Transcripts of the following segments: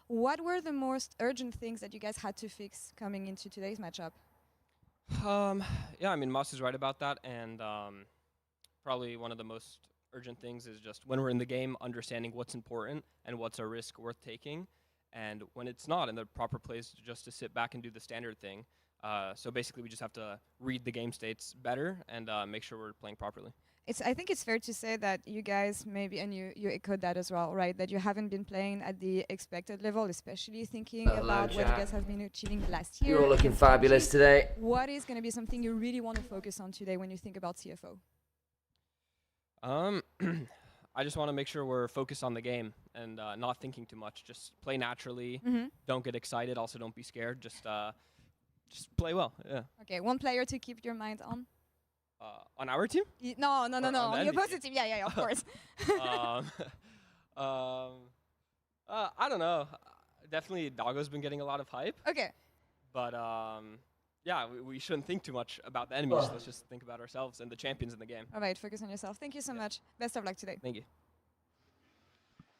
What were the most urgent things that you guys had to fix coming into today's matchup? Yeah, I mean, Moss is right about that, and probably one of the most urgent things is just when we're in the game, understanding what's important and what's a risk worth taking, and when it's not, and the proper place just to sit back and do the standard thing. So basically, we just have to read the game states better and make sure we're playing properly. I think it's fair to say that you guys maybe, and you echoed that as well, right? That you haven't been playing at the expected level, especially thinking about what you guys have been achieving last year. You're all looking fabulous today. What is going to be something you really want to focus on today when you think about CFO? I just want to make sure we're focused on the game and not thinking too much. Just play naturally. Don't get excited. Also, don't be scared. Just play well. Yeah. Okay, one player to keep your mind on. On our team? No. On the opposite team. Yeah, of course. I don't know. Definitely, Doggo's been getting a lot of hype. Okay. But yeah, we shouldn't think too much about the enemies. Let's just think about ourselves and the champions in the game. All right, focus on yourself. Thank you so much. Best of luck today. Thank you.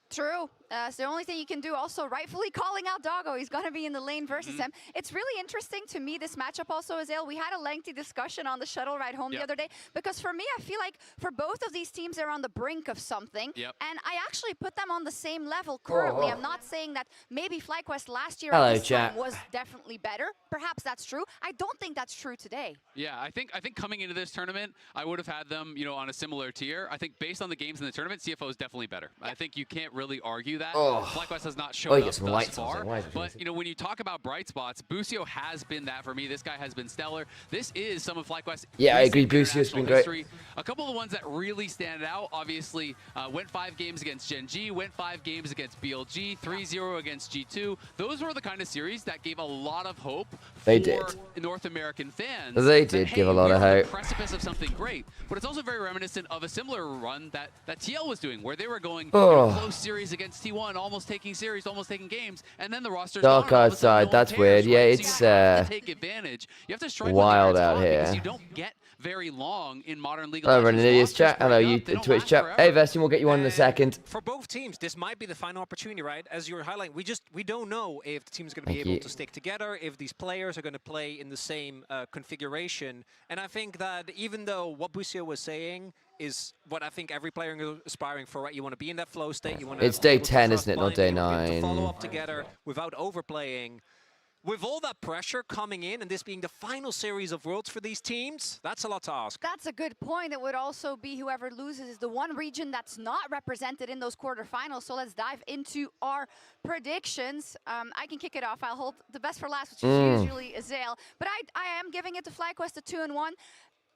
True. It's the only thing you can do. Also, rightfully calling out Doggo. He's going to be in the lane versus him. It's really interesting to me, this matchup also, Azale. We had a lengthy discussion on the shuttle ride home the other day, because for me, I feel like for both of these teams, they're on the brink of something. And I actually put them on the same level currently. I'm not saying that maybe Flyquest last year at this time was definitely better. Perhaps that's true. I don't think that's true today. Yeah, I think coming into this tournament, I would have had them, on a similar tier. I think based on the games in the tournament, CFO is definitely better. I think you can't really argue that. Flyquest has not shown up thus far. But when you talk about bright spots, Busio has been that for me. This guy has been stellar. This is some of Flyquest. Yeah, I agree. Busio's been great. A couple of the ones that really stand out, obviously, went 5 games against Gen G, went 5 games against BLG, 3-0 against G2. Those were the kind of series that gave a lot of hope for North American fans. They did give a lot of hope. The precipice of something great, but it's also very reminiscent of a similar run that TL was doing, where they were going close series against T1, almost taking series, almost taking games, and then the roster's dark outside. That's weird. Yeah, it's take advantage. You have to strike wild out here. because you don't get very long in modern League of Hello, Legends. Nydia's chat. Hello, you Twitch chat. Hey, Vestin, we'll get you on in a second. For both teams, this might be the final opportunity, right? As you were highlighting, we don't know if the team's going to be able to stick together, if these players are going to play in the same configuration. And I think that even though what Busio was saying is what I think every player is aspiring for, right? You want to be in that flow state. You want to. It's day 10, isn't it? Not day 9. To follow up together without overplaying. With all that pressure coming in and this being the final series of Worlds for these teams, that's a lot to ask. That's a good point. It would also be whoever loses is the one region that's not represented in those quarterfinals. So let's dive into our predictions. I can kick it off. I'll hold the best for last, which is usually Azale. But I am giving it to Flyquest a 2-1.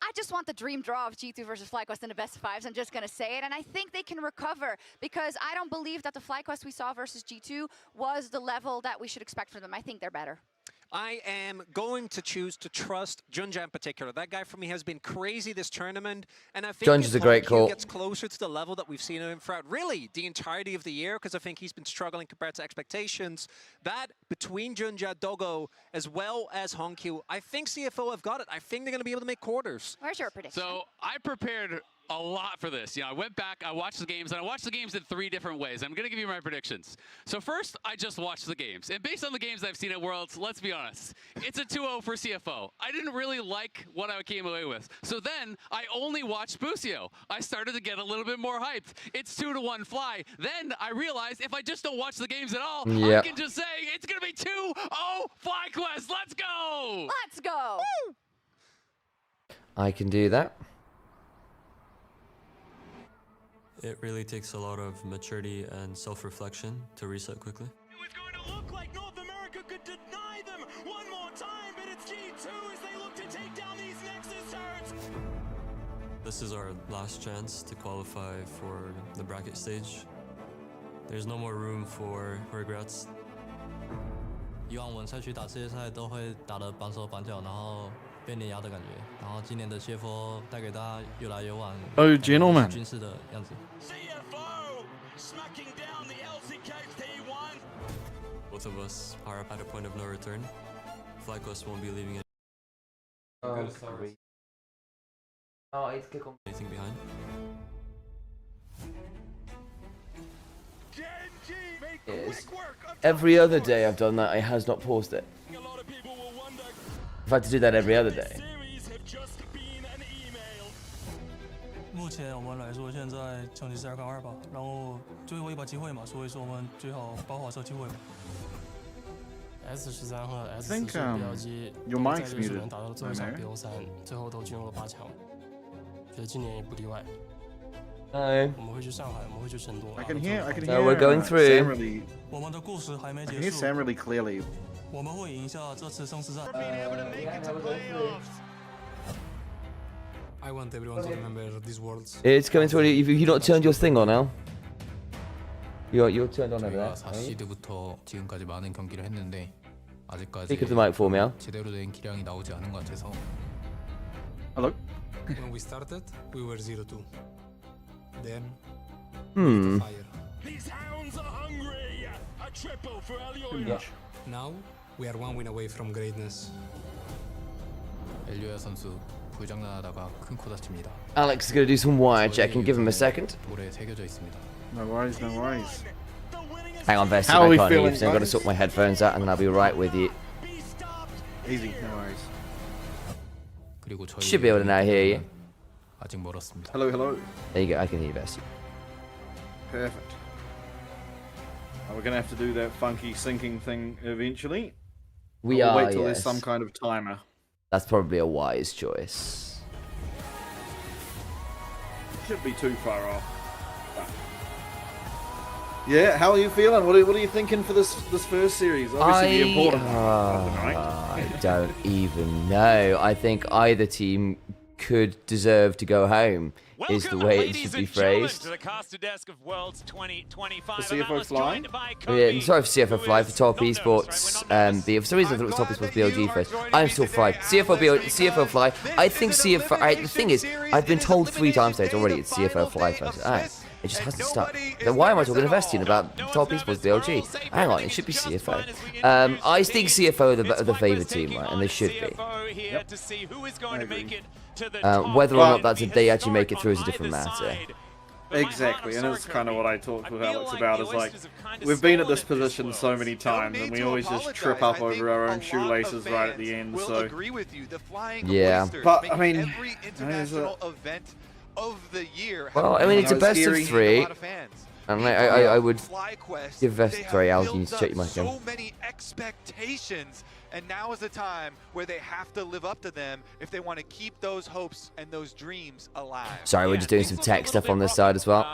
I just want the dream draw of G2 versus Flyquest in the best of 5s. I'm just going to say it. And I think they can recover, because I don't believe that the Flyquest we saw versus G2 was the level that we should expect from them. I think they're better. I am going to choose to trust Junja in particular. That guy for me has been crazy this tournament, and I think Junja's a great call. He gets closer to the level that we've seen him throughout really the entirety of the year, because I think he's been struggling compared to expectations. That between Junja, Doggo, as well as Honkyu, I think CFO have got it. I think they're going to be able to make quarters. Where's your prediction? So I prepared a lot for this. I went back, I watched the games, and I watched the games in 3 different ways. I'm going to give you my predictions. So first, I just watched the games. And based on the games I've seen at Worlds, let's be honest, it's a 2-0 for CFO. I didn't really like what I came away with. So then, I only watched Busio. I started to get a little bit more hyped. It's 2-1 Fly. Then I realized if I just don't watch the games at all, I can just say it's going to be 2-0 Flyquest. Let's go! Let's go! Woo! I can do that. It really takes a lot of maturity and self-reflection to reset quickly. It was going to look like North America could deny them one more time, but it's G2 as they look to take down these Nexus turrets. This is our last chance to qualify for the bracket stage. There's no more room for regrets. 以往我们赛区打世界赛都会打得绑手绑脚，然后被碾压的感觉。然后今年的CFO带给大家越来越晚军事的样子。CFO smacking down the LCK's T1. Both of us are at a point of no return. Flyquest won't be leaving anything behind. Gen G make is every other day I've done that, it has not paused it. I've had to do that every other day. 目前我们来说，现在成绩是2杠2吧，然后最后一把机会嘛，所以说我们最好把握这机会。S13和 S4是标记，在历史能打到最后一场BO3，最后都进入了8强。觉得今年也不例外。我们会去上海，我们会去成都。I can hear. So we're going through. Sam really, 我们的故事还没结束。I can hear Sam really clearly. 我们会赢下这次生死战。I want everyone to remember these words. It's coming through. You not turned your thing on now? You're turned on over there. 4시드부터 지금까지 많은 경기를 했는데 아직까지 Speak of the mic for me, Al. 제대로 된 기량이 나오지 않은 것 같아서. Hello. When we started, we were 0-2. Then, fire. These hounds are hungry. A triple for Yeah. Now, we are 1 win away from greatness. 엘리오야 선수 부장난하다가 큰 코 다칩니다. Alex is going to do some wire checking. Give him a second. 볼에 새겨져 있습니다. No worries, no worries. Hang on, Vesty. How are I we can't hear you, feeling, so I've got to guys? sort my headphones out, and then I'll be right with you. Easy, no worries. 그리고 저희 Should be able to now hear you. 아직 멀었습니다. Hello, hello. There you go. I can hear you, Vesty. Perfect. We're gonna have to do that funky syncing thing eventually. We We'll are. wait till Yes. there's some kind of timer. That's probably a wise choice. Shouldn't be too far off. But... Yeah, how are you feeling? What are you thinking for this first series? Obviously the important one of the night. I don't even know. I think either team could deserve to go home. Is the way it should be phrased. To the Costa Desk of Worlds 2025. The CFO Fly? Yeah, sorry for CFO Fly, for Top Esports. For some reason I thought it was Top Esports BLG first. I'm still fried. CFO Fly. I think CFO. The thing is, I've been told 3 times today already it's CFO Fly first. It just hasn't stuck. Then why am I talking to Vestian about Top Esports BLG? Hang on, it should be CFO. I think CFO are the favoured team, right? And they should be. Whether or not they actually make it through is a different matter. Exactly, and it's kind of what I talked with Alex about, is like, we've been at this position so many times, and we always just trip up over our own shoelaces right at the end, so... Yeah. But, I mean... Well, I mean, it's a best of 3. And I would give Vest... Sorry, Al, you need to check your mic again. So many expectations, and now is the time where they have to live up to them if they want to keep those hopes and those dreams alive. Sorry, we're just doing some tech stuff on this side as well.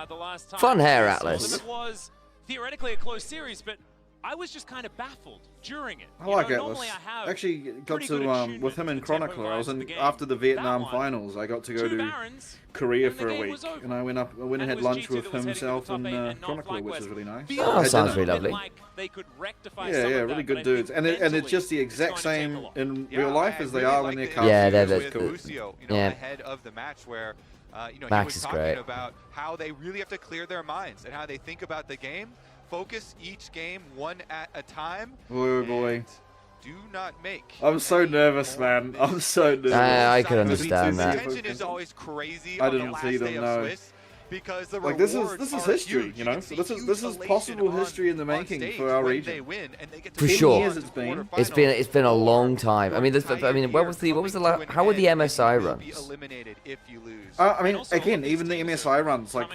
Fun hair, Atlas. It was theoretically a close series, but I was just kind of baffled during it. I like Atlas. Actually, got to with him in Chronicler. I was in after the Vietnam finals. I got to go to Korea for a week, and I went and had lunch with himself and Chronicler, which was really nice. Oh, sounds really lovely. Yeah, really good dudes, and it's just the exact same in real life as they are when they're casting. Yeah, they're cool. Ahead of the match where Max he was is great. talking about how they really have to clear their minds and how they think about the game. Focus each game one at a time. Oh boy. Do not make. I'm so nervous, man. I'm so nervous. I can understand that. The tension is always crazy. I didn't see them, no. Because the like this is history, you know. So this is possible history in the making for our region. For sure. Years it's been a long time. I mean, what was the how were the MSI runs? I mean, again, even the MSI runs, like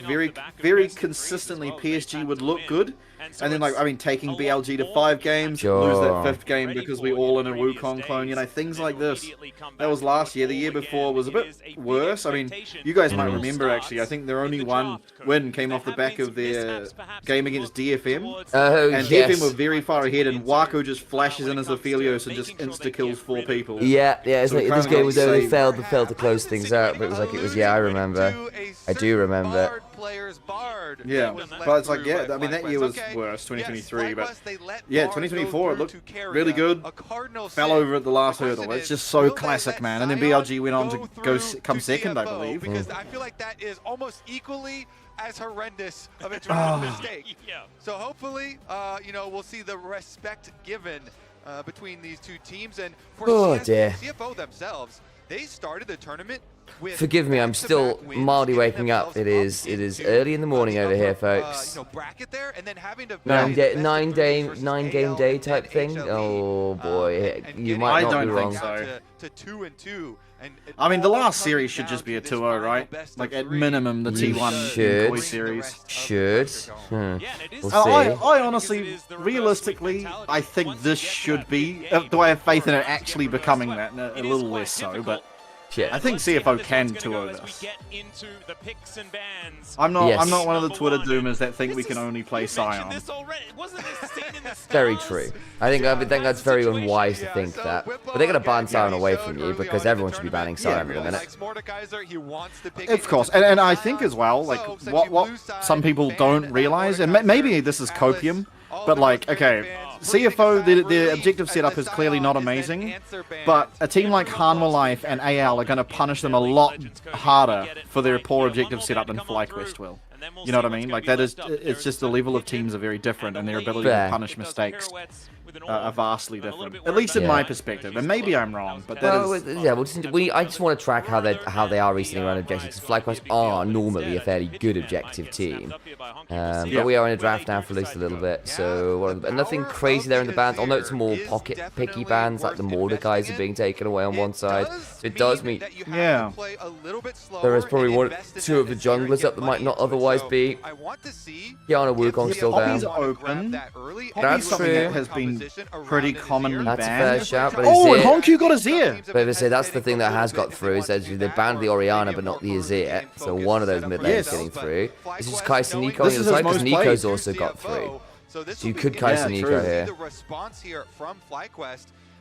very consistently, PSG would look good, and then like, I mean, taking BLG to 5 games, lose that 5th game because we all in a Wukong clone, you know, things like this. That was last year. The year before was a bit worse. I mean, you guys might remember actually. I think their only one win came off the back of their game against DFM, and DFM were very far ahead, and Waco just flashes in as Aphelios and just insta kills 4 people. Yeah. It's So like this game was over. They failed to close things out, but it was like I remember. I do remember. Yeah, but it's like, yeah, I mean, that year was worse, 2023, but yeah, 2024, it looked really good, fell over at the last hurdle. It's just so classic, man. And then BLG went on to come second, I believe. Because I feel like that is almost equally as horrendous of a dramatic mistake. So hopefully, we'll see the respect given between these two teams. And for CFO themselves, they started the tournament Forgive me, I'm still mildly waking up. It is early in the morning over here, folks. 9 game day type thing. Oh boy, you might not be wrong. To 2-2. I mean, the last series should just be a 2-0, right? Like, at minimum, the T1 MKOI series. Should. We'll see. I honestly, realistically, I think this should be... do I have faith in it actually becoming that? A little less so, but... I think CFO can 2-0 this. I'm not one of the Twitter doomers that think we can only play Scion. Very true. I think that's very unwise to think that. But they're going to ban Scion away from you because everyone should be banning Scion in a minute. Of course, and I think as well, like, what some people don't realize, and maybe this is copium, but like, okay, CFO, the objective setup is clearly not amazing, but a team like Hanwha Life and AL are going to punish them a lot harder for their poor objective setup than Flyquest will. You know what I mean? Like, it's just the level of teams are very different, and their ability to punish mistakes are vastly different. At least in my perspective, and maybe I'm wrong, but that is... Yeah, I just want to track how they are recently around objectives. Flyquest are normally a fairly good objective team, but we are in a draft now for at least a little bit, so nothing crazy there in the bans. I'll note some more pocket picky bans, like the Mordecais are being taken away on one side. So it does mean there is probably 2 of the junglers up that might not otherwise be. Yana Wukong's still down. That's true. That has been pretty commonly banned. That's a fair shout, but and Honku got Azir! But they say that's the thing that has got through, is that they banned the Orianna but not the Azir, so one of those mid lanes getting through. This is Kai'Sa Nico on the other side, because Nico's also got through. So you could Kai'Sa Nico here.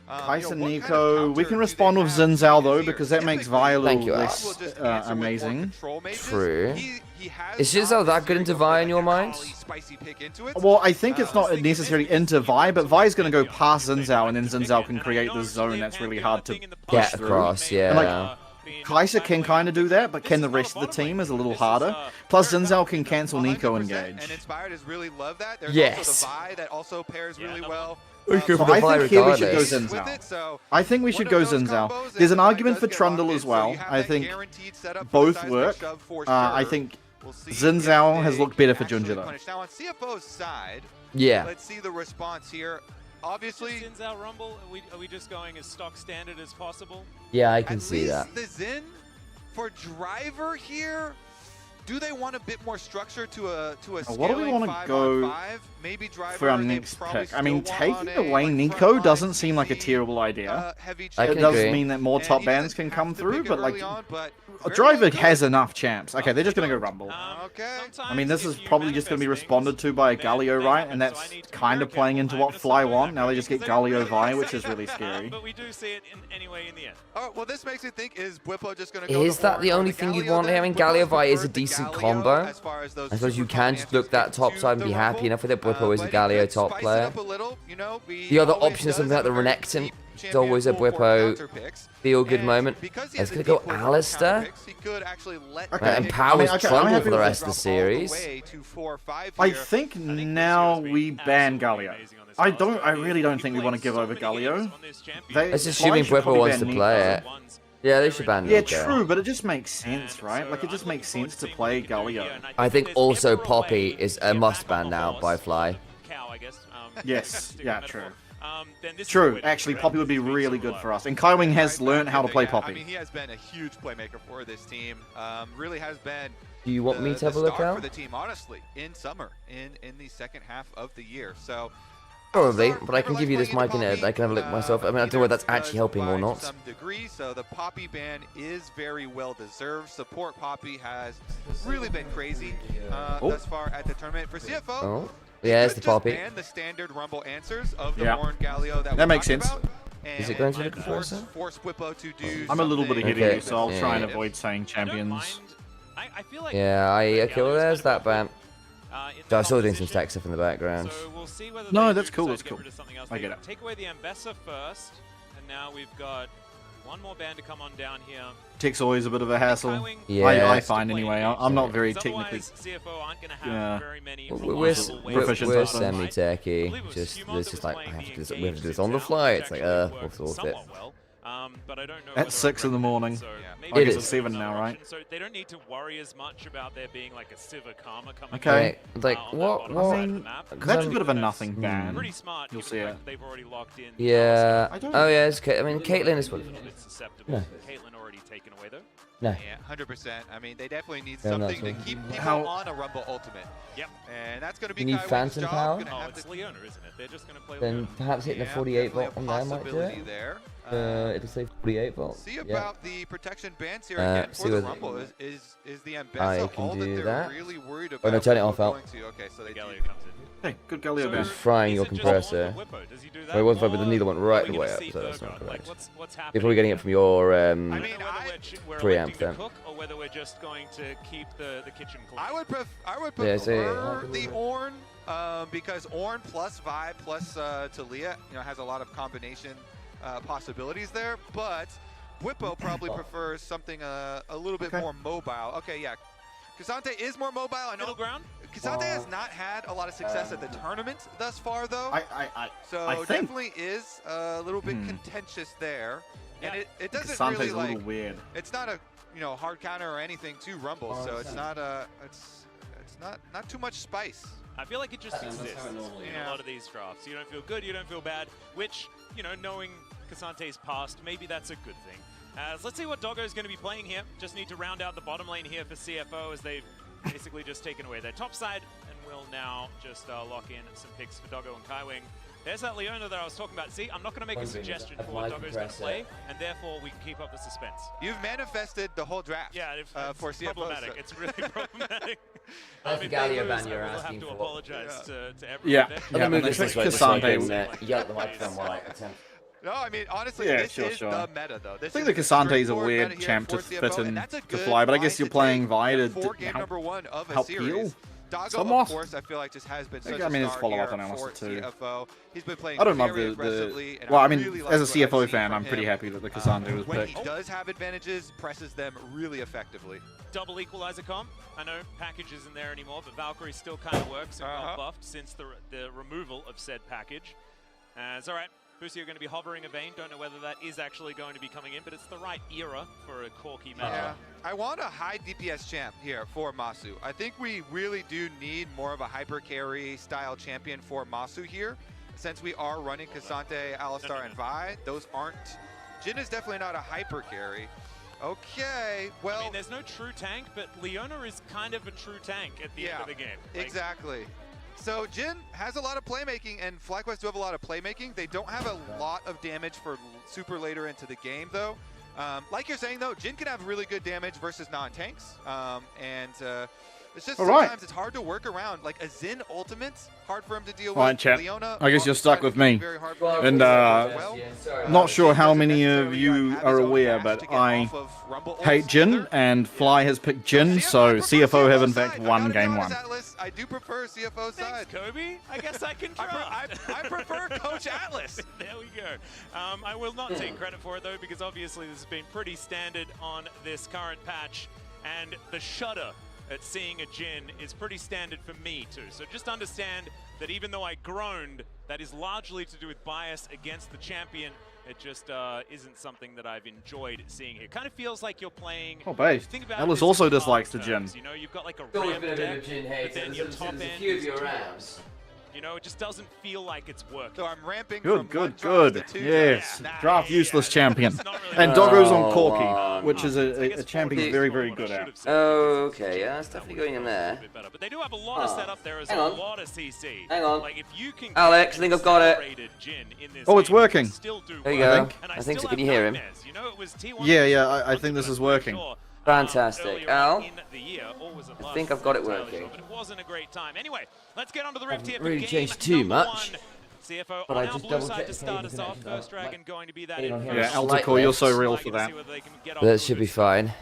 Kai'Sa Nico, we can respond with Xin Zhao though, because that makes Vi a little less amazing. True. Is Xin Zhao that good into Vi in your mind? Well, I think it's not necessarily into Vi, but Vi's going to go past Xin Zhao, and then Xin Zhao can create this zone that's really hard to get across, yeah. And, Kai'Sa can kind of do that, but can the rest of the team is a little harder. Plus, Xin Zhao can cancel Nico engage. Yes. So I think here we should go Xin Zhao. I think we should go Xin Zhao. There's an argument for Trundle as well. I think both work. I think Xin Zhao has looked better for Junja though. Now on CFO's side, let's see the response here. Obviously, Xin Zhao Rumble, are we just going as stock standard as possible? Yeah, I can see that. The Xin for driver here. Do they want a bit more structure to a what do we want to go Maybe driver for our next pick? I mean, taking away Nico doesn't seem like a terrible idea. It does mean that more top bands can come through, but like, a driver has enough champs. Okay, they're just going to go Rumble. I mean, this is probably just going to be responded to by a Galio, right? And that's kind of playing into what Fly want. Now they just get Galio Vi, which is really scary. But we do see it anyway in the end. All right, well, this makes me think, is Bwipo just going to go Is that the only thing you'd want here? I mean, Galio Vi is a decent combo. I suppose you can just look that top side and be happy enough with it. Bwipo is a Galio top player. The other option is something like the Renekton. It's always a Bwipo feel-good moment. It's going to go Alistair. And Power's Trundle for the rest of the series. I think now we ban Galio. I really don't think we want to give over Galio. That's assuming Bwipo wants to play it. Yeah, they should ban Nico. Yeah, true, but it just makes sense, right? Like, it just makes sense to play Galio. I think also Poppy is a must-ban now by Fly. Yes, yeah, true. True, actually, Poppy would be really good for us. And Kaiwing has learned how to play Poppy. I mean, he has been a huge playmaker for this team. Really has been. Do you want me to have a look out? For the team, honestly, in summer, in the second half of the year. So. Probably, but I can give you this mic and I can have a look myself. I mean, I don't know whether that's actually helping or not. Some degree, so the Poppy ban is very well deserved. Support Poppy has really been crazy thus far at the tournament for CFO. Oh, yeah, it's the Poppy. Ban the standard Rumble answers of the Warren Galio that makes sense. Is it going to look force Bwipo to do? I'm a little bit ahead of you, so I'll try and avoid saying champions. Yeah, okay, well, there's that ban. So I was still doing some stack stuff in the background. So we'll see whether no, that's cool, that's cool. I get it. Take away the Ambessa first, and now we've got one more band to come on down here. Tech's always a bit of a hassle. Yeah, I find anyway. I'm not very technically. We're semi-techy. It's just like we have to do this on the fly. It's like we'll sort it. But I don't know. At 6 in the morning. So I guess it's 7 now, right? So they don't need to worry as much about there being like a Civ or Karma coming. Okay. Like what? I mean, that's a bit of a nothing ban. Pretty smart. You'll see it. They've already locked in. Yeah. Oh yeah. It's I mean, Caitlyn is. Susceptible. Caitlyn already taken away though. No. Yeah, 100%. I mean, they definitely need something to keep people on a Rumble Ultimate. Yep. And that's going to be You need Kaiwing's Phantom job. Power? Oh, it's Leona, isn't it? They're just going to play Then Leona. perhaps hitting the 48 volt on there might do it. There. It'll say 48 volt. See about the protection bans here Uh, again for the Rumble. Is the I Ambessa can all that do they're that. really worried about? Oh no, turn it off out. Okay, so they Galio comes in. Hey, good Galio ban. Just frying your compressor. Well, it was fine, but the needle went right the way up, so that's not correct. You're probably getting it from your preamp then. Or whether we're just going to keep the kitchen clean. I would prefer the Ornn because Ornn plus Vi plus Talia, has a lot of combination possibilities there. But Whippo probably prefers something a little bit more mobile. Okay, yeah. K'Sante is more mobile. I know. Middle ground. K'Sante has not had a lot of success at the tournament thus far, though. So I think definitely is a little bit contentious there. Yeah. And it doesn't K'Sante's really a little weird. It's not a hard counter or anything to Rumble, so it's not it's not too much spice. I feel like it just exists in a lot of these drafts. You don't feel good, you don't feel bad, which, knowing K'Sante's past, maybe that's a good thing. So let's see what Doggo's going to be playing here. Just need to round out the bottom lane here for CFO as they've basically just taken away their top side, and will now just lock in some picks for Doggo and Kaiwing. There's that Leona that I was talking about. See, I'm not going to make a suggestion for what Doggo's going to play, and therefore we can keep up the suspense. You've manifested the whole draft. Yeah, for it's CFO. problematic. So. It's really problematic. That's the Galio ban you're we'll asking have to for. apologize to everyone. I'm going to move this way so I can yell at the microphone while I attempt. No, I mean, honestly, this is the meta, though. I think the K'Sante is a weird champ to fit in to Fly, but I guess you're playing Vi to help heal. Doggo, of course, I feel like just has been such a star his follow-up here analysis for too. CFO. He's been playing I don't love very the aggressively. well, I mean, really as a like what CFO I've seen fan, from I'm pretty him. happy that the K'Sante was When picked. he does have advantages, presses them really effectively. Double equalizer comp. I know package isn't there anymore, but Valkyrie still kind of works and got buffed since the removal of said package. It's all right. Boosty are going to be hovering a Vayne. Don't know whether that is actually going to be coming in, but it's the right era for a Corki matchup. Yeah. I want a high DPS champ here for Masu. I think we really do need more of a hyper carry style champion for Masu here. Since we are running K'Sante, Alistar, and Vi, those aren't... Jhin is definitely not a hyper carry. Okay, well... I mean, there's no true tank, but Leona is kind of a true tank at the end of the game. Like, exactly. So Jhin has a lot of playmaking, and Flyquest do have a lot of playmaking. They don't have a lot of damage for super later into the game, though. Like you're saying, though, Jhin can have really good damage versus non-tanks. It's just sometimes it's hard to work around. Like a Xin ultimate, hard for him to deal with. Alright, chat. Leona, I guess you're stuck with me. And not sure how many of you are aware, but I hate Jhin, and Fly has picked Jhin, so CFO have in fact won game one. I do prefer CFO side. Kobe, I guess I can try. I prefer Coach Atlas. There we go. I will not take credit for it, though, because obviously this has been pretty standard on this current patch, and the shudder at seeing a Jhin is pretty standard for me too. So just understand that even though I groaned, that is largely to do with bias against the champion. It just isn't something that I've enjoyed seeing here. Kind of feels like you're playing... Oh, base. Atlas also dislikes the Jhin. You know, you've got like a ramp deck, but then your top end is rams. You know, it just doesn't feel like it's working. So I'm ramping Good. Yes. Draft useless champion. And Doggo's on Corki, which is a champion he's very, very good at. Okay, yeah, that's definitely going in there. But they do have a lot of setup there as well, a lot of CC. Hang on. Like if you can Alex, I think I've got it. Oh, it's working. There you go. I think so. Can you hear him? Yeah, I think this is working. Fantastic. Al, I think I've got it working. But it wasn't a great time. Anyway, let's get onto the rift here. Really changed too much. CFO but on I our just blue side double-checked to start us off. First Dragon going to be that in Yeah, Alticore, you're so real for that. That should be fine.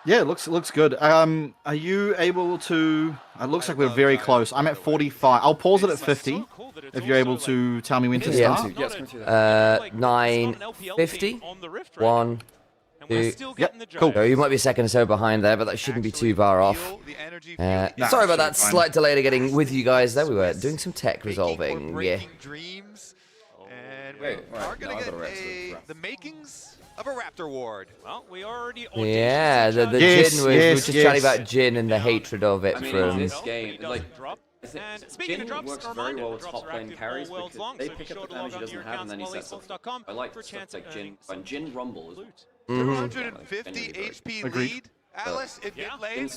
Yeah, it looks good. Are you able to... It looks like we're very close. I'm at 45. I'll pause it at 50, if you're able to tell me when to start. 9:50. 1, 2. Yep, cool. So you might be a second or so behind there, but that shouldn't be too far off. Sorry about that slight delay to getting with you guys there. We were doing some tech resolving. Yeah. And we are going to get the makings of a Raptor Ward. Well, we already yeah, the Jin we were just chatting about Jin and the hatred of it from this game. Like, and speaking of drops, works very well with top lane carries because they pick up the damage he doesn't have and then he sets up. I like stuff like Jin. When Jin rumbles, 250 HP lead. Alice, in mid lane,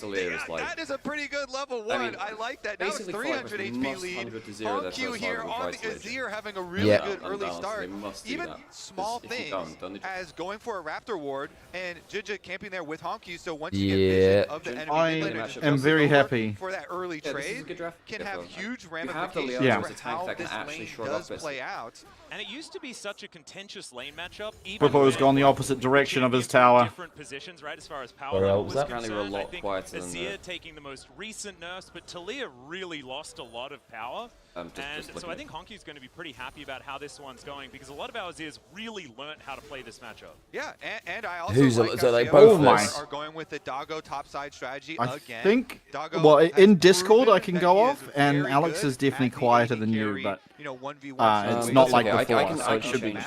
that is a pretty good level 1. I like that. Now it's 300 HP lead. HonQ here on the Azir having a really good early start. Even small things as going for a Raptor ward and Jijja camping there with HonQ, so once you get vision of the enemy I am very happy for that early trade, can have huge ramifications for how this lane does play out. And it used to be such a contentious lane matchup. Propo's gone the opposite direction of his tower. Different positions, right, as far as power level was apparently concerned. a lot quieter than Azir taking the most recent nerfs, but Talia really lost a lot of power. And so I think Honky's going to be pretty happy about how this one's going because a lot of our Azirs really learned how to play this matchup. Yeah, and I also like both are going with the Doggo topside strategy I again. think, Doggo well, in Discord I can go off, and Alex is definitely quieter than you, but it's not like before, so it should be.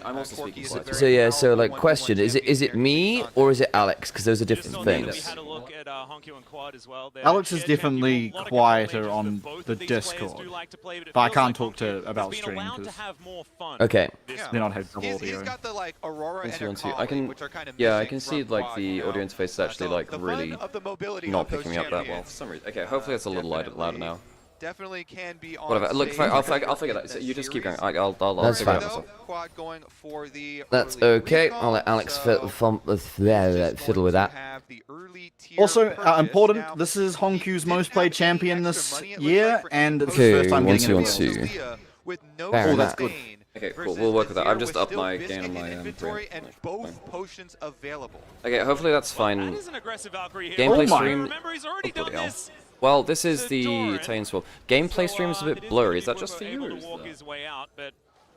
I'm also speaking quieter. So yeah, so like question, is it me or is it Alex? Because those are different things. We had a look at Honky and Quad as well. Alex is definitely quieter on the Discord, but I can't talk about stream because okay. they don't have double He's audio. got the like Aurora and I can, I can see like the audio interface is actually like really not picking me up that well for some reason. Okay, hopefully it's a little louder now. Definitely can be on. Whatever. Look, I'll figure that. So you just keep going. I'll That's figure fine. it myself. That's okay. I'll let Alex fiddle with that. Also, important, this is Honkyu's most played champion this year, and it's the first time getting it. Oh, that's good. Okay, cool. We'll work with that. I've just upped my gain on my inventory and both potions available. Okay, hopefully that's fine. That is an aggressive Valkyrie here. Gameplay Oh stream. Remember, he's already done this. Well, this is the Italian Swirl. Gameplay stream is a bit blurry. Is that just for you? Able to walk his way out, but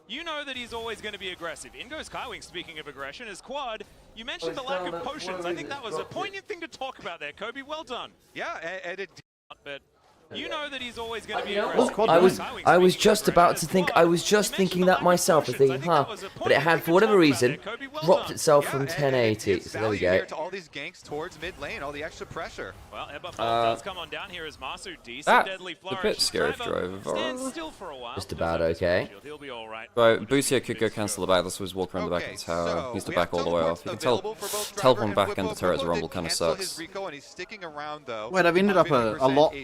you know that he's always going to be aggressive. In goes Skywing, speaking of aggression, as Quad, you mentioned the lack of potions. I think that was a poignant thing to talk about there, Kobe. Well done. Yeah, and it... But you know that he's always going to be aggressive. I was just about to think. I was just thinking that myself. I think, but it had, for whatever reason, dropped itself from 1080. So there we go. To all these ganks towards mid lane, all the extra pressure. Well, does come on down here as Masu decent deadly flourish. A bit scary if drove. Still for a while. Just about okay. He'll be all right. Right, Busia could go cancel the back. This was walk around the back of the tower. Needs to back all the way off. You can teleport back into turret as a rumble kind of sucks. Wait, I've ended up a lot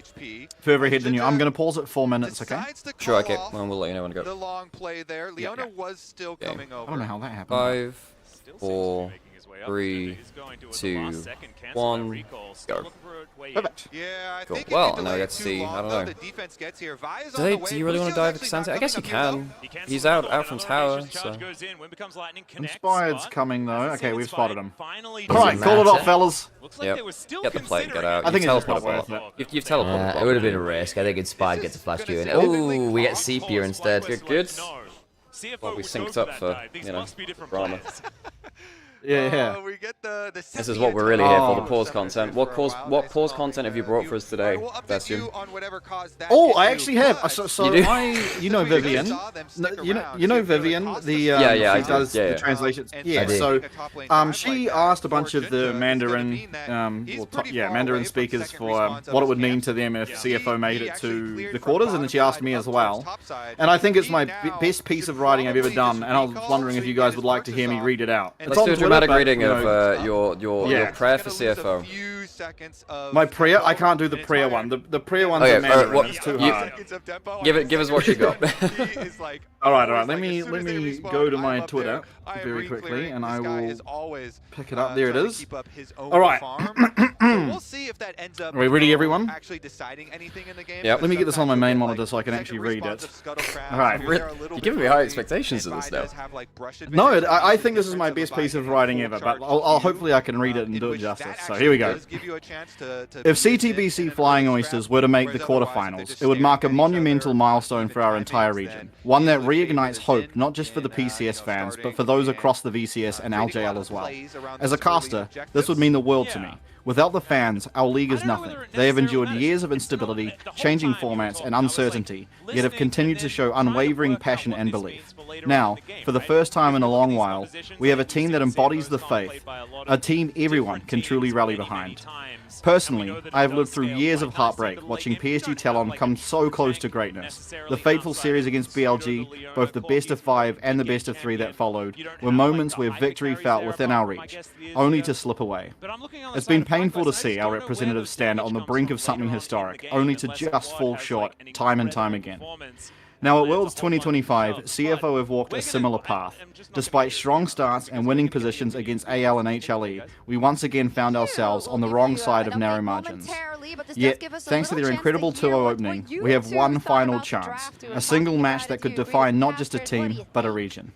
further ahead than you. I'm going to pause at 4 minutes, okay? Sure, okay. Well, we'll let you know when to go. The long play there. Leona was still coming over. I don't know how that happened. 5, 4, 3, 2, 1, go. Perfect. Yeah, I cool. think Well, now I get to see, I don't know. Do you really want to dive Cassandra? I guess you can. He's out from tower, so. Inspired's coming though. Okay, we've spotted him. Alright, call it off, fellas. Yep. Get the play and get out. I think it's teleported not worth well. You've teleported. It would have been a risk. I think Inspired gets a flash Q in. Oh, we get Sepia instead. Good. Well, we synced up for, drama. Yeah. We get the this is what we're really here for, the pause content. What pause content have you brought for us today, Bastion? Oh, I actually have. You know Vivian. You know Vivian, the she does the translations. Yeah, so she asked a bunch of the Mandarin Mandarin speakers for what it would mean to them if CFO made it to the quarters, and then she asked me as well. And I think it's my best piece of writing I've ever done, and I was wondering if you guys would like to hear me read it out. Let's do a dramatic reading of your prayer for CFO. My prayer? I can't do the prayer one. The prayer one's in Mandarin. It's too hard. Give us what you got. Alright. Let me go to my Twitter very quickly, and I will pick it up. There it is. Alright. We'll see if that ends up Are we ready, everyone? actually deciding anything in the game. Yep. Let me get this on my main monitor so I can actually read it. Alright. You're giving me high expectations of this now. No, I think this is my best piece of writing ever, but hopefully I can read it and do it justice. So here we go. If CTBC Flying Oysters were to make the quarterfinals, it would mark a monumental milestone for our entire region. One that reignites hope, not just for the PCS fans, but for those across the VCS and LJL as well. As a caster, this would mean the world to me. Without the fans, our league is nothing. They have endured years of instability, changing formats, and uncertainty, yet have continued to show unwavering passion and belief. Now, for the first time in a long while, we have a team that embodies the faith, a team everyone can truly rally behind. Personally, I have lived through years of heartbreak watching PSG Talon come so close to greatness. The fateful series against BLG, both the best of 5 and the best of 3 that followed, were moments where victory felt within our reach, only to slip away. It's been painful to see our representatives stand on the brink of something historic, only to just fall short time and time again. Now at Worlds 2025, CFO have walked a similar path. Despite strong starts and winning positions against AL and HLE, we once again found ourselves on the wrong side of narrow margins. Yet, thanks to their incredible 2-0 opening, we have one final chance, a single match that could define not just a team, but a region.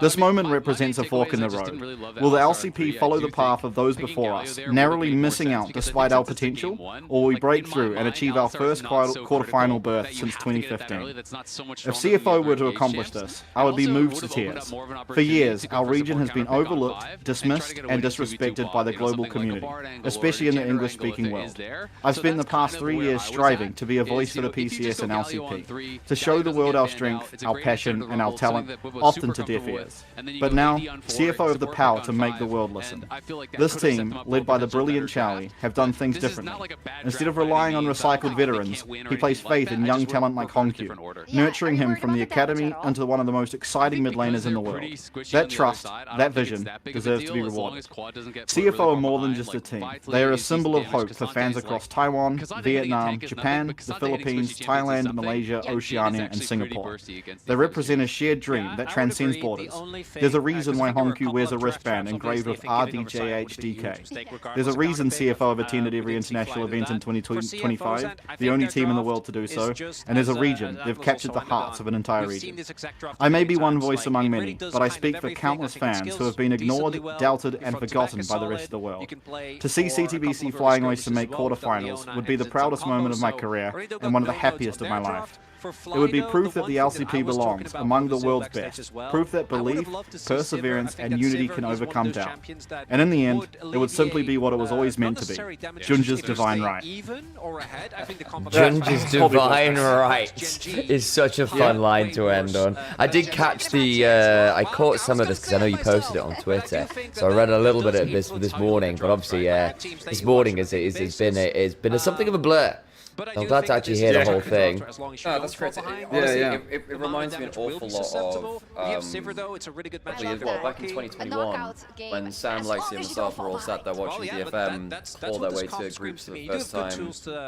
This moment represents a fork in the road. Will the LCP follow the path of those before us, narrowly missing out despite our potential, or will we break through and achieve our first quarterfinal berth since 2015? If CFO were to accomplish this, I would be moved to tears. For years, our region has been overlooked, dismissed, and disrespected by the global community, especially in the English-speaking world. I've spent the past 3 years striving to be a voice for the PCS and LCP, to show the world our strength, our passion, and our talent, often to deaf ears. But now, CFO have the power to make the world listen. This team, led by the brilliant Charlie, have done things differently. Instead of relying on recycled veterans, he placed faith in young talent like Honkyu, nurturing him from the academy into one of the most exciting mid laners in the world. That trust, that vision, deserves to be rewarded. CFO are more than just a team. They are a symbol of hope for fans across Taiwan, Vietnam, Japan, the Philippines, Thailand, Malaysia, Oceania, and Singapore. They represent a shared dream that transcends borders. There's a reason why Honkyu wears a wristband engraved with RDJHDK. There's a reason CFO have attended every international event in 2025, the only team in the world to do so, and there's a region they've captured the hearts of an entire region. I may be one voice among many, but I speak for countless fans who have been ignored, doubted, and forgotten by the rest of the world. To see CTBC Flying Oyster make quarterfinals would be the proudest moment of my career and one of the happiest of my life. It would be proof that the LCP belongs among the world's best, proof that belief, perseverance, and unity can overcome doubt. And in the end, it would simply be what it was always meant to be, Junja's divine right. Junja's divine right is such a fun line to end on. I did catch the, I caught some of this because I know you posted it on Twitter, so I read a little bit of this morning, but obviously this morning it's been something of a blur. I'm glad to actually hear the whole thing. Oh, that's great. Honestly, it reminds me an awful lot of back in 2021 when Sam, Lexi, and myself were all sat there watching DFM all their way to groups for the first time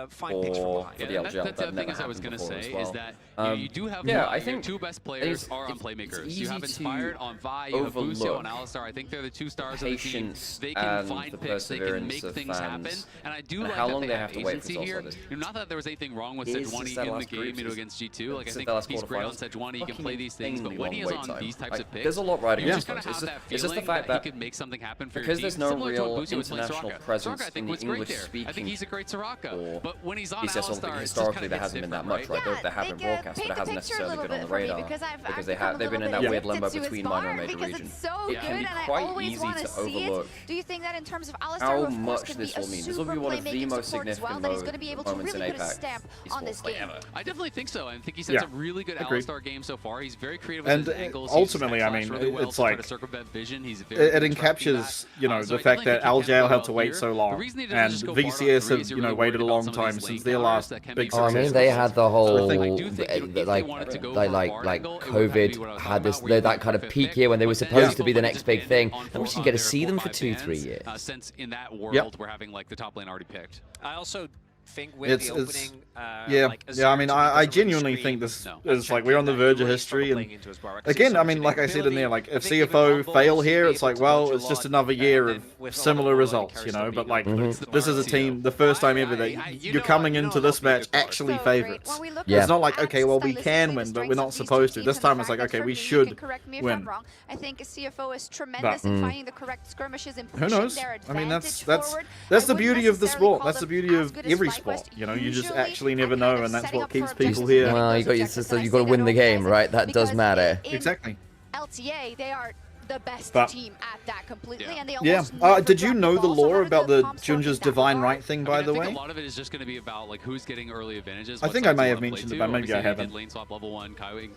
for the LGL. That never happened before as well. Yeah, I think two best players are on playmakers. You have Inspired on Vi, you have Lucio and Alistar. I think they're the two stars of the team. They can find picks, they can make things happen, and I do like that they have agency here. Not that there was anything wrong with Sejuani in the game against G2. Like I think he's great on Sejuani, he can play these things, but when he is on these types of picks, there's a lot riding on him. It's just the fact that he could make something happen for because your team. there's no real international presence in the English-speaking. I think he's a great Soraka, but when he's on PCS, Alistar, historically there hasn't been that much, right? They have been broadcast, but it hasn't necessarily been on the radar because they've been in that weird limbo between minor and major region. It can be quite easy to overlook how much this will mean. This will be one of the most significant moments in APAC esports ever. I definitely think so. I think he's had a really good Alistar game so far. He's very creative with and his angles. Ultimately, I mean, really it's like vision. He's it encaptures, you know, the fact that LJL had to wait so long, and VCS have, you know, waited a long time since their last big success. I mean, they had the whole like COVID had this that kind of peak year when they were supposed to be the next big thing, and we didn't get to see them for 2-3 years. Since in that world we're having like the top lane already picked. I also think with the opening, I mean, I genuinely think this is like we're on the verge of history, and again, I mean, like I said in there, like if CFO fail here, it's like, well, it's just another year of similar results, you know. But like, this is a team, the first time ever that you're coming into this match actually favorites. It's not like, okay, well, we can win, but we're not supposed to. This time it's like, okay, we should win. I think CFO is tremendous in finding the correct skirmishes and who knows? I mean, that's the beauty of the sport. That's the beauty of every sport. You know, you just actually never know, and that's what keeps people here. Well, you got to win the game, right? That does matter. Exactly. LTA, they are the best team at that completely, and they yeah. Did you know the lore about the Junja's divine right thing, by the way? I think a lot of it is just going to be about like who's getting early advantages. I think I may have mentioned it, but maybe I haven't. Lane swap level 1, Kaiwing,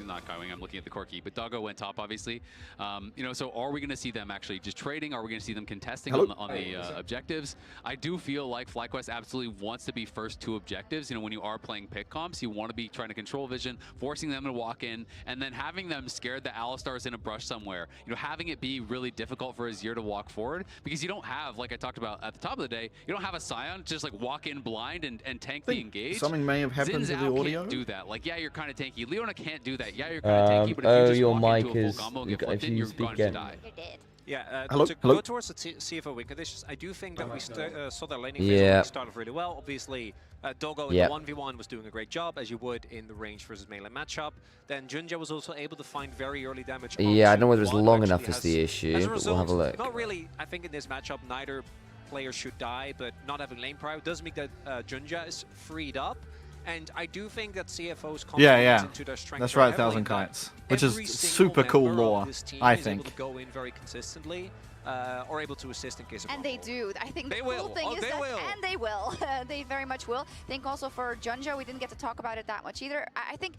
not Kaiwing, I'm looking at the Corki, but Doggo went top, obviously. So are we going to see them actually just trading? Are we going to see them contesting on the objectives? I do feel like Flyquest absolutely wants to be first to objectives. When you are playing pick comps, you want to be trying to control vision, forcing them to walk in, and then having them scared that Alistar's in a brush somewhere. Having it be really difficult for Azir to walk forward, because you don't have, like I talked about at the top of the day, you don't have a Scion to just like walk in blind and tank the engage. Something may have happened to the audio. Can't do that. Like, yeah, you're kind of tanky. Leona can't do that. Yeah, you're kind of tanky, but if you just walk into a full combo and get flipped in, you're going to die. Yeah, to go towards the CFO win conditions, I do think that we saw their laning phase started really well. Obviously, Doggo in the 1v1 was doing a great job, as you would in the range versus melee matchup. Then Junja was also able to find very early damage. Yeah, I don't know whether it's long enough is the issue, but we'll have a look. Not really. I think in this matchup, neither player should die, but not having lane prior does make that Junja is freed up. And I do think that CFO's confidence into their strength. That's right, 1,000 Kites, which is super cool lore, I think. Able to go in very consistently, or able to assist in case of And they do. I think the cool thing is that, and they will. They very much will. I think also for Junja, we didn't get to talk about it that much either. I think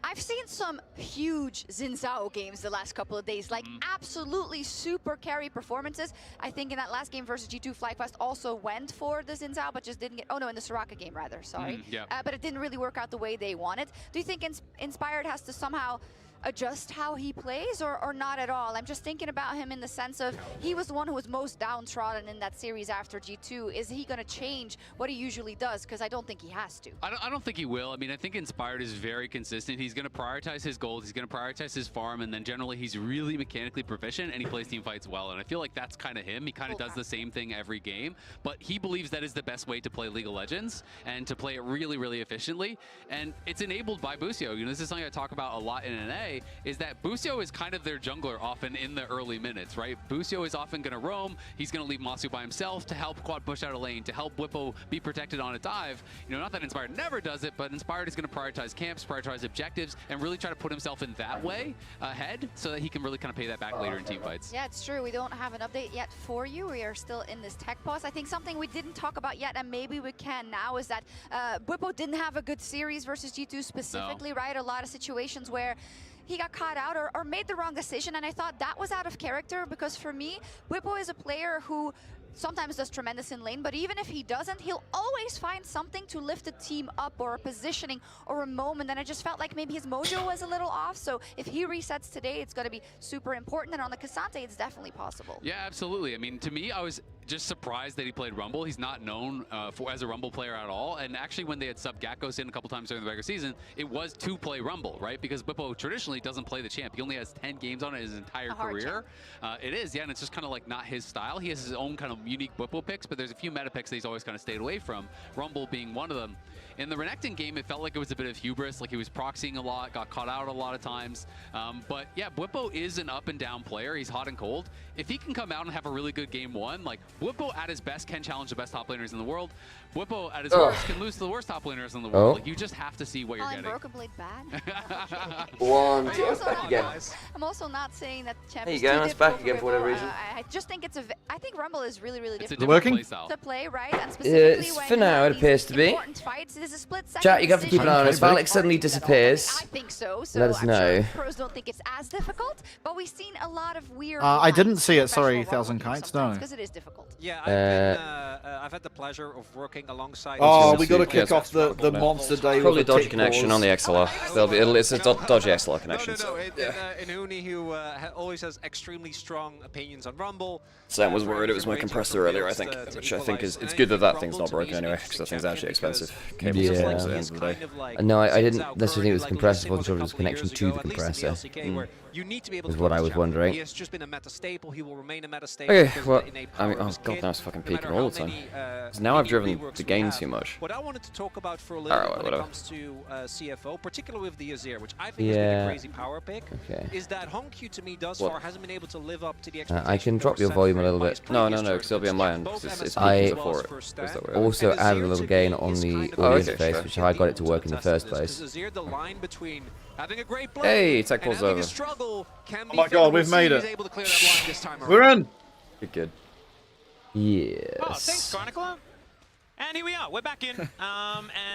I've seen some huge Xin Zhao games the last couple of days, like absolutely super carry performances. I think in that last game versus G2, Flyquest also went for the Xin Zhao, but just didn't get, in the Soraka game rather, sorry. But it didn't really work out the way they wanted. Do you think Inspired has to somehow adjust how he plays or not at all? I'm just thinking about him in the sense of he was the one who was most downtrodden in that series after G2. Is he going to change what he usually does? Because I don't think he has to. I don't think he will. I mean, I think Inspired is very consistent. He's going to prioritize his goals. He's going to prioritize his farm. And then generally he's really mechanically proficient and he plays team fights well. And I feel like that's kind of him. He kind of does the same thing every game. But he believes that is the best way to play League of Legends and to play it really, really efficiently. And it's enabled by Busio. This is something I talk about a lot in NA, is that Busio is kind of their jungler often in the early minutes, right? Busio is often going to roam. He's going to leave Masu by himself to help quad push out a lane, to help Whippo be protected on a dive. Not that Inspired never does it, but Inspired is going to prioritize camps, prioritize objectives, and really try to put himself in that way ahead so that he can really kind of pay that back later in team fights. Yeah, it's true. We don't have an update yet for you. We are still in this tech pause. I think something we didn't talk about yet, and maybe we can now, is that Whippo didn't have a good series versus G2 specifically, right? A lot of situations where he got caught out or made the wrong decision, and I thought that was out of character, because for me, Whippo is a player who sometimes does tremendous in lane, but even if he doesn't, he'll always find something to lift the team up, or a positioning or a moment, and I just felt like maybe his mojo was a little off. So if he resets today, it's going to be super important, and on the K'Sante, it's definitely possible. Yeah, absolutely. I mean, to me, I was just surprised that he played Rumble. He's not known as a Rumble player at all, and actually when they had subbed Gakkos in a couple times during the regular season, it was to play Rumble, right? Because Whippo traditionally doesn't play the champ. He only has 10 games on it his entire career. It is, yeah, and it's just kind of like not his style. He has his own kind of unique Whippo picks, but there's a few meta picks that he's always kind of stayed away from, Rumble being one of them. In the Renekton game, it felt like it was a bit of hubris, like he was proxying a lot, got caught out a lot of times. But yeah, Whippo is an up and down player. He's hot and cold. If he can come out and have a really good game one, like Whippo at his best can challenge the best top laners in the world. Whippo at his worst can lose to the worst top laners in the world. Like, you just have to see what you're getting. Broken Blade bad? One, two, back again. I'm also not saying that champ is too difficult. It's back again for whatever reason. I just think I think Rumble is really, really difficult to play, right? And specifically when for now, it appears to be. Fights, it is a split second. Chat, you have to keep an eye on it. If Alex suddenly disappears, I think so. Let us know. Sure pros don't think it's as difficult, but we've seen a lot of weird. I didn't see it. Sorry, 1,000 Kites. No. Because it is difficult. Yeah, I've had the pleasure of working alongside. Oh, we got to kick off the monster day. Probably dodgy connection on the XLR. It's a dodgy XLR connection. No. In Uni, who always has extremely strong opinions on Rumble. Sam was worried it was my compressor earlier, I think, which I think is, it's good that thing's not broken anyway, because that thing's actually expensive. Cables at the end of the day. No, I didn't necessarily think it was compressor, I thought it was a connection to the compressor. Is what I was wondering. He has just been a meta staple. He will remain a meta staple. Okay, well, I mean, oh god, now it's fucking peaking all the time. Because now I've driven the game too much. What I wanted to talk about for a little bit when it comes to CFO, particularly with the Azir, which I think has been a crazy power pick, is that home queue to me thus far hasn't been able to live up to the expectations. I can drop your volume a little bit. No, because it'll be on my end. I also added a little gain on the audio interface, which is how I got it to work in the first place. Having a great Hey, tech pulls over. Oh my god, we've made it. We're in. Good. Yes. Oh, thanks, Chronicler. And here we are. We're back in. And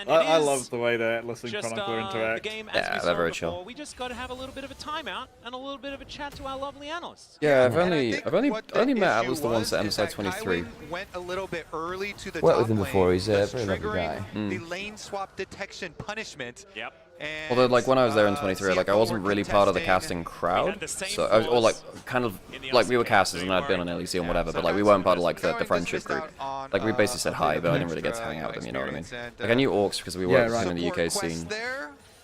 I love the way that Atlas and just, Chronicler interact. The game, as Yeah, we they're saw very before, chill. We just got to have a little bit of a timeout and a little bit of a chat to our lovely analysts. Yeah, I've only met Atlas the once at MSI 23. Went a little bit early to the Worked top with him before. lane, He's a very lovely triggering guy. the lane swap detection punishment. Yep. Although, like, when I was there in 23, like, I wasn't really part of the casting crowd, so or like, kind of, like, we were casters and I'd been on LEC and whatever, but like, we weren't part of like the friendship group. Like, we basically said hi, but I didn't really get to hang out with them. You know what I mean? Like, I knew Orcs because we worked with him in the UK scene.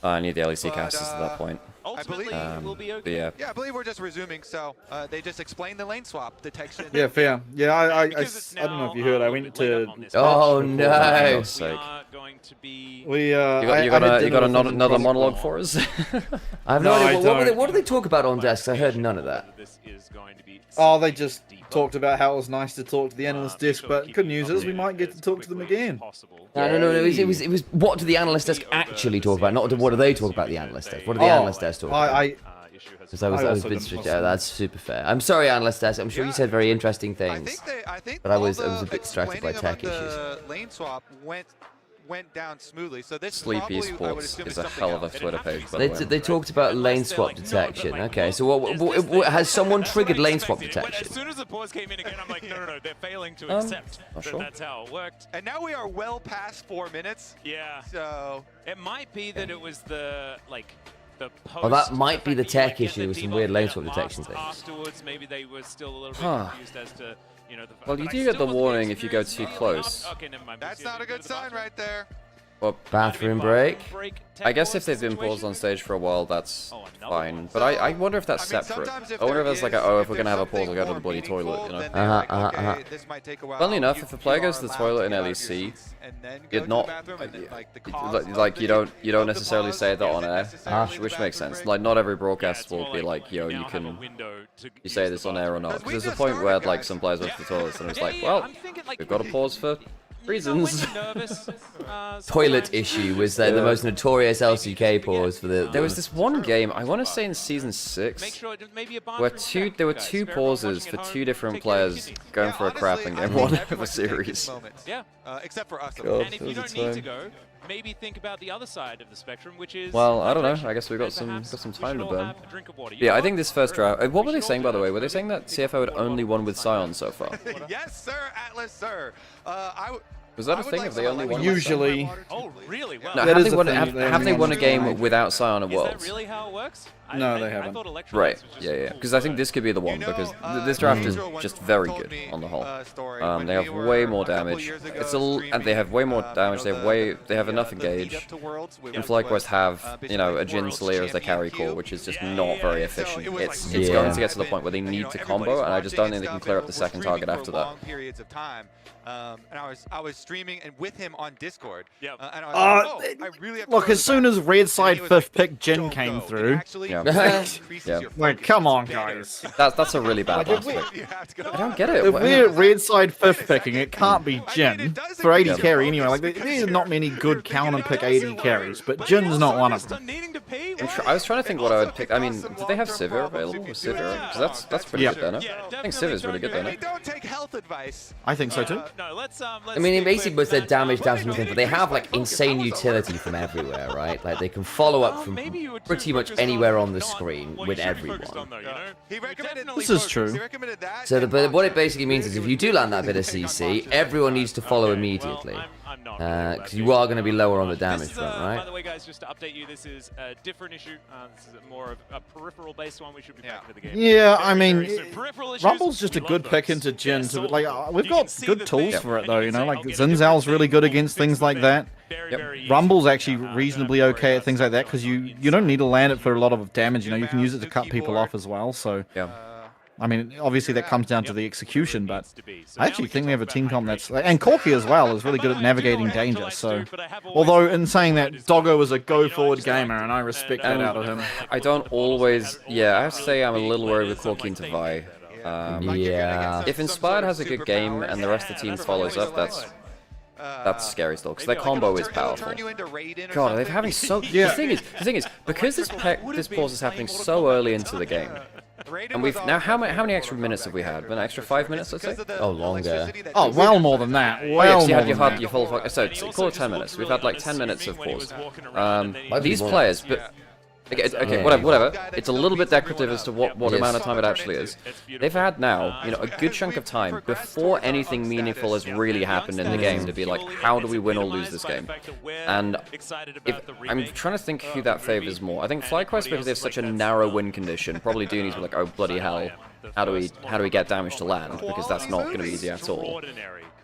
I knew the LEC casters at that point. I believe we'll be okay. But yeah. Yeah, I believe we're just resuming. So they just explained the lane swap detection. Yeah, fair. Yeah, I don't know if you heard. I went to. Oh no! We you got another monologue for us? I have no idea. What do they talk about on desk? I heard none of that. Oh, they just talked about how it was nice to talk to the analyst desk, but good news is we might get to talk to them again. No. It was what do the analyst desk actually talk about? Not what do they talk about the analyst desk? What do the analyst desk talk about? Because I was a bit strict. Yeah, that's super fair. I'm sorry, analyst desk. I'm sure you said very interesting things, but I was a bit distracted by tech issues. Lane swap went down smoothly. So this Sleep Esports is a hell of a Twitter page, by the way. They talked about lane swap detection. Okay, so what has someone triggered lane swap detection? As soon as the pause came in again, I'm like, no, they're failing to accept that that's how it worked. And now we are well past 4 minutes. Yeah. So it might be that it was the Oh, that might be the tech issue with some weird lane swap detection things. Afterwards, maybe they were still a little bit confused as to, you know, well, you do get the warning if you go too close. Okay, never mind. That's not a good sign right there. Well, bathroom break. I guess if they've been paused on stage for a while, that's fine. But I wonder if that's separate. I wonder if it's like, if we're gonna have a pause, we'll go to the bloody toilet, you know? Funnily enough, if a player goes to the toilet in LEC, you're not like you don't necessarily say that on air, which makes sense. Like, not every broadcast will be like, yo, you say this on air or not. Because there's a point where like some players went to the toilet and it's like, well, we've got to pause for reasons. Toilet issue was the most notorious LCK pause for the. There was this one game, I want to say in season 6, where there were two pauses for two different players going for a crap and game 1 of a series. Yeah, except for us. God, and if you don't need to go, maybe think about the other side of the spectrum, which is. Well, I don't know. I guess we've got some time to burn. Yeah, I think this first draft. What were they saying, by the way? Were they saying that CFO had only won with Sion so far? Yes, sir, Atlas, sir. Was that a thing? Have they only won? Usually. Oh, really? Well, no, have they won a game without Sion at Worlds? Is that really how it works? No, they haven't. Right, yeah. Because I think this could be the one, because this draft is just very good on the whole. They have way more damage. And they have way more damage. They have enough engage. And Flyquest have, you know, a Jhin Slayer as their carry core, which is just not very efficient. It's going to get to the point where they need to combo, and I just don't think they can clear up the second target after that. And I was streaming and with him on Discord. And I was like, I really have to look, as soon as Red Side 5th pick Jhin came through, like, come on, guys. That's a really bad last pick. I don't get it. If we're Red Side 5th picking, it can't be Jhin for 80 carry anyway. Like, there's not many good counter pick 80 carries, but Jin's not one of them. I was trying to think what I would pick. I mean, did they have Sivir available? Was Sivir? Because that's pretty good there, no? I think Sivir's really good there, no? I think so too. I mean, it basically was their damage down from nothing, but they have like insane utility from everywhere, right? Like they can follow up from pretty much anywhere on the screen with everyone. This is true. So, but what it basically means is if you do land that bit of CC, everyone needs to follow immediately. Because you are going to be lower on the damage front, right? By the way, guys, just to update you, this is a different issue. This is more of a peripheral-based one. We should be back into the game. Yeah, I mean, Rumble's just a good pick into Jhin. We've got good tools for it, though, you know? Like, Zinzal's really good against things like that. Rumble's actually reasonably okay at things like that, because you don't need to land it for a lot of damage, you know? You can use it to cut people off as well, so... Yeah. I mean, obviously that comes down to the execution, but I actually think we have a team comp that's... And Corki as well is really good at navigating danger, so... Although, in saying that, Doggo is a go-forward gamer, and I respect that out of him. I don't always... Yeah, I have to say I'm a little worried with Corki and Tavai. Yeah. If Inspired has a good game and the rest of the team follows up, that's That's scary still, because their combo is powerful. God, they're having so... The thing is, because this pause is happening so early into the game, and we've... Now, how many extra minutes have we had? An extra 5 minutes, let's say? Oh, longer. Oh, well more than that. Well you had your full... So, call it 10 minutes. We've had like 10 minutes of pause. These players... Okay, whatever. It's a little bit decorative as to what amount of time it actually is. They've had now, a good chunk of time before anything meaningful has really happened in the game to be like, how do we win or lose this game? And I'm trying to think who that favors more. I think Flyquest, because they have such a narrow win condition, probably do need to be like, oh bloody hell, how do we get damage to land? Because that's not going to be easy at all.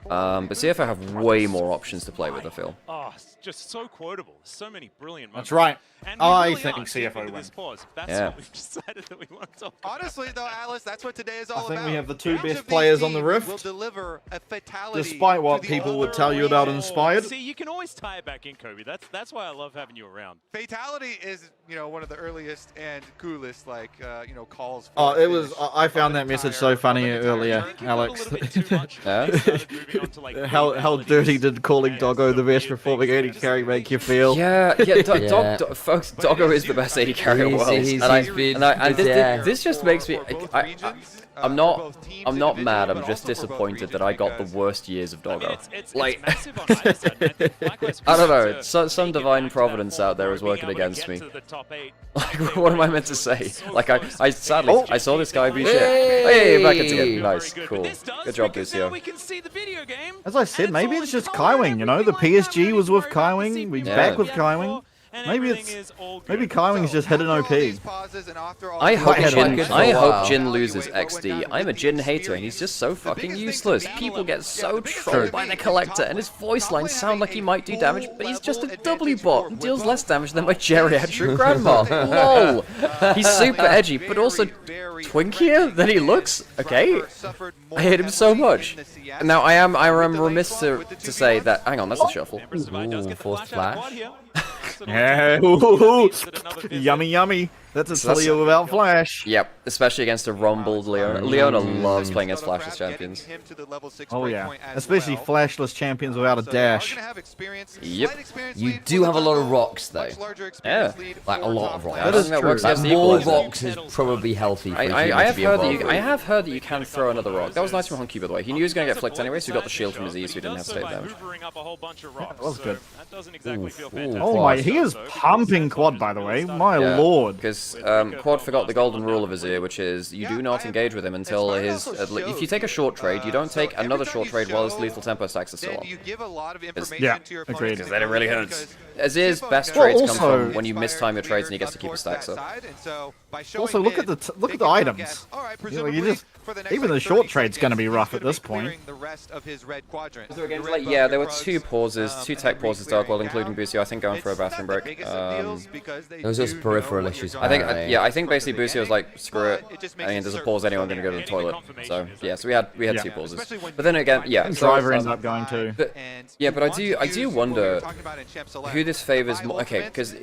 But CFO have way more options to play with, I feel. Oh, it's just so quotable. So many brilliant moments. That's right. And I think CFO wins. That's what we've decided that we want to talk about. Honestly, though, Alice, that's what today is all about. I think we have the two best players on the Rift. Will deliver a fatality despite what people would tell you about Inspired. See, you can always tie it back in, Kobe. That's why I love having you around. Fatality is, one of the earliest and coolest, calls. Oh, it was. I found that message so funny earlier, Alex. How dirty did calling Doggo the best performing AD carry make you feel? Yeah. Folks, Doggo is the best AD carry in the world. This just makes me. I'm not mad. I'm just disappointed that I got the worst years of Doggo. Like, I don't know. Some divine providence out there is working against me. Like, what am I meant to say? Like, I sadly I saw this guy be shit. Hey, back into it. Nice, cool. Good job, Lucio. As I said, maybe it's just Kaiwing. The PSG was with Kaiwing. We're back with Kaiwing. Maybe Kaiwing's just hidden OP. I hope Jin loses XD. I'm a Jin hater and he's just so fucking useless. People get so trolled by the Collector and his voice lines sound like he might do damage, but he's just a W bot and deals less damage than my geriatric grandma. LOL! He's super edgy, but also twinkier than he looks. Okay? I hate him so much. Now I am remiss to say that. Hang on, that's a shuffle. Ooh, forced flash. Yeah, yummy, yummy. That's a Talia without flash. Yep, especially against a rumbled Leona. Leona loves playing as flashless champions. Oh yeah, especially flashless champions without a dash. Yep. You do have a lot of rocks though. Yeah, like a lot of rocks. That is true. Like, more rocks is probably healthy. For I have heard that you can throw another rock. That was nice from Honky, by the way. He knew he was going to get flicked anyway, so he got the shield from his E, so he didn't have to take damage. That was good. Oh my, he is pumping quad, by the way. My lord. Because Quad forgot the golden rule of his ear, which is you do not engage with him until his... if you take a short trade, you don't take another short trade while his lethal tempo stacks are still on. Yeah, agreed. Because then it really hurts. Azir's best trades come from when you mistime your trades and he gets to keep his stacks up. Also, look at the items. Even the short trade's going to be rough at this point. Yeah, there were two tech pauses, Darkworld, including Busio, I think, going for a bathroom break. It was just peripheral issues. I think basically Busio was like, screw it. I mean, there's a pause, anyone going to go to the toilet. So yeah, so we had two pauses. But then again, yeah. Driver ends up going too. But I do wonder who this favors more. Okay, because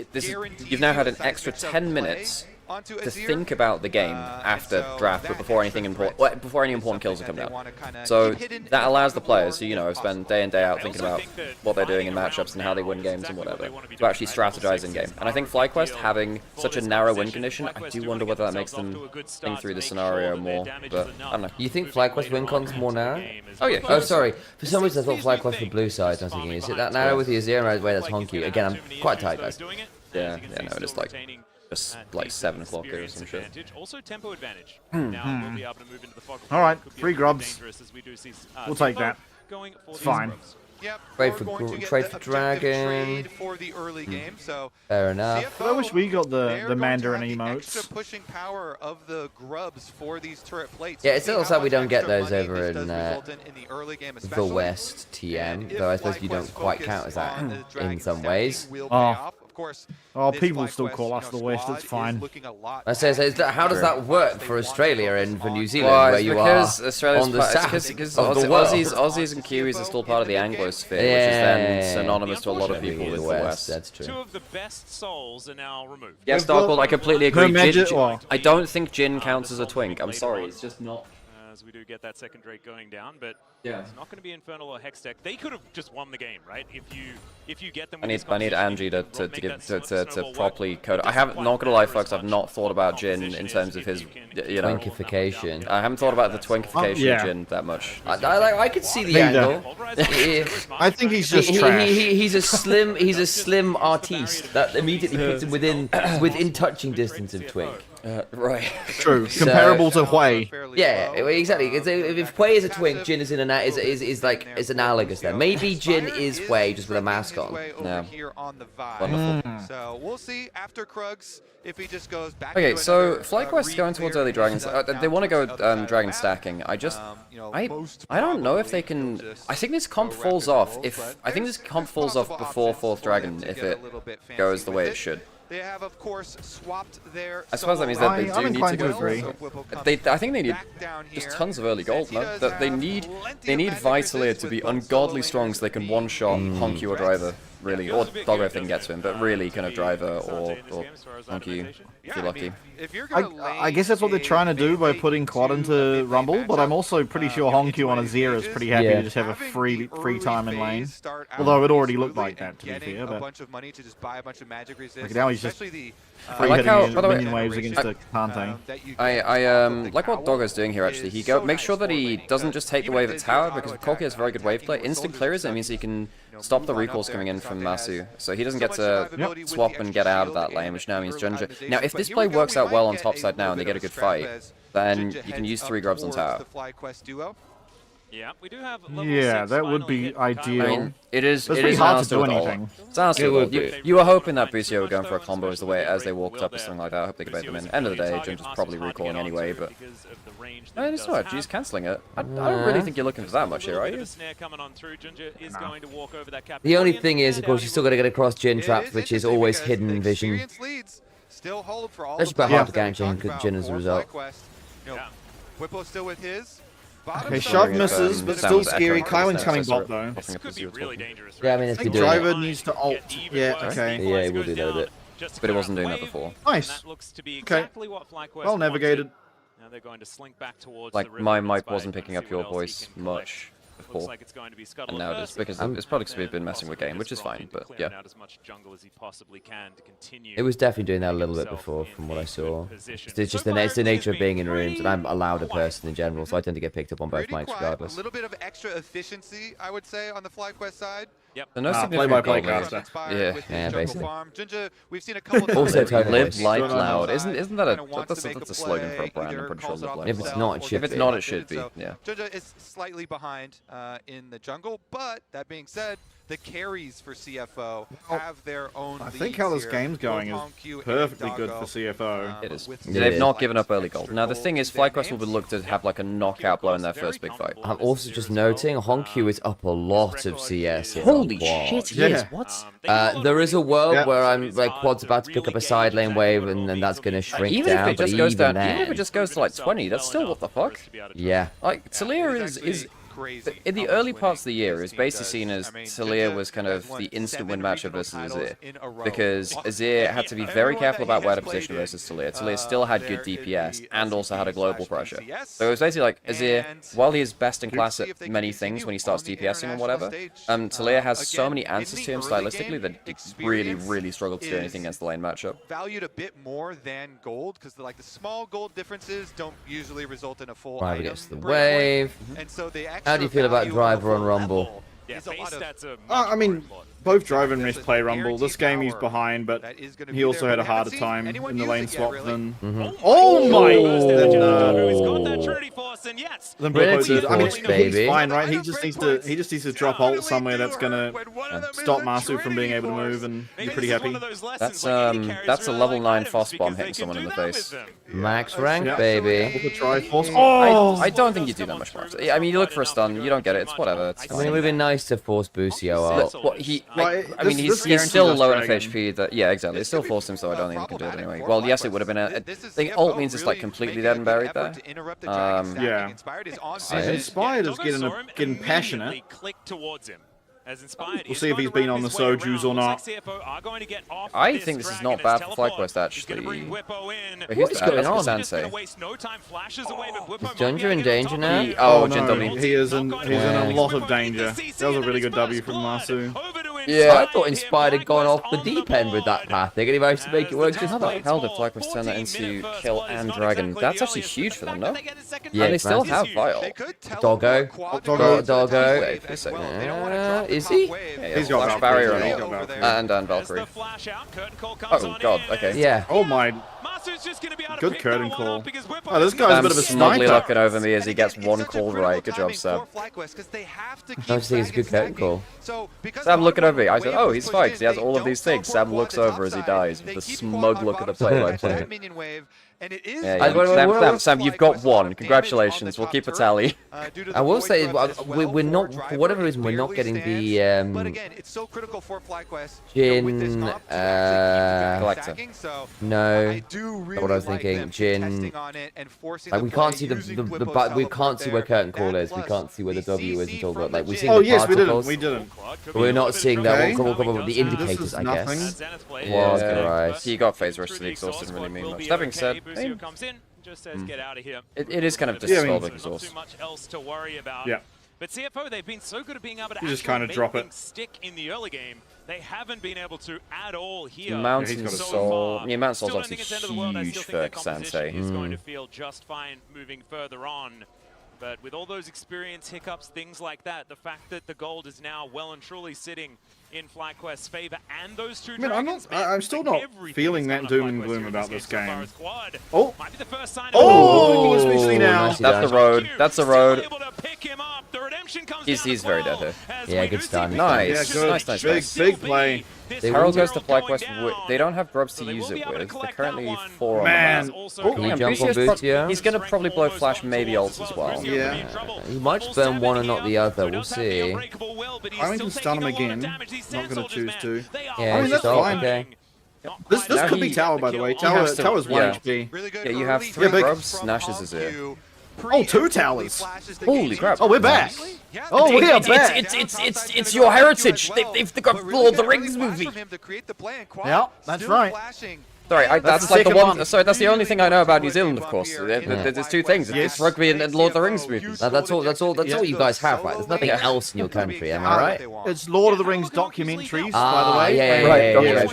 you've now had an extra 10 minutes to think about the game after draft, but before any important kills have come down. So that allows the players who spend day in day out thinking about what they're doing in matchups and how they win games and whatever to actually strategize in game. And I think Flyquest having such a narrow win condition, I do wonder whether that makes them think through the scenario more. But I don't know. You think Flyquest win con's more narrow? Oh yeah. Oh sorry. For some reason I thought Flyquest for blue side. I was thinking, is it that narrow with the Azir? Right, that's honky. Again, I'm quite tight, guys. Yeah, no, it is just like 7 o'clock or some shit. Also tempo advantage. Alright, free grubs. We'll take that. It's fine. Trade for dragon. Fair enough. I wish we got the Mandarin emotes. Yeah, it looks like we don't get those over in the West TM, though I suppose you don't quite count as that in some ways. Oh, people still call us the West, it's fine. I say, how does that work for Australia and for New Zealand, where you are on the south of the world? Aussies and Kiwis are still part of the Anglosphere, which is then synonymous to a lot of people with the West. That's true. Two of the best souls are now removed. Yes, Darkworld, I completely agree. I don't think Jin counts as a twink. I'm sorry, it's just not. as we do get that second Drake going down, but yeah, it's not going to be Infernal or Hex Tech. They could have just won the game, right? If you get them. I need Angie to properly code. I haven't, not gonna lie, folks. I've not thought about Jin in terms of his, you know, twinkification. I haven't thought about the twinkification of Jin that much. I could see the angle. I think he's just trash. He's a slim artiste that immediately puts him within touching distance of Twink. Right. True. Comparable to Hui. Yeah, exactly. If Hui is a Twink, Jin is is analogous there. Maybe Jin is Hui just with a mask on. Yeah. Wonderful. So we'll see after Krugs if he just goes back. Okay, so Flyquest going towards early dragons. They want to go dragon stacking. I don't know if they can. I think this comp falls off. I think this comp falls off before 4th dragon if it goes the way it should. They have, of course, swapped their. I suppose that means that they do need to go. I think they need just tons of early gold. No, that they need Vitalier to be ungodly strong so they can one-shot Honky or Driver, really, or Doggo if they can get to him, but really kind of Driver or Honky if you're lucky. I guess that's what they're trying to do by putting Quad into Rumble, but I'm also pretty sure Honky on Azir is pretty happy to just have a free time in lane. Although it already looked like that, to be fair. But like now he's just free hitting minion waves against the Kante. I like what Doggo's doing here actually. He makes sure that he doesn't just take the wave at tower because Koki has very good wave play. Instant clears it means he can stop the recalls coming in from Masu, so he doesn't get to swap and get out of that lane, which now means Junja. Now, if this play works out well on top side now and they get a good fight, then you can use 3 grubs on tower. Yeah, we do have. Yeah, that would be ideal. I mean, it is hard to do anything. It's honestly, you were hoping that Busio were going for a combo as they walked up or something like that. I hope they could bait them in. End of the day, Junja's probably recalling anyway, but I mean, it's alright. G's cancelling it. I don't really think you're looking for that much here, are you? The only thing is, of course, you still got to get across Jin traps, which is always hidden vision. That's quite hard to gang Jin as a result. Whippo still with his. Okay, shot misses, but still scary. Kyling's coming bot though. Yeah, I mean, it's I think Driver needs to ult. Yeah, okay. Yeah, he will do that a bit. But it wasn't doing that before. Nice. Okay. Well navigated. Now they're going to slink back towards like my mic wasn't picking up your voice much before, like it's going to be and now it is because it's probably because we've been messing with game, which is fine. But yeah, it was definitely doing that a little bit before, from what I saw. It's just the nature of being in rooms, and I'm a louder person in general, so I tend to get picked up on both mics regardless. A little bit of extra efficiency, I would say, on the Flyquest side. Yep. So no play-by-play caster. Yeah, basically. Junja, we've seen a couple also, live life loud. Isn't that that's a slogan for a brand? I'm pretty sure. Live life. If it's not, it should be. If it's not, it should be. Yeah. Junja is slightly behind in the jungle, but that being said, the carries for CFO have their own. I think how this game's going is perfectly good for CFO. It is. They've not given up early gold. Now the thing is, Flyquest will look to have like a knockout blow in their first big fight. I'm also just noting, Honkyu is up a lot of CS. Holy shit, he is. What? There is a world where I'm like Quad's about to pick up a side lane wave, and then that's gonna shrink down. Even if it just goes down, even if it just goes to like 20, that's still what the fuck. Yeah. Like Talia is. In the early parts of the year, it was basically seen as Talia was kind of the instant win matchup versus Azir, because Azir had to be very careful about where to position versus Talia. Talia still had good DPS and also had a global pressure. So it was basically like Azir, while he is best in class at many things when he starts DPSing and whatever, Talia has so many answers to him stylistically that he really struggled to do anything against the lane matchup. Valued a bit more than gold, because the small gold differences don't usually result in a full Driver item. Gets the wave. And so they How do you feel about Driver on Rumble? Yeah, I mean, both Driver and Risk play Rumble. This game he's behind, but he also had a harder time in the lane swap than. Oh my! Than Blippo did. I mean, he's fine, right? He just needs to drop ult somewhere that's gonna stop Masu from being able to move, and you're pretty happy. That's a level 9 Foss bomb hitting someone in the face. Max rank, baby. I don't think you do that much more. I mean, you look for a stun, you don't get it. It's whatever. It's I mean, it would have been nice to force Busio out. He's still low enough HP. Yeah, exactly. It still forced him, so I don't think he can do it anyway. Well, yes, it would have been a thing. Ult means it's like completely dead and buried there. Yeah. Inspired is getting passionate. We'll see if he's been on the Sojus or not. I think this is not bad for Flyquest, actually. But here's What's going on? Sensei. Is Ginger in danger now? Oh, no, Jin W. He is in a lot of danger. That was a really good W from Masu. Yeah, I thought Inspired had gone off the deep end with that path. They're going to manage to make it work just How the fine. hell did Flyquest turn that into kill and dragon? That's actually huge for them, no? Yeah, and they still have Vile. Doggo. Doggo. Wait a second. Is he? Yeah, He's got Flash Valkyrie. barrier and all. And Valkyrie. Oh god, okay. Yeah. Oh my. Good curtain call. Oh, this guy's a bit of a smugly sniper. looking over me as he gets one call right. Good job, Sam. I just think it's a good curtain call. Sam looking over me. I said, oh, he's fine because he has all of these things. Sam looks over as he dies with the smug look at the play-by-play. Yeah, Sam, you've got one. Congratulations. We'll keep a tally. I will say, we're not, for whatever reason, we're not getting the Jin, Collector. No, not what I was thinking. Jin, like we can't see we can't see where curtain call is. We can't see where the W is until like we see the particles. We didn't. But we're not seeing that. We'll come up with the indicators, I guess. Yeah, right. He got phase rush to the exhaust, didn't really mean much. That being said, it is kind of just solving exhaust. Yeah. But CFO, they've been so good at being able to just kind of drop it. stick in the early game. They haven't been able to at all here. Mountain Soul. Yeah, Mountain Soul's Still don't think it's obviously end of the world. I huge still for think the competition Sensei. is going to feel just fine moving further on. But with all those experience hiccups, things like that, the fact that the gold is now well and truly sitting in Flyquest's favor, and those two dragons, I'm still not feeling that doom and gloom about this game. Oh! Oh! Especially now. That's the road. That's the road. He's very dead here. Yeah, good start. Nice. Yeah, good. Nice. Big play. Herald goes to Flyquest. They don't have grubs to use it with. They're currently 4 on the map. Can you jump on boots, yeah? He's going to probably blow Flash, maybe ult as well. Yeah. He might just burn one and not the other. We'll see. I can stun him again. Not going to choose to. Yeah, I mean, that's fine. okay. This could be Tower, by the way. Tower's 1 HP. Yeah, you have 3 grubs. Nash's is here. Oh, 2 towers. Holy crap. Oh, we're back. Oh, we are back. It's your heritage. They've got Lord of the Rings movie. Yeah, that's right. Sorry, that's like the one. Sorry, that's the only thing I know about New Zealand, of course. Yeah. There's 2 things. It's rugby and Lord of the Rings movies. That's all you guys have, right? There's nothing else in your country, am I right? It's Lord of the Rings documentaries, by the way. Yeah, of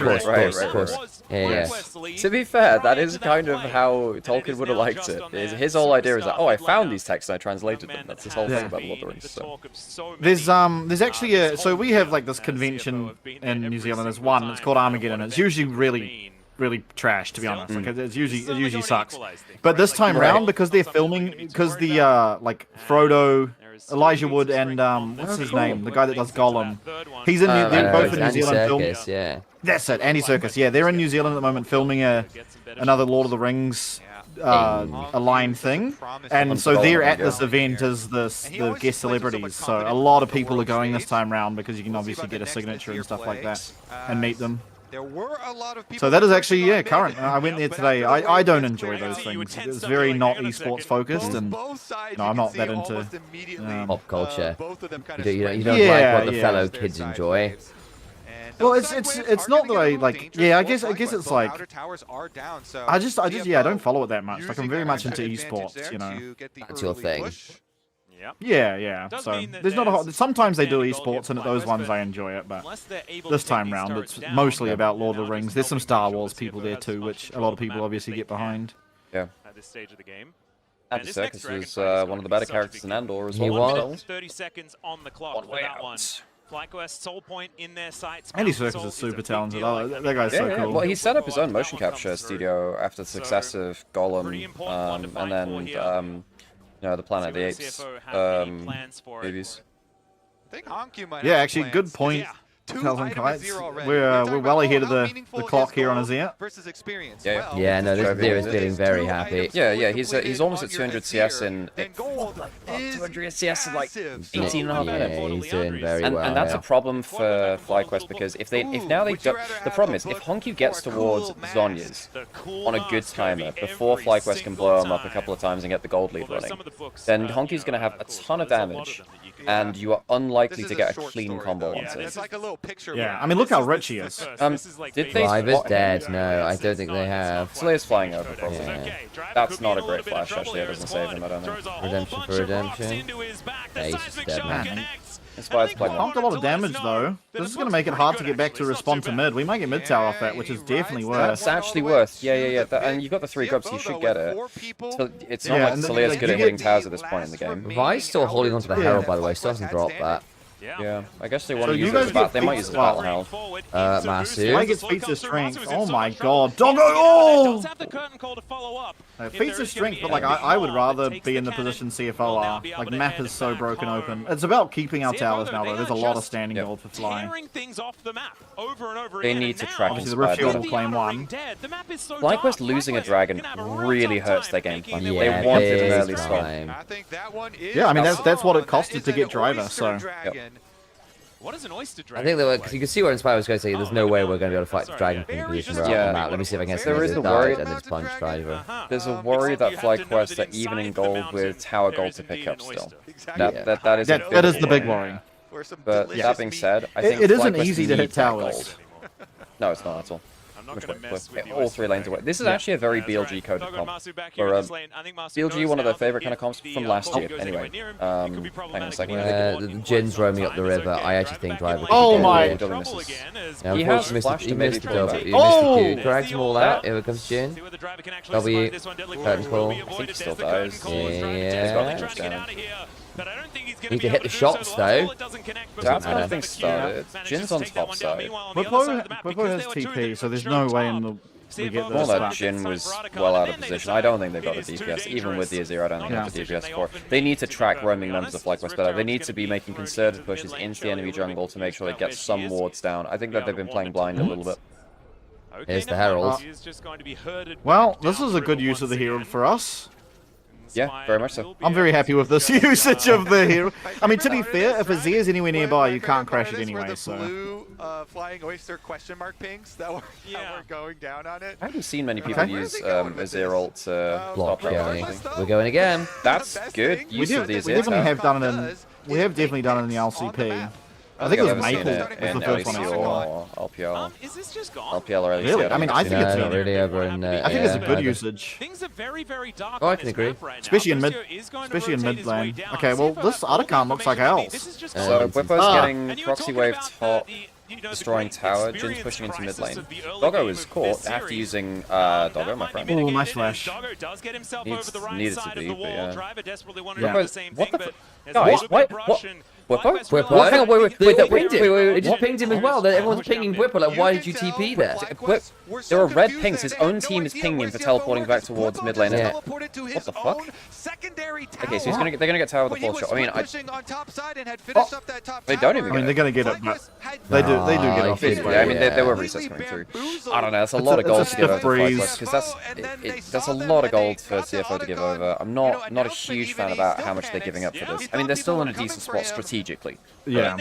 course. Yeah. To be fair, that is kind of how Tolkien would have liked it. His whole idea is that, oh, I found these texts and I translated them. That's his whole thing about Lord of the Rings. So. There's actually so we have like this convention in New Zealand. There's one. It's called Armageddon. It's usually really trash, to be honest. Like it usually sucks. But this time round, because they're filming, because the like Frodo, Elijah Wood, and what's his name, the guy that does Gollum, he's in. They're both in New Zealand filming. Yeah. That's it, Andy Serkis. Yeah, they're in New Zealand at the moment filming another Lord of the Rings aligned thing, and so they're at this event as the guest celebrities. So a lot of people are going this time round because you can obviously get a signature and stuff like that and meet them. There were a lot of people. So that is actually current. I went there today. I don't enjoy those things. It's very not esports focused, and I'm not that into pop culture. You don't like what the fellow kids enjoy. Well, it's not that I like. Yeah, I guess it's like. I just I don't follow it that much. Like I'm very much into esports. You know. That's your thing. Yeah. So there's not a whole. Sometimes they do esports, and at those ones I enjoy it. But this time round, it's mostly about Lord of the Rings. There's some Star Wars people there too, which a lot of people obviously get behind. Yeah. At this stage of the game. Andy Serkis was one of the better characters in Andor as well. He was. 30 seconds on the clock for that one. Flyquest sole point in their sights. Andy Serkis is super talented. That guy's so cool. Well, he set up his own motion capture studio after the success of Gollum, and then the Planet of the Apes movies. Yeah, actually, good point. Thousand Kites. We're well ahead of the clock here on Azir. Versus experience. Yeah, no, this Azir is feeling very happy. Yeah, he's almost at 200 CS in 200 CS in like 18 and a half minutes. Yeah, he's doing very well. And that's a problem for Flyquest because if now they don't, the problem is if Honku gets towards Zhonya's on a good timer before Flyquest can blow him up a couple of times and get the gold lead running, then Honku's going to have a ton of damage, and you are unlikely to get a clean combo onto it. Yeah, I mean, look how rich he is. Did they Clive dead? No, I don't think they have. Slayer's flying over, probably. Yeah. That's not a great flash, actually. It doesn't save him, I don't think. Redemption for redemption. Yeah, he's just dead, man. Inspire's playing Pumped a lot of damage, though. This is going to make it hard to get back to respond to mid. We might get mid tower off that, which is definitely worth. That's actually worth. Yeah. And you've got the 3 grubs, so you should get it. So it's not like Slayer's good at hitting towers at this point in the game. Vi's still holding onto the Herald, by the way. Still hasn't dropped that. Yeah, I guess they want to use it as battle. They might use it as battle health. Massive. Why gets feats of strength? Oh my god. Doggo! Oh! Feats of strength, but like I would rather be in the position CFO are. Like map is so broken open. It's about keeping our towers now though. There's a lot of standing gold for flying. They need to track Obviously the Rift will claim one. Flyquest losing a dragon really hurts their game plan. Yeah, they wanted an early stop. Yeah, I mean that's what it costed to get driver, so. Yep. What is an Oyster I think they were, because you can see what Inspire was going to say, there's no way we're going to be able to fight the dragon from the position we're on the map. Let me see if I can get There is the worry and then punch driver. There's a worry that Flyquest are even in gold with tower gold to pick up still. That is the big worry. But that being said, I think it isn't easy to hit towers. No, it's not at all. All 3 lanes away. This is actually a very BLG coded comp. For BLG, one of their favorite kind of comps from last year. Anyway, hang on a second. Jin's roaming up the river. I actually think driver. Oh my! He has flashed to maybe He missed the Q. Drags them all out. Here comes Jin. W. Curtain call. I think he still dies. Yeah. Need to hit the shots though. That's how things started. Jin's on top side. Whippo has TP, so there's no way in the we get well, that Jin was well out of position. I don't think they've got the DPS. Even with the Azir, I don't think they have the DPS for it. They need to track roaming members of Flyquest better. They need to be making concerted pushes into the enemy jungle to make sure they get some wards down. I think that they've been playing blind a little bit. Here's the Herald. Well, this is a good use of the Herald for us. Yeah, very much so. I'm very happy with this usage of the hero. I mean, to be fair, if Azir's anywhere nearby, you can't crash it anyway, so... blue flying Oyster question mark pings that were going down on it. I haven't seen many people use Azir ult to block going. We're going again. That's good use of the Azir. We have definitely done it in the LCP. I think it was Maple was the first one I saw. LPL. Is this just gone? LPL or really? I mean, I think it's really over in. I think it's a good usage. Things are very, very dark. Oh, I can agree. Especially in mid lane. Okay, well, this Otacon looks like else. So Whippo's getting proxy wave top, destroying tower. Jin's pushing into mid lane. Doggo is caught after using Doggo, my friend. Oh, nice flash. Needed to be, but yeah. What the guys? What? Whippo? Hang on, wait, it just pinged him as well. Everyone's pinging Whippo, like, why did you TP there? There are red pings. His own team is pinging him for teleporting back towards mid lane. Yeah. What the fuck? Okay, so they're gonna get tower with the 4th shot. I mean, they don't even. I mean, they're gonna get it, but they do get off. Yeah, I mean, there were resets coming through. I don't know. That's a lot of gold to give over because that's a lot of gold for CFO to give over. I'm not a huge fan about how much they're giving up for this. I mean, they're still in a decent spot strategically. Yeah,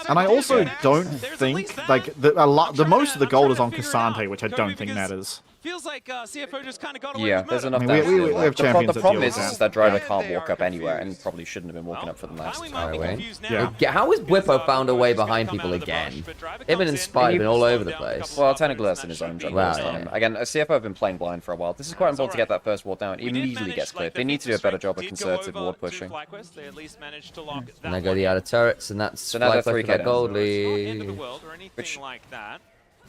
and I also don't think like the most of the gold is on Cassante, which I don't think matters. Feels like CFO just kind of got away there's enough we have champions the problem is that driver can't walk up anywhere and probably shouldn't have been walking up for the last time. Yeah. How has Whippo found a way behind people again? Him and Inspire have been all over the place. Well, technically that's in his own jungle this time. Again, CFO have been playing blind for a while. This is quite important to get that first ward down. It immediately gets cleared. They need to do a better job of concerted ward pushing. And they go the outer turrets, and that's so now they're 3k gold lead. Which,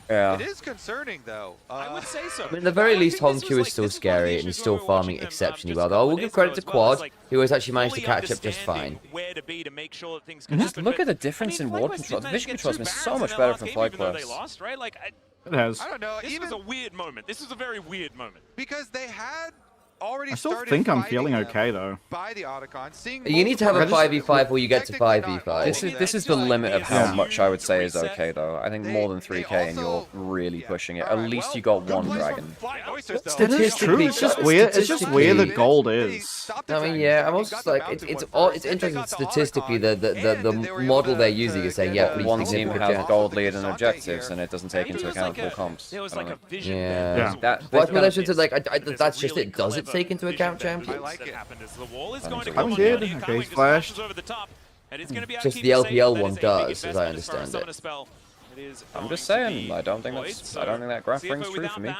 yeah. It is concerning, though. I would say so. I mean, at the very least, Honku is still scary, and he's still farming exceptionally well. Though I will give credit to Quad, who has actually managed to catch up just fine. Just look at the difference in ward control. The vision control has been so much better from Flyquest. It has. I don't know. This was a weird moment. This was a very weird moment. Because they had already I still started think I'm fighting feeling them okay though. by the Otacon, You need to have a 5v5 before you get to 5v5. This is the limit of how much I would say is okay, though. I think more than 3k and you're really pushing it. At least you got one dragon. Statistically, it's just weird. It's just where the gold is. I mean, yeah, I'm also like, it's interesting statistically the model they're using is saying, yeah, one team has gold lead and objectives, and it doesn't take into account full comps. Yeah. That's just it. Does it take into account champions? I'm good. Okay, he's flashed. Just the LPL one does, as I understand it. I'm just saying, I don't think that graph rings true for me.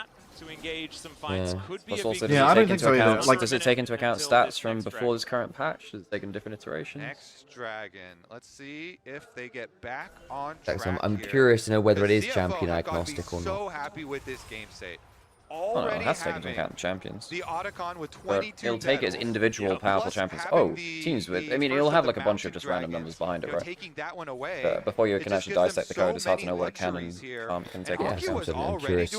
Plus also, I don't think so either. Like, does it take into account stats from before this current patch? Does it take in different iterations? Next dragon. Let's see if they get back on track. I'm curious to know whether it is champion agnostic or not. So happy with this game state. Oh, no, it has to take into account champions. The Otacon with But 22 it'll take it as individual powerful champions. Oh, teams with... I mean, it'll have like a bunch of just random numbers behind it, right? But before you can actually dissect the code, it's hard to know what it can and can take into account. I'm curious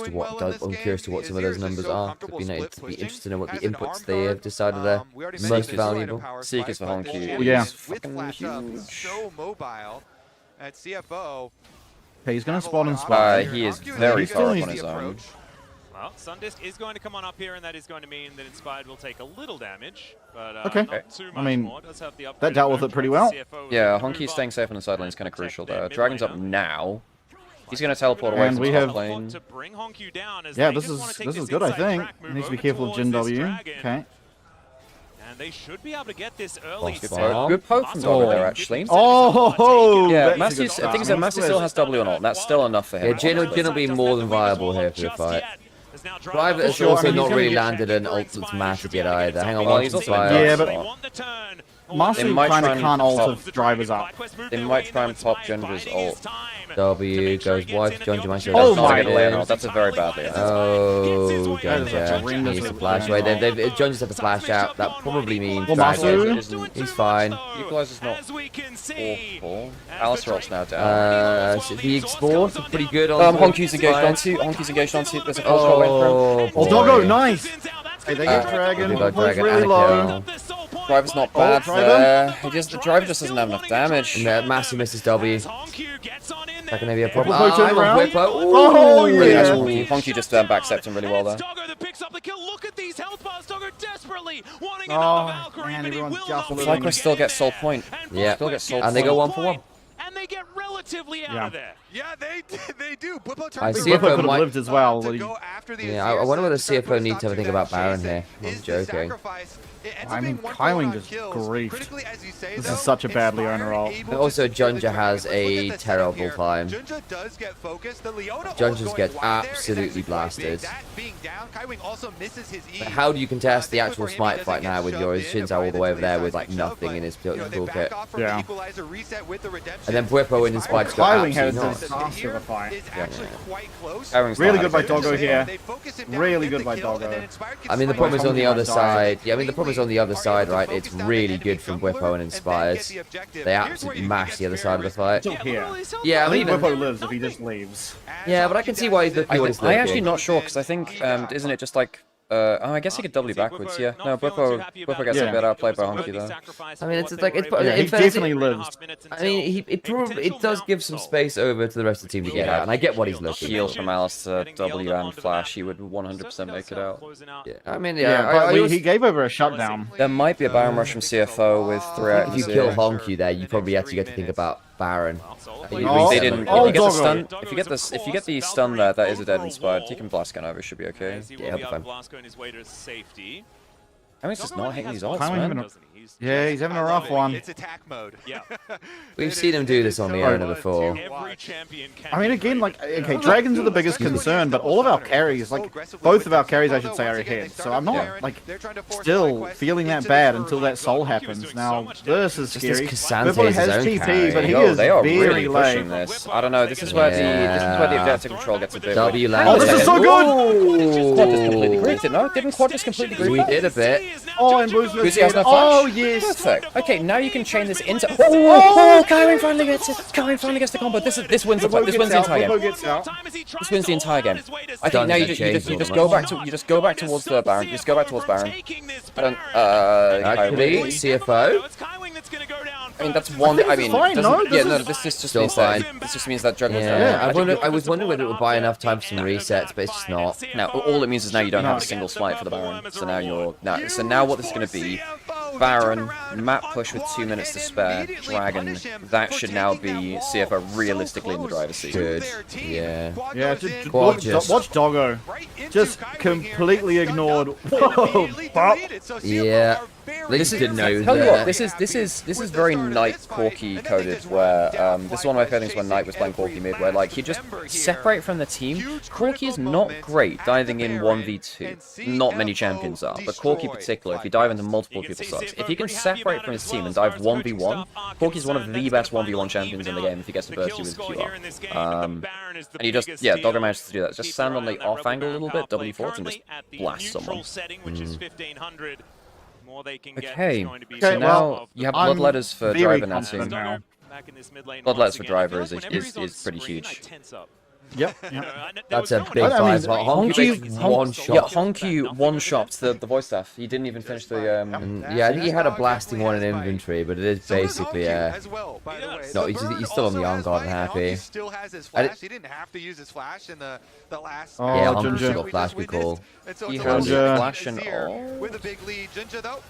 to what some of those numbers are. It'd be interesting to know what the inputs they have decided are most valuable. Seekers for Honky. Yeah. Fucking huge. So mobile at CFO. Okay, he's gonna spawn and spy. He is very far up on his own. Well, Sundisk is going to come on up here, and that is going to mean that Inspired will take a little damage, but okay. not too much I mean, more. Does have the that dealt with it pretty well. Yeah, Honky staying safe on the sideline is kind of crucial there. Dragon's up now. He's going to teleport away from the top lane. Yeah, this is good, I think. Needs to be careful of Jin W. Okay. And they should be able to get this early. Good poke from Doggo there, actually. Oh, yeah, Massey still has W and all. That's still enough for him. Yeah, Jin will be more than viable here for the fight. Driver has also not really landed an ultimate massive yet either. Hang on, well, he's also yeah, but Masu kind of can't ult drivers up. They might try and pop Gendra's ult. W goes wide. Genja might oh my god, that's a very bad layout. Oh, Genja needs to flash away. Genja's have to flash out. That probably means Masu, he's fine. Equalizer's not awful. Alistair ult's now down. The Esports are pretty good on Honky's engaged onto. There's a false shot waiting for him. Oh, Doggo, nice! Hey, they get Dragon. Really low. Driver's not bad there. The driver just doesn't have enough damage. Massive misses W. That can be a problem. Oh, really yeah. nice Honky. Honky just backstepped him really well there. Oh, man, everyone's shuffling. Flyquest still gets soul point. Yeah, still gets soul and they go 1 for 1. And they get relatively out of there. Yeah, they do. CFO could have lived as well. Yeah, I wonder whether CFO needs to have a think about Baron here. I'm joking. I mean, Kaiwing just griefed. This is such a badly earned role. And also, Junja has a terrible climb. Junja gets absolutely blasted. But how do you contest the actual smite fight now with your Shinzao all the way over there with like nothing in his toolkit? Yeah. And then Bwipo and Inspired go absolutely nuts. Really good by Doggo here. Really good by Doggo. I mean, the problem is on the other side. Yeah, I mean, the problem is on the other side, right? It's really good from Bwipo and Inspired. They absolutely mash the other side of the fight. Yeah, I mean, Bwipo lives if he just leaves. Yeah, but I can see why he's looking what he's looking. I'm actually not sure, because I think, isn't it just like... oh, I guess he could W backwards, yeah. No, Bwipo gets a bit outplayed by Honky, though. I mean, it's like... he definitely lives. I mean, it does give some space over to the rest of the team to get out, and I get what he's looking Heal from Alistair, W and Flash, he would 100% make it out. Yeah, I mean, but he gave over a shutdown. There might be a Baron Rush from CFO with 3 items. If you kill Honky there, you probably actually get to think about Baron. They didn't. If you get the stun, if you get the stun there, that is a dead Inspired. You can blast gun over, should be okay. Yeah, he'll be fine. I mean, he's just not hitting these odds, man. Yeah, he's having a rough one. It's attack mode. Yeah. We've seen him do this on the arena before. I mean, again, like, okay, Dragons are the biggest concern, but all of our carries, like, both of our carries, I should say, are ahead. So I'm not, like, still feeling that bad until that soul happens. Now, this is scary. Bwipo has TP, but he is very late. This. I don't know. This is where the objective control gets a bit. W land. Oh, this is so good! Quad just completely griefed it, no? Didn't Quad just completely grief We did a bit. Oh, and Boozy has no flash. Oh, yes. Perfect. Okay, now you can chain this into. Oh, Kaiwing finally gets it. Kaiwing finally gets the combo. This wins the entire game. This wins the entire game. I think now you just go back towards the Baron. You just go back towards Baron. I don't. Actually, CFO. I mean, that's one. I mean, this just means that. This just means that Juggler's I was wondering whether it would buy enough time for some resets, but it's just not. Now, all it means is now you don't have a single smite for the Baron. So now so now what this is going to be, Baron, map push with 2 minutes to spare, Dragon. That should now be CFO realistically in the driver's seat. Good. Yeah. Yeah. Watch Doggo. Just completely ignored. Whoa. Yeah. This is, tell you what, this is very Knight Corky coded, where this is one of my feelings when Knight was playing Corky mid, where like he just separate from the team. Corky is not great diving in 1v2. Not many champions are, but Corky in particular, if you dive into multiple people's subs, if he can separate from his team and dive 1v1, Corky's one of the best 1v1 champions in the game if he gets to burst you with QR. And you just, Doggo managed to do that. Just stand on the off angle a little bit, W4, and just blast someone. Okay, so now you have Bloodletters for Driver now too. Bloodletters for Driver is pretty huge. Yep. That's a big five. Honky one-shot. Yeah, Honky one-shopped the voice staff. He didn't even finish the... Yeah, I think he had a blasting one in inventory, but it is basically... No, he's still on the arm guard and happy. He still has his flash. He didn't have to use his flash in the last... Yeah, Honky's got flash, good call. He has flash and all.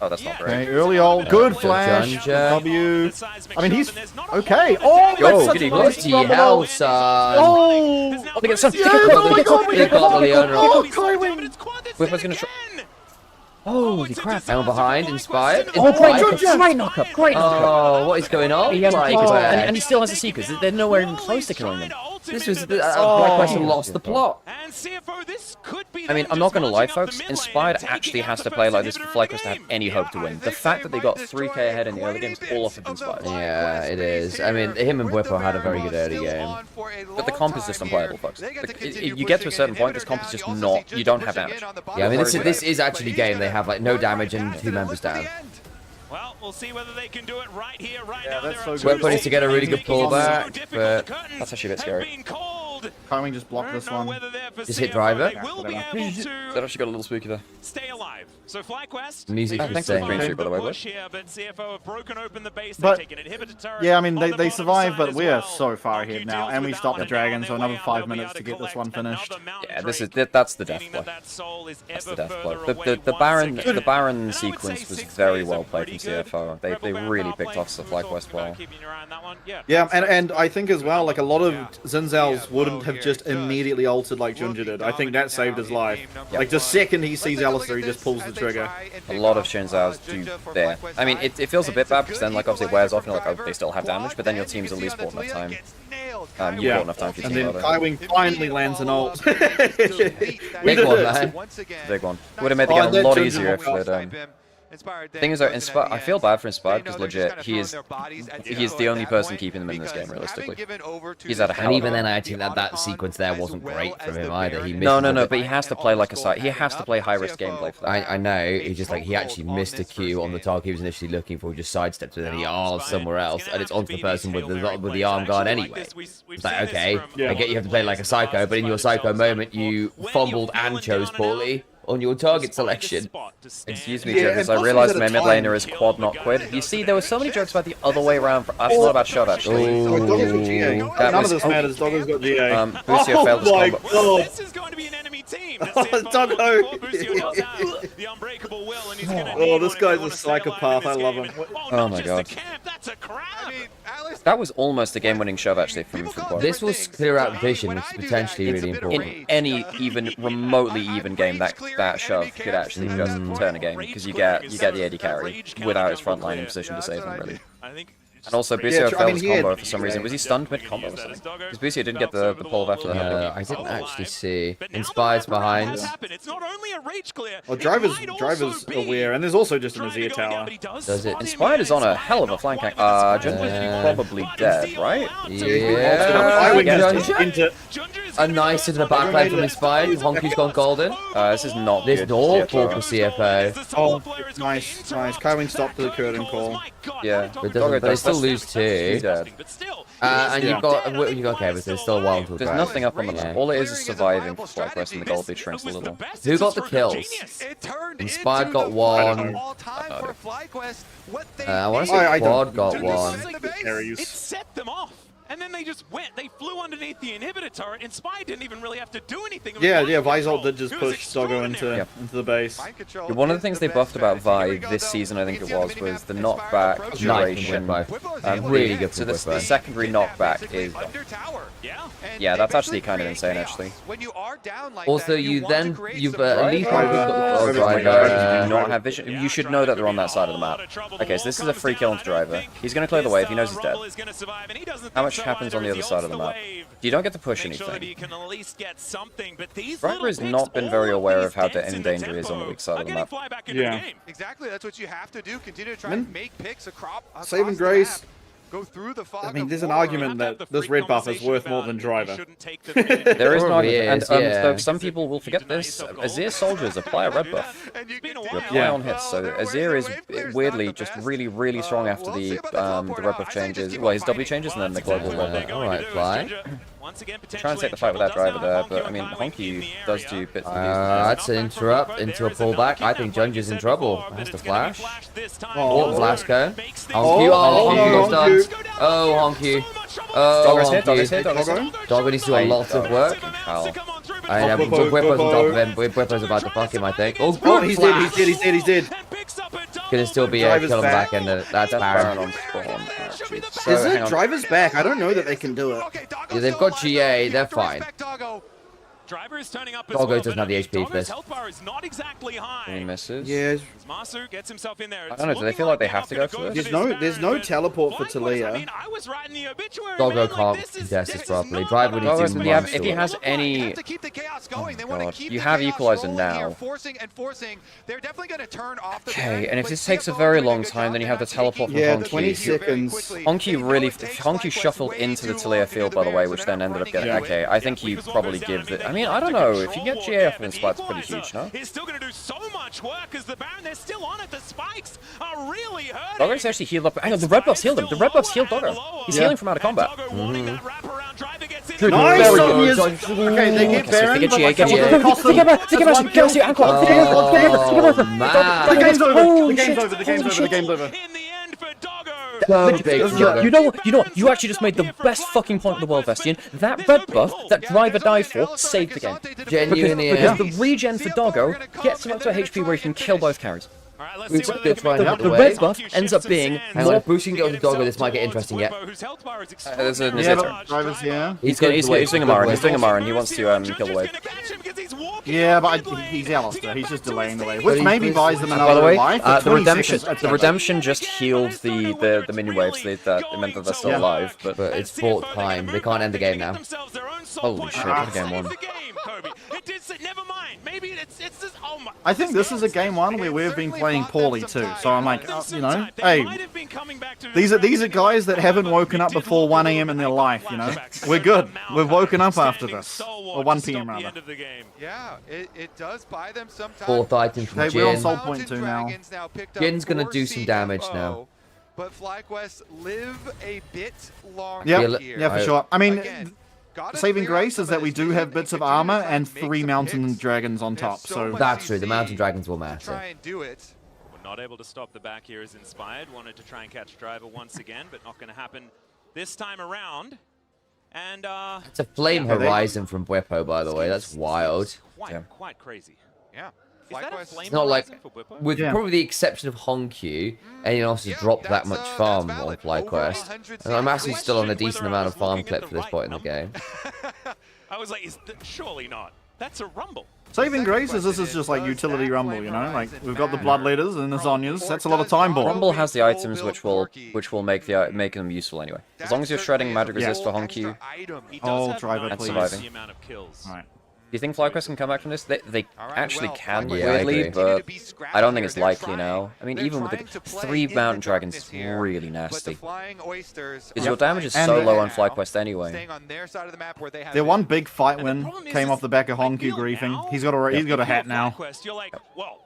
Oh, that's not great. Okay, early ult. Good flash. W. I mean, he's... Okay. Oh, yo, bloody hell, son. Oh! Oh, they get some. They got the Leona. Oh, Kaiwing! Whipper's gonna try. Holy crap. Down behind, inspired. Oh, great knockup. Great knockup. Oh, what is going on? He has and he still has the Seekers. They're nowhere even close to killing them. This was Flyquest lost the plot. I mean, I'm not going to lie, folks. Inspired actually has to play like this for Flyquest to have any hope to win. The fact that they got 3k ahead in the early game is all off of Inspired. Yeah, it is. I mean, him and Whipper had a very good early game. But the comp is just unplayable, folks. If you get to a certain point, this comp is just not... You don't have damage. Yeah, I mean, this is actually game. They have like no damage and 2 members down. Well, we'll see whether they can do it right here, right now. That's so good. We're putting to get a really good pullback, but that's actually a bit scary. Kaiwing just blocked this one. Just hit driver. That actually got a little spooky there. Stay alive. So Flyquest. Music thanks for the green streak, by the way. But CFO have broken open the base. But taken inhibitor turret yeah, I mean they survived, but we are so far ahead now, and we stopped the dragon, so another 5 minutes to get this one finished. Yeah, that's the death blow. That's the death blow. The Baron sequence was very well played from CFO. They really picked off the Flyquest well. Yeah, and I think as well, like a lot of Zinzal's wouldn't have just immediately ulted like Junja did. I think that saved his life. Like the second he sees Alistair, he just pulls the trigger. A lot of Shinzao's do there. I mean, it feels a bit bad because then like obviously it wears off and you're like, oh, they still have damage, but then your team's at least bought enough time. You bought enough time for your team. And then Kaiwing finally lands an ult. Big one, man. Big one. Would have made the game a lot easier if they'd... Thing is, I feel bad for Inspired because legit, he is the only person keeping them in this game realistically. He's at a and even then, I think that sequence there wasn't great from him either. He missed no, but he has to play like a side. He has to play high risk gameplay for that. I know. He just like he actually missed a Q on the target he was initially looking for. He just sidestepped and then he R's somewhere else, and it's onto the person with the arm guard anyway. It's like okay, I get you have to play like a psycho, but in your psycho moment, you fumbled and chose poorly on your target selection. Excuse me, jokers, I realized my mid laner is quad not quid. You see, there were so many jokes about the other way around. That's not about shove, actually. None of this matters. Doggo's got GA. Busio failed his combo. God. This is going to be an enemy team. Doggo. The unbreakable will, and he's gonna oh, this guy's a psychopath. I love him. Oh my god. That was almost a game-winning shove, actually, from quad. This will clear out vision, which is potentially really important. In any even remotely even game, that shove could actually just turn a game because you get the AD carry without his front line in position to save him, really. And also, Busio failed his combo for some reason. Was he stunned mid-combo or something? Because Busio didn't get the pull after the head. I didn't actually see. Inspired's behind. Well, driver's aware, and there's also just an Azir tower. Does it? Inspired is on a hell of a flank. Junji's probably dead, right? Yeah. A nice into the back line from Inspired. Honky's gone golden. This is not this good. This is awful for CFO. Oh, nice. Kaiwing stopped to the curtain call. Yeah, but they still lose too. And you've got okay, but there's still a while to go. There's nothing up on the map. All it is surviving for Flyquest, and the gold bit shrinks a little. Who got the kills? Inspired got one. I want to say Quad got one. It set them off. And then they just went. They flew underneath the inhibitor turret. Inspired didn't even really have to do anything. Yeah, Visol did just push Doggo into the base. One of the things they buffed about Vi this season, I think it was the knockback duration. Really good. So the secondary knockback is. Yeah, that's actually kind of insane, actually. Also, you've at least got the driver. Do not have vision. You should know that they're on that side of the map. Okay, so this is a free kill on the driver. He's going to clear the wave. He knows he's dead. How much happens on the other side of the map? You don't get to push anything. Driver has not been very aware of how in danger he is on the weak side of the map. Yeah. Exactly, that's what you have to do. Continue to try and make picks across. Saving Grace. Go through the fog. I mean, there's an argument that this red buff is worth more than Driver. There is an argument, and though some people will forget this, Azir soldiers apply a red buff. You apply on hits, so Azir is weirdly just really, really strong after the red buff changes. Well, his W changes and then the global red buff. Alright, Fly. Trying to take the fight with that driver there, but I mean, Honky does do bits of that's an interrupt into a pullback. I think Junji's in trouble. Has to flash. Oh, Blasco. Honky. Oh, Honky got stunned. Oh, Honky. Oh, Honky. Doggo needs to do a lot of work. And Whippo's on top of him. Whippo's about to fuck him, I think. Oh, good. He's dead. Gonna still be a kill him back, and that's Baron on spawn. Is it Driver's back? I don't know that they can do it. Yeah, they've got GA, they're fine. Driver is turning up Doggo doesn't have the HP for this. Health bar is not exactly high. He misses. Yeah. Masu gets himself in there. I don't know, do they feel like they have to go for this? There's no teleport for Talia. Doggo can't contest this properly. Driver needs to if he has any... Oh God. You have Equalizer now. Okay, and if this takes a very long time, then you have the teleport from Honky. 20 seconds. Honky shuffled into the Talia field, by the way, which then ended up getting... Okay, I think you probably give it... I mean, I don't know. If you get GA off of Inspire, it's pretty huge, no? He's still going to do so much work as the Baron, they're still on it. The spikes are really hurting. Doggo's actually healed up. Hang on, the red buffs healed him. The red buffs healed Doggo. He's healing from out of combat. Good. Nice! Okay, they get Baron, get GA, get GA. The game's over. You know what? You actually just made the best fucking point in the world, Vestian. That red buff that Driver died for saved the game. Genuinely, because the regen for Doggo gets him up to a HP where he can kill both carries. The red buff ends up being more boosting go to Doggo. This might get interesting yet. There's a Driver's here. He's doing a Marin. He's doing a Marin. He wants to kill the wave. Yeah, but he's Alistair. He's just delaying the wave, which maybe buys them another life. The redemption just healed the minion waves. It meant that they're still alive, but it's fought time. They can't end the game now. Holy shit! What a game one. I think this is a game one where we've been playing poorly too. So I'm like, you know, hey, these are guys that haven't woken up before 1 AM in their life. You know, we're good. We've woken up after this, or 1 PM rather. Yeah, it does buy them some time. Fourth item from Jin. We're on Soul Point 2 now. Jin's gonna do some damage now. But Flyquest live a bit longer here. Yeah, for sure. I mean, saving grace is that we do have bits of armor and 3 mountain dragons on top. So that's true. The mountain dragons will matter. Try and do it. We're not able to stop the back here as Inspired. Wanted to try and catch Driver once again, but not going to happen this time around. And it's a flame horizon from Bweppo, by the way. That's wild. Quite crazy. Yeah. It's not like, with probably the exception of Honkyu, anyone else has dropped that much farm on Flyquest. And I'm actually still on a decent amount of farm clip for this point in the game. I was like, surely not. That's a Rumble. Saving grace is this is just like utility Rumble, you know? Like, we've got the Blood Leaders and the Zhonyas. That's a lot of time bomb. Rumble has the items which will make them useful anyway. As long as you're shredding magic resist for Honku and surviving. Right. Do you think Flyquest can come back from this? They actually can, weirdly, but I don't think it's likely now. I mean, even with the 3 Mountain Dragons, it's really nasty. Because your damage is so low on Flyquest anyway. Their one big fight win came off the back of Honku griefing. He's got a hat now.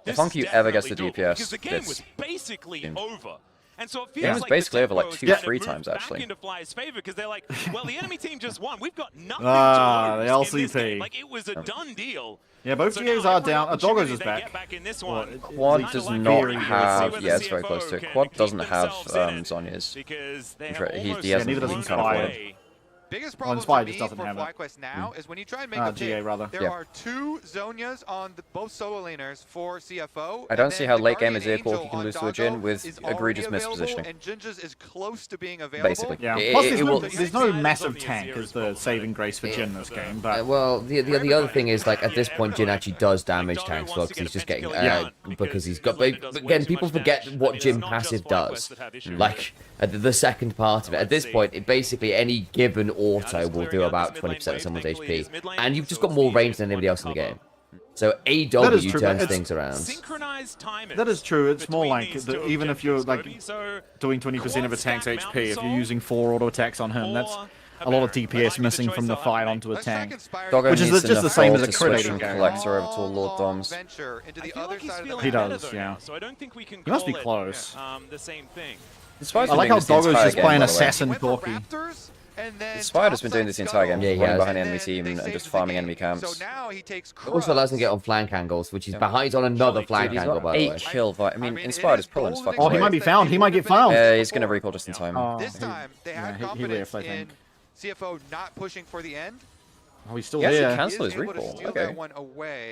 If Honku ever gets the DPS, it's basically over. And so it feels game was like basically over like 2-3 times actually. Into Fly's favor because they're like, well, the enemy team just won. We've got nothing the to lose in this game. LCP. Like it was a done deal. Yeah, both GAs are down. Doggo's is back. Quad does not have. Yeah, it's very close to it. Quad doesn't have Zhonya's. He has neither does Inspire. Biggest problem for me for Flyquest now is when you try and make a pick, there are 2 Zhonyas on both solo laners for CFO. I don't see how late game Azir Corki can lose to a Jhin with egregious mispositioning. And Jinja's is close to being available. Basically. Yeah. Plus, there's no massive tank as the saving grace for Jhin this game. But well, the other thing is, like, at this point, Jhin actually does damage tanks, well, because he's just getting because he's got. Again, people forget what Jhin passive does. Like the second part of it. At this point, basically any given auto will do about 20% of someone's HP, and you've just got more range than anybody else in the game. So AW turns things around. That is true. It's more like even if you're like doing 20% of a tank's HP, if you're using 4 auto attacks on him, that's a lot of DPS missing from the fight onto a tank, which is just the same as a crit collector over to a Lord Doms. He does, yeah. He must be close. I like how Doggo's just playing Assassin Corki. Spider's been doing this the entire game, running behind the enemy team and just farming enemy camps. It also allows him to get on flank angles, which he's behind on another flank angle, by the way. 8 kill, I mean, Inspired's pulling his fucking he might be found. He might get found. Yeah, he's gonna recall just in time. This time, they have confidence in CFO not pushing for the end. Oh, he's still here. He actually cancelled his recall. Okay.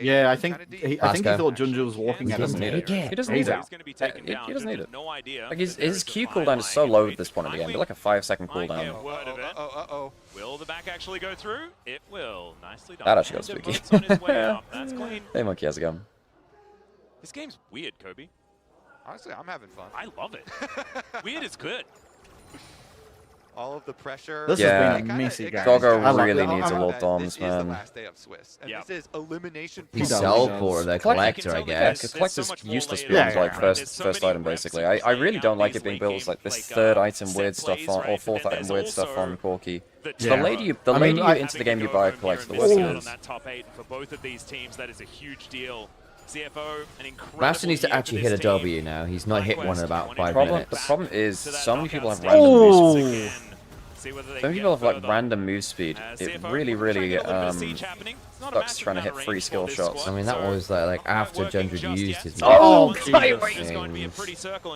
Yeah, I think he thought Junju was walking at him. He doesn't need it. He doesn't need it. Like his Q cooldown is so low at this point in the game. But like a 5-second cooldown. Will the back actually go through? It will. Nicely done. That actually got spooky. That's clean. Hey, Monkey, how's it going? This game's weird, Kobe. Honestly, I'm having fun. I love it. Weird is good. All of the pressure. This has been a messy game. Doggo really needs a Lord Doms, man. This is elimination. He sell for the collector, I guess. Collector's useless build, like first item basically. I really don't like it being built as like this 3rd item weird stuff on, or 4th item weird stuff on Corki. The lady you into the game you buy collects, the worse it is. That top 8 for both of these teams, that is a huge deal. CFO, an incredible Master needs to actually hit a W now. He's not hit one in about 5 minutes. The problem is, so many people have random move speed. Some people have like random move speed. It really sucks trying to hit 3 skill shots. I mean, that was like after Jundra used his move.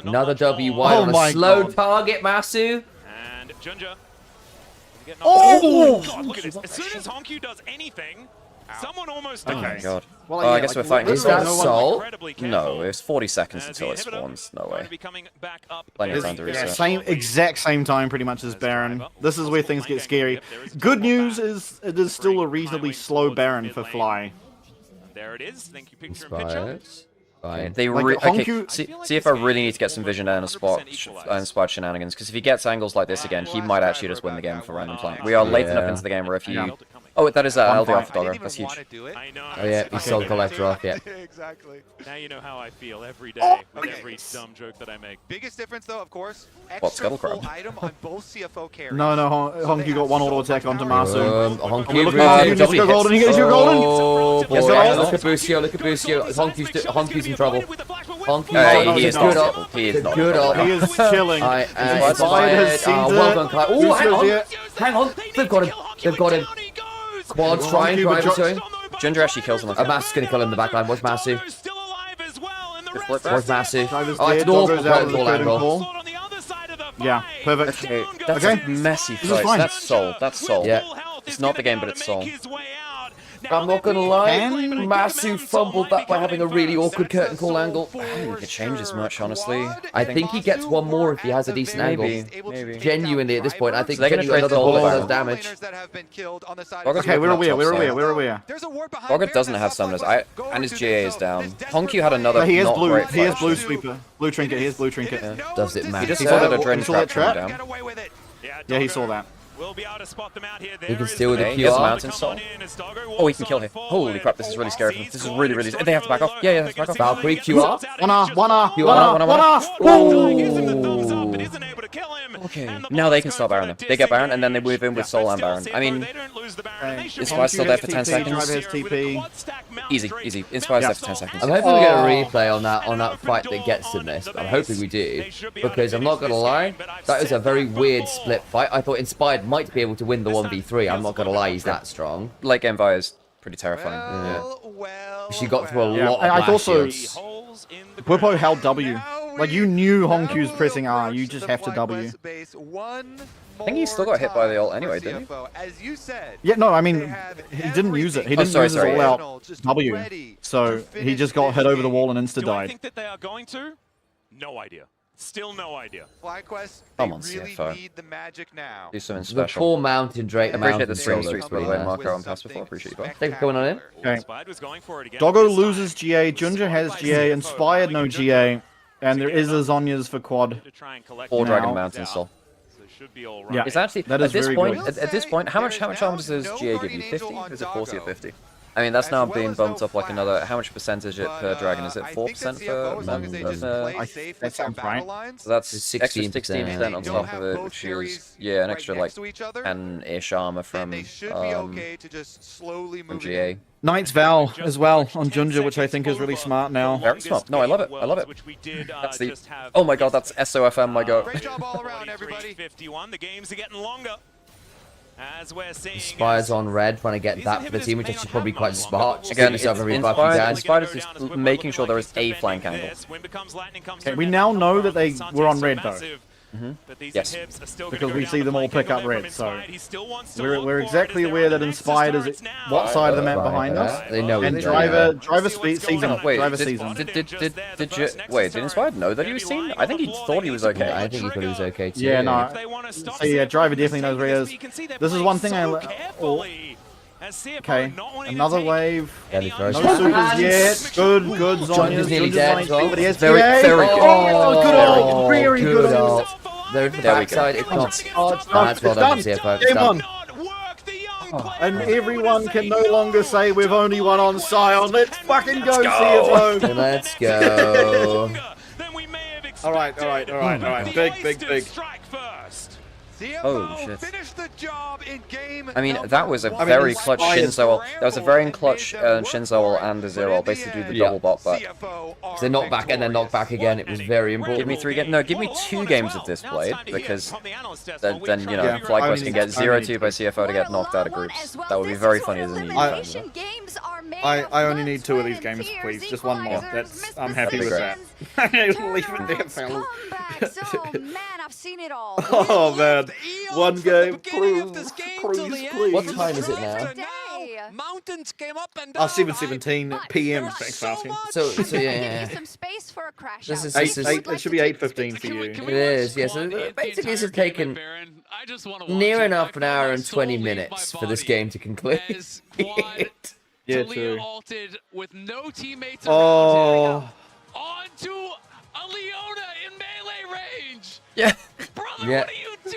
Another W wide on a slow target, Masu. And Junja. God, look at this. As soon as Honku does anything, someone almost dies. Oh my god. Well, I guess we're fighting. Is that Soul? No, it's 40 seconds until it spawns. No way. Plenty of time to reset. Exact same time pretty much as Baron. This is where things get scary. Good news is it is still a reasonably slow Baron for Fly. There it is. Thank you, picture in picture. They CFO really need to get some vision and spot shenanigans, because if he gets angles like this again, he might actually just win the game for random flank. We are late enough into the game where if you... Oh, that is LDR for Doggo. That's huge. Oh yeah, he sold Collector off, yeah. Exactly. Now you know how I feel every day with every dumb joke that I make. Biggest difference though, of course, extra full item on both CFO carries. No, Honku got 1 auto attack onto Masu. Honku, he gets your golden, he gets your golden! Oh boy, look at Busio, look at Busio. Honku's in trouble. Honku, he is not. He is not. Good up. He is chilling. Well done, Clyde. Oh, hang on. They've got him. They've got him. Quad's trying, showing. Ginger actually kills him. Master's going to kill him in the backline. What's Masu? What's Masu? Oh, it's north. Yeah, perfect. Okay, that's a messy fight. That's Soul. That's Soul. Yeah. It's not the game, but it's Soul. I'm not gonna lie, Masu fumbled that by having a really awkward curtain call angle. I don't think it changes much, honestly. I think he gets one more if he has a decent angle. Maybe. Genuinely, at this point, I think they're gonna trade another all ball the does damage. Okay, we're aware. Bogart doesn't have summoners, and his GA is down. Honku had another But he has not blue. great He has fight. blue sweeper, blue trinket. He has blue trinket. Yeah. Does it matter? He just ordered a drain You saw that trap coming trap? down. Yeah, he saw that. He can steal with the He has a QR. mountain soul. Oh, he can kill here. Holy crap, this is really scary for him. This is really, really... They have to back off. Yeah, they have to back off. Valkyrie, QR. One R. Okay, now they can start Baron then. They get Baron, and then they move in with Soul and Baron. I mean, Inspire's still there for 10 seconds. Easy. Inspire's there for 10 seconds. I'm hoping we get a replay on that fight that gets in this. I'm hoping we do, because I'm not gonna lie, that was a very weird split fight. I thought Inspired might be able to win the 1v3. I'm not gonna lie, he's that strong. Late game Vi is pretty terrifying. She got through a lot of I blast also shields. Bwipo held W. Like you knew Honku's pressing R. You just have to W. I think he still got hit by the ult anyway, didn't he? Yeah, no, I mean, he didn't use it. He didn't use his all-out W. So he just got hit over the wall and insta-died. Think that they are going to? No idea. Still no idea. Flyquest, Come on, really CFO. need the magic now. Do something The special. poor Mountain Drake. I appreciate Mountain the stream Drake streaks, by the looks way, pretty Marco nice. on pass before. Appreciate you, bro. Thanks for coming on in. Okay. Doggo loses GA, Junja has GA, Inspired no GA, and there is a Zonya's for quad. Or Dragon now. Mountain Soul. Yeah, It's actually that at is this very point. good. At this point, how much armor does GA give you? 50? Is it 40 or 50? I mean, that's now being bumped up like another. How much percentage it per dragon? Is it 4% for? That sounds right. So that's 16%. extra 16% on top of it, which is an extra like 10-ish armor from GA. Knight's Vow as well on Junja, which I think is really smart now. Very smart. No, I love it. I love it. That's the. Oh my god, that's SOFM. My god. The games are getting longer. As we're seeing, Inspire's on red, trying to get that for the team, which is probably quite smart. Again, Yourself a rebuff you can. Inspired is just making sure there is a flank angle. Okay, we now know that they were on red though. Yes. Because we see them all pick up red, so we're exactly aware that Inspired is what side of the map behind us. They know and driver sees him. Wait, Driver sees him. Did Inspired know that he was seen? I think he thought he was okay. I think he thought he was okay too. Yeah, no. So yeah, driver definitely knows where he is. This is one thing okay, another wave. No supers yet. Good Zonya's nearly dead as well. But he has Very good. Oh, good ult. Very good ult. There we go. It's not. That's well done, CFO. It's Game done. on. And everyone can no longer say we've only won on Scion. Let's fucking go, CFO. Let's go. All right. Big. Oh shit. I mean, that was a very clutch Shinzo ult. That was a very clutch Shinzo ult and a zero ult. Basically do the double bot back. So they knocked back and then knocked back again. It was very important. Give me 3 games. No, give me 2 games of this played, because then you know, Flyquest can get 0-2 by CFO to get knocked out of groups. That would be very funny as an EU. I only need 2 of these games, please. Just one more. I'm happy with that. Leave it there, fellas. I've seen it all. Oh man, one game, please. What time is it now? Mountains came up and 7:17 p.m. Thanks for asking. So yeah. Some space for a crash. This is 8, it should be 8:15 for you. It is, yes. So basically, this has taken near enough an hour and 20 minutes for this game to conclude. Yeah, true. With no teammates Oh. onto a Leona in melee range. Yeah. Brother, Yeah. what are you doing?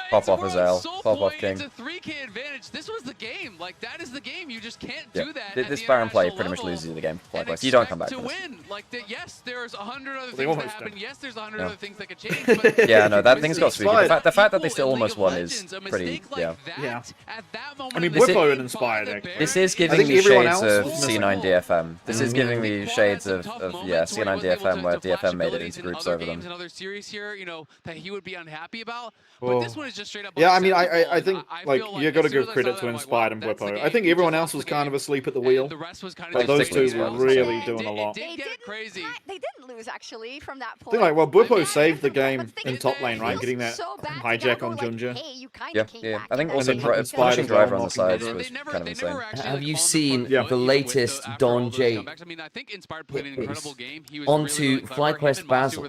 Pop off Azale. Pop off King. It's a 3K advantage. This was the game. Like, that is the game. You just can't Yeah. do that. This Baron play pretty much loses the game for Flyquest. You don't come back to from this. win. Like, yes, there's 100 other They things that almost happen. did. Yes, there's 100 Yeah. other things that could change. But Yeah, no, that thing's got sweet. Inspired. The fact that they still almost won is pretty, yeah. Yeah. At that moment I mean, in the Bwipo game, and Inspired, actually. This is I giving think me everyone shades else of was missing. C9 DFM. This is giving me shades of C9 DFM, where DFM made it into groups over them. Another series here, you know, that he would be unhappy about. Well, But this one is just straight up. yeah, I mean, unacceptable. I think like feel you got to as soon give as I credit saw to that, I'm like, Inspired wow, and that's the Bwipo. game. I think everyone else was kind of asleep at the wheel, The rest was kind but of those just two like were this. really doing a lot. They did crazy. They didn't lose, actually, from that point. They're like, well, Bwipo saved the game in top lane, right? Getting that hijack on Junja. Yeah. I think also pushing driver on the sides was kind of insane. Have you seen the latest Don J onto Flyquest Basil?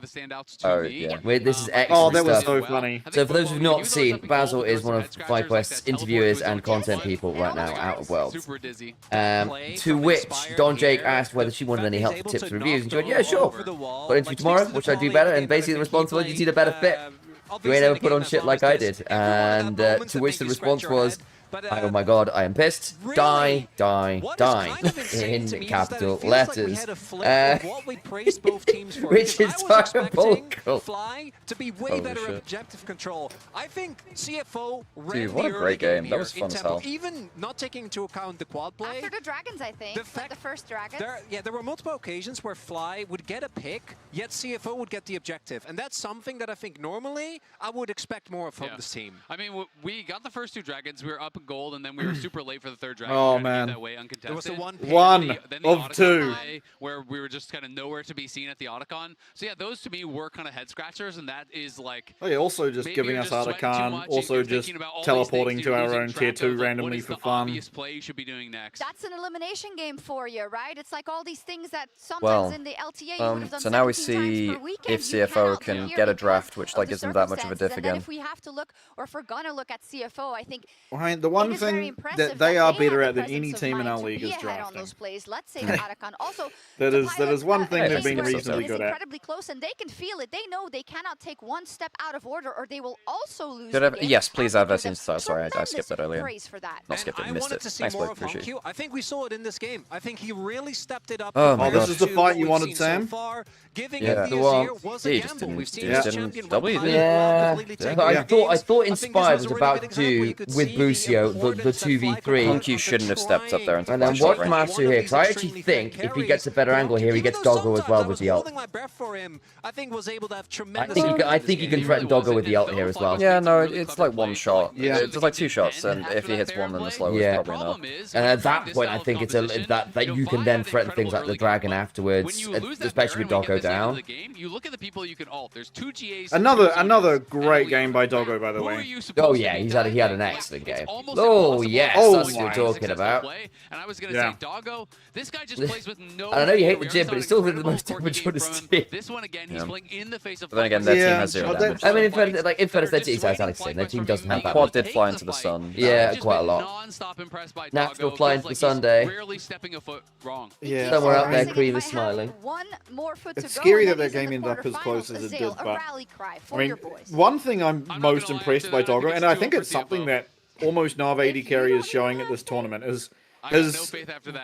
Oh, yeah. Wait, this is excellent Oh, that was stuff. so funny. So for those who've not seen, Basil is one of Flyquest's interviewers and content people right now out of Worlds. To which Don Jake asked whether she wanted any help for tips and reviews, and she went, yeah, sure. Got interview tomorrow, what should I do better? And basically the response was, you need a better fit. You ain't ever put on shit like I did. And to which the response was, oh my god, I am pissed. Die, die, die. In capital letters. Which is diabolical. Fly to be way better at objective control. I think CFO ran Dude, what a great game. That was fun as hell. Even not taking into account the quad play. After the dragons, I think. The first dragon. There were multiple occasions where Fly would get a pick, yet CFO would get the objective. And that's something that I think normally I would expect more from this team. I mean, we got the first 2 dragons. We were up in gold, and then we were super late for the 3rd dragon. Oh, man. That way, uncontested. There was the one of 2. Where we were just kind of nowhere to be seen at the Otacon. So yeah, those to me were kind of head scratchers, and that is like. Oh yeah, also just giving us Otacon, also just teleporting to our own tier 2 randomly for fun. Play you should be doing next. That's an elimination game for you, right? It's like all these things that sometimes in the LTA you would have done. So now we see if CFO can get a draft, which like isn't that much of a diff again. If we have to look, or if we're gonna look at CFO, I think. The one thing that they are better at than any team in our league is drafting. Let's say the Otacon. Also, that is one thing they've been reasonably good at. Incredibly close, and they can feel it. They know they cannot take one step out of order, or they will also lose. Yes, please have that scene. Sorry, I skipped that earlier. For that. Not skipped it, missed it. Thanks, Blake. Appreciate it. I think we saw it in this game. I think he really stepped it up. Oh my god. This is the fight you wanted, Sam? Yeah, the one. Yeah, he just didn't double, did he? Yeah. I thought Inspired was about to do with Busio the 2v3. Punky shouldn't have stepped up there and then watch Matsu here, because I actually think if he gets a better angle here, he gets Doggo as well with the ult. I think he can threaten Doggo with the ult here as well. Yeah, no, it's like one shot. Yeah, it's like 2 shots, and if he hits one, then the slow is probably enough. And at that point, I think it's that you can then threaten things like the dragon afterwards, especially with Doggo down. You look at the people you can ult. There's 2 GAs. Another great game by Doggo, by the way. Oh yeah, he had an excellent game. Oh yes, that's what you're talking about. And I was gonna say Doggo. This guy just plays with no. I know you hate the gym, but it's still the most damage on his team. This one again, he's playing in the face of. But then again, their team has 0 damage. I mean, in fairness, their team their team doesn't have that. Quad did fly into the sun. Yeah, quite a lot. Nats go fly into the Sunday. Rarely stepping a foot wrong. Yeah. Somewhere out there, Cream is smiling. It's scary that their game ended up as close as it did, but I mean, one thing I'm most impressed by Doggo, and I think it's something that almost no AD carry is showing at this tournament, is his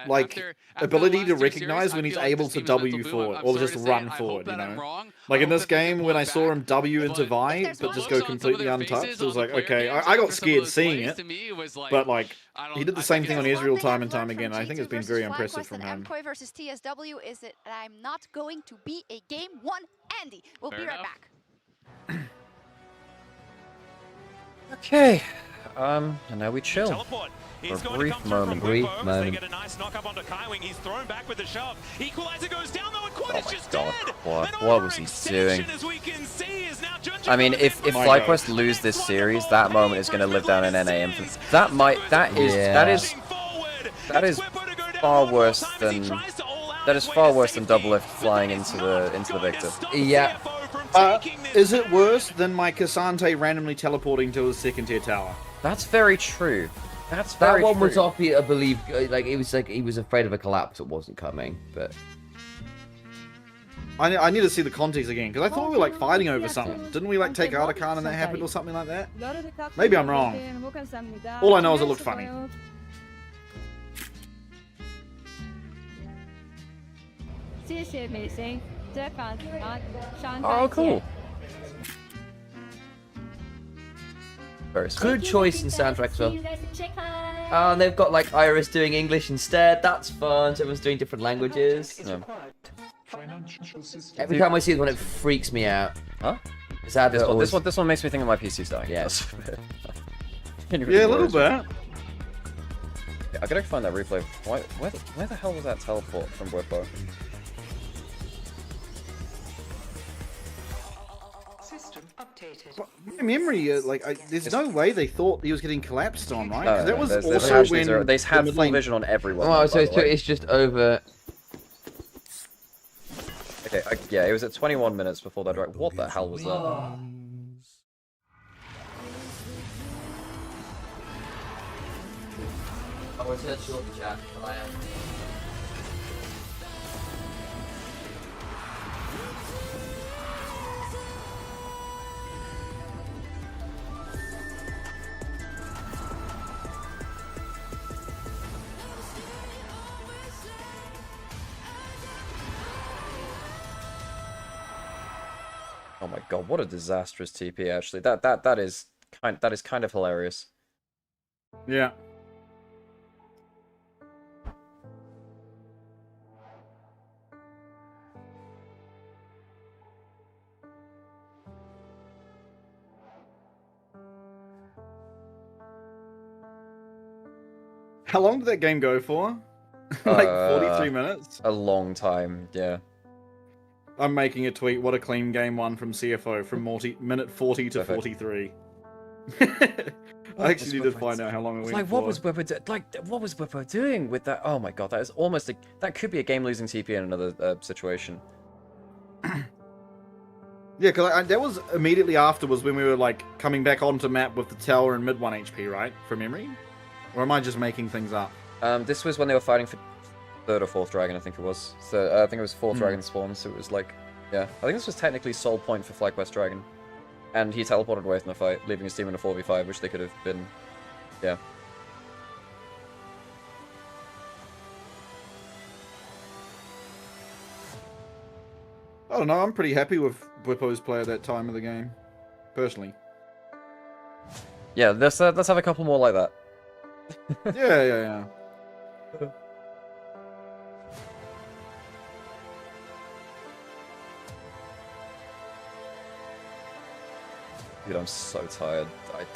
like ability to recognize when he's able to W forward or just run forward, you know? Like in this game, when I saw him W into Vi, but just go completely untouched, it was like, okay, I got scared seeing it, but like, he did the same thing on Israel time and time again. I think it's been very impressive from him. MKOI versus TSW is it I'm not going to be a game 1, Andy. We'll be right back. Okay. And now we chill. Teleport. He's For a going brief to come moment. Brief moment. They get a nice knock up onto Kaiwing. He's thrown back with the shove. Equalizer goes down though, and Quad is just dead. What was he doing? I mean, if Flyquest lose this series, that moment is going to live down in NA infamy. That is far worse than double lift flying into the victor. Yeah. Is it worse than my Cassante randomly teleporting to his 2nd tier tower? That's very true. That one was off, I believe, like he was afraid of a collapse that wasn't coming, but I need to see the context again, because I thought we were like fighting over something. Didn't we like take Otacon and that happened or something like that? Maybe I'm wrong. All I know is it looked funny. Oh, cool. Good choice in soundtrack as well. Oh, and they've got like Iris doing English instead. That's fun. So everyone's doing different languages. Yeah. Every time I see one, it freaks me out. Huh? This one makes me think of my PC's dying. Yes. Yeah, a little bit. Yeah, I gotta find that replay. Where the hell was that teleport from Bwipo? My memory, there's no way they thought he was getting collapsed on, right? No, that was there's also when zero. They had full vision on everyone. Oh, so it's just over. Okay, yeah, it was at 21 minutes before that. Right, what the hell was that? Oh, it's a short chat. I am. Oh my god, what a disastrous TP actually. That is kind of hilarious. Yeah. How long did that game go for? Like 43 minutes? A long time, yeah. I'm making a tweet. What a clean game one from CFO from minute 40 to 43. I actually need to find out how long it went like, for. what was Whippo doing with that? Oh my god, that is almost that could be a game-losing TP in another situation. Yeah, because that was immediately afterwards when we were like coming back onto map with the tower and mid 1 HP, right? From memory? Or am I just making things up? This was when they were fighting for 3rd or 4th dragon, I think it was. So I think it was 4th dragon spawn, so it was like, yeah. I think this was technically sole point for Flyquest dragon. And he teleported away from the fight, leaving his team in a 4v5, which they could have been, yeah. I don't know, I'm pretty happy with Whippo's play at that time of the game. Personally. Yeah, let's have a couple more like that. Yeah. Dude, I'm so tired.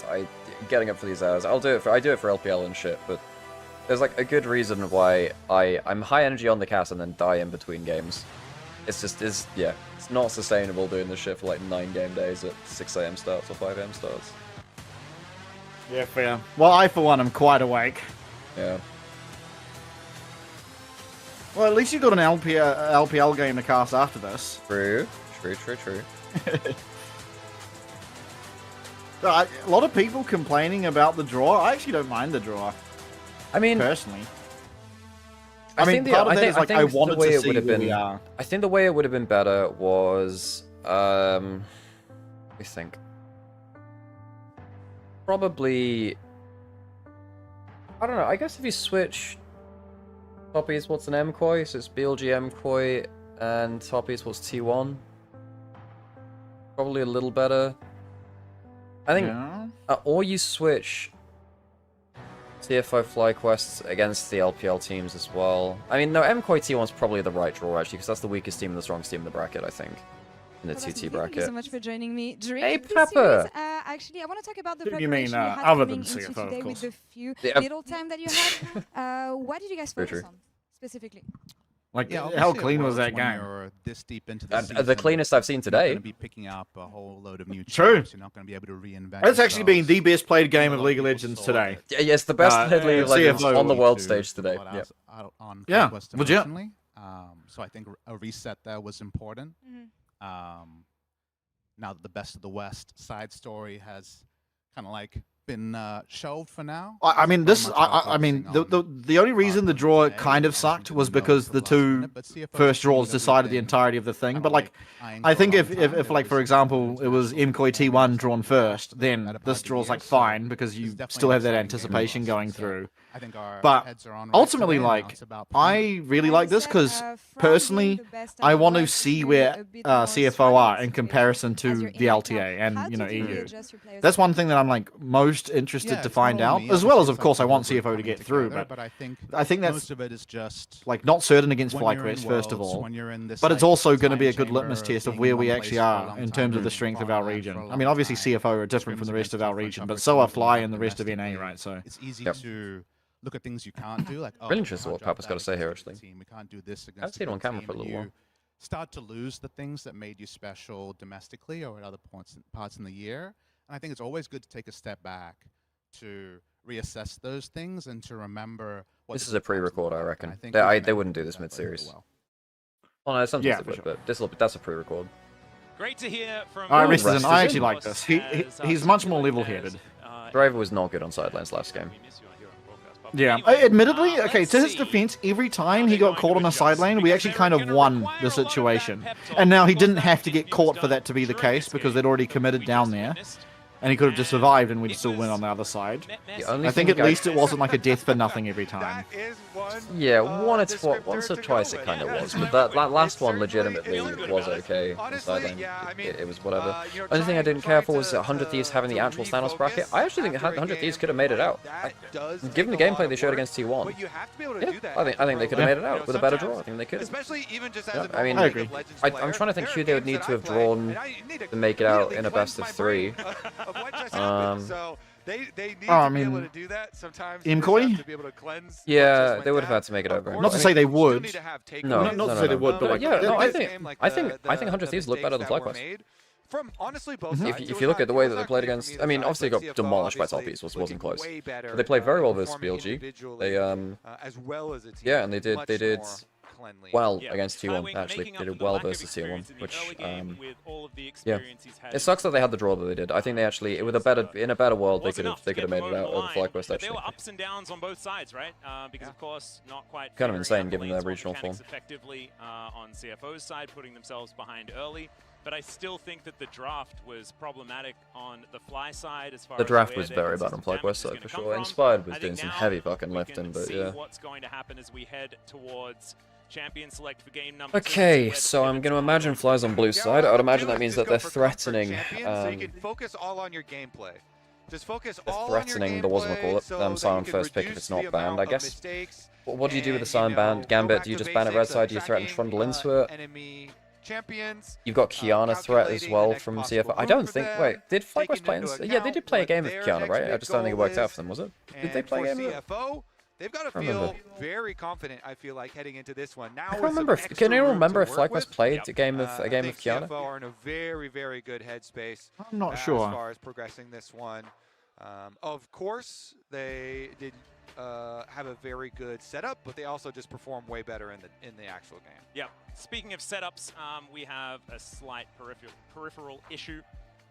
I getting up for these hours. I do it for LPL and shit, but there's like a good reason why I'm high energy on the cast and then die in between games. It's not sustainable doing this shit for like 9 game days at 6 AM starts or 5 AM starts. Yeah, fair. Well, I for one am quite awake. Yeah. Well, at least you got an LPL game to cast after this. True. A lot of people complaining about the draw. I actually don't mind the draw. I mean, personally. I wanted to see where we are. I think the way it would have been better was, let me think. Probably, I don't know. I guess if you switch top esports and MKOI, so it's BLG MKOI and top esports T1. Probably a little better. I think, or you switch CFO Flyquest against the LPL teams as well. I mean, no, MKOI T1's probably the right draw, actually, because that's the weakest team and the strongest team in the bracket, I think. In the 2T bracket. Thank you so much for joining me. During hey, this Pepper! series, actually, I want to talk about the preparation mean, you had other coming than into CFO, today of with course. the few Yeah. little time that you had. What did you guys focus on, specifically? Like, Yeah, how obviously clean it was that when game? you're this deep into the The cleanest I've seen today. You're going to be picking up a whole load of new True. champs. You're not going to be able to reinvent. It's actually been yourselves. the best played game of League of Legends today. Yeah, yes, the best League of Legends CFO on the world to stage today. pull it Yeah. out on Yeah, Flyquest legit. emotionally. So I think a reset there was important. Now that the Best of the West side story has kind of like been shelved for now. I mean, Very this. much I mean, the only reason the draw kind of sucked was because the two first draws decided the entirety of the thing. But like, I think if like for example it was MKOI T1 drawn first, then this draw's like fine because you still have that anticipation going through. But ultimately, like, I really like this because personally, I want to see where CFO are in comparison to the LTA and EU. That's one thing that I'm like most interested to find out, as well as of course I want CFO to get through. But I think that's most of it is just like not certain against when you're in Flyquest first of Worlds, all, when you're in this, but it's like, also going to be a time good litmus chamber, test of being where in we one actually place for a are long in time, terms of the and strength of farming our that region. for a I mean, long obviously time. CFO are different from the rest of our Scrims region, against but so are Fly and the rest of domestically. NA, right? So It's easy to look at things you can't do, like, oh, Really we interested can't what drop Papa's that got to say here, against a actually. good team, we can't do this I haven't against a seen him on good camera team, for a and little while. start to lose the things that made you special domestically or at other parts in the year. And I think it's always good to take a step back to reassess those things and to remember what This is a pre-record, I reckon. They wouldn't do this mid-series. Well, no, sometimes they would, but that's a pre-record. Great to hear from. I actually like this. He's much more level-headed. Driver was not good on sidelines last game. Yeah, admittedly, okay, to his defense, every time he got caught on a side lane, we actually kind of won the situation. And now he didn't have to get caught for that to be the case, because they'd already committed down there. And he could have just survived and we'd still win on the other side. I think at least it wasn't like a death for nothing every time. Yeah, once or twice it kind of was, but that last one legitimately was okay. It was whatever. Only thing I didn't care for was 100 Thieves having the actual Thanos bracket. I actually think 100 Thieves could have made it out. Given the gameplay they showed against T1, yeah, I think they could have made it out with a better draw. I think they could have. I mean, I agree. I'm trying to think who they would need to have drawn to make it out in a best of 3. They need to be able to do that sometimes. MKOI? Yeah, they would have had to make it over. Not to say they would. No, not to say they would, but like, yeah, no, I think 100 Thieves look better than Flyquest. From honestly both sides. If you look at the way that they played against, I mean, obviously they got demolished by Talpies, wasn't close. But they played very well versus BLG. They yeah, and they did well against T1. Actually, they did well versus T1, which yeah, it sucks that they had the draw that they did. I think they actually, in a better world, they could have made it out over Flyquest. Actually, there were ups and downs on both sides, right? Because of course, not quite kind of insane given their regional form. Effectively on CFO's side, putting themselves behind early. But I still think that the draft was problematic on the Fly side as far as the draft was very bad on Flyquest side for sure. Inspired was doing some heavy fucking lifting, but yeah. What's going to happen as we head towards champion select for game number 2. Okay, so I'm going to imagine Fly's on blue side. I would imagine that means that they're threatening. So you can focus all on your gameplay. Just focus all threatening the Sion first pick if it's not banned, I guess. What do you do with the Sion banned Gambit? Do you just ban it red side? Do you threaten Trundle into it? You've got Kiana threat as well from CFO. I don't think. Wait, did Flyquest play? Yeah, they did play a game with Kiana, right? I just don't think it worked out for them, was it? Did they play a game? CFO, they've got to feel very confident. I feel like heading into this one. Now, I can't remember. Can anyone remember if Flyquest played a game of Kiana? CFO are in a very, very good headspace. I'm not sure as far as progressing this one. Of course, they did have a very good setup, but they also just perform way better in the actual game. Yeah. Speaking of setups, we have a slight peripheral issue.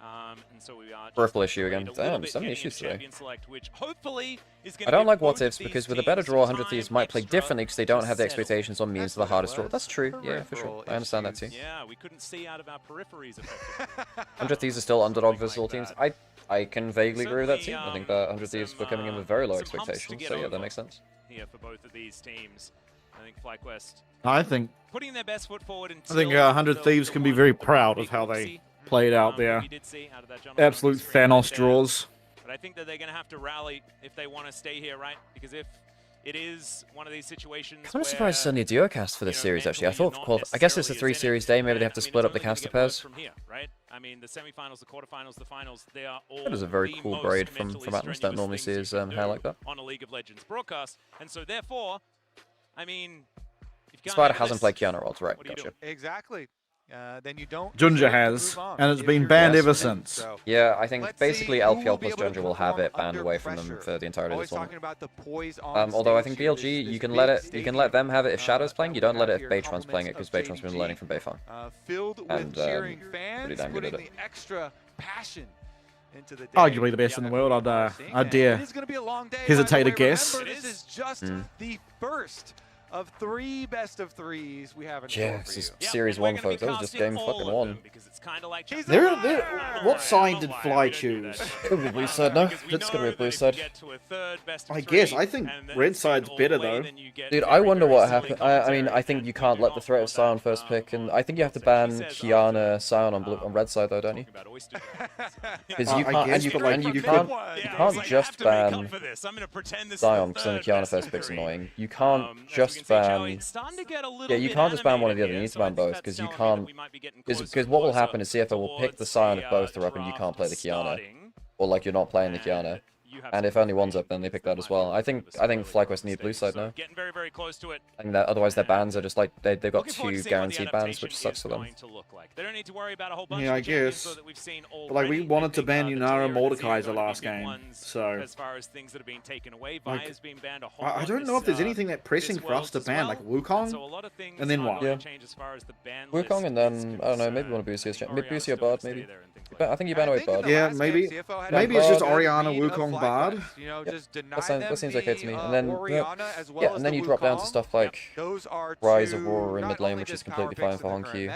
And so we are peripheral issue again. Damn, so many issues today. Select, which hopefully is I don't like what ifs because with a better draw, 100 Thieves might play differently because they don't have the expectations on means of the hardest draw. That's true. Yeah, for sure. I understand that too. Yeah, we couldn't see out of our peripheries. 100 Thieves are still underdog versus all teams. I can vaguely agree with that too. I think that 100 Thieves were coming in with very low expectations. So yeah, that makes sense. Here for both of these teams. I think Flyquest putting their best foot forward. I think 100 Thieves can be very proud of how they played out their absolute Thanos draws. But I think that they're going to have to rally if they want to stay here, right? Because if it is one of these situations, I'm surprised it's only a duo cast for this series. Actually, I thought, I guess it's a 3-series day. Maybe they have to split up the caster pairs. From here, right? I mean, the semifinals, the quarterfinals, the finals, they are all. That is a very cool braid from Atlas. Don't normally see his hair like that. On a League of Legends broadcast, and so therefore, I mean, Spider hasn't played Kiana Rods, right? Gotcha. Exactly. Then you don't. Junja has, and it's been banned ever since. Yeah, I think basically LPL plus Junja will have it banned away from them for the entirety of this one. Although I think BLG, you can let them have it if Shadow's playing. You don't let it if Baytron's playing it because Baytron's been learning from Bayfang. And pretty damn good at it. Arguably the best in the world. I'd dare hesitate to guess. This is just the first of 3 best of 3s we haven't. Yeah, this is Series 1, folks. That was just game fucking 1. What side did Fly choose? Probably blue side, no? It's gonna be a blue side. I guess. I think red side's better, though. Dude, I wonder what happened. I mean, I think you can't let the threat of Sion first pick, and I think you have to ban Kiana Sion on red side, though, don't you? Because you can't, you can't just ban Sion because then the Kiana first pick's annoying. You can't just ban. Yeah, you can't just ban one or the other. You need to ban both because you can't. Because what will happen is CFO will pick the Sion if both are up and you can't play the Kiana, or like you're not playing the Kiana. And if only one's up, then they pick that as well. I think Flyquest need blue side now. Getting very, very close to it. I think that otherwise their bans are just like they've got 2 guaranteed bans, which sucks for them. They don't need to worry about a whole bunch Yeah, I guess. But like we wanted to ban Nymaera Mordekaiser last game, so as far as things that have been taken away, Vi's been banned a whole I don't know if there's anything that pressing for us to ban, like Wukong, and then what? Yeah. Wukong and then I don't know, maybe one of Boosie's Boosie or Bard maybe. I think you ban away Bard. Yeah, maybe it's just Orianna, Wukong, Bard. That seems okay to me. And then yeah, and then you drop down to stuff like Rise, Aurora in mid lane, which is completely fine for Honky.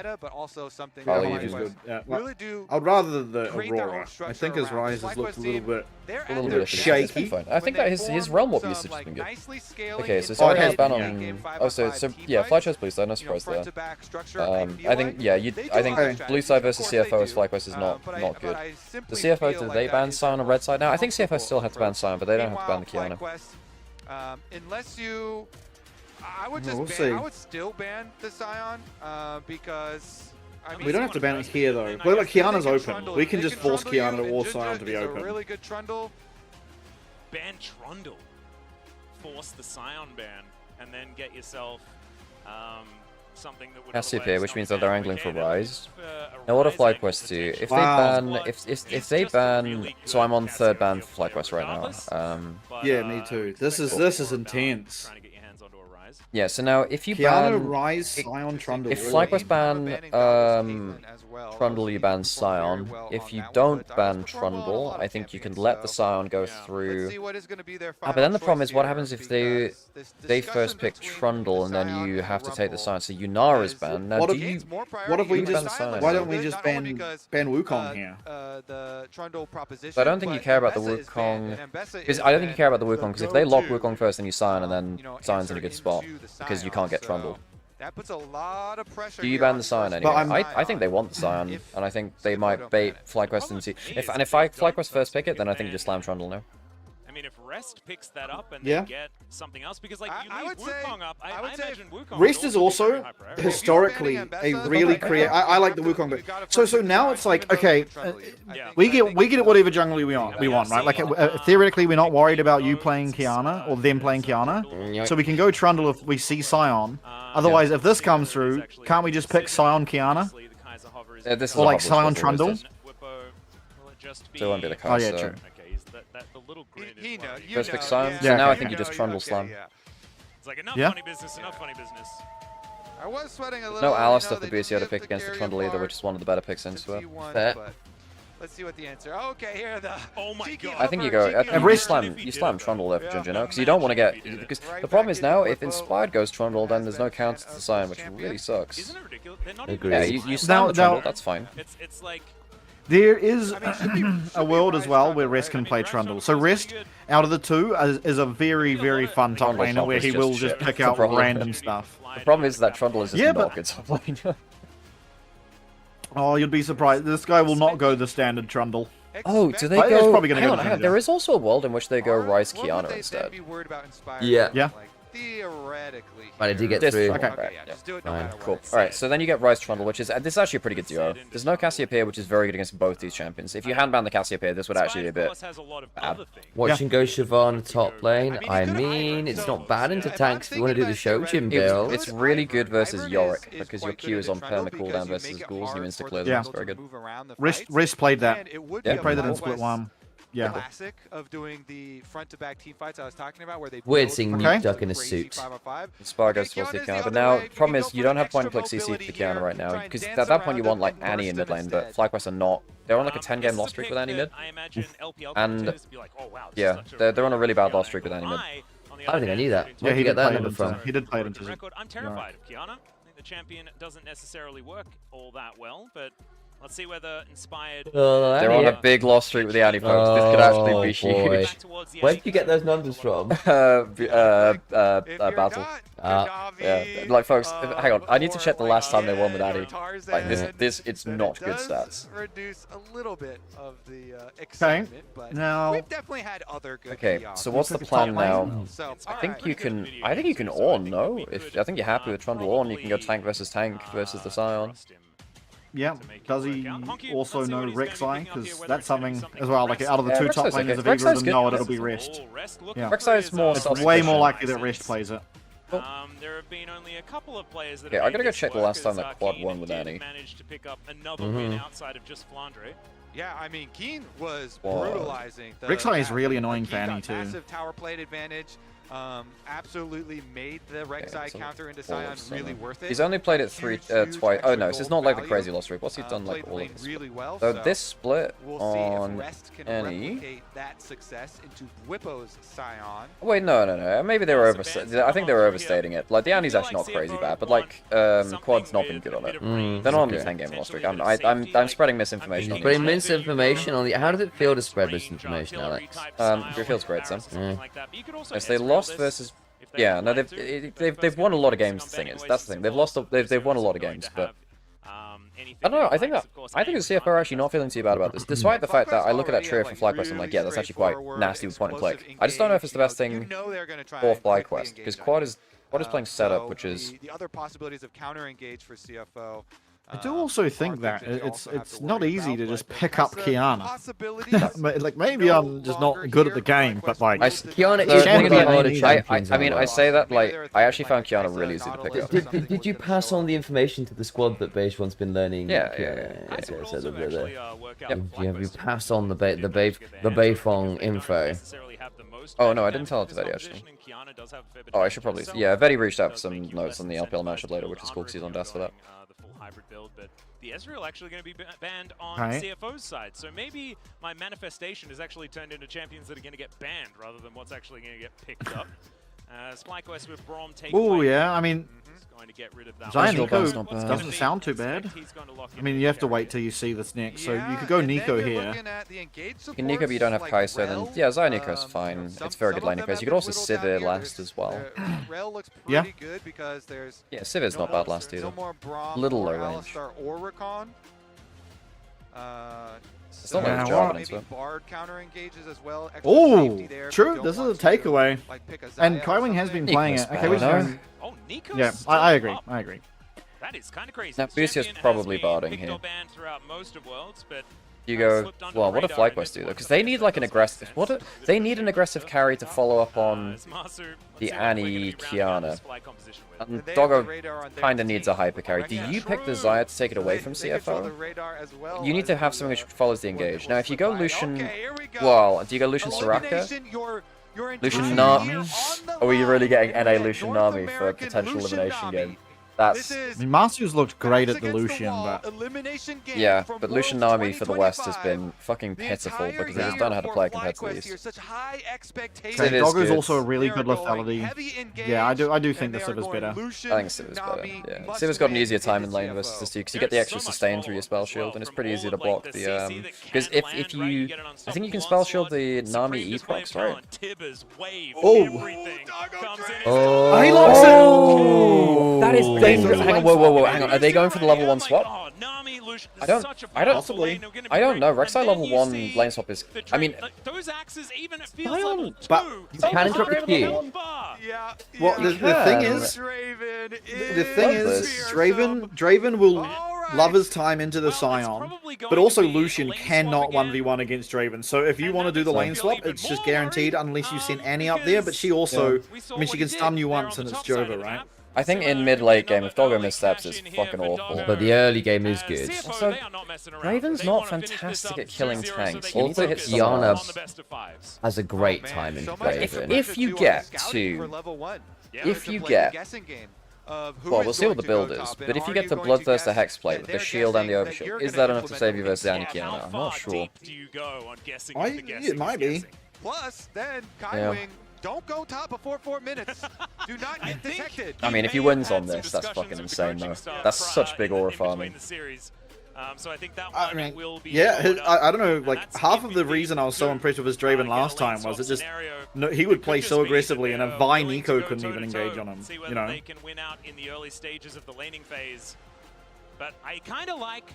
I'd rather the Aurora. I think his Rise has looked a little bit shaky. I think that his realm warp usage has been good. Okay, so it has ban on. Oh, so yeah, Fly chose blue side. No surprise there. I think I think blue side versus CFO as Flyquest is not good. The CFO, did they ban Sion on red side now? I think CFO still had to ban Sion, but they don't have to ban the Kiana. Unless you, I would still ban the Sion because. I mean, we don't have to ban it here though. But like Kiana's open. We can just force Kiana or Sion to be open. Really good Trundle. Ban Trundle. Force the Sion ban, and then get yourself something that would. Cassiopeia, which means that they're angling for Rise. Now, what do Flyquest do? If they ban, if they ban, so I'm on 3rd ban for Flyquest right now. Yeah, me too. This is intense. Yeah, so now if you Kiana, ban Rise, Sion, Trundle. if Flyquest ban Trundle, you ban Sion. If you don't ban Trundle, I think you can let the Sion go through. But then the problem is, what happens if they first pick Trundle and then you have to take the Sion? So Yunara's banned. Now, what if we just? Why don't we just ban Wukong here? So I don't think you care about the Wukong. Because I don't think you care about the Wukong. Because if they lock Wukong first, then you Sion, and then Sion's in a good spot because you can't get Trundle. That puts a lot of pressure. Do you ban the Sion anyway? I think they want the Sion, and I think they might bait Flyquest into. If Flyquest first pick it, then I think you just slam Trundle now. I mean, if Rest picks that up and they get something else, because like you leave Wukong up, I imagine Wukong. Rest is also historically a really creative. I like the Wukong, but so now it's like okay, we get whatever jungle we want, right? Like theoretically, we're not worried about you playing Kiana or them playing Kiana, so we can go Trundle if we see Sion. Otherwise, if this comes through, can't we just pick Sion Kiana? Or like Sion Trundle? So it won't be the case. Oh yeah, true. First pick Sion, so now I think you just Trundle slam. It's like enough funny business, enough funny business. I was sweating a little. No Alistair the BCO to pick against the Trundle either, which is one of the better picks into it. Fair. Let's see what the answer. Okay, here are the. Oh my god. I think you go. You slam Trundle there for Ginger, because you don't want to get. Because the problem is now, if Inspired goes Trundle, then there's no counter to Sion, which really sucks. Isn't it ridiculous? They're not Agreed. Yeah, you slam the Trundle, that's fine. It's like. There is a world as well where Rest can play Trundle. So Rest, out of the two, is a very, very fun top laner where he will just pick out random stuff. The problem is that Trundle is just not good top laner. Oh, you'd be surprised. This guy will not go the standard Trundle. Oh, do they go? It's probably gonna go hang on. There is also a world in which they go Rise Kiana instead. Yeah. Theoretically. But I did get through. Okay. Fine. Cool. Alright, so then you get Rise Trundle, which is this is actually a pretty good duo. There's no Cassiopeia, which is very good against both these champions. If you hadn't banned the Cassiopeia, this would actually be a bit bad. Watching Go Siobhan top lane, I mean, it's not bad into tanks if you want to do the show, Jim Bill. It's really good versus Yorick, because your Q is on perma cooldown versus ghouls, and you insta-clear them. It's very good. Rest played that. He played that in Split 1. Yeah. Classic of doing the front-to-back team fights I was talking about, where they weird seeing Nuke Duck in a suit. Spar goes towards the Kiana, but now problem is you don't have point and click CC for the Kiana right now, because at that point you want like Annie in mid lane, but Flyquest are not. They're on like a 10-game loss streak with Annie mid, and yeah, they're on a really bad loss streak with Annie mid. I don't think I knew that. Yeah, he get that number from. from. He did play it into. I'm terrified of Kiana. I think the champion doesn't necessarily work all that well, but. Let's see whether Inspired... They're on a big loss streak with the Annie folks. This could actually be huge. Where did you get those numbers from? Battle. Yeah, like folks, hang on. I need to check the last time they won with Annie. Like this, it's not good stats. Reduce a little bit of the excitement, but now we've definitely had other good. Okay, so what's the plan now? I think you can Ornn, no? I think you're happy with Trundle Ornn, you can go tank versus the Sion. Yeah, does he also know Rek'Sai? Because that's something as well. Like out of the two top laners, if either of them know it, it'll be Rest. Yeah, Rek'Sai is more. It's way more likely that Rest plays it. There have been only a couple of players that I gotta go check the last time that Quad won with Annie. Managed to pick up another win outside of just Flandre. Yeah, I mean, Keen was brutalizing. Rek'Sai is really annoying for Annie too. Massive tower plate advantage. Absolutely made the Rek'Sai counter into Sion really worth it. He's only played it twice. Oh no, so it's not like the crazy loss streak. What's he done like all of this? Really well, so this split we'll on see if Rest can Annie. replicate that success into Whippo's Sion. Wait, no. Maybe they were I think they were overstating it. Like the Annie's actually not crazy bad, but like Quad's not been good on it. They're not on the 10-game loss streak. I'm spreading misinformation. You're spreading misinformation on the. How does it feel to spread misinformation, Alex? It feels great, Sam. Yes, they lost versus. Yeah, no, they've won a lot of games. The thing is, that's the thing. They've won a lot of games, but I don't know. I think as a CFO are actually not feeling too bad about this, despite the fact that I look at that trio for Flyquest and I'm like, yeah, that's actually quite nasty with point and click. I just don't know if it's the best thing for Flyquest because Quad is playing setup, which is the other possibilities of counter engage for CFO. I do also think that it's not easy to just pick up Kiana. Like maybe I'm just not good at the game, but like Kiana is one of the harder champions. I mean, I say that like I actually found Kiana really easy to pick up. Did you pass on the information to the squad that Beige-One's been learning? Yeah. Have you passed on the Beifong info? Oh no, I didn't tell it to Vedi actually. Oh, I should probably. Yeah, Vedi reached out for some notes on the LPL matchup later, which is cool because he's on desk for that. Hybrid build, but the Ezreal actually going to be banned on CFO's side. So maybe my manifestation is actually turned into champions that are going to get banned rather than what's actually going to get picked up. Flyquest with Braum taking. Oh yeah, I mean, going to get rid of that. Nico doesn't sound too bad. I mean, you have to wait till you see this next. So you could go Nico here. You can Nico, but you don't have Kai'Sa, then yeah, Zion Nico's fine. It's very good laning phase. You could also Sivir last as well. Yeah. Yeah, Sivir's not bad last either. Little low range. It's not like Jarvan into it. Oh, true. This is a takeaway. And Kaiwing has been playing it. Okay, yeah, I agree. That is kind of crazy. Now, Busia's probably barding here. You go, well, what do Flyquest do though? Because they need like an aggressive. They need an aggressive carry to follow up on the Annie Kiana. And Doggo kind of needs a hyper carry. Do you pick the Xayah to take it away from CFO? You need to have something which follows the engage. Now, if you go Lucian, well, do you go Lucian Soraka? Lucian Nami? Or are you really getting NA Lucian Nami for a potential elimination game? I mean, Marsu's looked great at the Lucian, but yeah, but Lucian Nami for the West has been fucking pitiful because they just don't know how to play compared to these. Doggo's also a really good lethality. Yeah, I do think the Sivir's better. I think Sivir's better. Yeah, Sivir's got an easier time in lane versus this dude because you get the extra sustain through your spell shield, and it's pretty easy to block the because if you, I think you can spell shield the Nami E procs, right? Oh, he locks it. That is dangerous. Hang on, whoa, hang on. Are they going for the level 1 swap? I don't know. Rek'Sai level 1 lane swap is. I mean, those axes even but you can interrupt the queue. Well, the thing is, Draven will love his time into the Sion, but also Lucian cannot 1v1 against Draven. So if you want to do the lane swap, it's just guaranteed unless you send Annie up there. But she also, I mean, she can stun you once and it's Jova, right? I think in mid-late game, if Doggo missteps, it's fucking awful. But the early game is good. Also, Raven's not fantastic at killing tanks. Also, Kiana has a great time in Raven. If you get, well, we'll see what the build is, but if you get the Bloodthirster Hexplate with the shield and the Overshield, is that enough to save you versus Annie Kiana? I'm not sure. It might be. Plus, then Kaiwing. Don't go top before 4 minutes. Do not get detected. I mean, if he wins on this, that's fucking insane, though. That's such big aura farming. So I think that one will be. Yeah, I don't know. Like half of the reason I was so impressed with his Draven last time was it just he would play so aggressively, and a Vi Nico couldn't even engage on him. You know. They can win out in the early stages of the laning phase, but I kind of like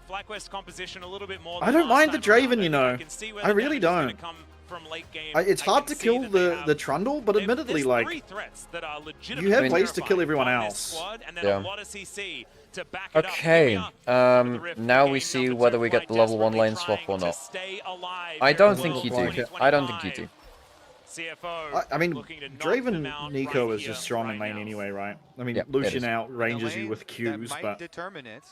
Flyquest composition a little bit more. I don't mind the Draven, you know. I really don't. It's hard to kill the Trundle, but admittedly, like, you have ways to kill everyone else. Yeah. Okay, now we see whether we get the level 1 lane swap or not. I don't think you do. I don't think you do. I mean, Draven Nico is just strong in lane anyway, right? I mean, Lucian outranges you with Qs, but... determine it.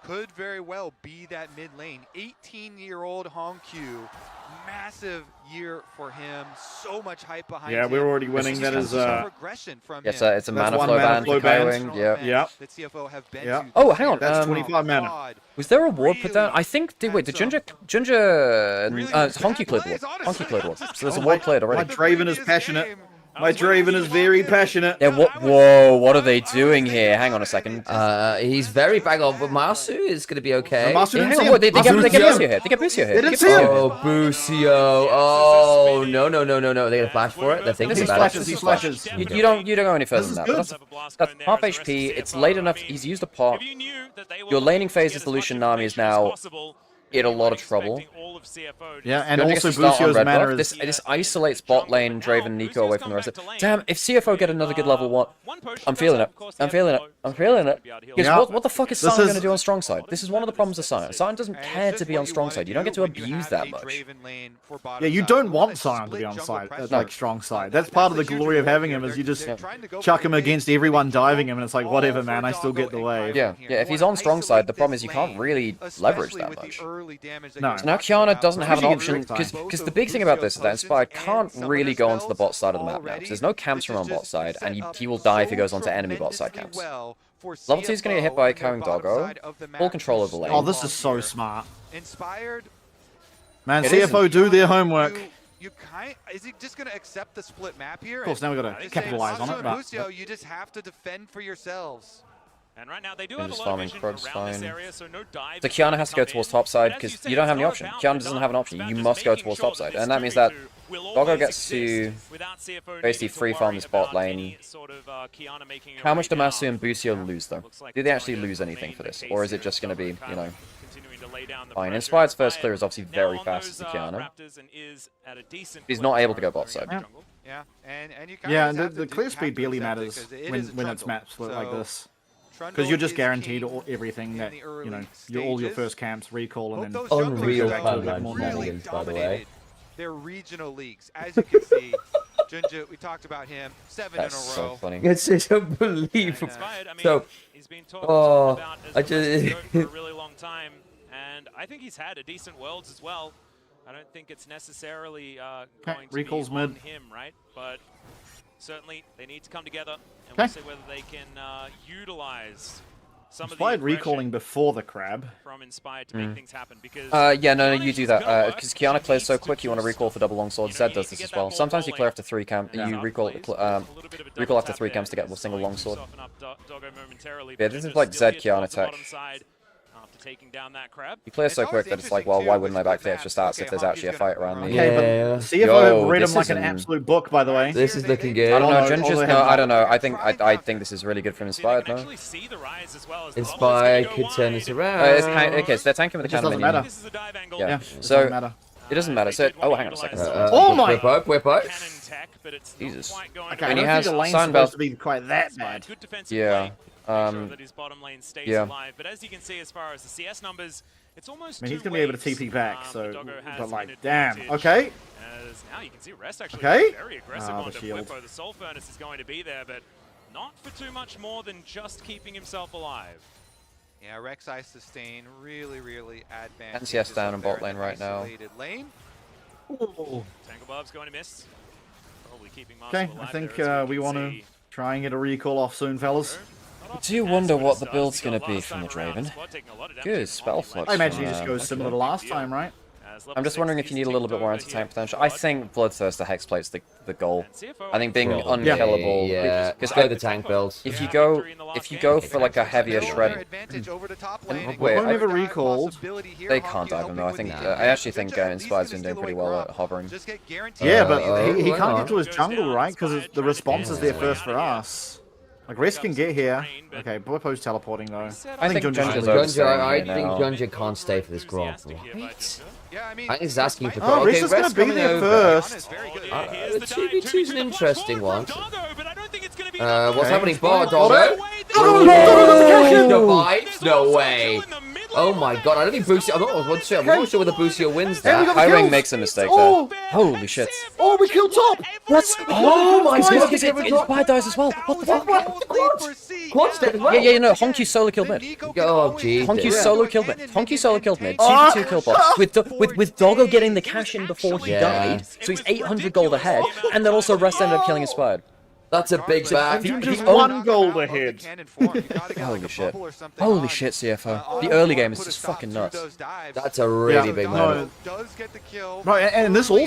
Could very well be that mid lane. 18-year-old Hong Q. Massive year for him. So much hype behind him. Yeah, we're already winning. That is progression from it's a mana flow band for KOing. Yeah. Oh, hang on. That's 25 mana. Was there a ward put down? I think. Wait, did Ginger Honky cleared ward. Honky cleared ward. So there's a ward cleared already. My Draven is passionate. My Draven is very passionate. Yeah, whoa, what are they doing here? Hang on a second. He's very bang on, but Masu is going to be okay. Masu hang on, they get Busio here. They get Busio here. Oh, Busio. Oh, no. They're going to flash for it. They're thinking about it. He flashes. You don't go any further than that. That's half HP. It's late enough. He's used a pot. Your laning phase is the Lucian Nami is now in a lot of trouble. Yeah, and also Busio's mana is... This isolates bot lane, Draven, Nico away from the rest of it. Damn, if CFO get another good level 1... I'm feeling it. Because what the fuck is Sion going to do on strong side? This is one of the problems of Sion. Sion doesn't care to be on strong side. You don't get to abuse that much. Yeah, you don't want Sion to be on side, like strong side. That's part of the glory of having him, is you just chuck him against everyone diving him, and it's like, whatever, man, I still get the wave. Yeah, if he's on strong side, the problem is you can't really leverage that much. No. So now Kiana doesn't have an option, because the big thing about this is that Inspired can't really go onto the bot side of the map now, because there's no camps from on bot side, and he will die if he goes onto enemy bot side camps. Level 2 is going to get hit by Kowing Doggo, full control of the lane. Oh, this is so smart. Man, CFO do their homework. Is he just going to accept the split map here? Of course, now we've got to capitalize on it. But you just have to defend for yourselves. And right now they do have a lot of vision around this area, so no dive. So Kiana has to go towards top side because you don't have any option. Kiana doesn't have an option. You must go towards top side, and that means that Doggo gets to basically free farm this bot lane. How much do Masu and Busio lose though? Do they actually lose anything for this, or is it just going to be, you know, fine? Inspired's first clear is obviously very fast as the Kiana. He's not able to go bot side. Yeah, and the clear speed barely matters when it's map split like this. Because you're just guaranteed everything that, you know, all your first camps, recall, and then... Unreal shenanigans, by the way. They're regional leagues. As you can see, Junja, we talked about him, 7 That's in a row. so funny. It's unbelievable. So, I just... for a really long time, and I think he's had a decent Worlds as well. I don't think it's necessarily going to be on him, right? But certainly, they need to come together, and we'll see whether they can utilize some of the recalling before the crab from Inspired to make things happen. Because no, you do that because Kiana clears so quick. You want to recall for double longsword. Zed does this as well. Sometimes you clear after 3 camps. You recall after 3 camps to get a single longsword. Yeah, this is like Zed Kiana tech. Taking down that crab. You clear so quick that it's like, well, why wouldn't I back the extra stats if there's actually a fight around the... Yeah, CFO have read him like an absolute book, by the way. This is looking good. I don't know, Ginger's... No, I don't know. I think this is really good from Inspired, no? Inspired could turn this around. Okay, so they're tanking with the cannon minion. Yeah, so... It doesn't matter. So, oh, hang on a second. Oh my! Whip up. Jesus. Okay, I don't think the lane's supposed to be quite that bad. Yeah. That his bottom lane stays alive. But as you can see, as far as the CS numbers, it's almost he's going to be able to TP back, so... But like, damn. Okay. Now you can see Rest actually very aggressive on the Flippo. The Soul Furnace is going to be there, but not for too much more than just keeping himself alive. Yeah, Rek'Sai sustain really advanced. And CS down in bot lane right now. Tanglebob's going to miss. Probably keeping okay, I think we want to try and get a recall off soon, fellas. I do wonder what the build's going to be from the Draven. Good spell flux. I imagine he just goes similar to last time, right? I'm just wondering if you need a little bit more anti-tank potential. I think Bloodthirster Hexplate's the goal. I think being unkillable. Yeah, because go the tank build. If you go for like a heavier shred. Wait, I never recalled. They can't dive him though. I actually think Inspired's been doing pretty well at hovering. Yeah, but he can't get to his jungle, right? Because the response is there first for us. Like, Rest can get here. Okay, Blippo's teleporting, though. I think Junja's I think Junja can't stay for this grab. Right? I think he's asking for... Oh, Rest is going to be there first. The 2v2 is an interesting one. What's happening? Bar Doggo? Survives? No way. Oh my god, I don't think Busio... I'm not sure whether Busio wins that. Highwing makes a mistake there. Holy shit. Oh, we killed top! Let's... Oh my god, Inspired dies as well. What the fuck? Quad step as well? Yeah, no, Honky solo killed mid. Oh, jeez. Honky solo killed mid. Honky solo killed mid. 2v2 kill box. With Doggo getting the cash in before he died, so he's 800 gold ahead, and then also Rest ended up killing Inspired. That's a big back. Just 1 goal ahead. Holy shit. Holy shit, CFO. The early game is just fucking nuts. That's a really big moment. Right, and this all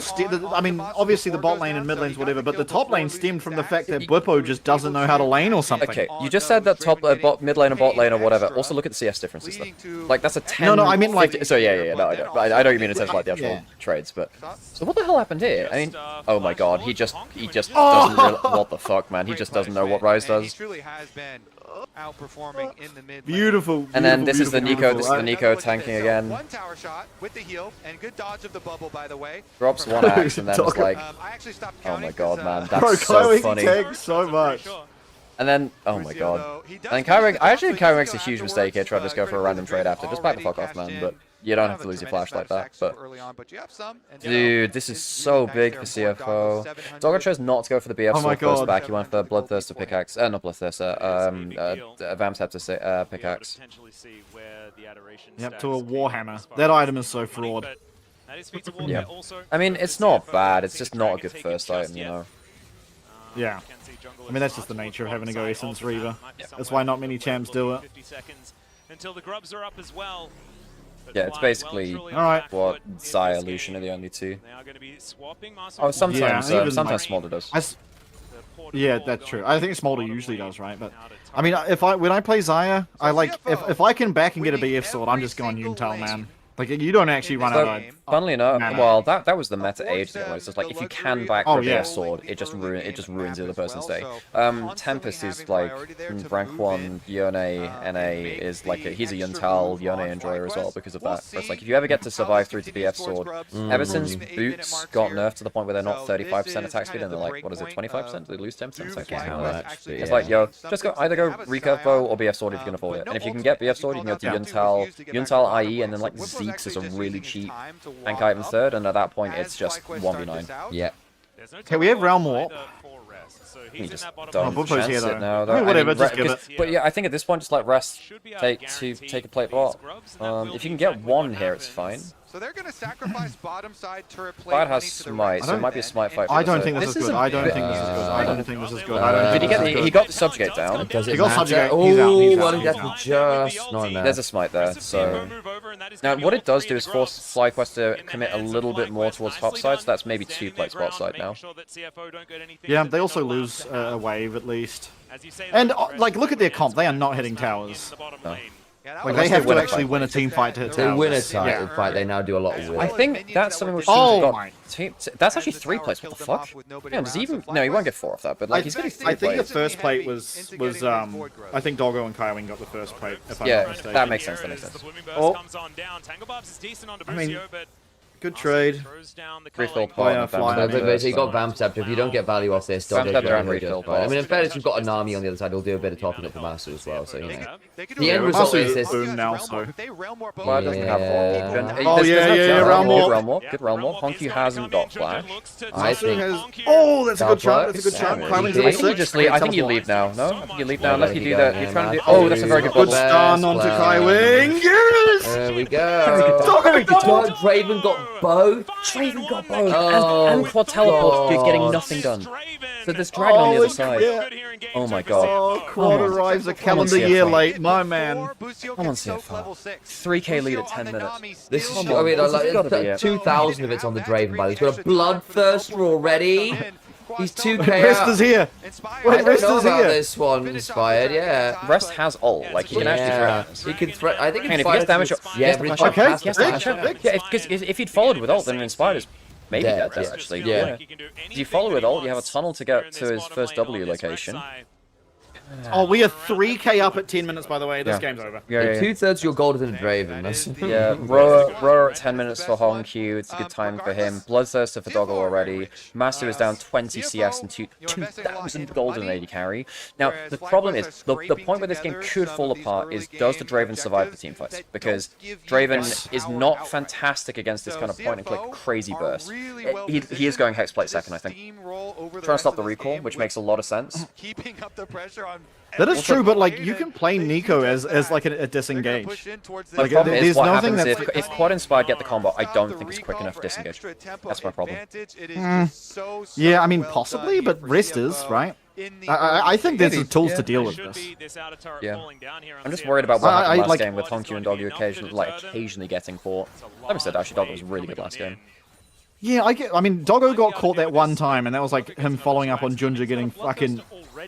I mean, obviously the bot lane and mid lanes, whatever, but the top lane stemmed from the fact that Bwipo just doesn't know how to lane or something. Okay, you just said that top mid lane and bot lane or whatever. Also look at the CS differences though. Like that's a 10. No, I mean like. 50, so yeah, no, I know what you mean in terms of like the actual trades, but. So what the hell happened here? I mean, oh my god, he just doesn't. What the fuck, man? He just doesn't know what Rise does. Outperforming in the mid. Beautiful. And then this is the Nico. This is the Nico tanking again. One tower shot with the heal and good dodge of the bubble, by the way. Drops one axe and then it's like, oh my god, man, that's so funny. So much. And then, oh my god. And Kyrick, I actually think Kyrick makes a huge mistake here. Try to just go for a random trade after. Just back the fuck off, man. But you don't have to lose your flash like that. But dude, this is so big for CFO. Doggo chose not to go for the BF sword first back. He went for Bloodthirster pickaxe. Not Bloodthirster. Vamsceptor pickaxe. Yep, to a Warhammer. That item is so fraud. Yeah. I mean, it's not bad. It's just not a good first item, you know. Yeah. I mean, that's just the nature of having to go Essence Reaver. That's why not many champs do it. Until the grubs are up as well. Yeah, it's basically what Xayah, Lucian are the only two. Oh, sometimes Smolder does. Yeah, that's true. I think Smolder usually does, right? But I mean, when I play Xayah, I like if I can back and get a BF sword, I'm just going Yuntal, man. Like, you don't actually run out of... Funnily enough, well, that was the meta ages ago. It's just like, if you can back for a BF sword, it just ruins the other person's day. Tempest is like, rank 1, Yone, NA is like, he's a Yuntal, Yone enjoyer as well because of that. But it's like, if you ever get to survive through to BF sword, ever since Boots got nerfed to the point where they're not 35% attack speed and they're like, what is it, 25%? They lose 10% attack speed? It's like, yo, just either go recurve bow or BF sword if you can afford it. And if you can get BF sword, you can go to Yuntal IE, and then like Zeke's is a really cheap tank item third, and at that point it's just 1v9. Yeah. Okay, we have Realm Warp. You just don't chance it now, though. Whatever, just give it. But yeah, I think at this point, just let Rest take a plate bot. If you can get one here, it's fine. So they're going to sacrifice bottom side turret plate. Bad has smite, so it might be a smite fight. I don't think this is good. I don't think this is good. I don't think this is good. Did he got the subjugate down? He got subjugate. Oh, one death just not enough. There's a smite there, so... Now, what it does do is force Flyquest to commit a little bit more towards top side, so that's maybe 2 plates bot side now. Yeah, they also lose a wave at least. And, like, look at their comp. They are not hitting towers. No. Like, they have to actually win a team fight to hit towers. To win a fight, they now do a lot of work. I think that's something which teams got... That's actually 3 plates, what the fuck? Yeah, does he even... No, he won't get 4 off that, but like, he's getting 3 plates. I think the first plate was I think Doggo and Kaiwing got the first plate, if I'm not mistaken. That makes sense, that makes sense. Oh. I mean, good trade. Refill point. So you got Vamsceptor. If you don't get value off this, Doggo's going to refill point. I mean, in fairness, you've got an army on the other side. He'll do a bit of topping up for Master as well, so you know. The end result is this. Boom now, so. Well, doesn't have Oh, yeah, Realm Warp. Good Realm Warp. Honky hasn't got Flash. I think... Oh, that's a good shot. That's a good shot. I think you just leave. I think you leave now. No? I think you leave now. Unless you do that. You're trying to do... Oh, that's a very good Good stun onto Kaiwing. Yes! There we go. Draven got both. Draven got both, and quad teleport, you're getting nothing done. So there's Dragon on the other side. Oh my god. Oh, quad arrives a calendar year late, my man. Come on, CFO. 3k lead at 10 minutes. This is, I mean, like, 2,000 of it's on the Draven, by the way. He's got a Bloodthirster already. He's 2k Rest is here. Wait, Rest is here. This one inspired, yeah. Rest has ult, like he can actually threat. He can threat. I think if he has damage, because if he'd followed with ult, then inspired is maybe dead actually. Yeah. If you follow with ult, you have a tunnel to get to his first W location. Oh, we are 3k up at 10 minutes, by the way. This game's over. Yeah. 2/3 your golden and Draven. Yeah, Roar at 10 minutes for Hongq. It's a good time for him. Bloodthirster for Doggo already. Master is down 20 CS and 2,000 golden AD carry. Now, the problem is, the point where this game could fall apart is, does the Draven survive the team fights? Because Draven is not fantastic against this kind of point-and-click crazy burst. He is going Hexplate second, I think. Trying to stop the recall, which makes a lot of sense. Keeping up the pressure on. That is true, but like you can play Nico as like a disengage. The problem is what happens if Quad Inspired get the combo. I don't think it's quick enough to disengage. That's my problem. Yeah, I mean possibly, but rest is right. I think there's the tools to deal with this. Yeah, I'm just worried about what happened last game with Hongq and Doggo occasionally getting caught. Like I said, actually Doggo was really good last game. Yeah, I mean, Doggo got caught that one time, and that was like him following up on Junja getting fucking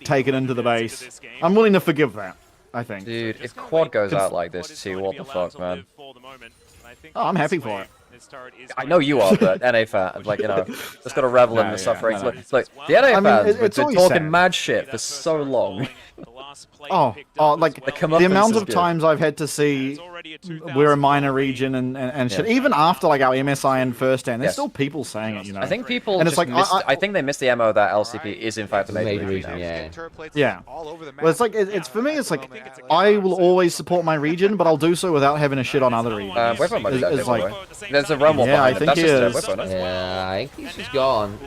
taken into the base. I'm willing to forgive that, I think. Dude, if Quad goes out like this too, what the fuck, man? Oh, I'm happy for it. I know you are, but NA fan, like, you know, just gotta revel in the suffering. Look, the NA fans have been talking mad shit for so long. Oh, like the amount of times I've had to see we're a minor region and shit. Even after like our MSI and first stand, there's still people saying it, you know. I think people and it's like I think they missed the MO that LCP is in fact the major region. Yeah. Well, it's like it's for me. It's like I will always support my region, but I'll do so without having a shit on other regions. It's like there's a realm yeah, I think he is. Yeah, I think he's just gone.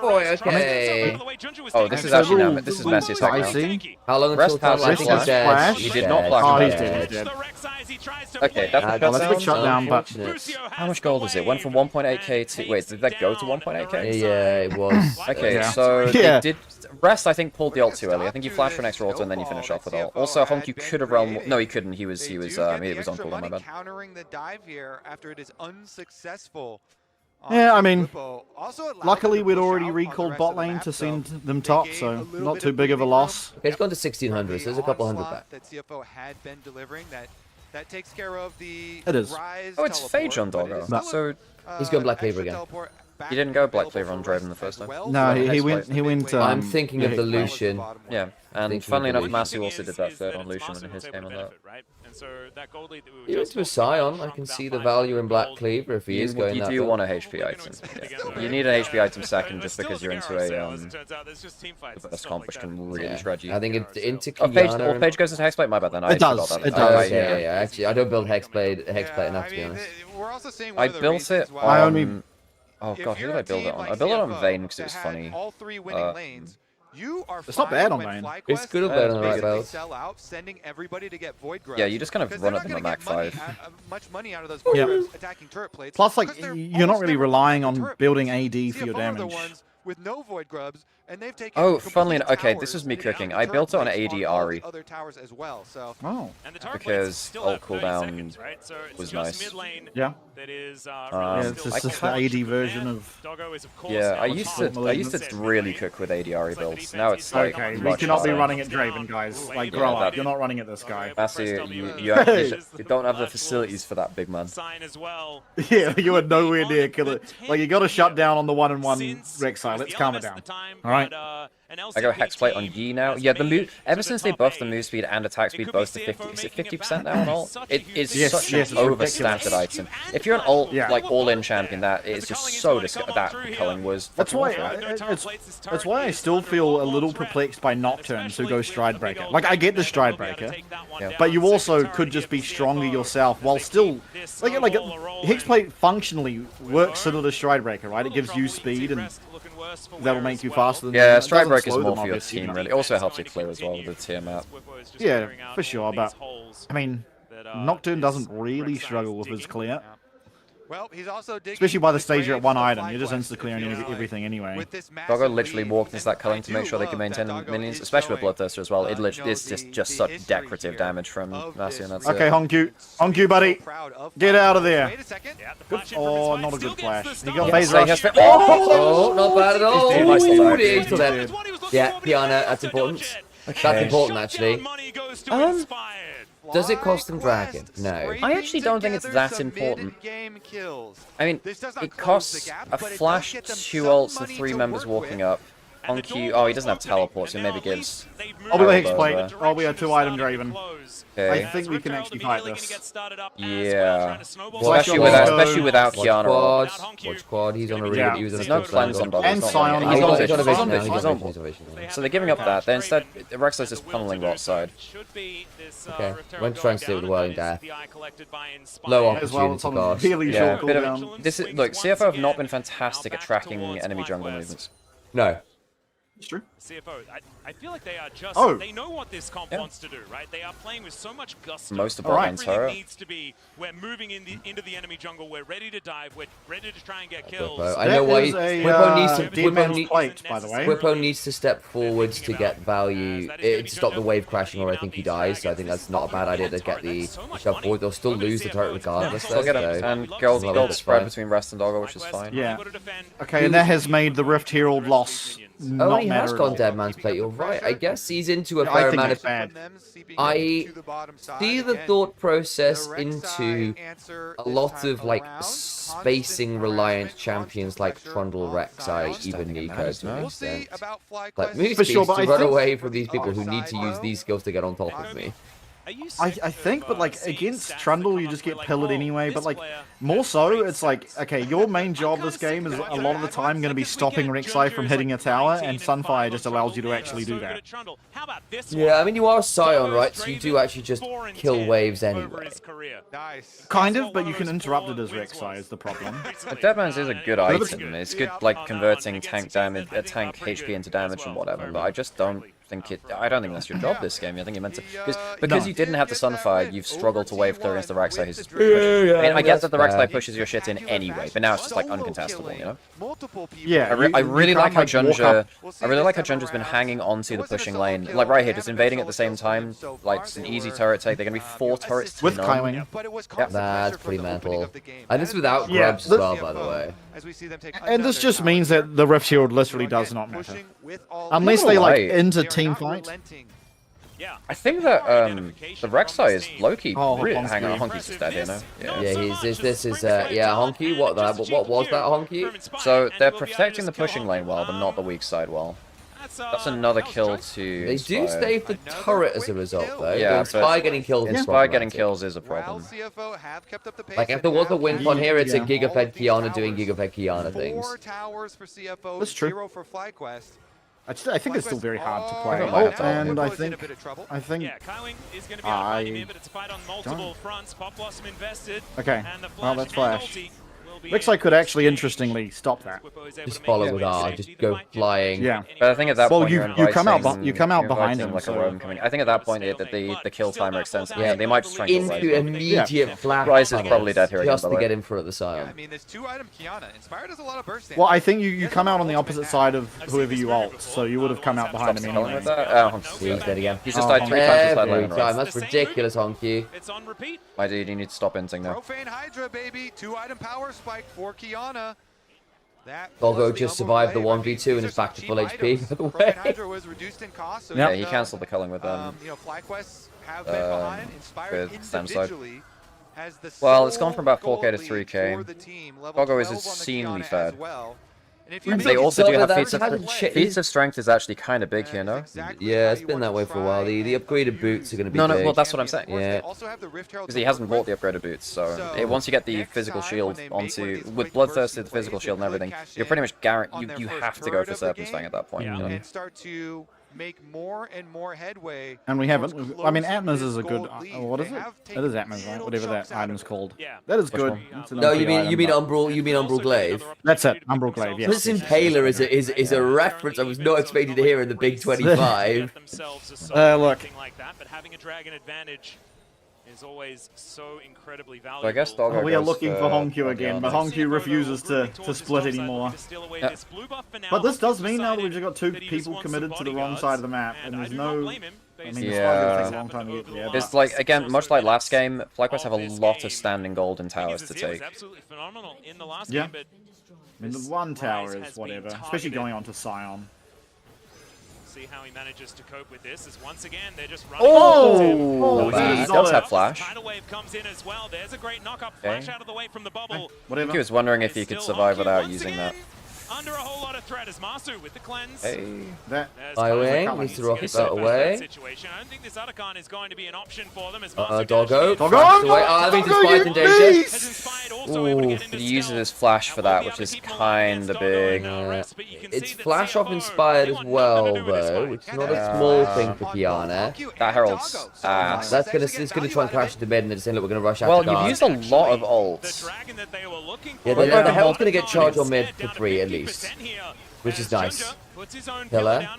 Boy, okay. Oh, this is actually now. This is messy as heck now. How long until I think he's dead. He did not flash. Oh, he's dead. Okay, that's a big shutdown, but how much gold is it? Went from 1.8k to wait, did that go to 1.8k? Yeah, it was. Okay, so they did. Rest, I think, pulled the ult too early. I think you flash for an extra ult and then you finish off with ult. Also, Hongq could have realm. No, he couldn't. He was on cooldown. My bad. Countering the dive here after it is unsuccessful. Yeah, I mean, luckily we'd already recalled bot lane to send them top, so not too big of a loss. Okay, it's gone to 1600, so there's a couple hundred back. That CFO had been delivering that takes care of the rise. Oh, it's Phage on Doggo. So he's going Black Cleaver again. He didn't go Black Cleaver on Draven the first time. No, he went. I'm thinking of the Lucian. Yeah, and funnily enough, Masu also did that third on Lucian in his game on that. He went to a Scion. I can see the value in Black Cleaver if he is going that. You do want a HP item. Yeah. You need an HP item second just because you're into the burst comp, which can really shred you. I think into Kiana. Phage goes to Hexblade. My bad then. It does. It does. Yeah. Actually, I don't build Hexblade enough to be honest. I built it. I only. Oh god, who did I build it on? I built it on Vayne because it was funny. All three winning lanes. It's not bad on Vayne. It's good or bad on the right build. Yeah, you just kind of run at them at Mach 5. Plus, like, you're not really relying on building AD for your damage. With no void grubs, and they've taken oh, funnily enough, okay, this was me cooking. I built it on AD Ari. Oh. Because ult cooldown was nice. Yeah. It's just the AD version of. Yeah, I used to really cook with AD Ari builds. Now it's like. Okay, we cannot be running at Draven, guys. Like, grow up. You're not running at this guy. Masu, you don't have the facilities for that, big man. Yeah, you are nowhere near killer. Like, you got to shut down on the 1-on-1 Rek'Sai. Let's calm it down. All right. I go Hexplate on Yi now. Yeah, the move. Ever since they buffed the move speed and attack speed both to 50, is it 50% now on ult? It is such an overstated item. If you're an ult like all-in champion, that is just so that culling was. That's why I still feel a little perplexed by Nocturnes who go Stridebreaker. Like I get the Stridebreaker, but you also could just be stronger yourself while still like Hexplate functionally works similar to Stridebreaker, right? It gives you speed and that'll make you faster than yeah, Stridebreaker is more for your team, really. It also helps you clear as well with the tier map. Yeah, for sure, but I mean, Nocturne doesn't really struggle with his clear. Well, he's also especially by the stage you're at one item, you're just insta-clearing everything anyway. Doggo literally walked into that culling to make sure they can maintain the minions, especially with Bloodthirster as well. It's just such decorative damage from Masu, and that's okay, Hongq, buddy. Get out of there. Good. Oh, not a good flash. He got phase rush. Oh, not bad at all. He's still dead. Yeah, Piana, that's important. Okay. That's important, actually. Does it cost them Dragon? No. I actually don't think it's that important. I mean, it costs a flash, 2 ults, and 3 members walking up, Honky, oh, he doesn't have teleport, so maybe gives... Oh, we got Hexplate. Oh, we have 2 item Draven. Okay. I think we can actually fight this. Yeah. Especially without Kiana. Watch quad. He's on a really good... There's no cleanse on Doggo. And Sion. He's on vision. So they're giving up that. Then instead, Rexler's just funneling bot side. Okay. Went trying to stay with the Whirling Death. Low opportunity cost. Yeah, bit of... This is... Look, CFO have not been fantastic at tracking enemy jungle movements. No. It's true. CFO, I feel like they are just, they know what this comp wants to do, right? They are playing with so much gusto. Most of bot Everything needs to be, we're moving into the enemy jungle, we're ready to dive, we're ready to try and get kills. I know why Whippo needs to step forwards to get value, to stop the wave crashing, or I think he dies, so I think that's not a bad idea to get the shove forward. They'll still lose the turret regardless. They'll get him. And gold spread between Rest and Doggo, which is fine. Yeah. Okay, and that has made the Rift Herald loss. Oh, he has gone Dead Man's Plate, you're right. I guess he's into a fair amount of... I see the thought process into a lot of, like, spacing-reliant champions like Trundle, Rek'Sai, even Nico, to an extent. Like, move to run away from these people who need to use these skills to get on top of me. I think, but like against Trundle, you just get pillared anyway. But like more so, it's like okay, your main job this game is a lot of the time going to be stopping Rek'Sai from hitting a tower, and Sunfire just allows you to actually do that. Yeah, I mean you are Sion, right? So you do actually just kill waves anyway. Kind of, but you can interrupt it as Rek'Sai is the problem. But Deadman's is a good item. It's good like converting tank damage, tank HP into damage and whatever. But I just don't think I don't think that's your job this game. I think you meant to because you didn't have the Sunfire, you've struggled to wave clear against the Rek'Sai who's I mean, I guess that the Rek'Sai pushes your shit in anyway, but now it's just like uncontestable, you know? Yeah, I really like how Junja's been hanging onto the pushing lane. Like right here, just invading at the same time. Like it's an easy turret take. They're gonna be 4 turrets to with Kaiwing. Yep. That's pretty mental. And this without grubs as well, by the way. And this just means that the Rift Shield literally does not matter. Unless they like into team fight. I think that the Rek'Sai is low-key really hang on, Honky's just dead here now. Yeah, this is Honky. What was that Honky? So they're protecting the pushing lane well, but not the weak side well. That's another kill to They do save the turret as a result, though. Yeah, Inspire getting kills. Inspire getting kills is a problem. Like if there was a win on here, it's a Gigafed Kiana doing Gigafed Kiana things. That's true. I think it's still very hard to play. And I think okay, well that's Flash. Looks like could actually interestingly stop that. Just follow with R, just go flying. Yeah. But I think at that point you come out behind him. So I think at that point the kill timer extends. Yeah, they might just try and into immediate flash. Ryze is probably dead here just to get in front of the side. I mean, there's 2-item Kiana. Inspire does a lot of burst damage. Well, I think you come out on the opposite side of whoever you ult, so you would have come out behind him anyway. He's dead again. He's just died 3 times every time. That's ridiculous, Honky. It's on repeat. My dude, you need to stop inting now. Profane Hydra, baby. 2-item power spike for Kiana. Doggo just survived the 1v2 and is back to full HP, by the way. Yeah, he cancelled the culling with Flyquest have been behind. Inspired individually has the well, it's gone from about 4k to 3k. Doggo is obscenely fed. And they also do have feats of strength is actually kind of big here, no? Yeah, it's been that way for a while. The upgraded boots are going to be big. No, well, that's what I'm saying. Yeah. Because he hasn't bought the upgraded boots, so once you get the physical shield onto... With Bloodthirsty, the physical shield and everything, you're pretty much guaranteed... You have to go for Serpent's Fang at that point. And start to make more and more headway. And we haven't. I mean, Atmos is a good. What is it? It is Atmos, right? Whatever that item's called. That is good. No, you mean Umbral Glaive. That's it. Umbral Glaive. Yes. This Impaler is a reference I was not expecting to hear in the Big 25. Look. But having a dragon advantage is always so incredibly valuable. So I guess Doggo we are looking for Honku again, but Honku refuses to split anymore. But this does mean now that we've just got 2 people committed to the wrong side of the map, and there's no... I mean, yeah. Take a long time to get there, it's like, again, much like last game, Flyquest have a lot of standing golden towers to take. Yeah. I mean, the 1 tower is whatever, especially going on to Sion. See how he manages to cope with this as once again they're just running. He does have flash. Tidal wave comes in as well. There's a great knock-up flash out of the way from the bubble. I think he was wondering if he could survive without using that. under a whole lot of threat as Masu with the cleanse. Hey. Iwing needs to rocket that away. Situation. I don't think this Otacon is going to be an option for them as Doggo. Doggo! That means Inspired's in danger. Ooh, he uses his flash for that, which is kind of big. It's flash off Inspired as well, though, which is not a small thing for Kiana. That Herald's ass. That's it's gonna try and crash into mid, and they're saying, look, we're gonna rush out. Well, you've used a lot of ults. Yeah, the Herald's gonna get charged on mid for free at least, which is nice. Killer. I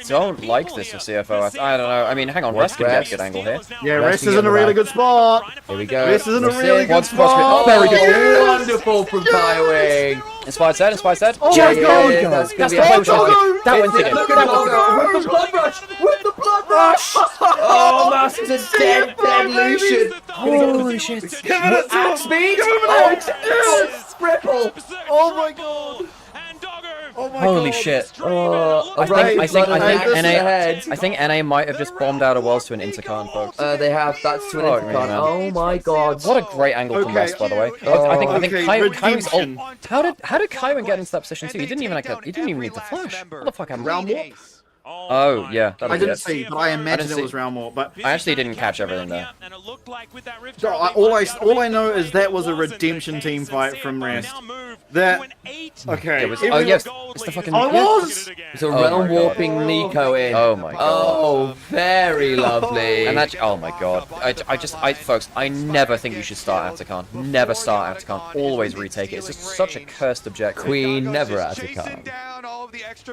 don't like this for CFO. I don't know. I mean, hang on, Rest can get a good angle here. Yeah, Rest is in a really good spot. Here we go. Rest is in a really good spot. Oh, there we go. Wonderful from Iwing. Inspired dead. Oh my god! That's the potion. That went in. Look at that. With the blood rush! With the blood rush! Oh, Master's a dead Lucian! Holy shit. Give it a top speed! Oh, Ripple! Oh my god! Oh my Holy god. shit. I think NA might have just bombed out a Wells to an Intercon, folks. They have. That's to an Intercon. Oh my god. What a great angle from West, by the way. I think Kaiwing's ult. How did Kaiwing get into that position too? He didn't even need to flash. What the fuck happened? Round warp? Oh yeah, I didn't see, but I imagine it was round warp. But I actually didn't catch everything there. All I know is that was a redemption team fight from Rest. That okay. Oh yes, it's the fucking. It's a realm warping Nico in. Oh my god. Oh, very lovely. And that. Oh my god. Folks, I never think you should start Atacon. Never start Atacon. Always retake it. It's just such a cursed objective. Queen never Atacon.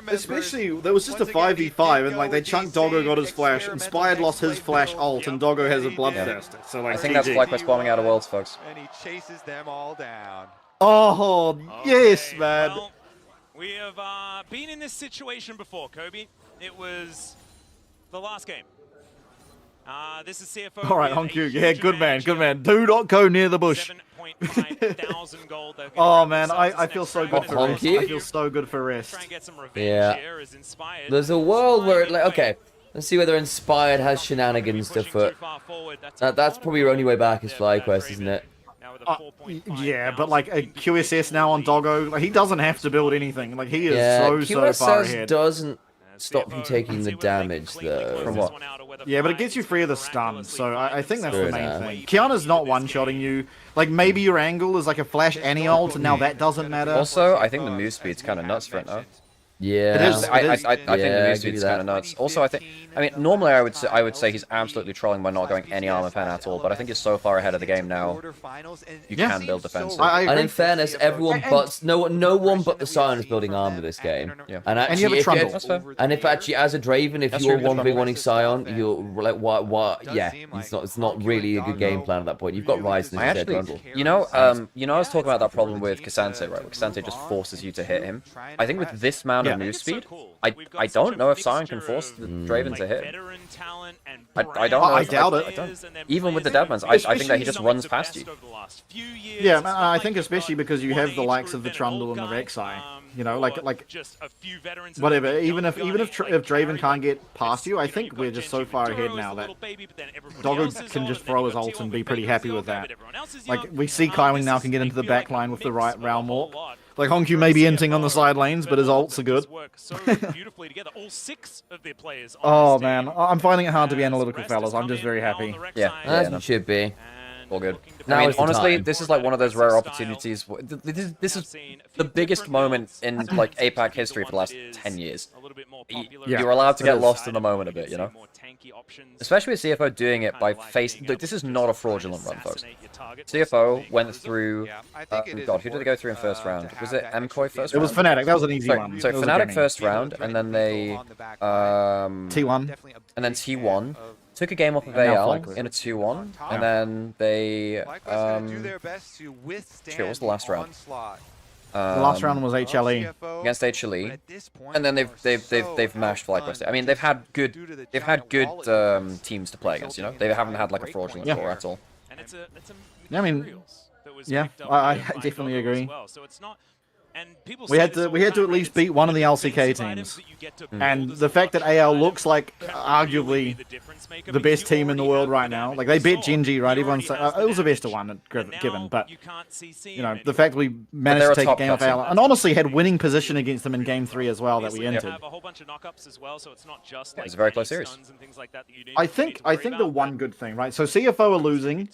Especially, there was just a 5v5, and like they chunked Doggo, got his flash, Inspired lost his flash ult, and Doggo has a Bloodthirster. So like, I think that's Flyquest bombing out of worlds, folks. And he chases them all down. Oh, yes, man. Well, we have been in this situation before, Kobe. It was the last game. This is CFO. All right, Honku. Yeah, good man, good man. Do not go near the bush. Oh man, I feel so good for Rest. I feel so good for Rest. Yeah. There's a world where, like, okay, let's see whether Inspired has shenanigans to foot. That's probably your only way back is Flyquest, isn't it? Yeah, but like a QSS now on Doggo, like he doesn't have to build anything. Like he is so far ahead. Doesn't stop you taking the damage though. From what? Yeah, but it gets you free of the stun, so I think that's the main thing. Kiana's not one-shotting you. Like, maybe your angle is like a flash anti-ult, and now that doesn't matter. Also, I think the move speed's kind of nuts for it now. Yeah, it is. I think the move speed's kind of nuts. Also, I mean, normally I would say he's absolutely trolling by not going any armor pen at all, but I think he's so far ahead of the game now. You can build defensive. And in fairness, everyone but no one but the Sion is building armor this game. Yeah. And actually, you have a Trundle. and if actually as a Draven, if you're 1v1ing Sion, you're like what? Yeah, it's not really a good game plan at that point. You've got Ryzen and instead Trundle. You know, I was talking about that problem with Cassante, right? Where Cassante just forces you to hit him. I think with this amount of move speed, I don't know if Sion can force the Draven to hit. I don't know. I doubt it. Even with the Deadmans, I think that he just runs past you. Yeah, I think especially because you have the likes of the Trundle and the Rek'Sai. You know, like whatever. Even if Draven can't get past you, I think we're just so far ahead now that Doggo can just throw his ult and be pretty happy with that. Like we see Kaiwing now can get into the back line with the right realm warp. Like Honku may be inting on the side lanes, but his ults are good. Oh man, I'm finding it hard to be analytical, fellas. I'm just very happy. Yeah, as you should be. All good. I mean, honestly, this is like one of those rare opportunities. This is the biggest moment in like APAC history for the last 10 years. You're allowed to get lost in the moment a bit, you know? Especially with CFO doing it by face. Look, this is not a fraudulent run, folks. CFO went through. God, who did they go through in first round? Was it MKOI first round? It was Fnatic. That was an easy one. So Fnatic first round, and then they T1, and then T1. Took a game off of AL in a 2-1, and then they shit, what was the last round? The last round was HLE against HLE, and then they've mashed Flyquest. I mean, they've had good teams to play against. You know, they haven't had like a fraudulent score at all. Yeah, I mean, yeah, I definitely agree. We had to at least beat one of the LCK teams, and the fact that AL looks like arguably the best team in the world right now, like they beat Genji, right? Everyone's it was the best of one given, but you know the fact we managed to take a game off AL and honestly had winning position against them in Game 3 as well that we entered. It's a very close series. I think the one good thing, right? So CFO are losing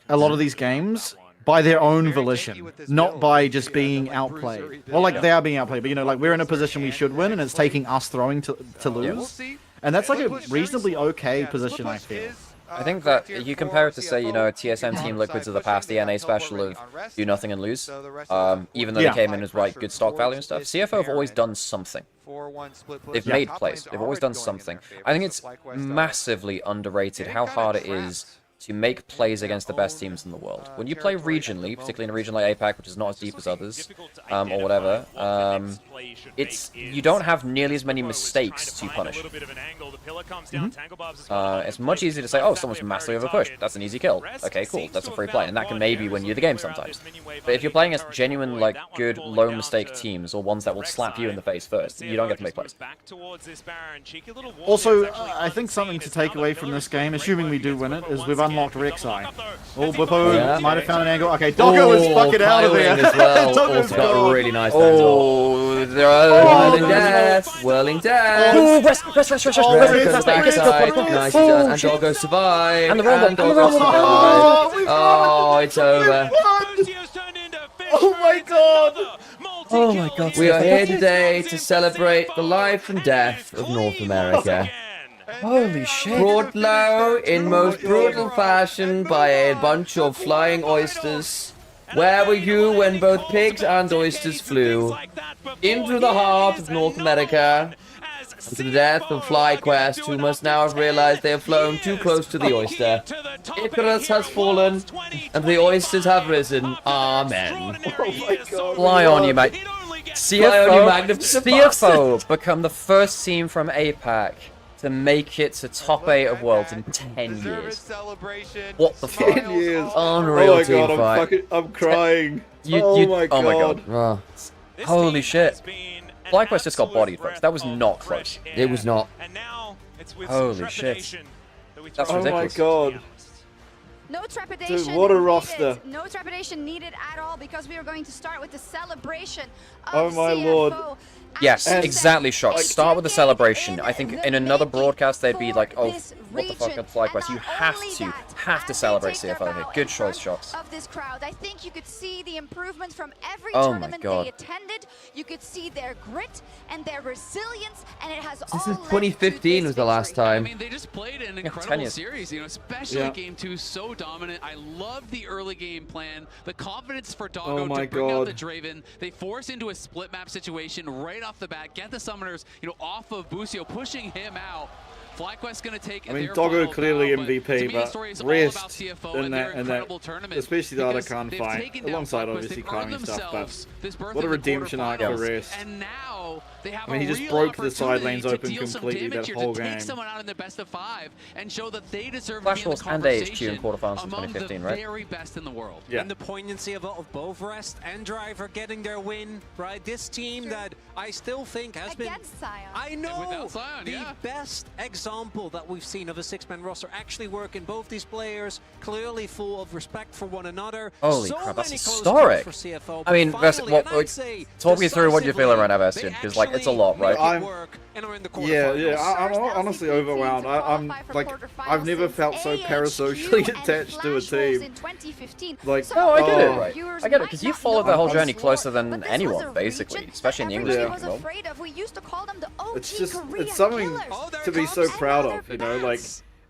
a lot of these games by their own volition, not by just being outplayed. Well, like they are being outplayed, but you know, like we're in a position we should win, and it's taking us throwing to lose, and that's like a reasonably okay position, I feel. I think that you compare it to, say, you know, a TSM Team Liquids of the past, the NA special of do nothing and lose, even though they came in as like good stock value and stuff. CFO have always done something. They've made plays. They've always done something. I think it's massively underrated how hard it is to make plays against the best teams in the world. When you play regionally, particularly in a region like APAC, which is not as deep as others, or whatever, you don't have nearly as many mistakes to punish. It's much easier to say, oh, someone's massively overpushed. That's an easy kill. Okay, cool. That's a free play, and that can maybe win you the game sometimes. But if you're playing against genuine, like, good, low-mistake teams, or ones that will slap you in the face first, you don't get to make plays. Also, I think something to take away from this game, assuming we do win it, is we've unlocked Rek'Sai. Oh, Bwipo might have found an angle. Okay, Doggo is fucking out of there. As well. Also got a really nice Oh, they're whirling death. Whirling death. Oh, rest. Nice, and Doggo survived. And the robot. Oh, it's over. Oh my god. Oh my god. We are here today to celebrate the life and death of North America. Holy shit. Brought low in most brutal fashion by a bunch of flying oysters. Where were you when both pigs and oysters flew into the heart of North America? To the death of Flyquest, who must now have realized they have flown too close to the oyster. Icarus has fallen, and the oysters have risen. Amen. Oh my god. Fly on you, mate. CFO become the first team from APAC to make it to top 8 of Worlds in 10 years. What the fuck? 10 years. Unreal team fight. I'm crying. Oh my god. Holy shit. Flyquest just got bodied, folks. That was not close. It was not. Holy shit. That's ridiculous. Oh my god. No trepidation. Dude, what a roster. No trepidation needed at all because we are going to start with the celebration of Oh my CFO. lord. Yes, exactly, Shock. Start with the celebration. I think in another broadcast they'd be like, oh, what the fuck, Flyquest? You have to celebrate CFO here. Good choice, Shocks. Of this crowd, I think you could see the improvement from every tournament they attended. You could see their grit and their resilience, and it has all This is 2015 was the last time. I mean, they just played an incredible series, you know, especially Game 2, so dominant. I love the early game plan, the confidence for Doggo to bring out the Draven. They force into a split map situation right off the bat, get the summoners, you know, off of Busio, pushing him out. Flyquest going to take. I mean, Doggo clearly MVP, but Rest in that, especially the other Khan fight, alongside obviously Kami stuff, but what a redemption arc for Rest. And now they have I mean, he just broke the side lanes open completely that whole game. Take someone out in the best of 5 and show that they deserve Flash to be in the Force and AHQ in conversation quarterfinals in among 2015, the right? very best in the world. And the poignancy of both Rest and Driver getting their win, right? This team that I still think has been, I know, the best example that we've seen of a 6-man roster actually working. Both these players clearly full of respect for one another. Holy crap, that's historic. For CFO, I mean, finally, talk me through what you're feeling right now, Bastian, because like it's a lot, right? I'm honestly overwhelmed. I'm like, I've never felt so parasocially attached to a team. Like, no, I get it. Right. I get it, because you followed that whole journey closer than anyone, basically, especially in the English speaking world. It's just, it's something to be so proud of, you know, like,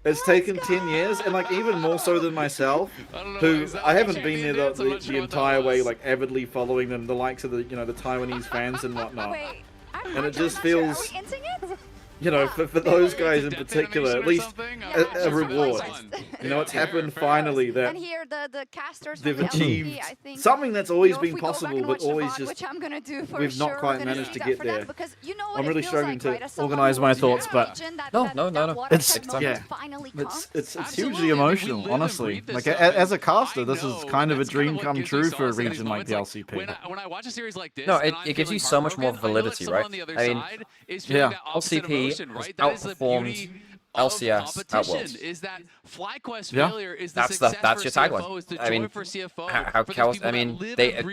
it's taken 10 years, and like even more so than myself, who I haven't been there the entire way, like avidly following them, the likes of the, you know, the Taiwanese fans and whatnot. And it just feels, you know, for those guys in particular, at least a reward. You know, it's happened finally that and here the casters they've from the achieved LCP, I think, something that's always you know, been possible, but always just which I'm gonna do for we've sure, not quite managed to get there. Because you know what I'm it really feels struggling like, to right? As someone organize who my was in thoughts, a but region that it's it's hugely emotional, honestly. Like as a caster, this is kind of a dream come true for a region like the LCP. When I watch a series like this, No, it gives you so much more validity, right? I mean, yeah, LCP has outperformed LCS at Worlds. Is that Flyquest Yeah. failure is That's your tagline. I mean, how else? I mean, they've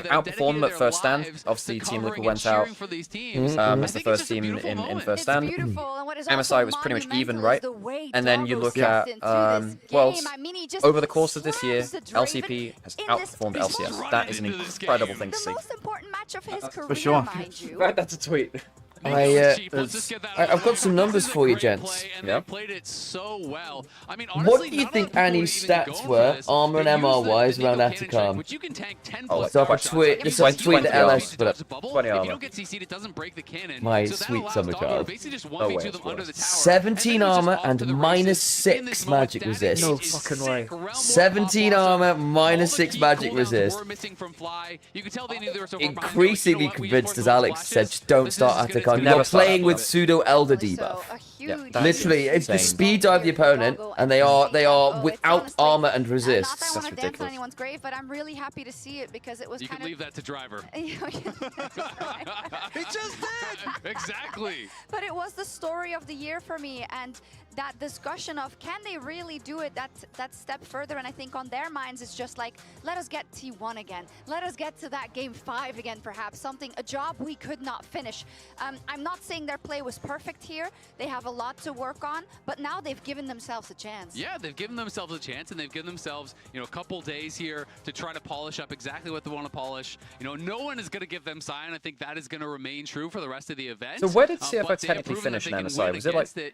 outperformed them at first stand. Obviously, Team Liquid went out as the first team in first stand. MSI was pretty much even, right? And then you look at Worlds. Over the course of this year, LCP has outperformed LCS. That is an incredible thing to see. For sure. Right, that's a tweet. I've got some numbers for you, gents. Yeah. What do you think Annie's stats were, armor and MR wise, around Atacam? So I'll tweet the LS, but 20 armor. My sweet summer child. Oh wait, 17 armor and -6 magic resist. No fucking way. 17 armor, -6 magic resist. Increasingly convinced, as Alex said, just don't start Atacam. You're playing with pseudo Elder debuff. Literally, it's the speed dive the opponent, and they are without armor and resist. That's ridiculous. Anyone's great, but I'm really happy to see it because it was you kind can leave that to Driver. He just did! Exactly. But it was the story of the year for me, and that discussion of can they really do it that step further, and I think on their minds it's just like, let us get T1 again, let us get to that game 5 again, perhaps a job we could not finish. I'm not saying their play was perfect here, they have a lot to work on, but now they've given themselves a chance. Yeah, they've given themselves a chance, and they've given themselves, you know, a couple days here to try to polish up exactly what they want to polish. You know, no one is going to give them sign. I think that is going to remain true for the rest of the event. So where did CFO technically finish in MSI? Was it like, I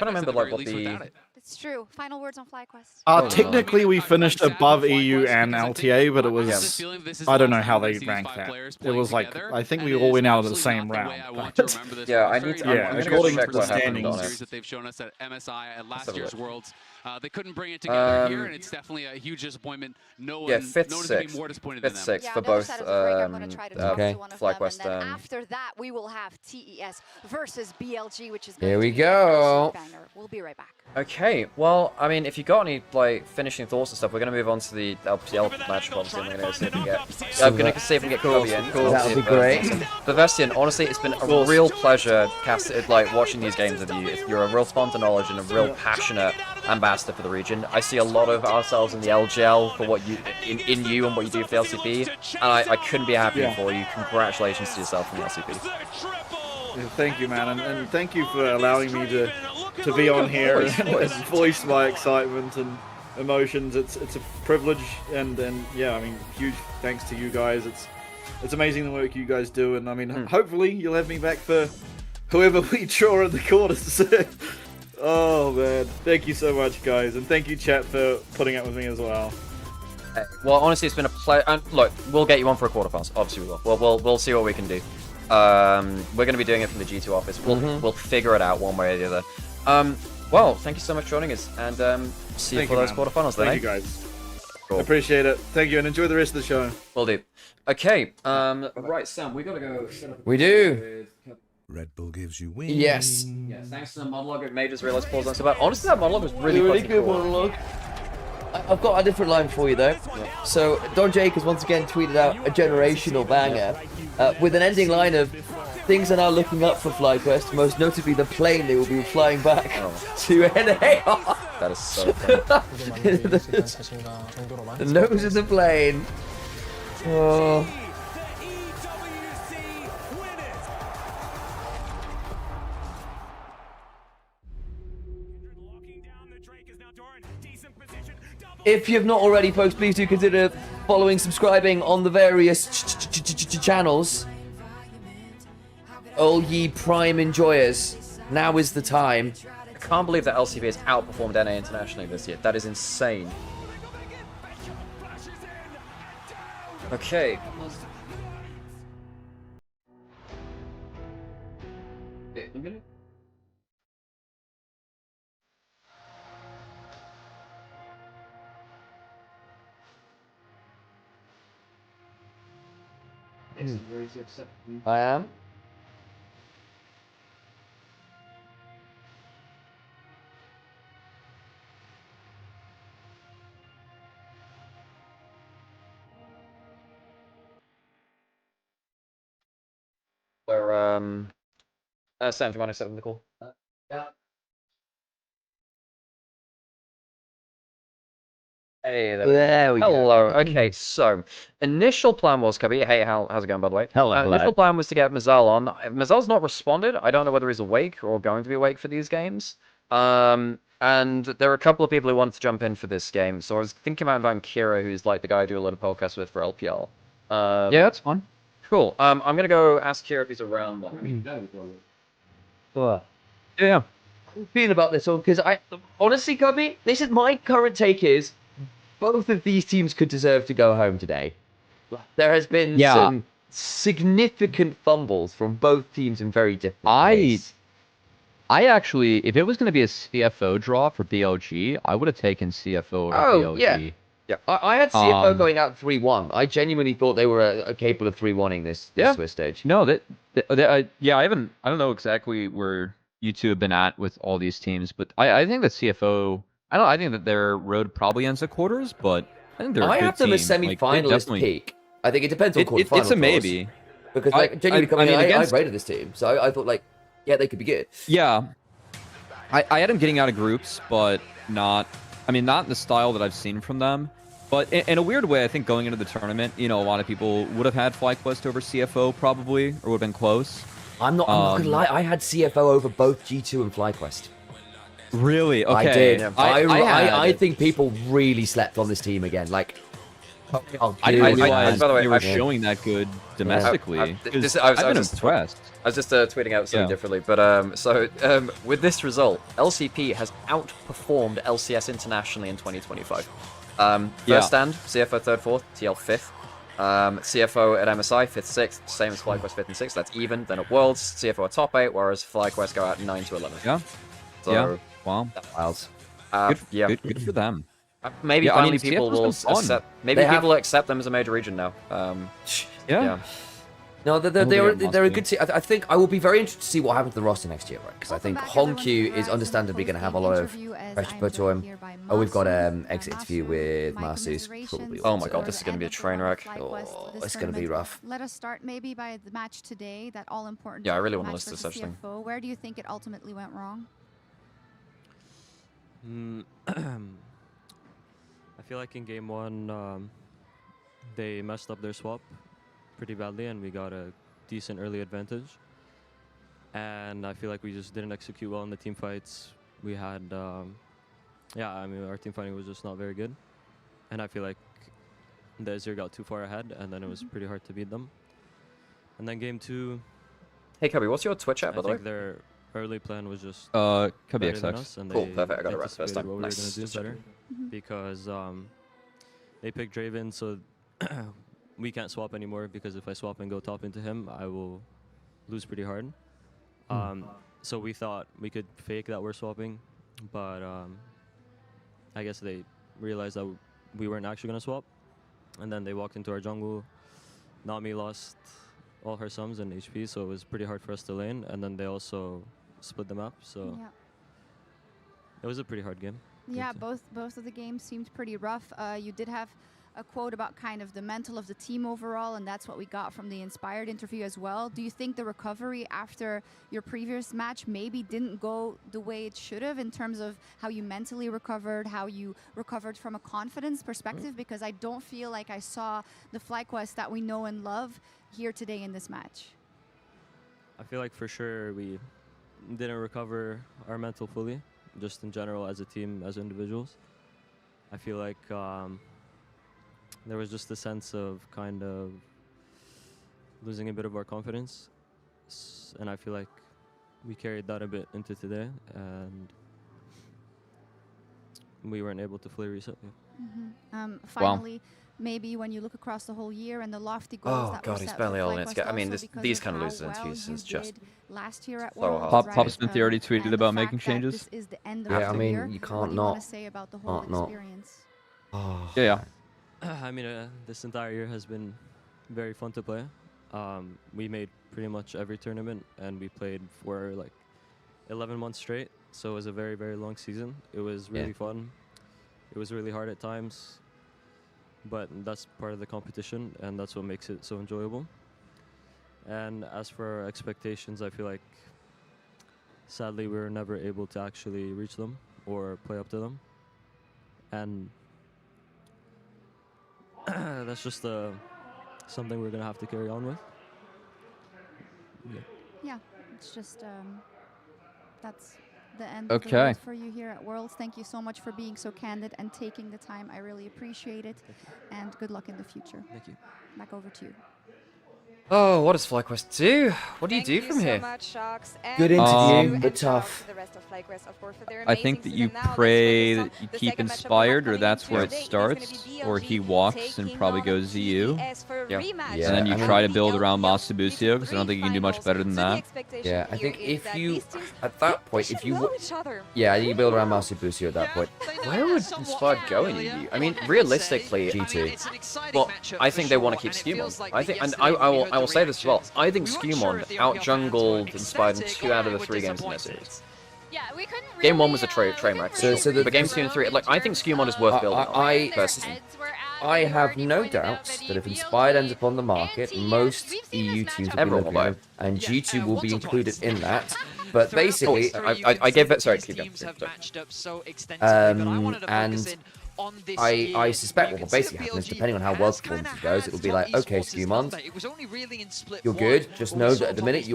don't remember like what the... It's true. Final words on Flyquest. Technically we finished above EU and LTA, but it was, I don't know how they ranked that. It was like, I think we all went out of the same round. Yeah, I need to, yeah, according to the standings. That they've shown us at MSI at last year's Worlds. They couldn't bring it together here, and it's definitely a huge disappointment. No one, fifth, no one sixth, is more disappointed fifth, than them. sixth for both Flyquest. After that, we will have TES versus BLG, which is here we go. We'll be right back. Okay, well, I mean, if you got any like finishing thoughts and stuff, we're gonna move on to the LPL match. Obviously, I'm gonna see if we get. I'm gonna see if we get Kobe in. That would be great. But Vestian, honestly, it's been a real pleasure like watching these games with you. You're a real font of knowledge and a real passionate ambassador for the region. I see a lot of ourselves in the LGL for what you in you and what you do for the LCP, and I couldn't be happier for you. Congratulations to yourself and the LCP. Yeah, thank you, man, and thank you for allowing me to be on here and voice my excitement and emotions. It's a privilege, and yeah, I mean, huge thanks to you guys. It's amazing the work you guys do, and I mean, hopefully you'll have me back for whoever we draw in the quarters. Oh man, thank you so much, guys, and thank you, chat, for putting up with me as well. Well, honestly, it's been a pleasure. And look, we'll get you on for a quarterfinals. Obviously, we will. We'll see what we can do. We're going to be doing it from the G2 office. We'll figure it out one way or the other. Well, thank you so much for joining us, and see you for those quarterfinals. Thank you, guys. Cool. Appreciate it. Thank you, and enjoy the rest of the show. Will do. Okay. Right, Sam, we gotta go. We do. Red Bull gives you wings. Yes. Yes. Thanks to the monologue, it made us realize pause on about. Honestly, that monologue was really good cool. monologue. I've got a different line for you though. Yeah. So Don Jake has once again tweeted out a generational banger with an ending line of things are now looking up for Flyquest, most notably the plane they will be flying back to NAR. That is so funny. The nose of the plane. Oh. If you have not already, folks, please do consider following, subscribing on the various channels. All ye Prime enjoyers, now is the time. I can't believe that LCP has outperformed NA internationally this year. That is insane. Okay. I am. Where Sam, do you want to set up the call? Yeah. Hey there we go. Hello. Okay, so initial plan was, Cubby. Hey, how's it going, by the way? Hello. Initial plan was to get Mazal on. Mazal's not responded. I don't know whether he's awake or going to be awake for these games. And there are a couple of people who wanted to jump in for this game, so I was thinking about inviting Kira, who's like the guy I do a lot of podcasts with for LPL. Yeah, that's fun. Cool. I'm gonna go ask Kira if he's around. What? Yeah. I'm feeling about this one because honestly, Cubby, this is my current take is both of these teams could deserve to go home today. There has been some significant fumbles from both teams in very different ways. I actually, if it was going to be a CFO draw for BLG, I would have taken CFO over BLG. Yeah, I had CFO going out 3-1. I genuinely thought they were capable of 3-1ing this Swiss stage. No, I don't know exactly where you two have been at with all these teams, but I think that CFO, I think that their road probably ends at quarters, but I think they're a good have them team. as semi-finalist peak. I think it depends on quarterfinals. It's a maybe. Because genuinely, I rated this team, so I thought they could be good. Yeah. I had them getting out of groups, but not in the style that I've seen from them. But in a weird way, I think going into the tournament, a lot of people would have had Flyquest over CFO probably, or would have been close. I'm not gonna lie, I had CFO over both G2 and Flyquest. Really? Okay. I did. I think people really slept on this team again. By the way, they were showing that good domestically. I've been impressed. I was just tweeting out something differently, but with this result, LCP has outperformed LCS internationally in 2025. First stand, CFO 3rd, 4th, TL 5th. CFO at MSI 5th, 6th, same as Flyquest 5th and 6th. That's even. Then at Worlds, CFO at top 8, whereas Flyquest go out 9 to 11. Yeah. So, wow. Wild. Good for them. Maybe finally people will accept. Maybe people will accept them as a major region now. Yeah. No, they're a good team. I think I will be very interested to see what happens to the roster next year, right? Because I think Honkyu is understandably going to have a lot of pressure put to him. Oh, we've got an exit interview with Marsus. Oh my god, this is going to be a train wreck. Oh, it's going to be rough. Let us start maybe by the match today, that all-important I really want to match listen to such thing. Where do you think it ultimately went wrong? I feel like in game 1, they messed up their swap pretty badly, and we got a decent early advantage. And I feel like we just didn't execute well in the team fights. We had, our team fighting was just not very good. And I feel like the Azir got too far ahead, and then it was pretty hard to beat them. And then game 2. Hey, Cubby, what's your Twitch app, by the way? I think their early plan was just Cubby XX. us, and cool, they perfect. I got it right first time. What we were going to do better, because they picked Draven, so we can't swap anymore, because if I swap and go top into him, I will lose pretty hard. So we thought we could fake that we're swapping, but I guess they realized that we weren't actually going to swap. And then they walked into our jungle. Nami lost all her sums and HP, so it was pretty hard for us to lane. And then they also split the map, so it was a pretty hard game. Yeah, both of the games seemed pretty rough. You did have a quote about kind of the mental of the team overall, and that's what we got from the Inspired interview as well. Do you think the recovery after your previous match maybe didn't go the way it should have in terms of how you mentally recovered, how you recovered from a confidence perspective? Because I don't feel like I saw the Flyquest that we know and love here today in this match. I feel like for sure we didn't recover our mental fully, just in general as a team, as individuals. I feel like there was just a sense of kind of losing a bit of our confidence, and I feel like we carried that a bit into today, and we weren't able to fully reset. Finally, maybe when you look across the whole year and the lofty goals that were set he's barely all in it. I mean, these kind of losing interviews is just last year at so hard. Pop Smith already tweeted about making changes. This is the end of the year. You can't what do you want to say about the whole experience? Oh. Yeah. I mean, this entire year has been very fun to play. We made pretty much every tournament, and we played for like 11 months straight. So it was a very, very long season. It was really fun. It was really hard at times, but that's part of the competition, and that's what makes it so enjoyable. And as for our expectations, I feel like sadly we were never able to actually reach them or play up to them. And that's just something we're going to have to carry on with. Yeah, it's just that's the end of the road for you here at Worlds. Thank you so much for being so candid and taking the time. I really appreciate it. And good luck in the future. Thank you. Back over to you. Oh, what does Flyquest do? What do you do from here? Good interview, but tough. I think that you pray that you keep inspired, or that's where it starts, or he walks and probably goes ZU. Yeah. And then you try to build around Masabusio, because I don't think you can do much better than that. Yeah, I think if you, at that point, if you, yeah, you build around Masabusio at that point. Where would Inspired go in EU? I mean, realistically, G2. Well, I think they want to keep Skewmon. I think, and I will say this as well. I think Skewmon out-jungled Inspired in 2 out of the 3 games in their series. Yeah, we couldn't really, Game 1 was a train wreck. But games 2 and 3, like, I think Skewmon is worth building on. I have no doubts that if Inspired ends up on the market, most EU teams will be looking at them, and G2 will be included in that. But basically, I gave that. Sorry, keep going. And I suspect what will basically happen is, depending on how well performance goes, it will be like, okay, Skewmon, you're good. Just know that at the minute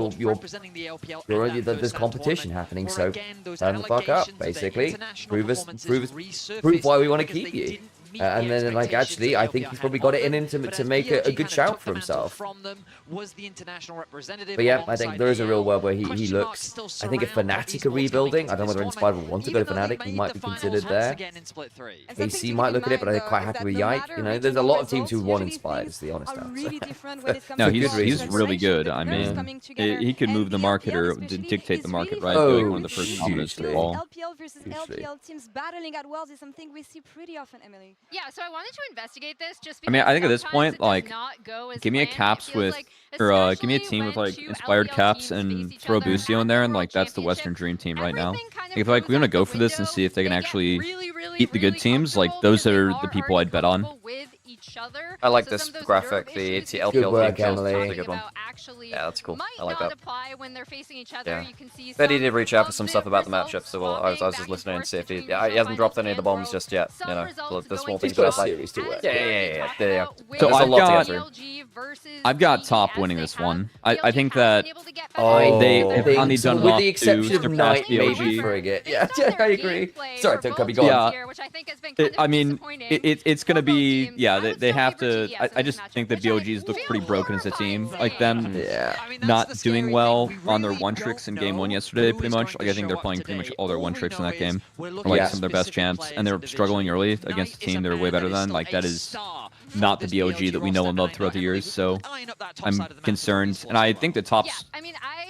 there's competition happening, so turn the fuck up. Basically, prove why we want to keep you. And then, like, actually, I think he's probably got it in him to make a good shout for himself. But yeah, I think there is a real world where he looks. I think if Fnatic are rebuilding, I don't know whether Inspired will want to go to Fnatic. He might be considered there. KC might look at it, but I'm quite happy with Yike. You know, there's a lot of teams who want Inspired, is the honest answer. No, he's really good. I mean, he could move the market or dictate the market, right? Like one of the first dominoes to fall. LPL versus LPL teams battling at Worlds is something we see pretty often, Emily. Yeah, so I wanted to investigate this just because I mean, I think at this point, like, give me a caps with, or give me a team with, like, Inspired caps and throw Busio in there, and, like, that's the Western Dream Team right now. If, like, we want to go for this and see if they can actually beat the good teams, like, those are the people I'd bet on. I like this graphic, the LPL good work, team Emily. is a good one. Yeah, that's cool. I like that. Yeah. Yeah. Betty did reach out for some stuff about the matchup, so I was just listening to see if he hasn't dropped any of the bombs just yet. You know, the small things. He's got a series to work. Yeah. So There's I've got top winning this one. I think that they've only done with enough the exception to of surpass Knight, the maybe OG. Frigate. Yeah, I agree. Sorry, Cubby, go on. Yeah, I mean, it's going to be, they have to, I just think that BOGs look pretty broken as a team. Like them not doing well on their one tricks in game 1 yesterday, pretty much. Like I think they're playing pretty much all their one tricks in that game. Or like some of their best champs. And they're struggling early against a team they're way better than. Like that is not the BOG that we know and love throughout the years. So I'm concerned. And I think the top's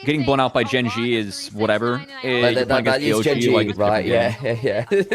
getting blown out by Gen G is whatever. That is Gen G, right? Yeah.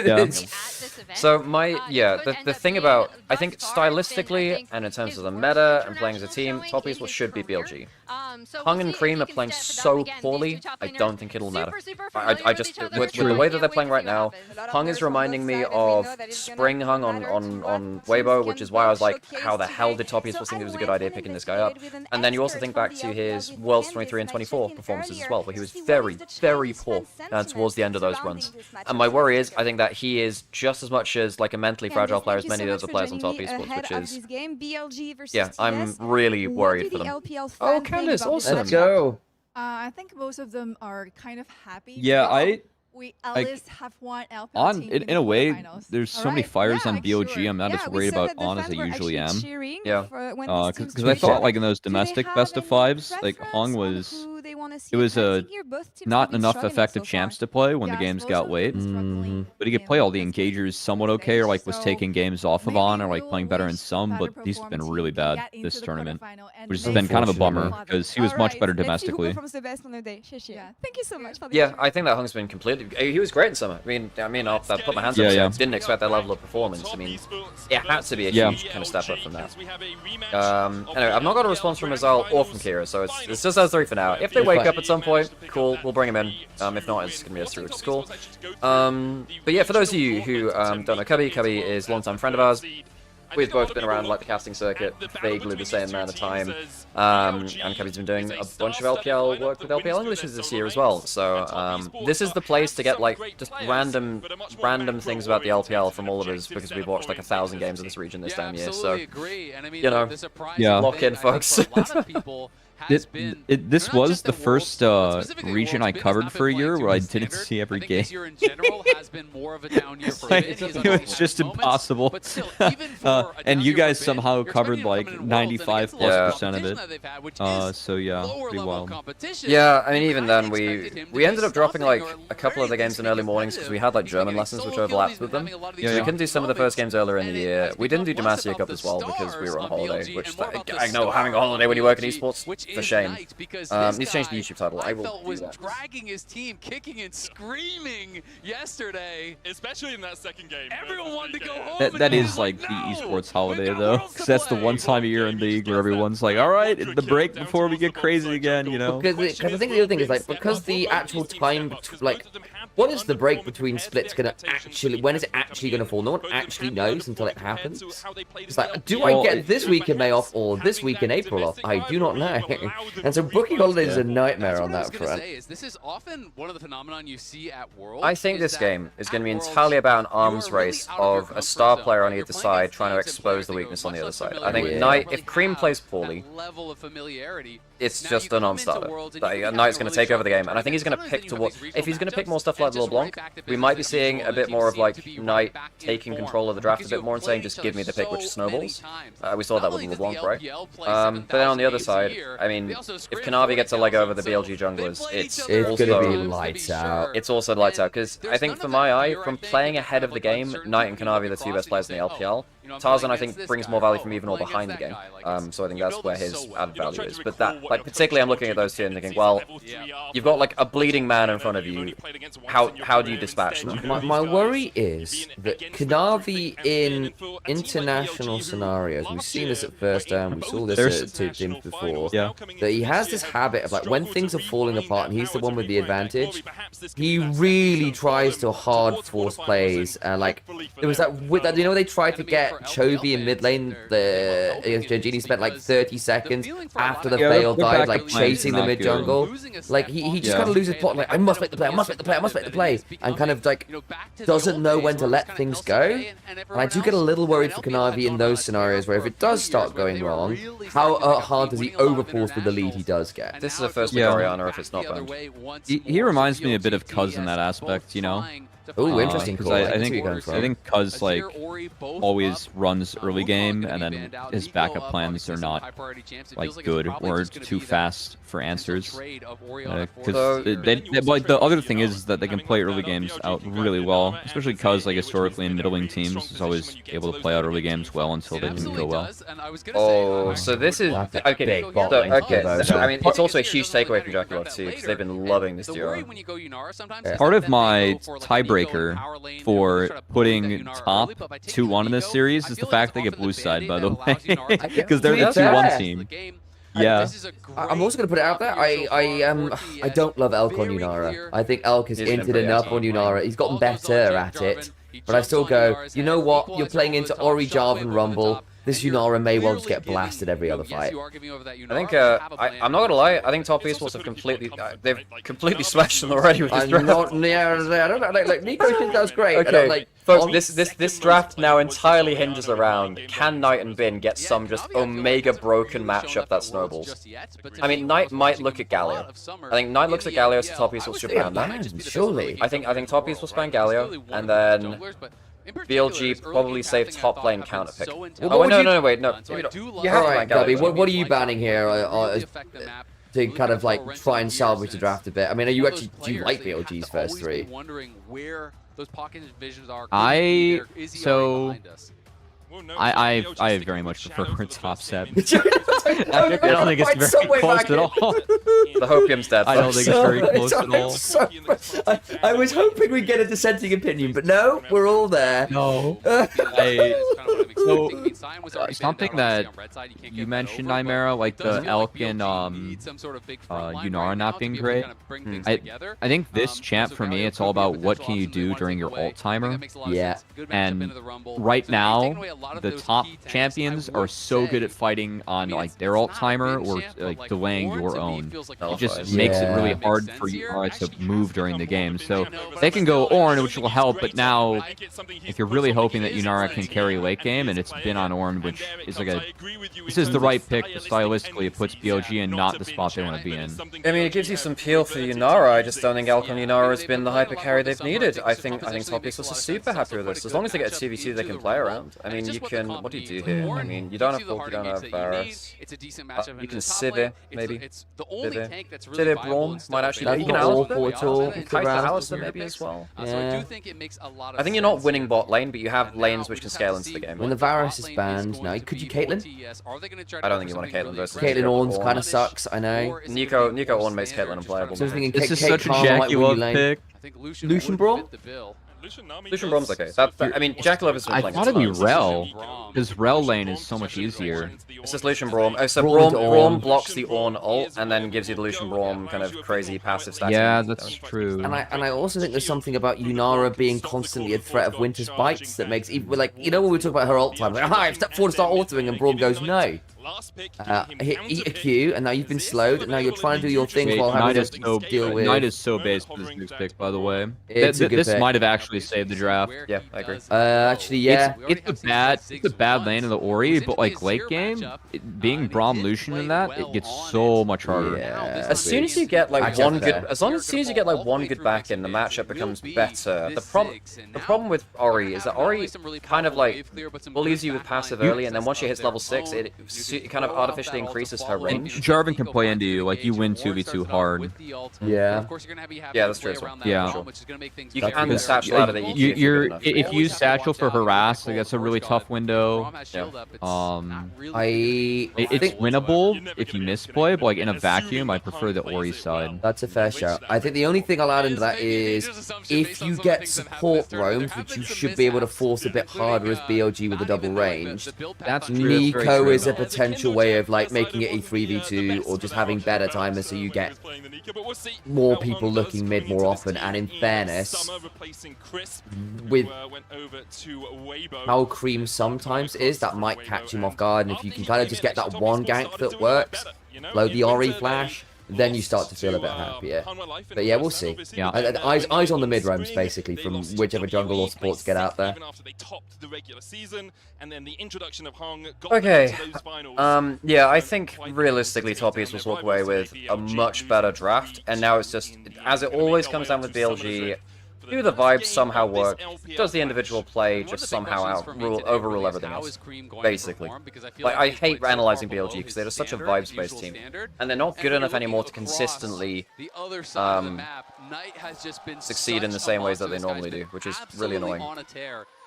So the thing about, I think stylistically and in terms of the meta and playing as a team, top is what should be BLG. Hung and Cream are playing so poorly, I don't think it'll matter. I just, with the way that they're playing right now, Hung is reminding me of Spring Hung on Weibo, which is why I was like, how the hell did Top Esports think it was a good idea picking this guy up? And then you also think back to his Worlds 23 and 24 performances as well, where he was very, very poor towards the end of those runs. And my worry is, I think that he is just as much as like a mentally fragile player as many of the other players on Top Esports, which is, I'm really worried for them. Oh, Candice, awesome. Let's go. I think most of them are kind of happy. Yeah, we at least have one LPL team in a way, finals. there's so many fires on BOG. I'm not as worried about On as I usually am. Yeah. Because I thought like in those domestic best of fives, like Hong was they want to see. It was not enough effective so champs to play when the games got late. But he could play all the engagers somewhat okay, or like was taking games off of on, or like playing better in some. But he's been really bad this tournament, which has been kind of a bummer because he was much better domestically. Thank you so much for the Yeah, I think that Hung's been completely. He was great in summer. I mean, I'll put my hands up. I didn't expect that level of performance. I mean, it had to be a huge kind of step up from that. Anyway, I've not got a response from Azal or from Kira, so it's just those three for now. If they wake up at some point, cool, we'll bring him in. If not, it's gonna be us through, which is cool. But yeah, for those of you who don't know Cubby is a long-time friend of ours. We've both been around like the casting circuit vaguely the same amount of time, and Cubby's been doing a bunch of LPL work with LPL English this year as well. So this is the place to get like just random things about the LPL from all of us because we've watched like 1,000 games in this region this damn year. So you know, lock in, folks. This was the first region I covered for a year where I didn't see every game. It was just impossible. And you guys somehow covered like 95+% of it. So yeah, pretty wild. Yeah, I mean even then we ended up dropping like a couple of the games in early mornings because we had like German lessons which overlapped with them. So we couldn't do some of the first games earlier in the year. We didn't do Demacia Cup as well because we were on holiday, which I know having a holiday when you work in esports. For shame. Need to change the YouTube title. I will do that. Dragging his team, kicking and screaming yesterday, especially in that second game. Everyone wanted to go home. That is like the esports holiday though, because that's the one time a year in league where everyone's like, all right, it's the break before we get crazy again, you know? Because I think the other thing is like because the actual time, like, what is the break between splits gonna actually? When is it actually gonna fall? No one actually knows until it happens. It's like, do I get this week in May off or this week in April off? I do not know. And so booking holidays is a nightmare on that front. This is often one of the phenomenon you see at Worlds. I think this game is going to be entirely about an arms race of a star player on either side trying to expose the weakness on the other side. I think Knight, if Cream plays poorly, it's just a non-starter. Knight's going to take over the game, and I think he's going to pick towards. If he's going to pick more stuff like LeBlanc, we might be seeing a bit more of like Knight taking control of the draft a bit more and saying, just give me the pick which snowballs. We saw that with LeBlanc, right? But then on the other side, I mean, if Kanavi gets a leg over the BLG junglers, it's gonna be lights out. It's also lights out, because I think for my eye, from playing ahead of the game, Knight and Kanavi are the two best players in the LPL. Tarzan, I think, brings more value from even or behind the game, so I think that's where his added value is. But that, like, particularly I'm looking at those two and thinking, well, you've got like a bleeding man in front of you, how do you dispatch them? My worry is that Kanavi in international scenarios, we've seen this at First Down, we saw this at Two Teams before, that he has this habit of like, when things are falling apart and he's the one with the advantage, he really tries to hard force plays, like, there was that, you know, they tried to get Chovy in mid lane, Genie spent like 30 seconds after the failed dive, like chasing the mid jungle. Like he just kind of loses plot, like I must make the play, I must make the play, I must make the play, and kind of like doesn't know when to let things go. And I do get a little worried for Kanavi in those scenarios where if it does start going wrong, how hard does he overpause with the lead he does get? This is a first Oriana if it's not banned. He reminds me a bit of Cuz in that aspect, you know? Oh, interesting. Because I think Cuz like always runs early game, and then his backup plans are not like good or too fast for answers. Because like the other thing is that they can play early games out really well, especially Cuz like historically in middling teams is always able to play out early games well until they didn't go well. Oh, so this is okay. I mean, it's also a huge takeaway from Jackalock too, because they've been loving this duo. Part of my tiebreaker for putting top 2-1 in this series is the fact they get blue side, by the way, because they're the 2-1 team. Yeah. I'm also going to put it out there. I don't love Elk on Yunara. I think Elk is inted enough on Yunara. He's gotten better at it. But I still go, you know what? You're playing into Ori, Jarvan, Rumble. This Yunara may well just get blasted every other fight. I think, I'm not gonna lie, I think top esports have completely smashed them already with this draft. I don't know, like Nico does great. Okay, folks, this draft now entirely hinges around, can Knight and Bin get some just Omega broken matchup that snowballs? I mean, Knight might look at Galio. I think Knight looks at Galio, so top esports should ban that. Surely. I think top esports ban Galio, and then BLG probably save top lane counter pick. Alright, Gubby, what are you banning here? to kind of like try and salvage the draft a bit. I mean, do you like BLG's first 3? Wondering where those pocket visions are. I very much prefer top 7. I don't think it's very close at all. The hopium's dead. I don't think it's very close at all. I was hoping we'd get a dissenting opinion, but no, we're all there. No. Something that you mentioned, Nymaera, like the Elk and Yunara not being great. I think this champ for me, it's all about what can you do during your ult timer. Yeah. And right now, the top champions are so good at fighting on like their ult timer or like delaying your own. It just makes it really hard for Yunara to move during the game. So they can go Ornn, which will help, but now if you're really hoping that Yunara can carry late game, and it's been on Ornn, which is like this is the right pick, but stylistically it puts BLG in not the spot they want to be in. I mean, it gives you some peel for Yunara. I just don't think Elk on Yunara has been the hyper carry they've needed. I think Top Pixels are super happy with this. As long as they get a 2v2 they can play around. I mean, you can... What do you do here? I mean, you don't have Hulk, you don't have Varus. You can Sivir, maybe. Sivir, Braum might actually be. You can Alistair maybe as well. Yeah. I think you're not winning bot lane, but you have lanes which can scale into the game. When the Varus is banned, now could you Caitlyn? I don't think you want a Caitlyn versus Caitlyn Ornn's kind of sucks, I know. Nico Ornn makes Caitlyn unplayable. So thinking this is such a Jackie Love pick. Lucian Braum? Lucian Braum's okay. I mean, Jackie Love is I thought it'd be Rel, because Rel lane is so much easier. This is Lucian Braum. Oh, so Braum blocks the Ornn ult and then gives you the Lucian Braum kind of crazy passive stats. Yeah, that's true. And I also think there's something about Yunara being constantly a threat of Winter's bites that makes even like when we talk about her ult time, like I step forward to start autoing, and Braum goes no. Eat a Q, and now you've been slowed, and now you're trying to do your thing while having to deal with... Knight is so based for this news pick, by the way. This might have actually saved the draft. Yeah, I agree. Actually, yeah. It's a bad lane in the Ori, but like late game, being Braum Lucian in that, it gets so much harder. Yeah. As soon as you get like one good, as soon as you get like one good back in, the matchup becomes better. The problem with Ori is that Ori kind of like bullies you with passive early, and then once she hits level 6, it kind of artificially increases her range. Jarvan can play into you, like you win 2v2 hard. Yeah. Yeah, that's true as well. Yeah. You can satchel out of the EQ if you use satchel for harass, like that's a really tough window. Yeah. It's winnable if you misplay, but like in a vacuum, I prefer the Ori side. That's a fair shout. I think the only thing I'll add into that is if you get support roams, which you should be able to force a bit harder as BLG with a double range, that's true. Nico is a potential way of like making it a 3v2 or just having better timers so you get more people looking mid more often. And in fairness, with how Cream sometimes is, that might catch him off guard, and if you can kind of just get that one gank that works, load the Ori flash, then you start to feel a bit happier. But yeah, we'll see. Yeah. Eyes on the mid roams basically from whichever jungle or supports get out there. Okay. Yeah, I think realistically Top Esports will walk away with a much better draft, and now it's just, as it always comes down with BLG, do the vibes somehow work? Does the individual play just somehow overrule everything else? Basically. Like, I hate analyzing BLG because they're just such a vibes-based team. And they're not good enough anymore to consistently succeed in the same ways that they normally do, which is really annoying.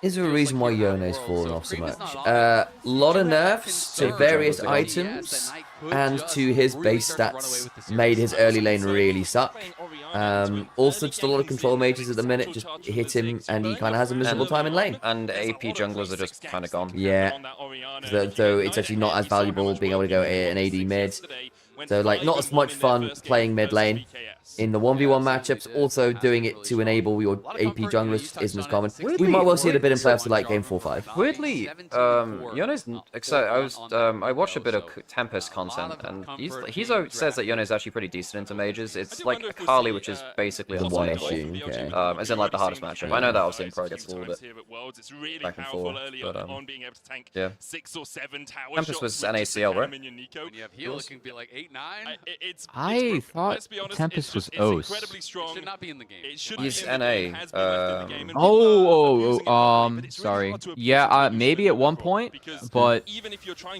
Is there a reason why Yone's fallen off so much? Lot of nerfs to various items and to his base stats made his early lane really suck. Also just a lot of control mages at the minute just hit him and he kind of has a miserable time in lane. And AP junglers are just kind of gone. Yeah, so it's actually not as valuable being able to go an AD mid. So like not as much fun playing mid lane in the 1v1 matchups. Also doing it to enable your AP junglers isn't as common. We might well see it a bit in playoffs to like game 4-5. Weirdly, Yone's I watched a bit of Tempest content, and he says that Yone's actually pretty decent into mages. It's like Akali, which is basically the one issue. Okay. As in like the hardest matchup. I know that obviously in pro gets a little bit back and forth, but yeah. Tempest was NACL, right? I thought Tempest was O's. Should not be in the game. He's NA. Sorry. Yeah, maybe at one point, but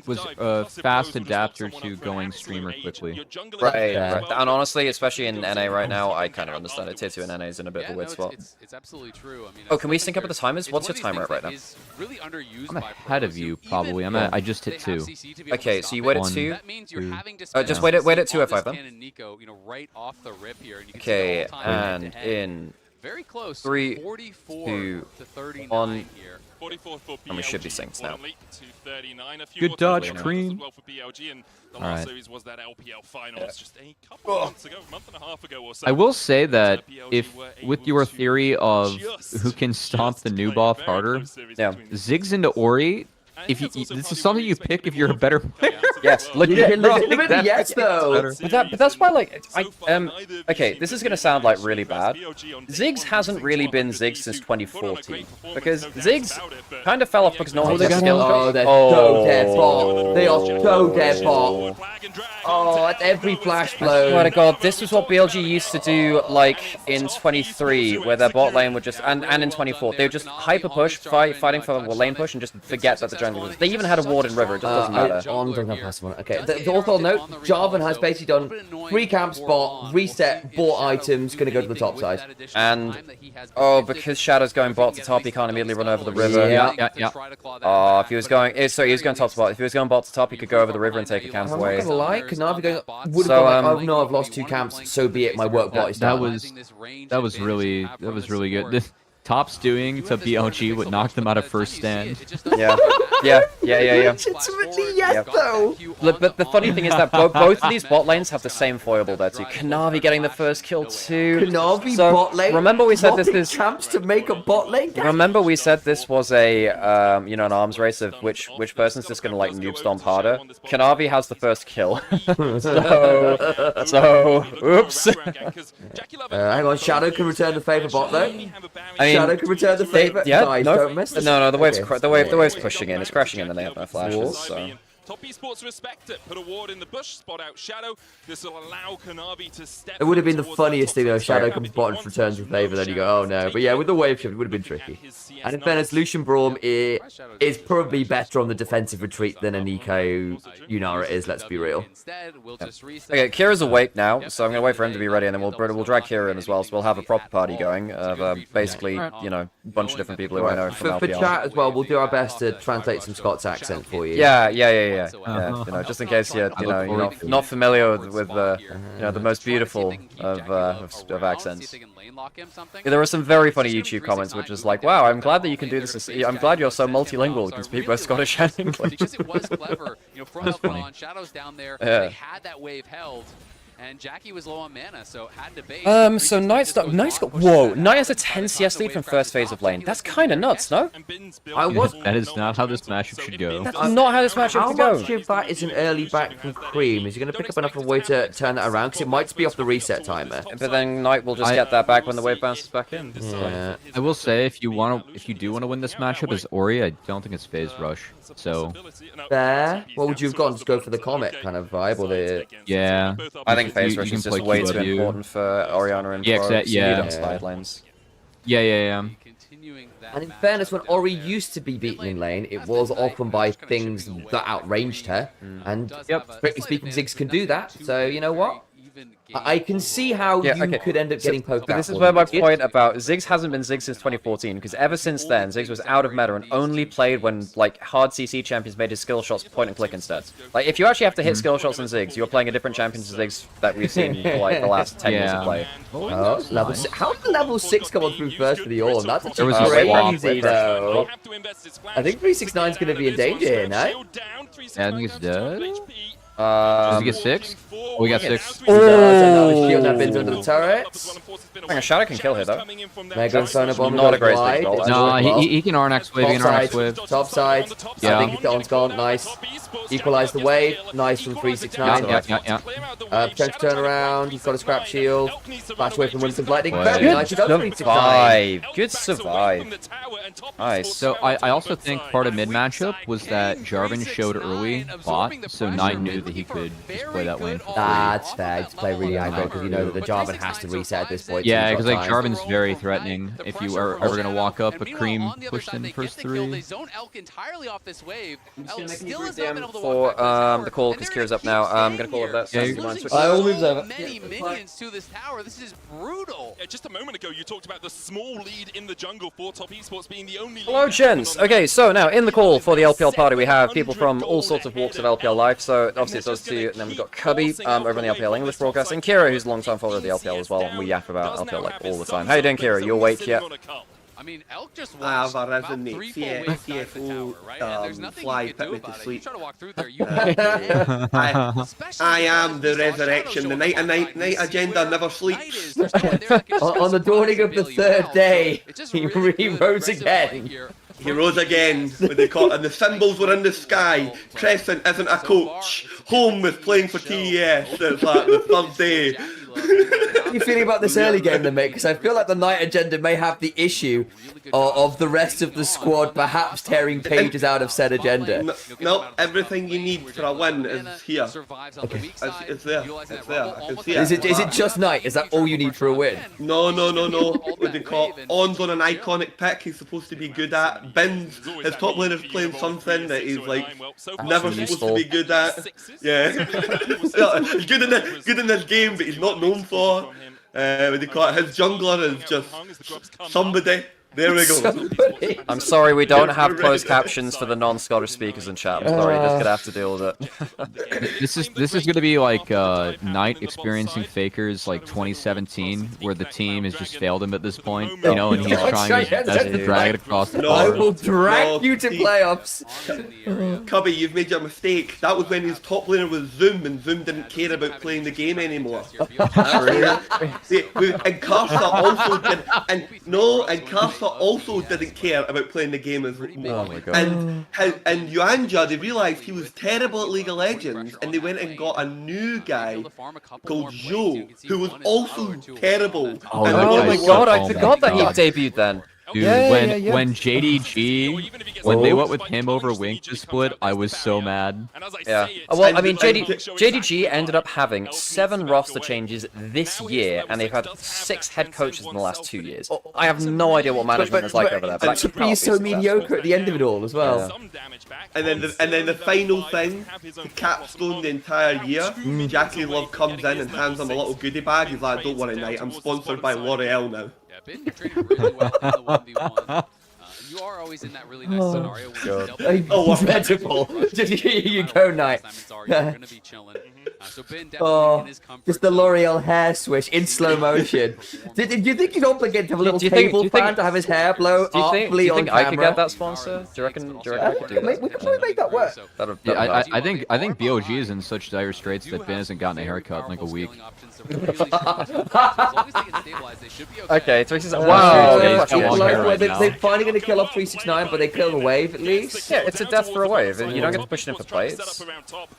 was a fast adapter to going streamer quickly. Right. And honestly, especially in NA right now, I kind of understand it. Tier 2 in NA is in a bit of a weird spot. It's absolutely true. I mean, oh, can we sync up with the timers? What's your timer at right now? Really underused I'm ahead of you, probably. I just hit 2. Okay, so you wait at 2. That means you're having to just wait at 205 then. Nico, right off the rip here. And you can okay, and in very close. 3, 44 2, to 39 1. here. And we should be synced now. Good dodge, Cream. Alright. I will say that if, with your theory of who can stomp the noob off harder, Ziggs into Ori, if you, this is something you pick if you're a better player. Yes, legit, yes though. But that's why, like, okay, this is gonna sound like really bad. Ziggs hasn't really been Ziggs since 2014 because Ziggs kind of fell off because no one has skill. Oh, they're so dead bot. They are so dead bot. Oh, at every flash blow. Swear to God, this was what BLG used to do, like in 23, where their bot lane would just, and in 24, they would just hyper push, fighting for a lane push, and just forget that the jungle was. They even had a ward in river. It just doesn't matter. On don't pass one. Okay. The also note, Jarvan has basically done 3 camps bot, reset, bought items, gonna go to the top side. And because Shadow's going bot to top, he can't immediately run over the river. Yeah. Oh, if he was going, sorry, he was going top to bot. If he was going bot to top, he could go over the river and take a camp away. I'm not gonna lie, because now if you're going, would have gone like, oh no, I've lost 2 camps, so be it. My work bot is down. That was really good. Top's doing to BLG would knock them out of first stand. Yeah. Legitimately, yes, though. But the funny thing is that both of these bot lanes have the same foible there too. Kanavi getting the first kill too. Kanavi bot lane. Remember we said this camps to make a bot lane. Remember we said this was a an arms race of which person's just gonna like noob stomp harder. Kanavi has the first kill. so oops. Hang on, Shadow can return the favor bot though. Shadow can return the favor. Guys, don't miss this. No, the wave's pushing in. It's crashing in, and they have no flashes. So. Top Esports respect it. Put a ward in the bush, spot out Shadow. This will allow Kanavi to step. It would have been the funniest thing though. Shadow comes bottom, returns the favor, then you go, oh no. But yeah, with the wave shift, it would have been tricky. And in fairness, Lucian Braum is probably better on the defensive retreat than a Nico Nymaera is. Let's be real. Okay, Kira's awake now, so I'm gonna wait for him to be ready, and then we'll drag Kira in as well. So we'll have a proper party going of basically, you know, a bunch of different people who I know from LPL. For chat as well, we'll do our best to translate some Scots accent for you. Yeah. You know, just in case you're not familiar with the most beautiful of accents. There were some very funny YouTube comments, which is like, wow, I'm glad that you can do this. I'm glad you're so multilingual. You can speak both Scottish and English. Because it was clever, from LeBron, Shadow's down there. They had that wave held. And Jackie was low on mana, so had to bait. So Knight's got whoa, Knight has a 10 CS lead from first phase of lane. That's kind of nuts, no? That is not how this matchup should go. That's not how this matchup should go. How much of that is an early back from Cream? Is he going to pick up enough of a way to turn that around? Because it might be off the reset timer. But then Knight will just get that back when the wave bounces back in. Yeah. I will say, if you do want to win this matchup as Ori, I don't think it's phase rush. So fair. What would you have gone? Just go for the Comet kind of vibe, or the I think phase rush is just way too important for Orianna and on side lanes. Yeah. And in fairness, when Ori used to be beaten in lane, it was often by things that outranged her. And strictly speaking, Ziggs can do that. So you know what? I can see how you could end up getting poked out. This is where my point about Ziggs hasn't been Ziggs since 2014, because ever since then, Ziggs was out of meta and only played when like hard CC champions made his skill shots point and click instead. Like if you actually have to hit skill shots in Ziggs, you're playing a different champion to Ziggs that we've seen for like the last 10 years of play. Level 6. How did level 6 come on through first for the Ornn? That's crazy though. I think 369 is going to be in danger here, no? I think it's dead. Does he get 6? Oh, we got 6. Oh, shield that bins under the turrets. I think a Shadow can kill here though. Mega Sonar Bomb. Not a great stage. No, he can RNX wave. He can RNX wave. Top side. Yeah. I think the Ornn's gone. Nice. Equalize the wave. Nice from 369. Yeah. Potential turnaround. He's got a scrap shield. Flash away from Winston's lightning. Good Nice. survive. Good survive. Nice. So I also think part of mid matchup was that Jarvan showed early bot, so Knight knew that he could just play that lane. That's fair. Just play really aggro because you know that the Jarvan has to reset at this point. Yeah, because like Jarvan's very threatening. If you are ever gonna walk up, a cream pushed in first 3. They zone Elk entirely off this wave. Elk still has not been able to for the call because Kira's up now. I'm gonna call it that. I'll move over. Many minions to this tower. This is brutal. Yeah, just a moment ago, you talked about the small lead in the jungle for Top Esports being the only. Hello, gents. Okay, so now in the call for the LPL party, we have people from all sorts of walks of LPL life. So obviously it's us two, and then we've got Cubby over in the LPL English broadcast, and Kira, who's a long-time follower of the LPL as well. And we yap about LPL like all the time. How you doing, Kira? You awake yet? I mean, Elk just I've arisen the CFO fly put me to sleep. I am the resurrection. The night agenda never sleeps. On the dawning of the 3rd day, he rose again. He rose again with and the symbols were in the sky. Crescent isn't a coach. Home is playing for TES. It's like the 3rd day. How are you feeling about this early game then, mate? Because I feel like the night agenda may have the issue of the rest of the squad perhaps tearing pages out of said agenda. No, everything you need for a win is here. Okay. It's there. It's there. I can see it. Is it just night? Is that all you need for a win? No. What they call On's on an iconic pick he's supposed to be good at. Bin's, his top laner's playing something that he's like never supposed to be good at. Yeah. He's good in this game, but he's not known for. What they call it, his jungler is just somebody. There we go. I'm sorry, we don't have closed captions for the non-Scottish speakers in chat. I'm sorry, you're just gonna have to deal with it. This is gonna be like Knight experiencing Fakers like 2017, where the team has just failed him at this point, you know, and he's trying his best to drag it across the I will drag you to playoffs. Cubby, you've made your mistake. That was when his top laner was Zoom, and Zoom didn't care about playing the game anymore. See, and Karsa also did, and Karsa also didn't care about playing the game as well. Oh my God. And Yuanja, they realised he was terrible at League of Legends, and they went and got a new guy called Joe, who was also terrible. Oh my God, I forgot that he debuted then. Dude, when JDG, when they went with him over Wink to split, I was so mad. Yeah. Well, I mean, JDG ended up having 7 roster changes this year, and they've had 6 head coaches in the last 2 years. I have no idea what management is like over there. But to be so mediocre at the end of it all as well. Yeah. And then the final thing, to capstone the entire year, Jackie Love comes in and hands him a little goodie bag. He's like, "Don't worry, Knight, I'm sponsored by L'Oreal now." Ben, you're trading really well in the 1v1. You are always in that really nice scenario where what metaphor. Here you go, Knight. Just the L'Oreal hair swish in slow motion. Do you think he's obligated to have a little table fan to have his hair blow artfully on camera? Do you think I could get that sponsor? Do you reckon I could do that? We could probably make that work. I think BOG is in such dire straits that Ben hasn't gotten a haircut in like a week. Okay, 369. Wow, they're finally going to kill off 369, but they kill the wave at least. Yeah, it's a death for a wave. You don't get to push it in for plates.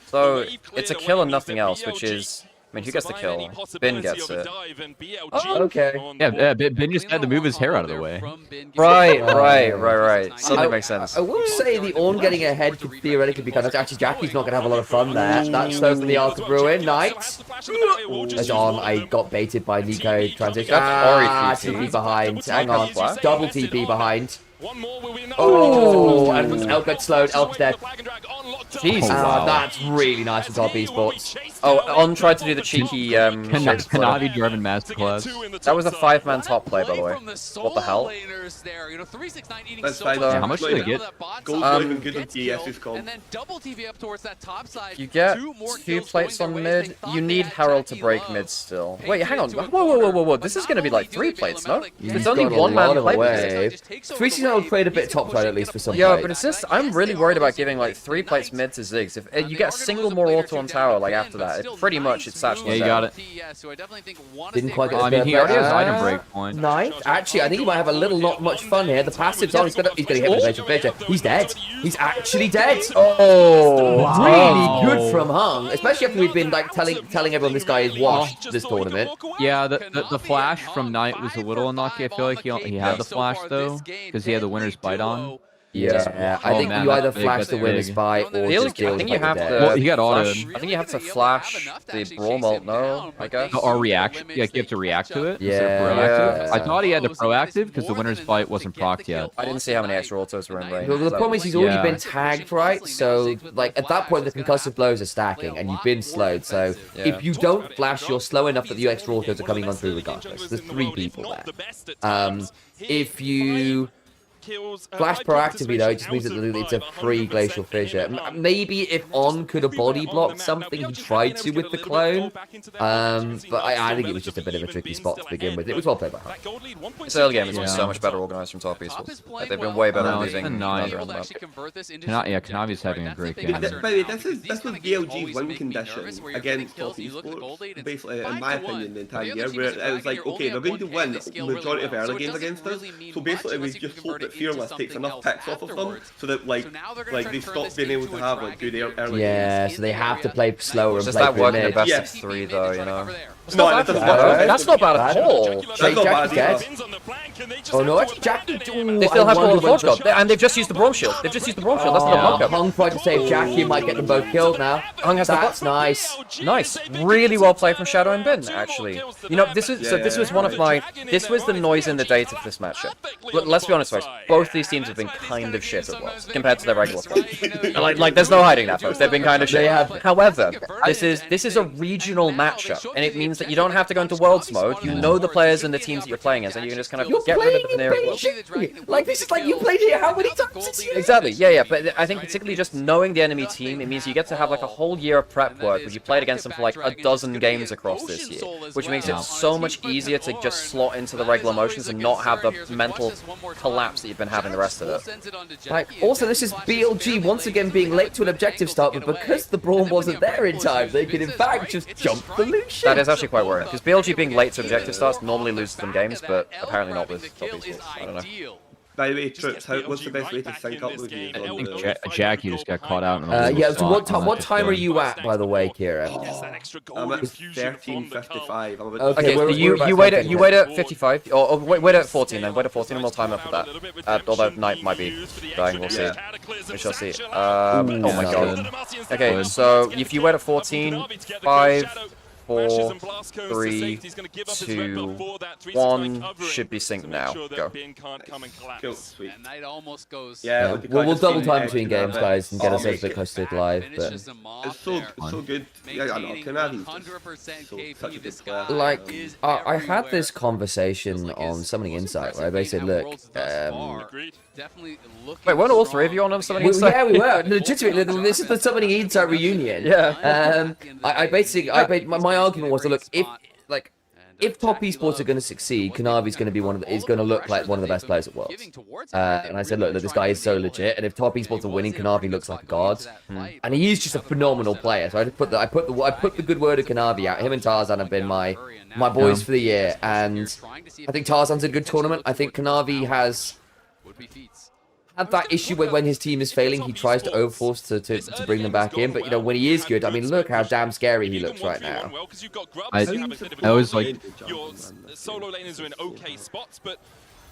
So it's a kill and nothing else, which is. I mean, who gets the kill? Bin gets it. Oh, okay. Yeah, Ben just had to move his hair out of the way. Right. Suddenly makes sense. I will say the Ornn getting ahead could theoretically be kind of... Actually, Jackie's not going to have a lot of fun there. That's so from the Arc of Ruin. Knight. As on, I got baited by Nico transition. TP behind. Hang on. Double TP behind. Oh, and Elk got slowed. Elk's dead. Jesus, wow. That's really nice for Top Esports. Oh, On tried to do the cheeky Kanavi driven masterclass. That was a 5-man top play, by the way. What the hell? That's fine. How much do they get? You get 2 plates on mid. You need Harold to break mid still. Wait, hang on. Whoa. This is going to be like 3 plates, no? There's only 1-man play. 369 played a bit top side at least for some but it's just, I'm really worried about giving like 3 plates mid to Ziggs. If you get a single more auto on tower like after that, pretty much it's satchel. Yeah, you got it. Didn't quite get I mean, he already has item break point. Nice. Actually, I think he might have a little not much fun here. The passive's on. He's gonna hit with Vegeta. He's dead. He's actually dead. Oh, wow. Really good from Hung, especially after we've been like telling everyone this guy is washed this tournament. Yeah, the flash from Knight was a little unlucky. I feel like he had the flash though, because he had the winner's bite on. Yeah, I think you either flash the winner's fight or just deal I think you have to. Well, you got auto. I think you have to flash the brawl mult. No, I guess. Or reaction. Yeah, you have to react to it. Yeah. I thought he had the proactive because the winner's fight wasn't procced yet. I didn't see how many extra autos were in range. The problem is he's already been tagged, right? So, like, at that point, the concussive blows are stacking, and you've been slowed. So, if you don't flash, you're slow enough that the extra autos are coming on through regardless. There's 3 people there. If you flash proactively, though, it just means that it's a free glacial fissure. Maybe if On could have body blocked something, he tried to with the clone. But I think it was just a bit of a tricky spot to begin with. It was well played by Hunt. This early game has been so much better organized from Top Esports. Like, they've been way better than losing another on the map. Kanavi's having a great game. By the way, this was BLG's win condition against Top Esports, basically, in my opinion, the entire year, where it was like, okay, they're going to win the majority of early games against us, so basically we just hope that Fearless takes enough picks off of them so that like they stop being able to have like good early games. So they have to play slower and Just play that work in the mid. best of 3 though, you know. That's not bad at all. Jackie's dead. Oh no, actually Jackie. They still have all the Forge God, and they've just used the Braum Shield. They've just used the Braum Shield. That's not a block. Hung tried to save Jackie, might get them both killed now. Hung has That's nice. Nice, really well played from Shadow and Bin, actually. You know, this was one of my. This was the noise in the data for this matchup. Let's be honest, folks. Both these teams have been kind of shit at Worlds compared to their regular play. Like, there's no hiding that, folks. They've been kind of shit. However, this is a regional matchup, and it means that you don't have to go into Worlds mode. You know the players and the teams that you're playing as, and you can just kind of get rid of the generic. Like, this is like you played here how many times this year? Exactly, yeah, but I think particularly just knowing the enemy team, it means you get to have like a whole year of prep work where you played against them for like a dozen games across this year, which makes it so much easier to just slot into the regular motions and not have the mental collapse that you've been having the rest of it. Like, also, this is BLG once again being late to an objective start, but because the Braum wasn't there in time, they could in fact just jump the Lucian. That is actually quite worrying, because BLG being late to objective starts normally loses them games, but apparently not with Top Esports. I don't know. By the way, Trips, what's the best way to sync up with you? I think Jackie just got caught out. Yeah, so what time are you at, by the way, Kira? I'm at 13:55. Okay, you wait at 55, or wait at 14 then. Wait at 14 and we'll time up for that. Although Knight might be dying, we'll see. We shall see. Oh my god. Okay, so if you wait at 14, 5, 4, 3, 2, 1 should be synced now. Go. Cool, sweet. Yeah, we'll double time between games, guys, and get ourselves a bit closer to live. But it's so good. Yeah, I know. Kanavi's such a good player. Like, I had this conversation on Summoning Insight where I basically said, look, wait, weren't all 3 of you on Summoning Insight? Yeah, we were. Legitimately, this is the Summoning Insight reunion. Yeah. My argument was, look, if Top Esports are going to succeed, Kanavi's going to be is going to look like one of the best players at Worlds. And I said, look, this guy is so legit, and if Top Esports are winning, Kanavi looks like a god, and he is just a phenomenal player. So I put the good word of Kanavi out. Him and Tarzan have been my boys for the year, and I think Tarzan's a good tournament. I think Kanavi has had that issue when his team is failing, he tries to overforce to bring them back in. But, you know, when he is good, I mean, look how damn scary he looks right now. I was like... Your solo laners are in okay spots, but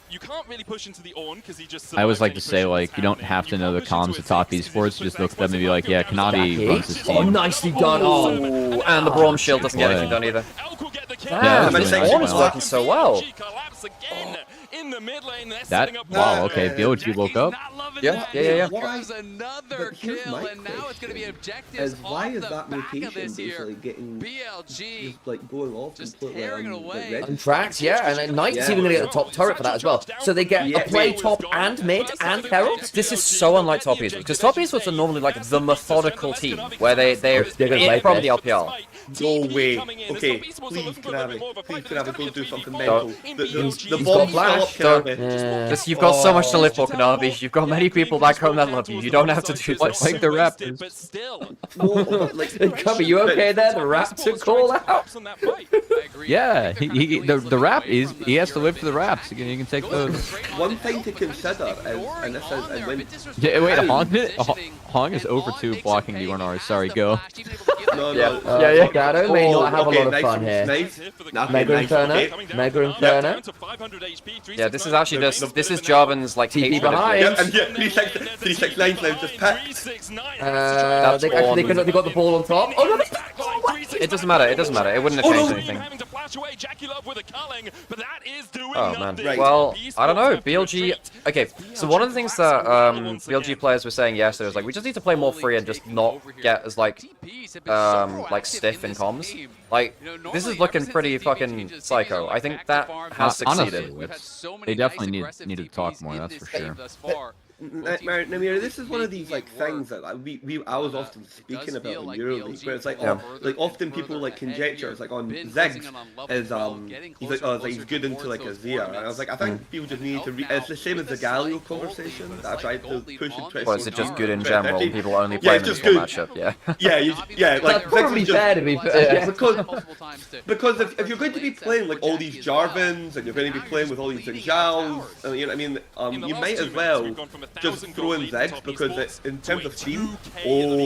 you can't really push into the Ornn because he just... I always like to say, like, you don't have to know the comms of Top Esports. Just look at them and be like, yeah, Kanavi runs this team. Oh, nicely done. Oh, and the Braum Shield doesn't get anything done either. Yeah, Ornn is working so well. That, wow, okay, BLG woke up. Yeah. Why? Another kill, and now it's going to be objectives. Why is that rotation basically getting just like going off completely on tracks? Yeah, and then Knight's even going to get the top turret for that as well. So they get a play top and mid and Herald. This is so unlike Top Esports, because Top Esports are normally like the methodical team where they're in from the LPL. Go away. Okay, please Kanavi, go do something mental. The got flash. You've got so much to live for, Kanavi. You've got many people back home that love you. You don't have to do this. Like the Raptors. Cubby, you okay there? The Raptor call out? Yeah, the Rap is, he has to live for the Raps. You can take the... One thing to consider is, and this is, when... Wait, Hong is over 2 blocking the Ornar. Sorry, go. Yeah. Shadow may not have a lot of fun here. Mega Inferno. Mega Inferno. Yeah, this is actually just this is Jarvan's like TP hatred of behind. Gage. And yeah, 369 now just packed. They got the ball on top. Oh no! It doesn't matter. It doesn't matter. It wouldn't have changed anything. Oh man. Right. Well, I don't know. BLG. Okay. So one of the things that BLG players were saying yesterday was like, we just need to play more free and just not get as like stiff in comms. Like this is looking pretty fucking psycho. I think that has succeeded. Honestly, they definitely need to talk more. That's for sure. Nymaera, this is one of these like things that like, I was often speaking about in EuroLeague, where it's like like often people like conjecture it's like on Ziggs is he's like he's good into like a Zia, and I was like I think people just need to it's the same as the Galio conversation that I tried to push in Twitch. Well, is it just good in general? People only play in this matchup, yeah. Yeah, like that's probably fair to be fair. Because if you're going to be playing like all these Jarvans and you're going to be playing with all these Zhao, you know what I mean, you might as well just throw in Ziggs because in terms of team,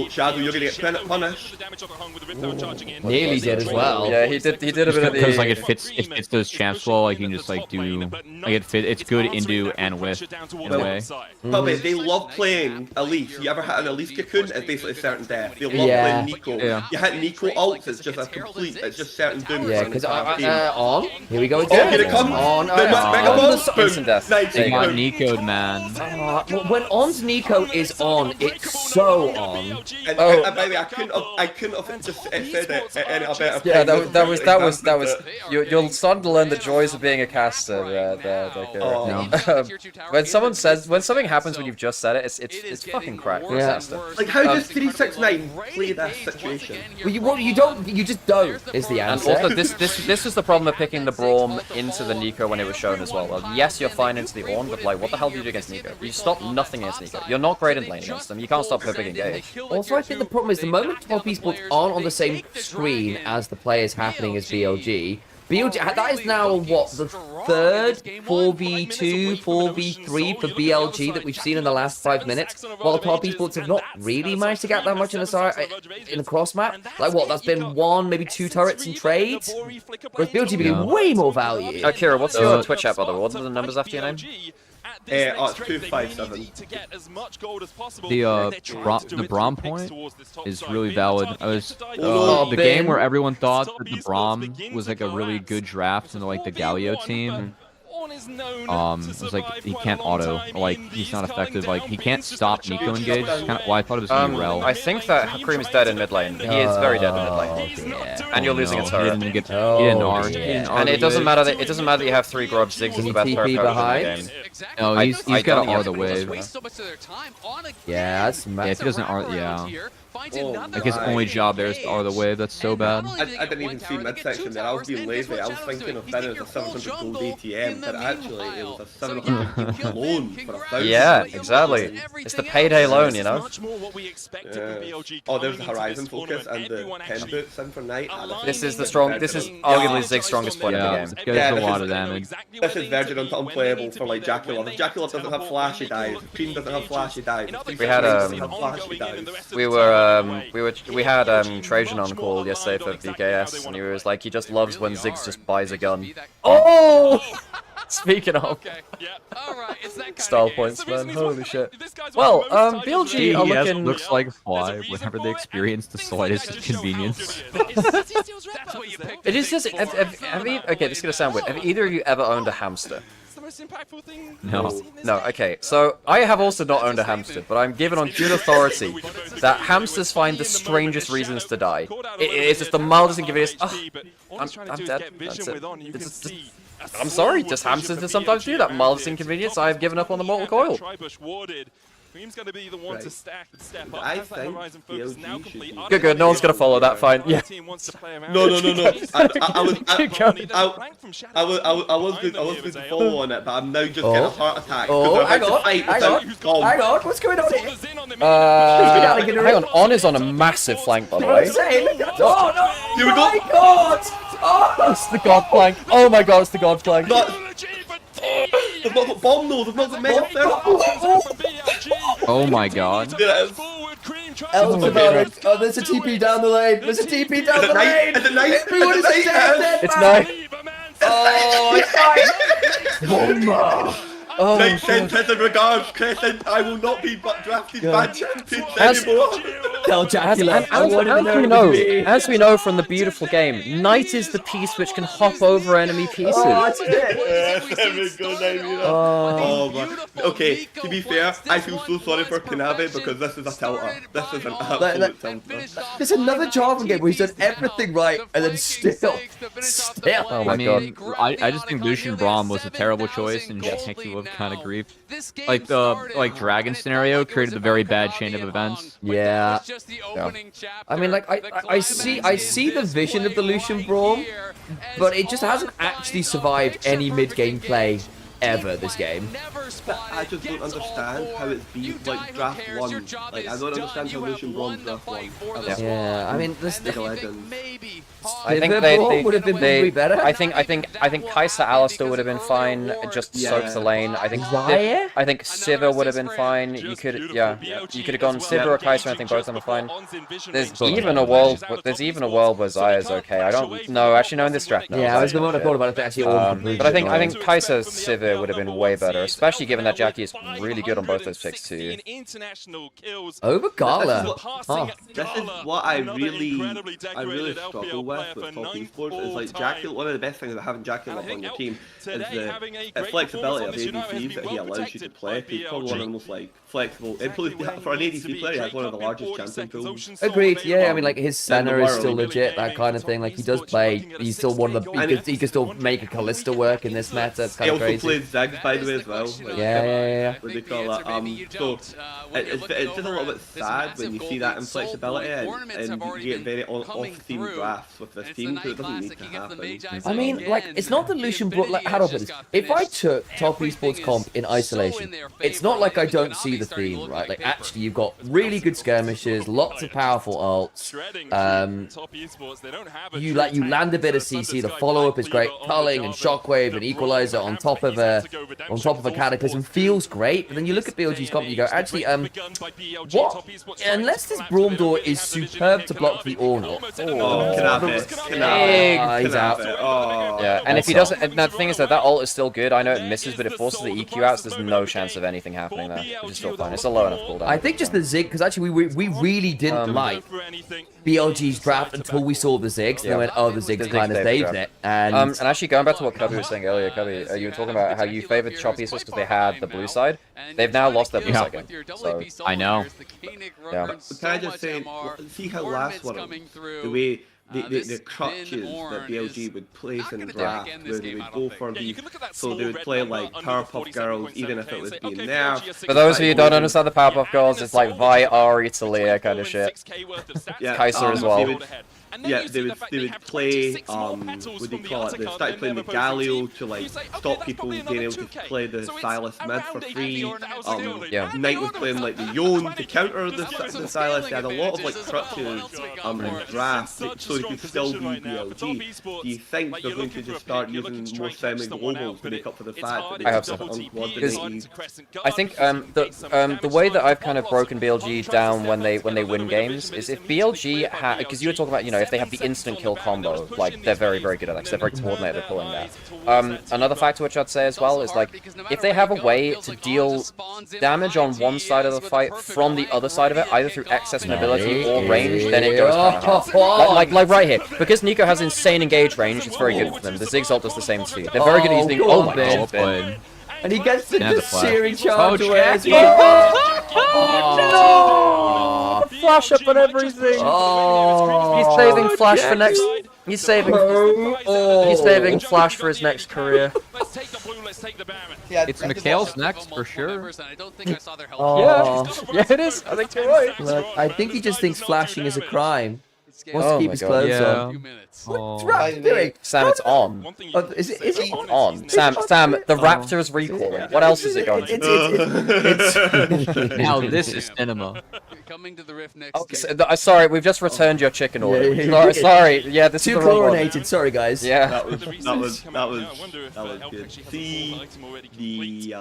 Shadow, you're going to get punished. Nearly did as well. Yeah, he did a bit of the... Because like it fits those champs well, like you can just like do, like it's good into and with in a way. Probably, they love playing Elise. You ever had an Elise cocoon? It's basically certain death. They love playing Nico. Yeah. You hit Nico ults, it's just a complete, it's just certain doom. Yeah, because on. Here we go again. Here it comes. On. Instant death. They got Nico'd, man. When On's Nico is on, it's so on. And by the way, I couldn't have just said it any better. Yeah, that was. You're starting to learn the joys of being a caster. When something happens when you've just said it, it's fucking crack. Yeah. Like how does 369 play that situation? Well, you just don't. Is the answer. And also, this was the problem of picking the Braum into the Nico when it was shown as well. Well, yes, you're fine into the Ornn, but like, what the hell do you do against Nico? You stop nothing against Nico. You're not great in lane against them. You can't stop Pipping Engage. Also, I think the problem is the moment top esports aren't on the same screen as the players happening as BLG, that is now, what, the third 4v2, 4v3 for BLG that we've seen in the last 5 minutes, while top esports have not really managed to get that much in a cross map. Like, what, that's been 1, maybe 2 turrets and trades? Whereas BLG been way more value. Kira, what's your Twitch app, by the way? What are the numbers after your name? It's 257. The Braum point is really valid. I was the game where everyone thought that the Braum was like a really good draft into like the Galio team. It was like he can't auto, like he's not effective, like he can't stop Nico engage. Kind of, well, I thought it was Rel. I think that Cream is dead in mid lane. He is very dead in mid lane. Yeah. And you're losing a turret. He didn't R. And it doesn't matter that you have 3 grubs. Ziggs is the best turret behind in the game. No, he's got to R the wave. Yeah, that's if he doesn't R, like his only job there is to R the wave. That's so bad. I didn't even see midsection there. I was being lazy. I was thinking of Ben as a 700 gold ATM, but actually it was a 700 loan for 1,000. Yeah, exactly. It's the payday loan, you know. Oh, there's the Horizon focus and the 10 boots in for Knight. This is arguably Zig's strongest point in the game. Does a lot of damage. This is verging onto unplayable for like Jackulov. If Jackulov doesn't have flashy dives, Cream doesn't have flashy dives. We had we had Trajan on call yesterday for BKS, and he was like, he just loves when Ziggs just buys a gun. Oh! Speaking of style points, man, holy shit. Well, BLG are looking... looks like Fly whenever they experience the slightest inconvenience. It is just... okay, this is gonna sound weird. Have either of you ever owned a hamster? No. No, okay. So, I have also not owned a hamster, but I'm given on good authority that hamsters find the strangest reasons to die. It's just the mildest inconvenience. Oh, I'm dead. That's it. I'm sorry, just hamsters just sometimes do that. Mildest inconvenience, I've given up on the mortal coil. Cream's going to be the one to stack and step up. I think Good, no one's going to follow that, fine. Yeah. No. I was good to follow on it, but I'm now just getting a heart attack. Hang on, what's going on here? Hang on, On is on a massive flank, by the way. Oh no! Here we go! My god! Oh, it's the god flank. Oh my god, it's the god flank. They've not got bomb though, they've not got mega Oh my god. Ultimate. Oh, there's a TP down the lane. There's a TP down the lane. Is it nice? Everyone is dead. It's nice. Oh, it's nice. Oh, Night sends his regards, Crescent. I will not be drafted bad champions anymore. Tell Jacula. As we know from the beautiful game, Knight is the piece which can hop over enemy pieces. Oh, man. Okay, to be fair, I feel so sorry for Kanabe because this is a tilter. This is an absolute tilter. There's another Java game where he's done everything right and then still. Oh my god. I just think Lucian Braum was a terrible choice and Jackie would kind of grief. Like the Dragon scenario created a very bad chain of events. Yeah. I mean, like I see the vision of the Lucian Braum, but it just hasn't actually survived any mid-game play ever this game. I just don't understand how it's been like draft 1. Like I don't understand how Lucian Braum draft 1. Yeah, I mean this I think they would have been way better. I think Kai'Sa Alistar would have been fine. Just soaks the lane. I think Sivir would have been fine. You could have gone Sivir or Kai'Sa. I think both of them are fine. There's even a world where Zaya's okay. I don't know. Actually, no, in this draft. No, yeah, I was the one I thought about it. Actually, but I think Kai'Sa Sivir would have been way better, especially given that Jackie is really good on both those picks too. Over Gala. This is what I really struggle with top esports. Is like Jackie. One of the best things about having Jackie on your team is the flexibility of ADCs that he allows you to play. He's probably one of the most like flexible. For an ADC player, he has one of the largest champion pools. Agreed. Yeah, I mean, like his center is still legit, that kind of thing. Like he does play. He's still one of the. He can still make a Kalista work in this meta. It's kind of crazy. He also plays Ziggs, by the way, as well. Like, yeah. What do they call that? So it's just a little bit sad when you see that inflexibility and you get very off-theme drafts with this team because it doesn't need to happen. I mean, like it's not the Lucian Braum. Like how do I put this? If I took top esports comp in isolation, it's not like I don't see the theme, right? Like actually, you've got really good skirmishes, lots of powerful ults. You land a bit of CC. The follow-up is great. Culling and Shockwave and Equalizer on top of a Cataclysm feels great. But then you look at BLG's comp and you go, actually, what? Unless this Braum door is superb to block the Ornor. He's out. Yeah, and if he doesn't, and the thing is that ult is still good. I know it misses, but it forces the EQ out, so there's no chance of anything happening there. It's still fine. It's a low enough cooldown. I think just the Zig, because actually we really didn't like BLG's draft until we saw the Ziggs. And they went, oh, the Ziggs kind of saved it. And actually, going back to what Cubby was saying earlier, Cubby, you were talking about how you favored Choppy just because they had the blue side. They've now lost their blue side game. So I know. Yeah. Can I just say, see how last one, the way the crutches that BLG would place in draft, where they would go for these, so they would play like Powerpuff Girls, even if it was being nerfed. For those of you who don't understand the Powerpuff Girls, it's like Vi, Ahri, Talia kind of shit. Yeah, Kai'Sa as well. Yeah, they would play, what do you call it, they started playing the Galio to like stop people being able to play the Sylas mid for free. Knight was playing like the Yone to counter the Sylas. They had a lot of like crutches in draft so they could still be BLG. Do you think they're going to just start using more semi-globals to make up for the fact that I hope so. Because I think the way that I've kind of broken BLG down when they win games is if BLG had, because you were talking about, you know, if they have the instant kill combo, like they're very, very good at that because they're very coordinated at pulling that. Another factor which I'd say as well is like if they have a way to deal damage on one side of the fight from the other side of it, either through excess mobility or range, then it goes like right here. Because Nico has insane engage range, it's very good for them. The Ziggs ult does the same too. They're very good at using. Oh my god! And he gets the searing charge away as well. Oh, no! Flash up and everything. Oh, he's saving Flash for next. He's saving. He's saving Flash for his next career. It's Mikhail's next for sure. Yeah, it is. I think you're right. Look, I think he just thinks flashing is a crime. Wants to keep his clothes on. What's Raptor doing? Sam, it's on. Is it on? Sam, the Raptor is recalling. What else is it going to do? Now this is cinema. Coming to the Rift next sorry, we've just returned your chicken order. Sorry, yeah, this is too chlorinated. Sorry, guys. Yeah. That was good. See the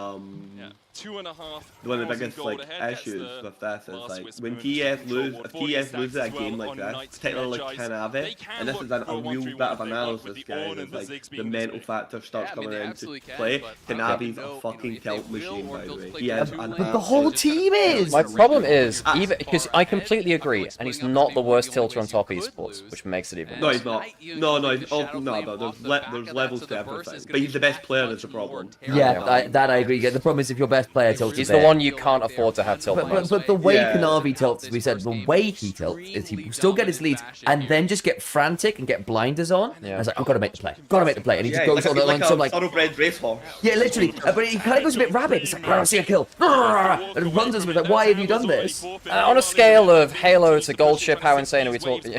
One of the biggest issues with this is when TS loses a game like this, particularly like Canavi, and this is a real bit of analysis, guys, is the mental factor starts coming into play. Canavi's a fucking tilt machine, by the way. He is but the whole team is! My problem is, even because I completely agree, and he's not the worst tilter on top esports, which makes it even worse. No, he's not. No, there's levels to everything. But he's the best player, that's the problem. Yeah, that I agree. The problem is if your best player tilts, he's the one you can't afford to have tilt. But the way Canavi tilts, as we said, the way he tilts is he will still get his leads and then just get frantic and get blinders on. I was like, I've got to make the play, and he just goes on like a thoroughbred racehorse. Yeah, literally. But he kind of goes a bit rabid. It's like, I see a kill, and runs us with like, why have you done this? On a scale of Halo to Gold Ship, how insane are we talking?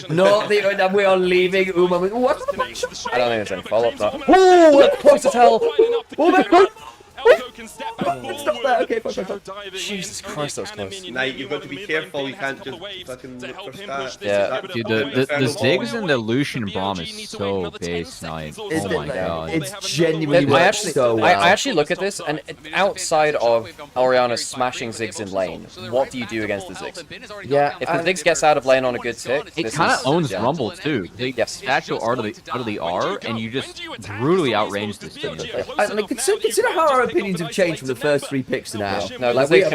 Not the we are leaving Uma. What's the match? I don't think there's any follow-up though. Oh, close as hell. Oh my god. Stop that. Okay, fine. Jesus Christ, that was close. Knight, you've got to be careful. You can't just fucking look for stats. Yeah, dude, the Ziggs and the Lucian Braum is so base Knight. Oh my god. It's genuinely so well. I actually look at this, and outside of Oriana smashing Ziggs in lane, what do you do against the Ziggs? Yeah, if the Ziggs gets out of lane on a good tick, it kind of owns Rumble too. They actual out of the R, and you just brutally outrange this thing. Consider how our opinions have changed from the first 3 picks to now. No, like Ziggs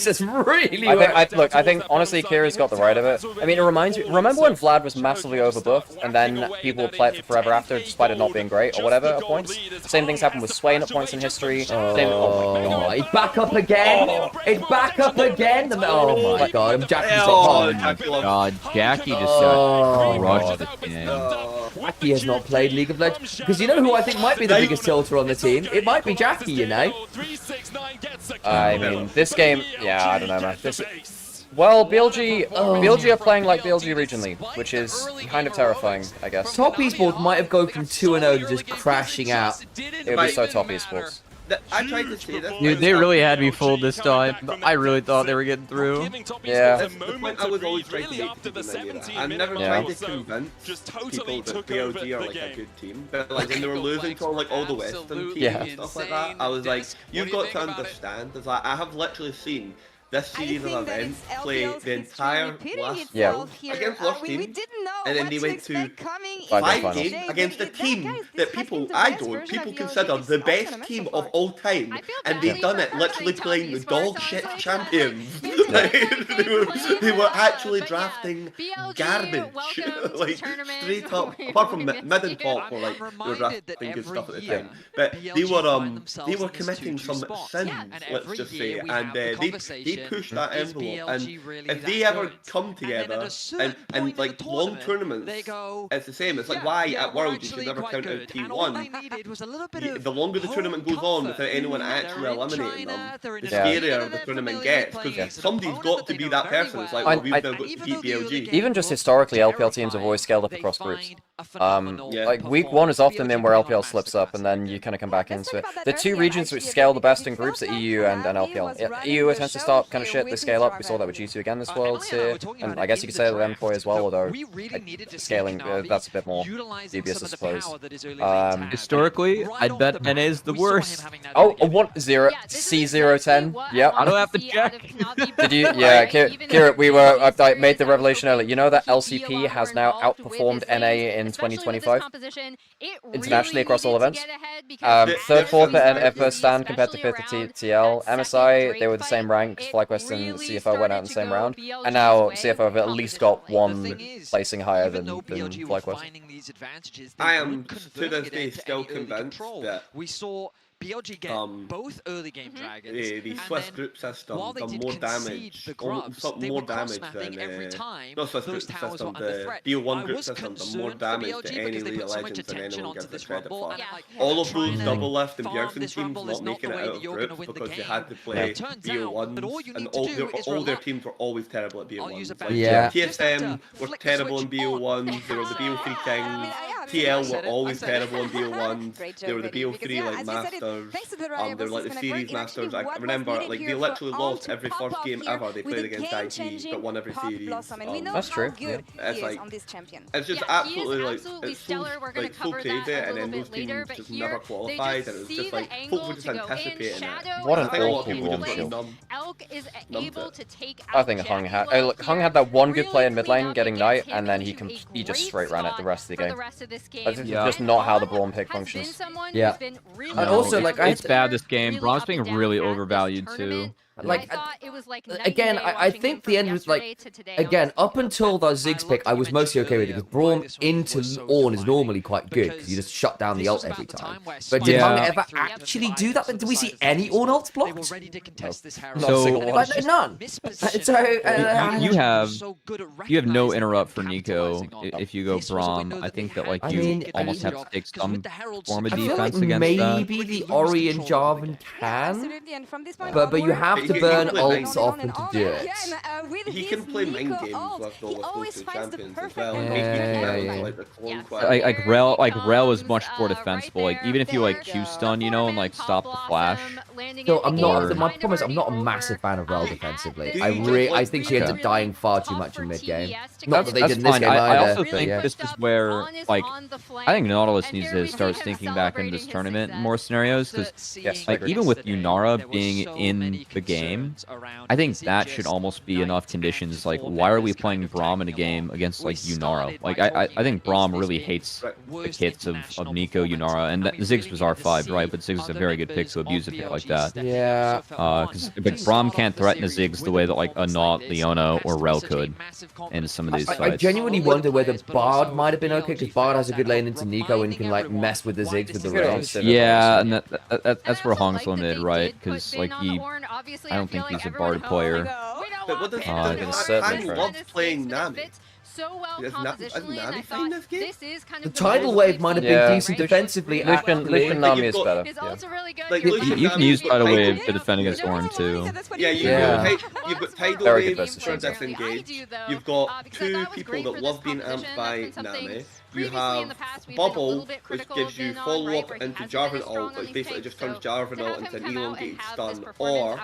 is really. I think honestly, Kira's got the right of it. I mean, it reminds me. Remember when Vlad was massively overbuffed, and then people would play it for forever after, despite it not being great or whatever at points. Same things happened with Swain at points in history. It's back up again. It's back up again. Oh my god, Jackie's oh my god, Jackie just got crushed this game. Jackie has not played League of Legends because you know who I think might be the biggest tilter on the team. It might be Jackie, you know. I mean, this game, yeah, I don't know, man. Well, BLG are playing like BLG regionally, which is kind of terrifying, I guess. Top Esports might have gone from 2-0 to just crashing out. It would be so Top Esports. I tried to say this. Dude, they really had me fooled this time. I really thought they were getting through. Yeah. That's the point I was always trying to make to people. I'm never trying to convince people that BLG are like a good team. But like when they were losing to like all the Western teams and stuff like that, I was like, you've got to understand. It's like I have literally seen this series of events play the entire last world against Lost Team, and then they went to 5 games against a team that people consider the best team of all time, and they've done it literally playing the dog shit champions. They were actually drafting garbage, like straight up. Apart from mid and top, were like they were drafting good stuff at the time, but they were committing some sins, let's just say, and they push that envelope, and if they ever come together and like long tournaments, it's the same. It's like why at Worlds you should never count out T1. The longer the tournament goes on without anyone actually eliminating them, the scarier the tournament gets, because somebody's got to be that person. It's like, well, we've now got to beat BLG. Even just historically, LPL teams have always scaled up across groups. Like week 1 is often in where LPL slips up, and then you kind of come back into it. The 2 regions which scale the best in groups are EU and LPL. EU tends to start kind of shit, they scale up. We saw that with G2 again this Worlds here, and I guess you could say that with MKOI as well, although scaling, that's a bit more dubious, I suppose. Historically, I'd bet NA is the worst. Oh, 1-0, C010, yep. I don't have to check. Did you? Yeah, Kira, I made the revelation earlier. You know that LCP has now outperformed NA in 2025? Internationally across all events. 3rd, 4th per stand compared to 5th at TL. MSI, they were the same rank. Flyquest and CFO went out in the same round. And now CFO have at least got 1 placing higher than Flyquest. I am to this day still convinced that BLG get both early game dragons. The Swiss group system done more damage, more damage than not Swiss group system. The BO1 group system done more damage to any League of Legends than anyone gives it credit for. All of those double lift and Bjergsen teams not making it out of groups because they had to play BO1s, and all their teams were always terrible at BO1s. Like TSM were terrible in BO1s. They were the BO3 kings. TL were always terrible in BO1s. They were the BO3 like master. Masters. The they were like the Series Masters. I remember, like, they literally lost every first game ever they played against IG, but won every series. That's true. Yeah. It's like, it's just absolutely like, it's so crazy, and then those teams just never qualified, and it was just like, folks were just anticipating it. What an awful launch shield. I think Hung had that one good play in mid lane, getting Knight, and then he just straight ran it the rest of the game. That's just not how the Braum pick functions. Yeah. And also, like, it's bad this game. Braum's being really overvalued too. Like, again, I think the end was like, again, up until the Ziggs pick, I was mostly okay with it, because Braum into Ornn is normally quite good, because you just shut down the ult every time. But did Hung ever actually do that? Did we see any Ornn ults blocked? None. So, you have no interrupt for Nico if you go Braum. I think that, like, you almost have to take some form of defense against that. Maybe the Ori and Jarvan can, but you have to burn ults often to do it. He can play mind games with those two champions as well. Like Rel is much more defensible. Like, even if you like Q stun, you know, and like stop the flash. So my problem is I'm not a massive fan of Rel defensively. I think she ends up dying far too much in mid game. Not that they did in this game either. I also think this is where, like, I think Nautilus needs to start thinking back into this tournament in more scenarios, because like even with Yunara being in the game, I think that should almost be enough conditions. Like, why are we playing Braum in a game against like Yunara? Like, I think Braum really hates the hits of Nico, Yunara, and Ziggs was R5, right? But Ziggs is a very good pick to abuse a pick like that. Yeah. Because Braum can't threaten a Ziggs the way that like a Naut, Leona, or Rel could in some of these fights. I genuinely wonder whether Bard might have been okay, because Bard has a good lane into Nico and can like mess with the Ziggs with the Rel. Yeah, and that's where Hong's limited, right? Because like I don't think he's a Bard player. But what does I love playing Nami. The tidal wave might have been decent defensively. Lucian Nami is better. You can use tidal wave to defend against Ornn too. Yeah, you've got tidal wave for disengage. You've got two people that love being amped by Nami. You have Bubble, which gives you follow-up into Jarvan ult, which basically just turns Jarvan ult into an elongated stun, or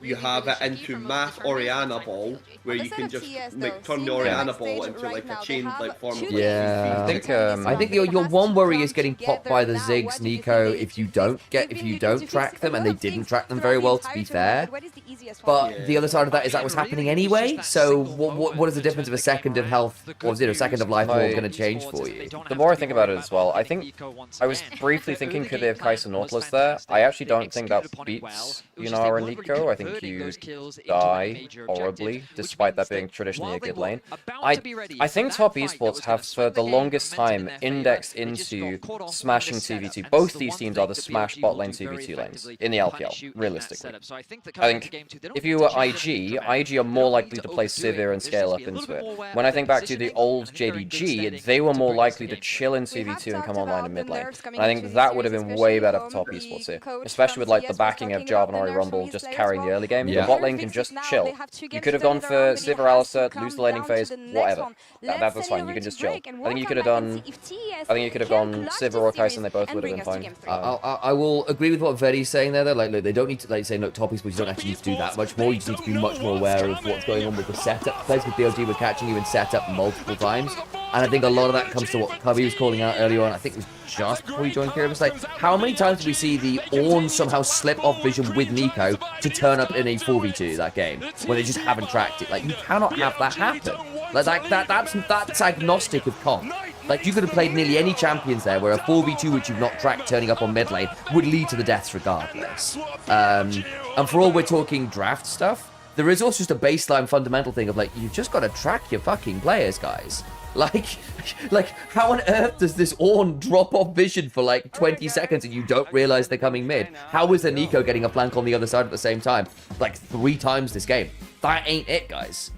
you have it into Mass Orianna Ball, where you can just like turn the Orianna Ball into like a chain like form of I think your one worry is getting popped by the Ziggs, Nico, if you don't track them, and they didn't track them very well, to be fair. But the other side of that is that was happening anyway, so what is the difference of a second of health, or a second of life going to change for you? The more I think about it as well, I think I was briefly thinking, could they have Kai'Sa Nautilus there? I actually don't think that beats Yunara and Nico. I think you die horribly, despite that being traditionally a good lane. I think top esports have for the longest time indexed into smashing 2v2. Both these teams are the smash bot lane 2v2 lanes in the LPL, realistically. I think if you were IG are more likely to play Sivir and scale up into it. When I think back to the old JDG, they were more likely to chill in 2v2 and come online in mid lane. And I think that would have been way better for top esports here. Especially with like the backing of Jarvan, Ori, Rumble just carrying the early game. The bot lane can just chill. You could have gone for Sivir, Alistar, lose the laning phase, whatever. That was fine, you can just chill. I think you could have gone Sivir or Kai'Sa and they both would have been fine. I will agree with what Vedi's saying there, though. Like, they don't need to say, look, top esports, you don't actually need to do that much more. You just need to be much more aware of what's going on with the setup. Players with BLG were catching you in setup multiple times. And I think a lot of that comes to what Cubby was calling out earlier on. I think it was just before you joined here. It was like, how many times did we see the Ornn somehow slip off vision with Nico to turn up in a 4v2 that game when they just haven't tracked it? Like, you cannot have that happen. Like that's agnostic of comp. Like, you could have played nearly any champions there where a 4v2 which you've not tracked turning up on mid lane would lead to the deaths regardless. And for all we're talking draft stuff, there is also just a baseline fundamental thing of like, you've just got to track your fucking players, guys. Like, how on earth does this Ornn drop off vision for like 20 seconds and you don't realize they're coming mid? How is the Nico getting a flank on the other side at the same time? Like 3 times this game. That ain't it, guys.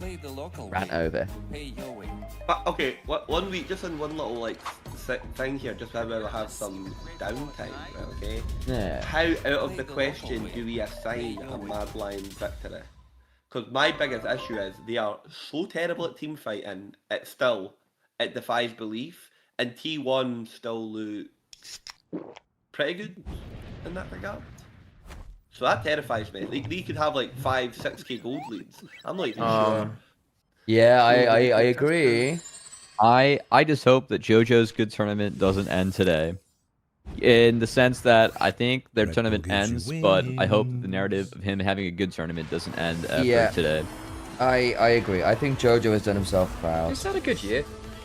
Ran over. But okay, 1 week, just in one little like thing here, just where we'll have some downtime, okay? Yeah. How out of the question do we assign a Mad Lions victory? Because my biggest issue is they are so terrible at team fighting, it defies belief, and T1 still look pretty good in that regard. So that terrifies me. They could have like 5, 6k gold leads. I'm not even sure. Yeah, I agree. I just hope that JoJo's good tournament doesn't end today. In the sense that I think their tournament ends, but I hope the narrative of him having a good tournament doesn't end after today. I agree. I think JoJo has done himself proud. He's had a good year.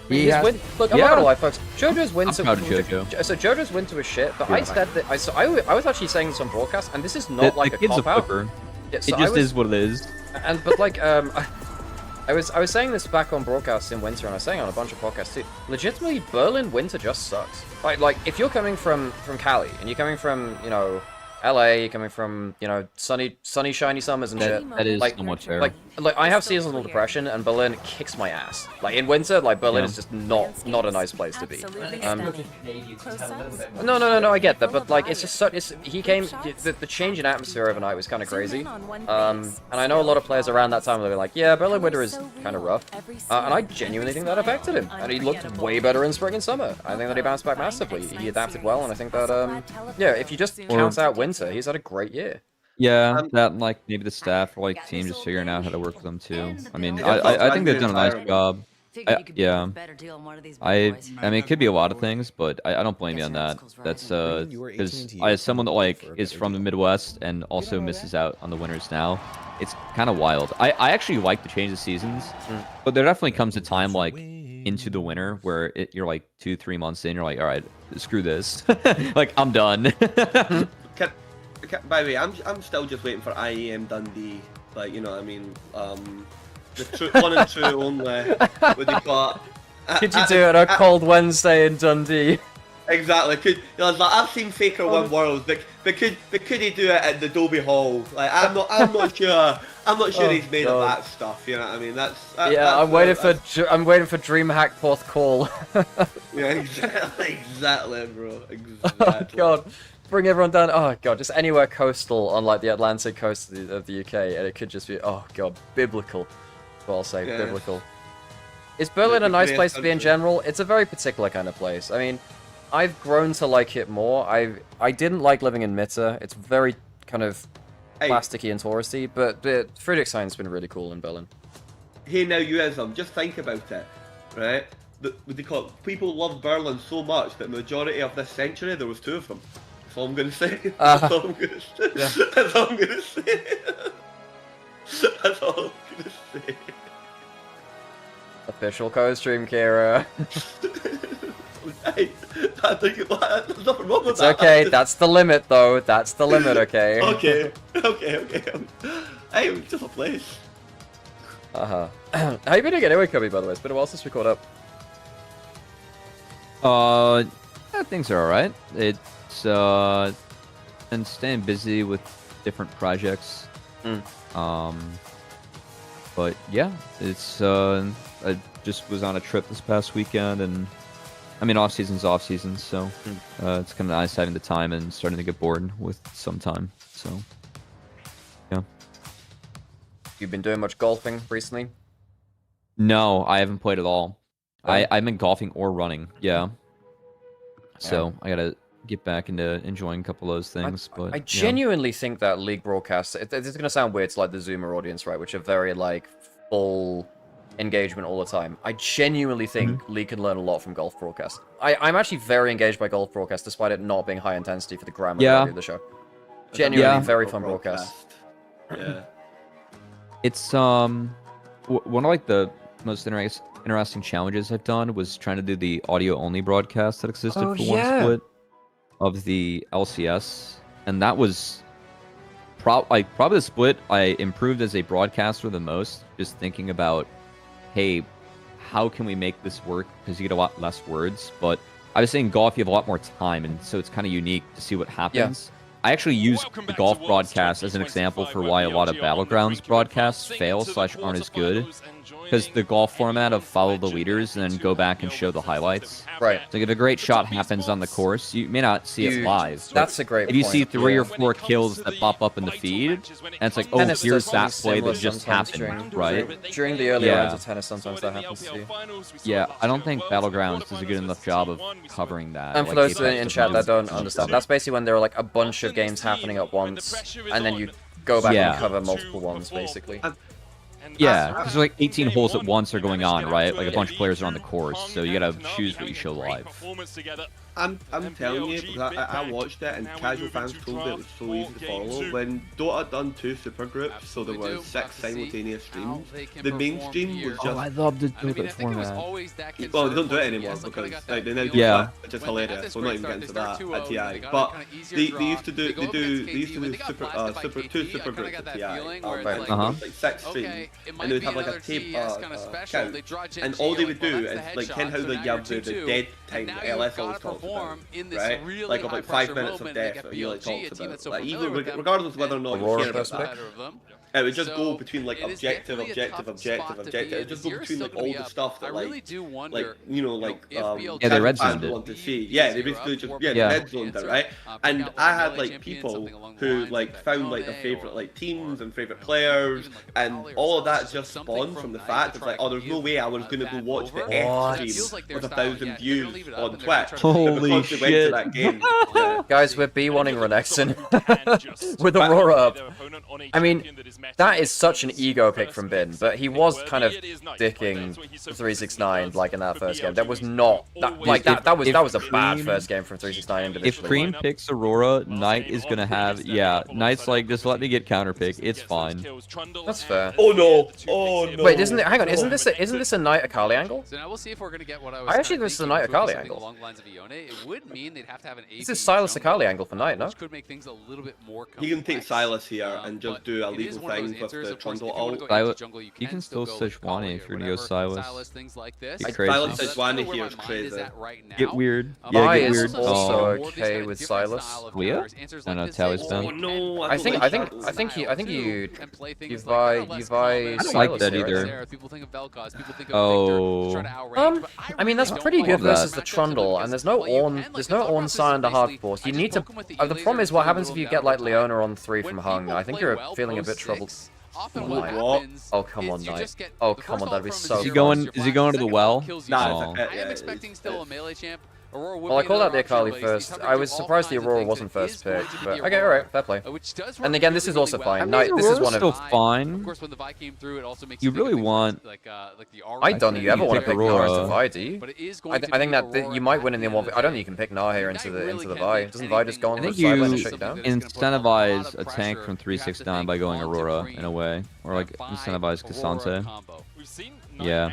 He has, look, I'm not gonna lie, folks. JoJo's win to JoJo. So JoJo's win to a shit, but I said that I was actually saying this on broadcast, and this is not like a cop out. Yeah, so it just is what it is. But like I was saying this back on broadcast in winter, and I was saying on a bunch of podcasts too. Legitimately, Berlin winter just sucks. Like if you're coming from Cali and you're coming from LA, you're coming from sunny shiny summers and shit. That is like, somewhat fair. Like I have seasonal depression, and Berlin kicks my ass. Like in winter, like Berlin is just not a nice place to be. No, I get that, but like it's just such. The change in atmosphere overnight was kind of crazy. And I know a lot of players around that time they were like, yeah, Berlin winter is kind of rough, and I genuinely think that affected him. And he looked way better in spring and summer. I think that he bounced back massively. He adapted well, and I think that if you just count out winter, he's had a great year. Yeah, that and like maybe the staff or like team just figuring out how to work with them too. I mean, I think they've done a nice job. Yeah, I mean it could be a lot of things, but I don't blame you on that. That's because as someone that like is from the Midwest and also misses out on the winters now, it's kind of wild. I actually like the change of seasons, but there definitely comes a time like into the winter where you're like 2-3 months in, you're like, all right, screw this, like I'm done. By the way, I'm still just waiting for IEM Dundee. Like, you know what I mean? The 1 and 2 only. What do you call it? Could you do it on a cold Wednesday in Dundee? Exactly. I've seen Faker win Worlds, but could he do it at the Adobe Hall? Like, I'm not sure. I'm not sure he's made of that stuff. You know what I mean? I'm waiting for DreamHack Fourth Call. Yeah, exactly, bro. Exactly. Oh god. Bring everyone down. Oh god, just anywhere coastal on like the Atlantic coast of the UK, and it could just be biblical. That's what I'll say, biblical. Is Berlin a nice place to be in general? It's a very particular kind of place. I mean, I've grown to like it more. I didn't like living in Mitte. It's very kind of plasticky and touristy, but Friedrichshain's been really cool in Berlin. Hey, now just think about it, right? What they call it? People love Berlin so much that majority of this century there was 2 of them. That's all I'm gonna say. That's all I'm gonna say. That's all I'm gonna say. That's all I'm gonna say. Official co-stream, Kira. Hey, there's nothing wrong with it's that. Okay, that's the limit though. That's the limit, okay? Okay. Hey, it's just a place. How you been doing anyway, Cubby, by the way? It's been a while since we caught up. Yeah, things are alright. It's been staying busy with different projects. But yeah, it's I just was on a trip this past weekend, and I mean off season's off season, so it's kind of nice having the time and starting to get bored with some time. So yeah. You've been doing much golfing recently? No, I haven't played at all. I've been golfing or running. Yeah. So I gotta get back into enjoying a couple of those things. But I genuinely think that League broadcasts, it's gonna sound weird to like the Zoomer audience, right, which are very like full engagement all the time. I genuinely think League can learn a lot from golf broadcasts. I'm actually very engaged by golf broadcasts, despite it not being high intensity for the grammar of the show. Genuinely very fun broadcast. Yeah. It's one of like the most interesting challenges I've done was trying to do the audio only broadcast that existed for one split of the LCS, and that was probably the split I improved as a broadcaster the most, just thinking about, hey, how can we make this work, because you get a lot less words. But I was saying golf, you have a lot more time, and so it's kind of unique to see what happens. I actually use the golf broadcast as an example for why a lot of Battlegrounds broadcasts fail / aren't as good. Because the golf format of follow the leaders and then go back and show the highlights. Right. So if a great shot happens on the course, you may not see it live. That's a great If you point. see 3 or 4 kills that pop up in the feed, and it's like, oh, Tennis here's does that something play that similar just sometimes happened, right? During the early rounds of tennis, sometimes that happens too. Yeah, I don't think Battlegrounds does a good enough job of covering that. And for those in chat that don't understand, that's basically when there are like a bunch of games happening at once, and then you go back and cover multiple ones, basically. Yeah, because like 18 holes at once are going on, right? Like a bunch of players are on the course, so you gotta choose what you show live. I'm telling you, because I watched it and casual fans told me it was so easy to follow. When Dota done 2 super groups, so there were 6 simultaneous streams, the main stream was just... Oh, I love the Dota format. Well, they don't do it anymore because like, they now do Yeah. that, which is hilarious. We're not even getting to that at TI. But they used to do super 2 super groups at TI. Like 6 streams, and they would have like a tape count, and all they would do is like how like you have the dead time that LS always talks about, right? Like of like 5 minutes of death that he like talks about. Like even regardless of whether or not you care about that. It would just go between like objective. It would just go between like all the stuff that like you know like yeah, they red zoned it. Want to see. Yeah, they basically just they red zoned it, right? And I had like people who like found like their favorite like teams and favorite players, and all of that just spawned from the fact of like, oh, there's no way I was gonna go watch the F stream with 1,000 views on Twitch. Holy shit! Went to that game. Guys, we're B1ing Renekton with Aurora up. I mean, that is such an ego pick from Bin, but he was kind of dicking 369 like in that first game. That was not that was a bad first game from 369 individually. If Cream picks Aurora, Knight is gonna have Knight's like, just let me get counter pick. It's fine. That's fair. Oh no! Oh no! Wait, isn't it? Hang on, isn't this a Knight Akali angle? So now we'll see if we're gonna get what I was. I actually think this is a Knight Akali angle. It would mean they'd have to have an This is Silas Akali angle for Knight, no? Could make things a little bit more complex. You can take Silas here and just do a legal thing with the Trundle ult. You can still Sejuani if you're gonna go Silas. Get crazy. Silas Sejuani here is crazy. Get weird. I get is weird. also okay with Silas. Leah? I know Tally's done. Oh no! I think you buy. I don't like that either. Oh. I mean that's pretty good versus the Trundle, and there's no Ornn Sign under hard force. You need to. The problem is what happens if you get like Leona on 3 from Hung. I think you're feeling a bit troubled. What? Oh come on, Knight. Oh come on, that'd be so. Is he going to the well? No. I am expecting still a melee champ. Well, I called out the Akali first. I was surprised the Aurora wasn't first pick, but okay, alright, fair play. And again, this is also fine. Knight, this is one of... still fine. You really want... I don't think you ever want to pick Aurora into Vi, do you? I think that you might win in the 1v. I don't think you can pick Nah here into the Vi. Doesn't Vi just go on the sideline and shut down? Incentivize a tank from 369 by going Aurora, in a way. Or like, incentivize Cassante. Yeah.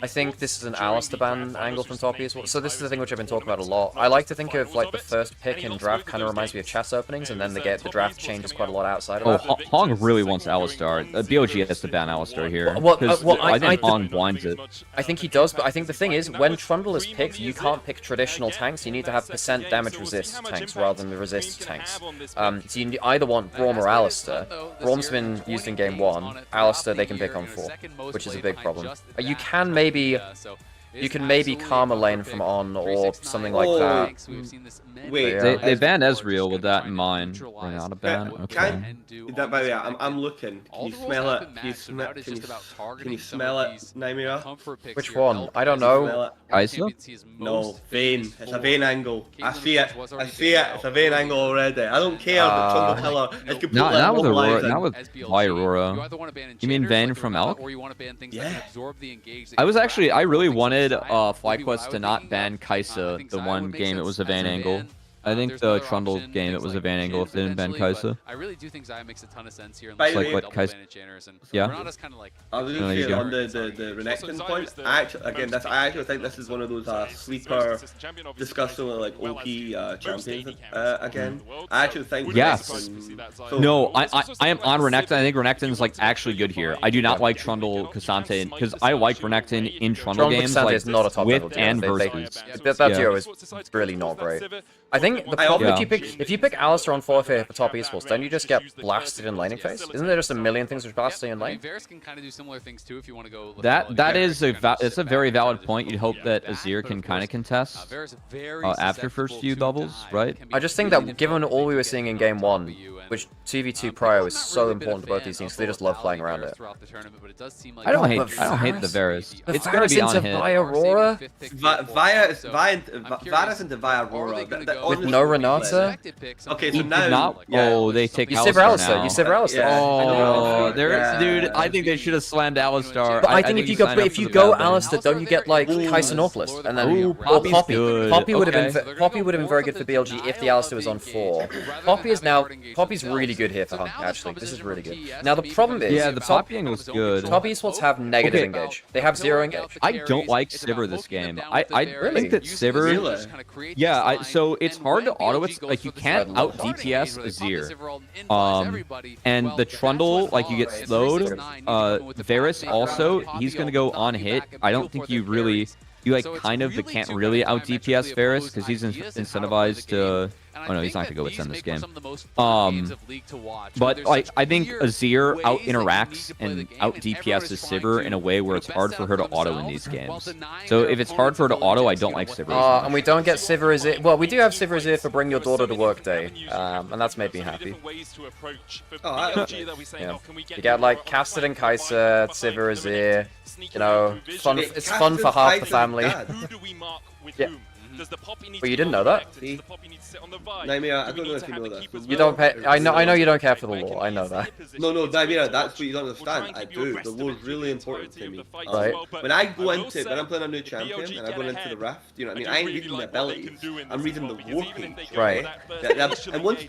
I think this is an Alistair ban angle from Toppy as well. So this is the thing which I've been talking about a lot. I like to think of like the first pick in draft kind of reminds me of chess openings, and then the draft changes quite a lot outside of that. Hong really wants Alistar. BOG has to ban Alistar here. I think Hong blinds it. I think he does, but I think the thing is, when Trundle is picked, you can't pick traditional tanks. You need to have % damage resist tanks rather than the resist tanks. So you either want Braum or Alistair. Braum's been used in game 1. Alistair they can pick on 4, which is a big problem. You can maybe Karma lane from On or something like that. Wait, they banned Ezreal with that in mind. They're not a ban. Okay. By the way, I'm looking. Can you smell it? Can you smell it, Nymaera? Which one? I don't know. Isa? No, Vayne. It's a Vayne angle. I see it. It's a Vayne angle already. I don't care. The Trundle pillar is completely not with Aurora. immobilizing. Not with why Aurora. You mean Vayne from Elk? Yeah. I really wanted Flyquest to not ban Kaisa the one game it was a Vayne angle. I think the Trundle game it was a Vayne angle if they didn't ban Kaisa. I really do think Xayah makes a ton of sense here. It's like what Kaisa... Yeah. I was going to say on the Renekton point, I actually think this is one of those sleeper discussion with like OP champions again. I actually think No, I am on Renekton. I think Renekton's like actually good here. I do not like Trundle Cassante because I like Renekton in Trundle games like not a top with and versus. That duo is really not great. I think the problem if you pick Alistair on forfeit for top esports, then you just get blasted in laning phase. Isn't there just a million things with blasting in lane? Varus can kind of do similar things too if you want to go. It's a very valid point. You'd hope that Azir can kind of contest after first few doubles, right? I just think that given all we were seeing in game 1, which 2v2 prior is so important to both these teams, they just love playing around it. I don't hate the Varus. It's going to be on hit. Via Aurora? Varus into Via Aurora. With no Renata? Okay, so now... Oh, they take You Sivir Alistair. You Sivir Alistair. Oh, dude, I think they should have slammed Alistar. But I think if you go Alistair, don't you get like Kai'Sa Nautilus? And then Poppy. Poppy would have been very good for BLG if the Alistair was on 4. Poppy's really good here for Hunk, actually. This is really good. Now the problem is... Yeah, the Poppying was good. Top esports have negative engage. They have 0 engage. I don't like Sivir this game. I think that Sivir... Yeah, so it's hard to auto it. Like, you can't out DPS Azir. And the Trundle, like, you get slowed. Varus also, he's going to go on hit. I don't think you really... You, like, kind of can't really out DPS Varus because he's incentivized to... Oh no, he's not gonna go with Zen this game. But like, I think Azir out interacts and out DPS's Sivir in a way where it's hard for her to auto in these games. So if it's hard for her to auto, I don't like Sivir. And we don't get Sivir Azir. Well, we do have Sivir Azir for Bring Your Daughter to Work Day, and that's made me happy. Yeah. You get like Casted and Kai'Sa, Sivir Azir. You know, fun. It's fun for half the family. Yeah. But you didn't know that? Nymaera, I don't know if you know that. You don't pay. I know you don't care for the lore. I know that. No, Nymaera, that's what you don't understand. I do. The lore is really important to me. Right. When I'm playing a new champion and I'm going into the raft, you know what I mean? I ain't reading the abilities. I'm reading the lore page. Right. And once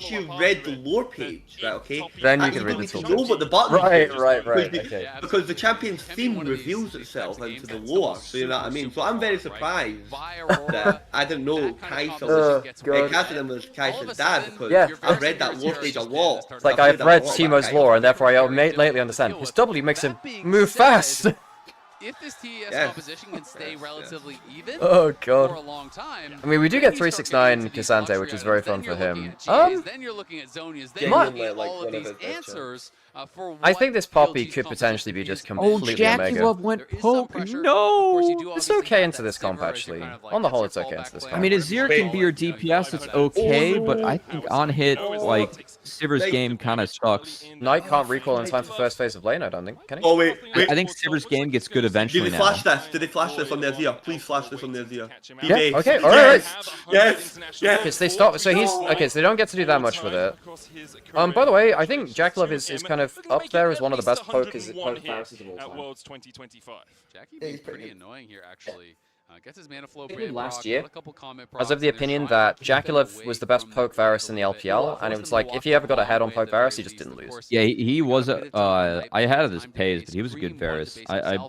you've read the lore page, right? Okay. Then you can read the tool. Know what the button is. Right. Okay. Because the champion's theme reveals itself into the lore. So you know what I mean? So I'm very surprised that I didn't know Kai'Sa was Kai'Sa's dad because I've read that lore page a lot. It's like I've read Teemo's lore and therefore I lately understand. His W makes him move fast. If this TES composition can stay relatively even for a long time, I mean, we do get 369 Cassante, which is very fun for him. Then you're looking at Zhonya's, then you're looking at all of these answers. I think this Poppy could potentially be just completely Omega. Oh, went poke. No! It's okay into this comp, actually. On the whole, it's okay into this comp. I mean, Azir can be your DPS, it's okay, but I think on hit, like, Sivir's game kind of sucks. Knight can't recall in time for first phase of lane, I don't think. Can he? Oh, wait. I think Sivir's game gets good eventually now. Did they flash this on the Azir? Please flash this on the Azir. Yeah, okay, alright. Yes. Okay, so they stop. So he's okay. So they don't get to do that much with it. By the way, I think Jacklove is kind of up there as one of the best pokers of all time. Worlds 2025. Jackie's pretty annoying here, actually. Gets his mana flow last year, I was of the opinion that Jackalove was the best poke Varus in the LPL, and it was like if he ever got ahead on poke Varus, he just didn't lose. Yeah, he was a. I had this Pays, but he was a good Varus. I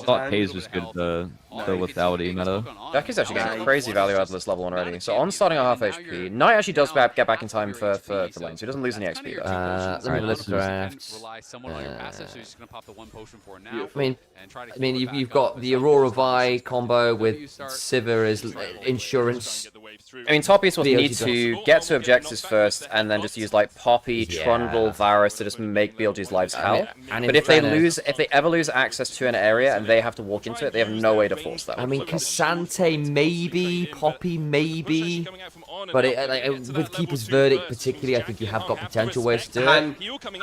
thought Pays was good the lethality meta. Jackie's actually getting crazy value out of this level already. So on starting on half HP, Knight actually does get back in time for lane, so he doesn't lose any XP. Let me look draft. I mean, you've got the Aurora Vi combo with Sivir as insurance. I mean, top esports need to get to objectives first, and then just use like Poppy, Trundle, Varus to just make BLG's lives hell. But if they ever lose access to an area and they have to walk into it, they have no way to force that. I mean, Cassante maybe, Poppy maybe, but with Keeper's Verdict particularly, I think you have got potential ways to do it.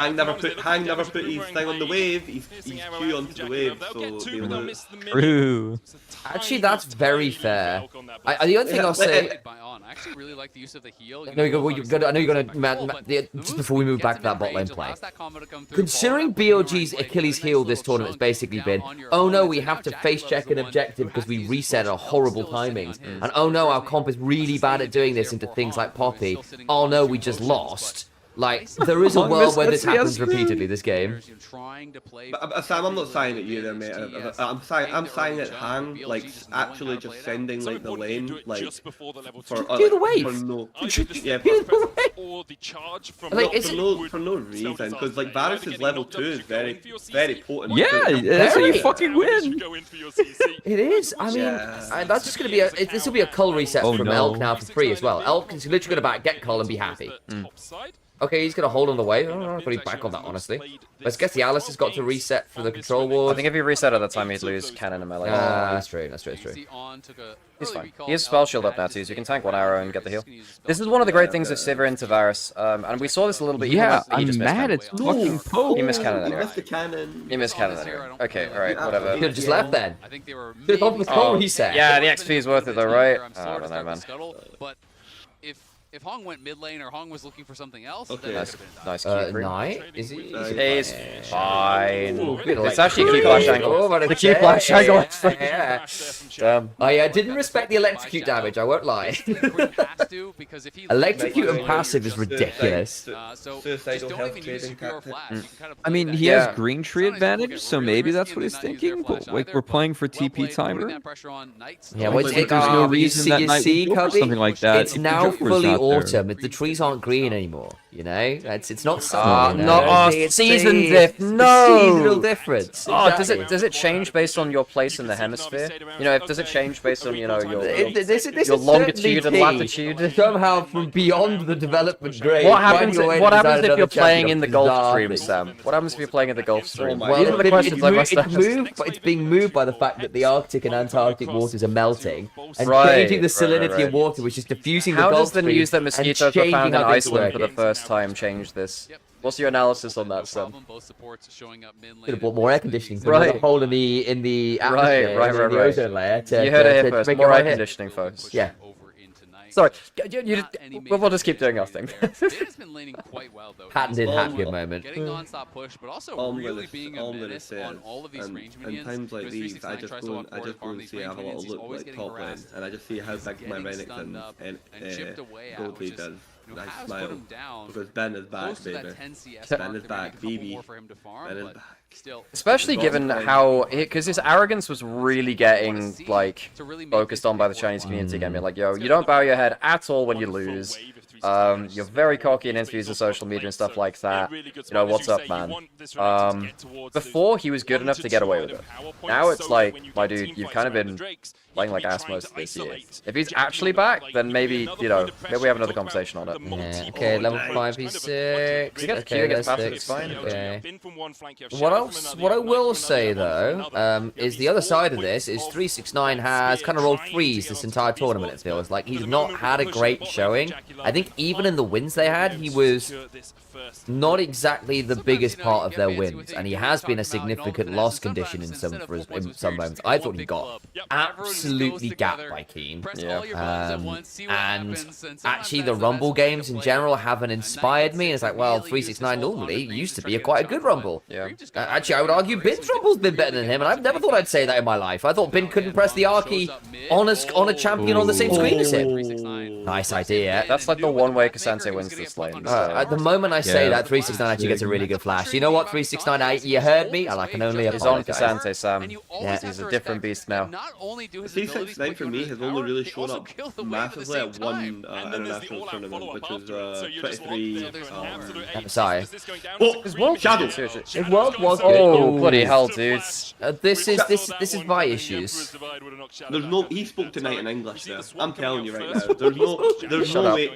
Hang never put his thing on the wave. He's Q onto the wave, so True. Actually, that's very fair. The other thing I'll say. I actually really like the use of the heal. I know you're gonna just before we move back to that bot lane play. Considering BLG's Achilles heel this tournament has basically been, oh no, we have to face check an objective because we reset at horrible timings, and oh no, our comp is really bad at doing this into things like Poppy. Oh no, we just lost. Like, there is a world where this happens repeatedly this game. But, Sam, I'm not saying at you there, mate. I'm saying at Han, like, actually just sending, like, the lane, like, for the wave. For no, or the charge from for no reason, because like Varus' level 2 is very potent. Yeah, that's how you fucking win. It is. I mean, that's just gonna be this will be a cull reset from Elk now for free as well. Elk is literally gonna get cull and be happy. Okay, he's going to hold on the way. I'm pretty back on that, honestly. Let's guess the Alice has got to reset for the control ward. I think if he reset at the time, he'd lose cannon and melee. That's true. That's true. He's fine. He has spell shield up now, too, so you can tank one arrow and get the heal. This is one of the great things of Sivir into Varus, and we saw this a little bit. Yeah, I'm mad. It's fucking Pope. He missed cannon anyway. He missed cannon anyway. Okay, alright, whatever. He could have just left then. Could have gone for the cull reset. Yeah, the XP is worth it though, right? I don't know, man. But if Hong went mid lane or Hong was looking for something else, then nice Knight? Is he? He's fine. It's actually a key flash angle. The key flash angle. Damn. I didn't respect the electrocute damage, I won't lie. Electrocute and passive is ridiculous. I mean, he has green tree advantage, so maybe that's what he's thinking. But like, we're playing for TP timer. Yeah, well, there's no reason that Knight would go for something like that. It's now fully autumn. The trees aren't green anymore. You know, it's not summer. It's season diff. No, seasonal difference. Oh, does it change based on your place in the hemisphere? You know, does it change based on your longitude and latitude? Somehow from beyond the development grade. What happens if you're playing in the Gulf Stream, Sam? What happens if you're playing in the Gulf Stream? Well, it's being moved by the fact that the Arctic and Antarctic waters are melting and changing the salinity of water, which is diffusing the Gulf Stream. How does the news that mosquitoes were found in Iceland for the first time change this? What's your analysis on that, Sam? Could have bought more air conditioning. Right. A hole in the atmosphere, the ozone layer. You heard it here first. More air conditioning, folks. Yeah. Sorry, we'll just keep doing our thing. Patented happy moment. Getting non-stop push, but also really being a menace on all of these range minions. And times like these, I just go and see I have a little look like top lane, and I just see how big my Renix and Goldie does. I smile because Ben is back, baby. Ben is back, BB. Ben is back. Especially given how, because his arrogance was really getting like focused on by the Chinese community again. Like, yo, you don't bow your head at all when you lose. You're very cocky in interviews and social media and stuff like that. You know, what's up, man? Before, he was good enough to get away with it. Now it's like, my dude, you've kind of been playing like ass most of this year. If he's actually back, then maybe, you know, maybe we have another conversation on it. Yeah, okay, level 5, P6. He gets Q against passive, it's fine. Okay. What I will say, though, is the other side of this is 369 has kind of rolled threes this entire tournament, it feels like. He's not had a great showing. I think even in the wins they had, he was not exactly the biggest part of their wins, and he has been a significant loss condition in some moments. I thought he got absolutely gapped by Keen. And actually the Rumble games in general haven't inspired me. It's like, well, 369 normally used to be quite a good Rumble. Actually, I would argue Bin's Rumble's been better than him, and I've never thought I'd say that in my life. I thought Bin couldn't press the R key on a champion on the same screen as him. Nice idea. That's like the one way Cassante wins this lane. At the moment I say that, 369 actually gets a really good flash. You know what, 369, you heard me, and I can only apologize. He's on Cassante, Sam. He's a different beast now. 369 for me has only really shown up massively at one international tournament, which was 23. Sorry. His World Shadow. His World was good. Oh, bloody hell, dude. This is my issues. There's no. He spoke tonight in English there. I'm telling you right now. There's no way.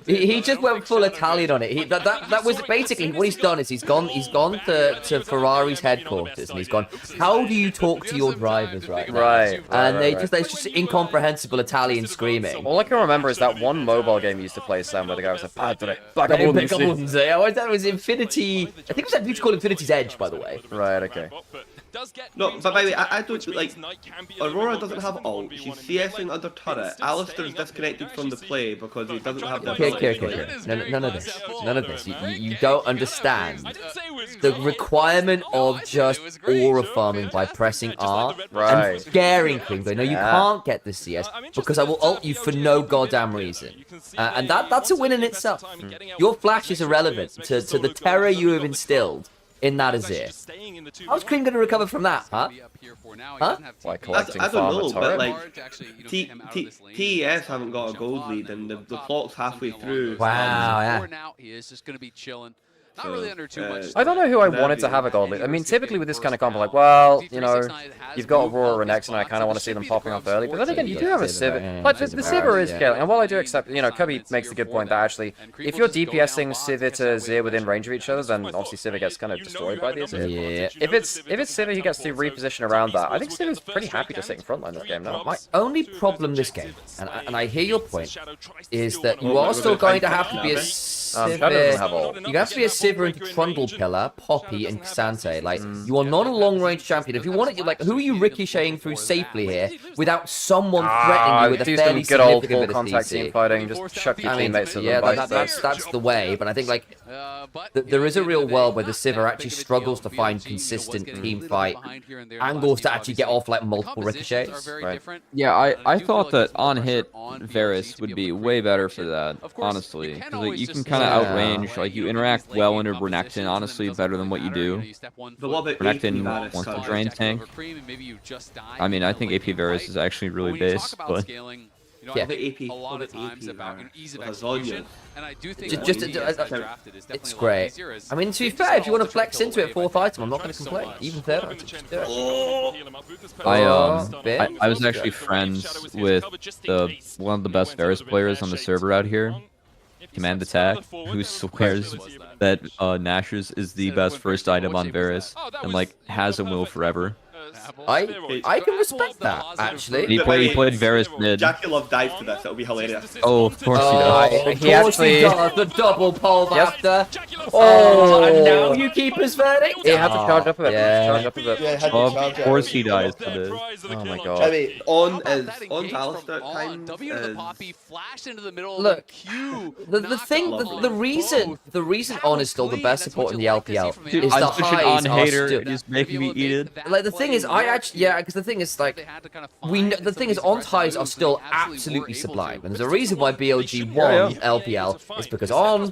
He just went full Italian on it. That was basically what he's done. Is he's gone to Ferrari's headquarters and he's gone, how do you talk to your drivers right now? And it's just incomprehensible Italian screaming. All I can remember is that one mobile game you used to play, Sam, where the guy was like, Padre, that was Infinity. I think it was that dude called Infinity's Edge, by the way. Right, okay. No, but by the way, I don't like. Aurora doesn't have ult. She's CSing under turret. Alistair's disconnected from the play because he doesn't have the. Okay. None of this. You don't understand the requirement of just aura farming by pressing R and scaring things. No, you can't get the CS because I will ult you for no goddamn reason, and that's a win in itself. Your flash is irrelevant to the terror you have instilled in that Azir. How's Cream going to recover from that, huh? Huh? Like collecting I don't know, but like TES haven't got a gold lead, and the clock's halfway through. Wow, yeah. Now he is just going to be chilling. Not really under too much. I don't know who I wanted to have a gold lead. I mean, typically with this kind of combo, like, well, you know, you've got Aurora next, and I kind of want to see them popping off early. But then again, you do have a Sivir. Like, the Sivir is scaling. And while I do accept, you know, Kirby makes the good point that actually, if you're DPSing Sivir to Azir within range of each other, then obviously Sivir gets kind of destroyed by the Azir. Yeah. If it's Sivir who gets to reposition around that, I think Sivir's pretty happy to sit in frontline this game now. My only problem this game, and I hear your point, is that you are still going to have to be a Sivir. You have to be a Sivir into Trundle Pillar, Poppy, and Xante. Like, you are not a long-range champion. If you want it, like, who are you ricocheting through safely here without someone threatening you with a fairly good old significant full bit of contact team fighting, just chuck your teammates at them. Yeah, that's the way. But I think like there is a real world where the Sivir actually struggles to find consistent team fight angles to actually get off like multiple ricochets. Right. Yeah, I thought that on hit Varus would be way better for that, honestly. Because like, you can kind of outrange, like you interact well under Renekton, honestly, better than what you do. Renekton wants to drain tank. I mean, I think AP Varus is actually really base, but yeah, a lot of times about ease of execution, and I do think it's great. I mean, to be fair, if you want to flex into it, fourth item, I'm not going to complain. Even third item, just do it. I was actually friends with one of the best Varus players on the server out here, Command Attack, who swears that Nashor's is the best first item on Varus, and like has and will forever. I can respect that, actually. He played Varus mid. Jackie love dives to this, it'll be hilarious. Oh, of course he does. He actually does the double pole after. Oh, and now you keep his verdict? He had to charge up a bit. Yeah. Of course he dies for this. Oh my god. I mean, on Alistair time Look, the thing, the reason On is still the best support in the LPL is the highs are still. Just making me eat it. Like the thing is, because the thing is like the thing is, On's highs are still absolutely sublime, and there's a reason why BLG won LPL is because On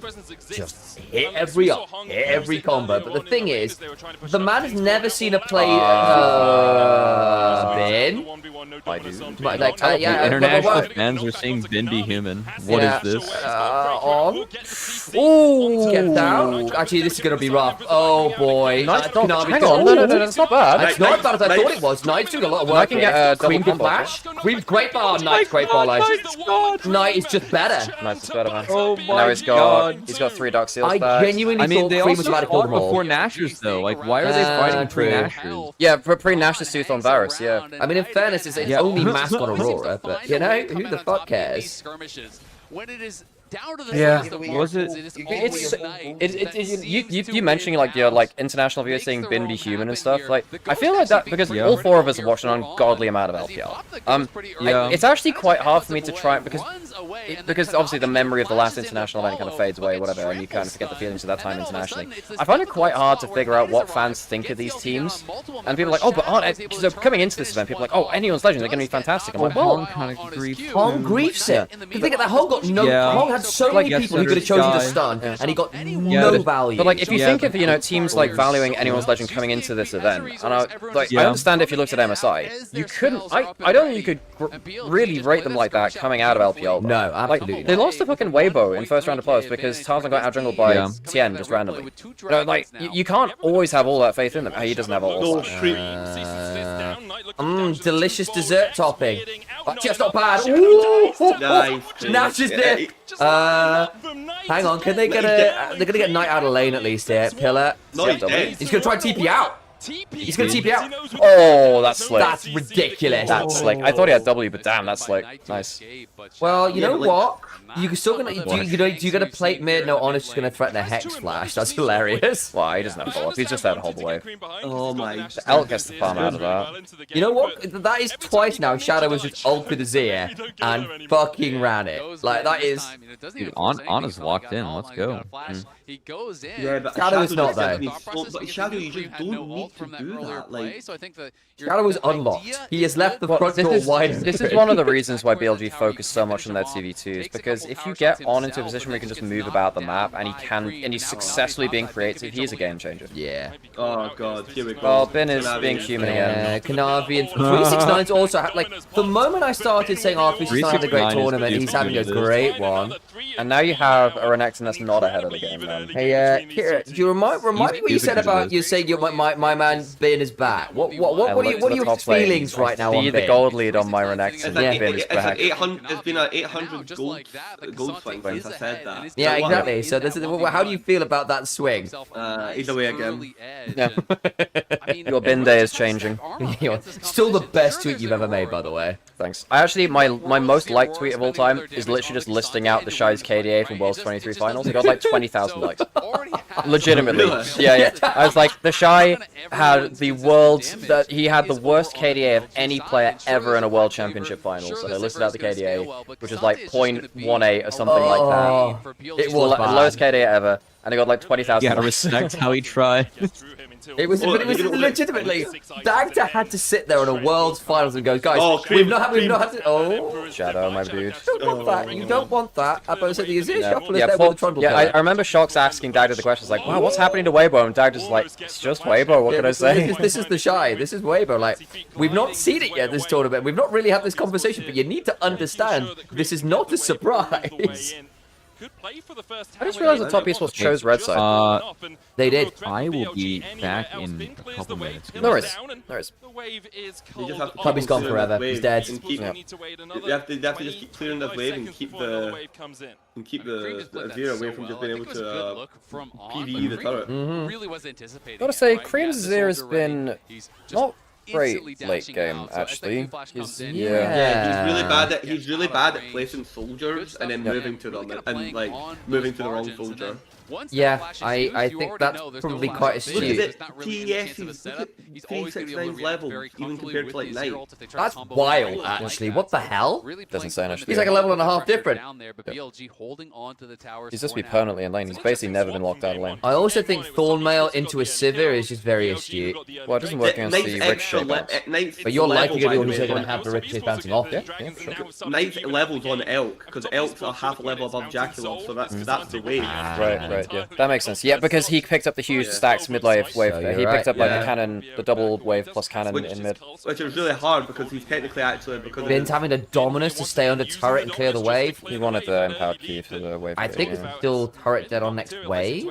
just hit every combo. But the thing is, the man has never seen a play Bin. International fans are seeing Bin be human. What is this? On. Ooh, get down. Actually, this is gonna be rough. Oh boy. Hang on, no, that's not bad. It's not as bad as I thought it was. Knight's doing a lot of work. I can get Cream can flash. Cream's great bar. Knight's great bar. Knight is just better. Knight's better, man. Oh my now he's got 3 Dark Seals back. I genuinely thought Cream was about to kill them all. Before Nashor's though. Like, why are they fighting pre-Nashor's? Yeah, pre-Nashor's Tooth on Varus, yeah. I mean, in fairness, it's only mask on Aurora, but you know, who the fuck cares? When it is down to the Was it? You mentioning like your international viewers saying Bin be human and stuff. Like, I feel like that because all 4 of us are watching an ungodly amount of LPL. It's actually quite hard for me to try because obviously the memory of the last international event kind of fades away, whatever, and you kind of forget the feelings of that time internationally. I find it quite hard to figure out what fans think of these teams, and people are like, oh, but aren't so coming into this event, people are like, oh, anyone's Legends, they're going to be fantastic. I'm like, well, Hong griefs it. You think that Hong got Hong had so many people who could have chosen to stun, and he got no value. But like, if you think of teams like valuing anyone's Legend coming into this event, and I understand if you looked at MSI, you couldn't. I don't think you could really rate them like that coming out of LPL. No, absolutely. They lost to fucking Weibo in first round of playoffs because Tarzan got out-jungled by Tien just randomly. You can't always have all that faith in them. He doesn't have all that. Delicious dessert topping. Just not bad. Ooh, Nash is there. Hang on, can they get they're gonna get Knight out of lane at least here. Pillar. He's gonna try and TP out. He's gonna TP out. Oh, that's slick. That's ridiculous. That's slick. I thought he had W, but damn, that's slick. Nice. Well, you know what? You're still gonna do you gonna plate mid? No, Honest is gonna threaten a Hex Flash. That's hilarious. Why? He doesn't have follow up. He's just there to hold the wave. Oh my. The Elk gets the farm out of that. You know what? That is twice now. Shadow was just ult with Azir and fucking ran it. Like that is. Dude, On is locked in. Let's go. He goes in. Yeah, but Shadow is not though. But Shadow, you just don't need to do that. Like, Shadow is unlocked. He has left the front door wide. This is one of the reasons why BLG focused so much on their 2v2s because is if you get on into a position where you can just move about the map and he's successfully being creative, he is a game changer. Yeah. Oh god, here we go. Well, Bin is being human again. Kanavi and 369's also like the moment I started saying, "Oh, 369 had a great tournament," he's having a great one. And now you have a Renekton that's not ahead of the game, man. Hey, Kira, do you remind me what you said about you saying my man Bin is back? What are your feelings right now on Bin? The gold lead on my Renekton. Yeah, Bin is back. It's been an 800 gold swing since I said that. Yeah, exactly. So this is how do you feel about that swing? He's away again. Yeah. Your Bin day is changing. Still the best tweet you've ever made, by the way. Thanks. I actually, my most liked tweet of all time is literally just listing out the Shy's KDA from World's 23 finals. He got like 20,000 likes. Legitimately. Yeah. I was like, the Shy had the he had the worst KDA of any player ever in a World Championship final. So they listed out the KDA, which is like 0.18 or something like that. It was the lowest KDA ever, and he got like 20,000 likes. You gotta respect how he tried. It was legitimately. Dagda had to sit there on a World's Finals and go, guys, we've not had to. Oh, Shadow, my dude. You don't want that. You don't want that. I said the Azir Shuffle is there with the Trundle. I remember Shox asking Dagda the questions like, wow, what's happening to Weibo? And Dagda's like, it's just Weibo. What can I say? This is the Shy. This is Weibo. Like, we've not seen it yet this tournament. We've not really had this conversation, but you need to understand this is not a surprise. I just realized the top esports chose red side. They did. I will be back in a couple minutes. No worries. Tubby's gone forever. He's dead. You have to just keep clearing this wave and keep the Azir away from just being able to PvE the turret. Really was anticipating. Gotta say, Cream's Azir has been not great late game, actually. He's really bad at placing soldiers and then moving to them and like moving to the wrong soldier. Yeah, I think that's probably quite astute. Look at TES, look at 369's level, even compared to like Knight. That's wild, actually. What the hell? Doesn't sound actually. He's like a level and a half different. He's just be permanently in lane. He's basically never been locked out of lane. I also think Thornmail into a Sivir is just very astute. Well, it doesn't work against the Ricochet bounce. But you're likely going to have the Ricochet bouncing off, yeah? Sure. Knight's levels on Elk, because Elk's are half a level above Jackalope, so that's the way. Right, yeah. That makes sense. Yeah, because he picked up the huge stacks mid-wave wave there. He picked up like the cannon, the double wave plus cannon in mid. Which is really hard because he's technically actually Bin's having the dominance to stay under turret and clear the wave. He wanted the empowered key for the wave. I think it's still turret dead on next wave.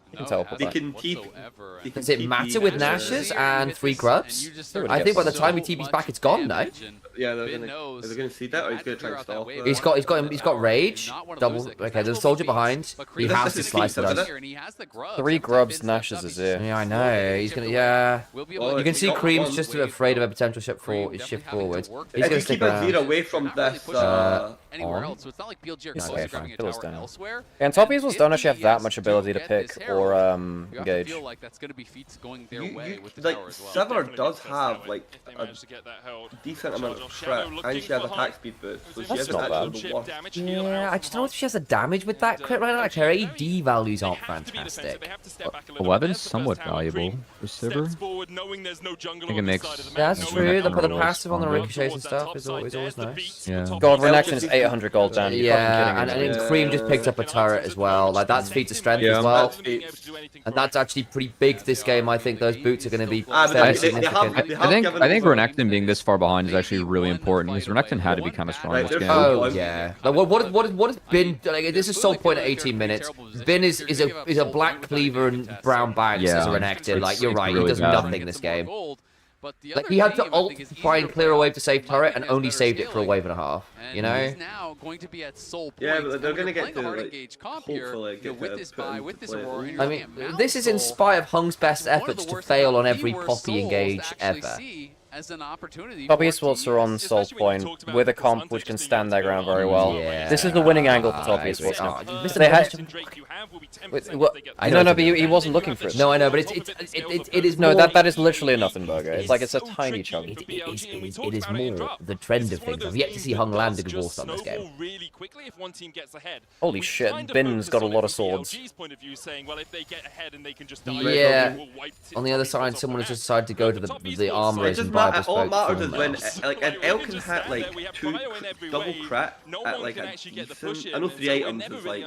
You can teleport they can keep. Does it matter with Nashes and 3 grubs? I think by the time he TP's back, it's gone now. Yeah, they're gonna see that, or he's gonna try and stop. He's got rage. Double. Okay, there's a soldier behind. He has to slice it us. 3 grubs, Nashes is here. Yeah, I know. He's gonna. Yeah. You can see Cream's just afraid of a potential shift forward. He's gonna stick around. Away from this. Anywhere else, so it's not like BLG are okay, grabbing a tower elsewhere. And top esports don't actually have that much ability to pick or engage. Feel like that's going to be feats going their way with the like tower as well. Sever does have like a decent amount of crit, and she has attack speed boost, so she has actually the worst. Yeah, I just don't know if she has a damage with that crit right now. Like her AD values aren't fantastic. 11's somewhat valuable for Sivir. I think it makes. That's true. They put the passive on the ricochets and stuff is always nice. Yeah. God, Renekton is 800 gold down. Yeah, and then Cream just picked up a turret as well. Like that's feat of strength as well. And that's actually pretty big this game. I think those boots are going to be fairly significant. I think Renekton being this far behind is actually really important because Renekton had to be kind of strong this game. Oh yeah. Like, what has Bin? Like, this is sole point at 18 minutes. Bin is a black cleaver and brown banks as a Renekton. Like you're right, he does nothing this game. Like he had to ult to try and clear a wave to save turret and only saved it for a wave and a half. You know? He's now going to be at soul point. Yeah, but they're going to get to hard engage comp here. With this buy, with this Aurora. I mean, this is in spite of Hung's best efforts to fail on every Poppy engage ever. As an opportunity. Top esports are on soul point with a comp which can stand their ground very well. Yeah. This is the winning angle for top esports now. They had. No, but he wasn't looking for it. No, I know, but it is no. That is literally a nothing burger. It's like it's a tiny chunk. It is more the trend of things. I've yet to see Hung land a good war on this game. Holy shit! Bin's got a lot of swords. Yeah. On the other side, someone has decided to go to the armorers and buy all that matters is when, like, if Elkin had, like, 2 double crit at, like, a decent... I know 3 items is, like...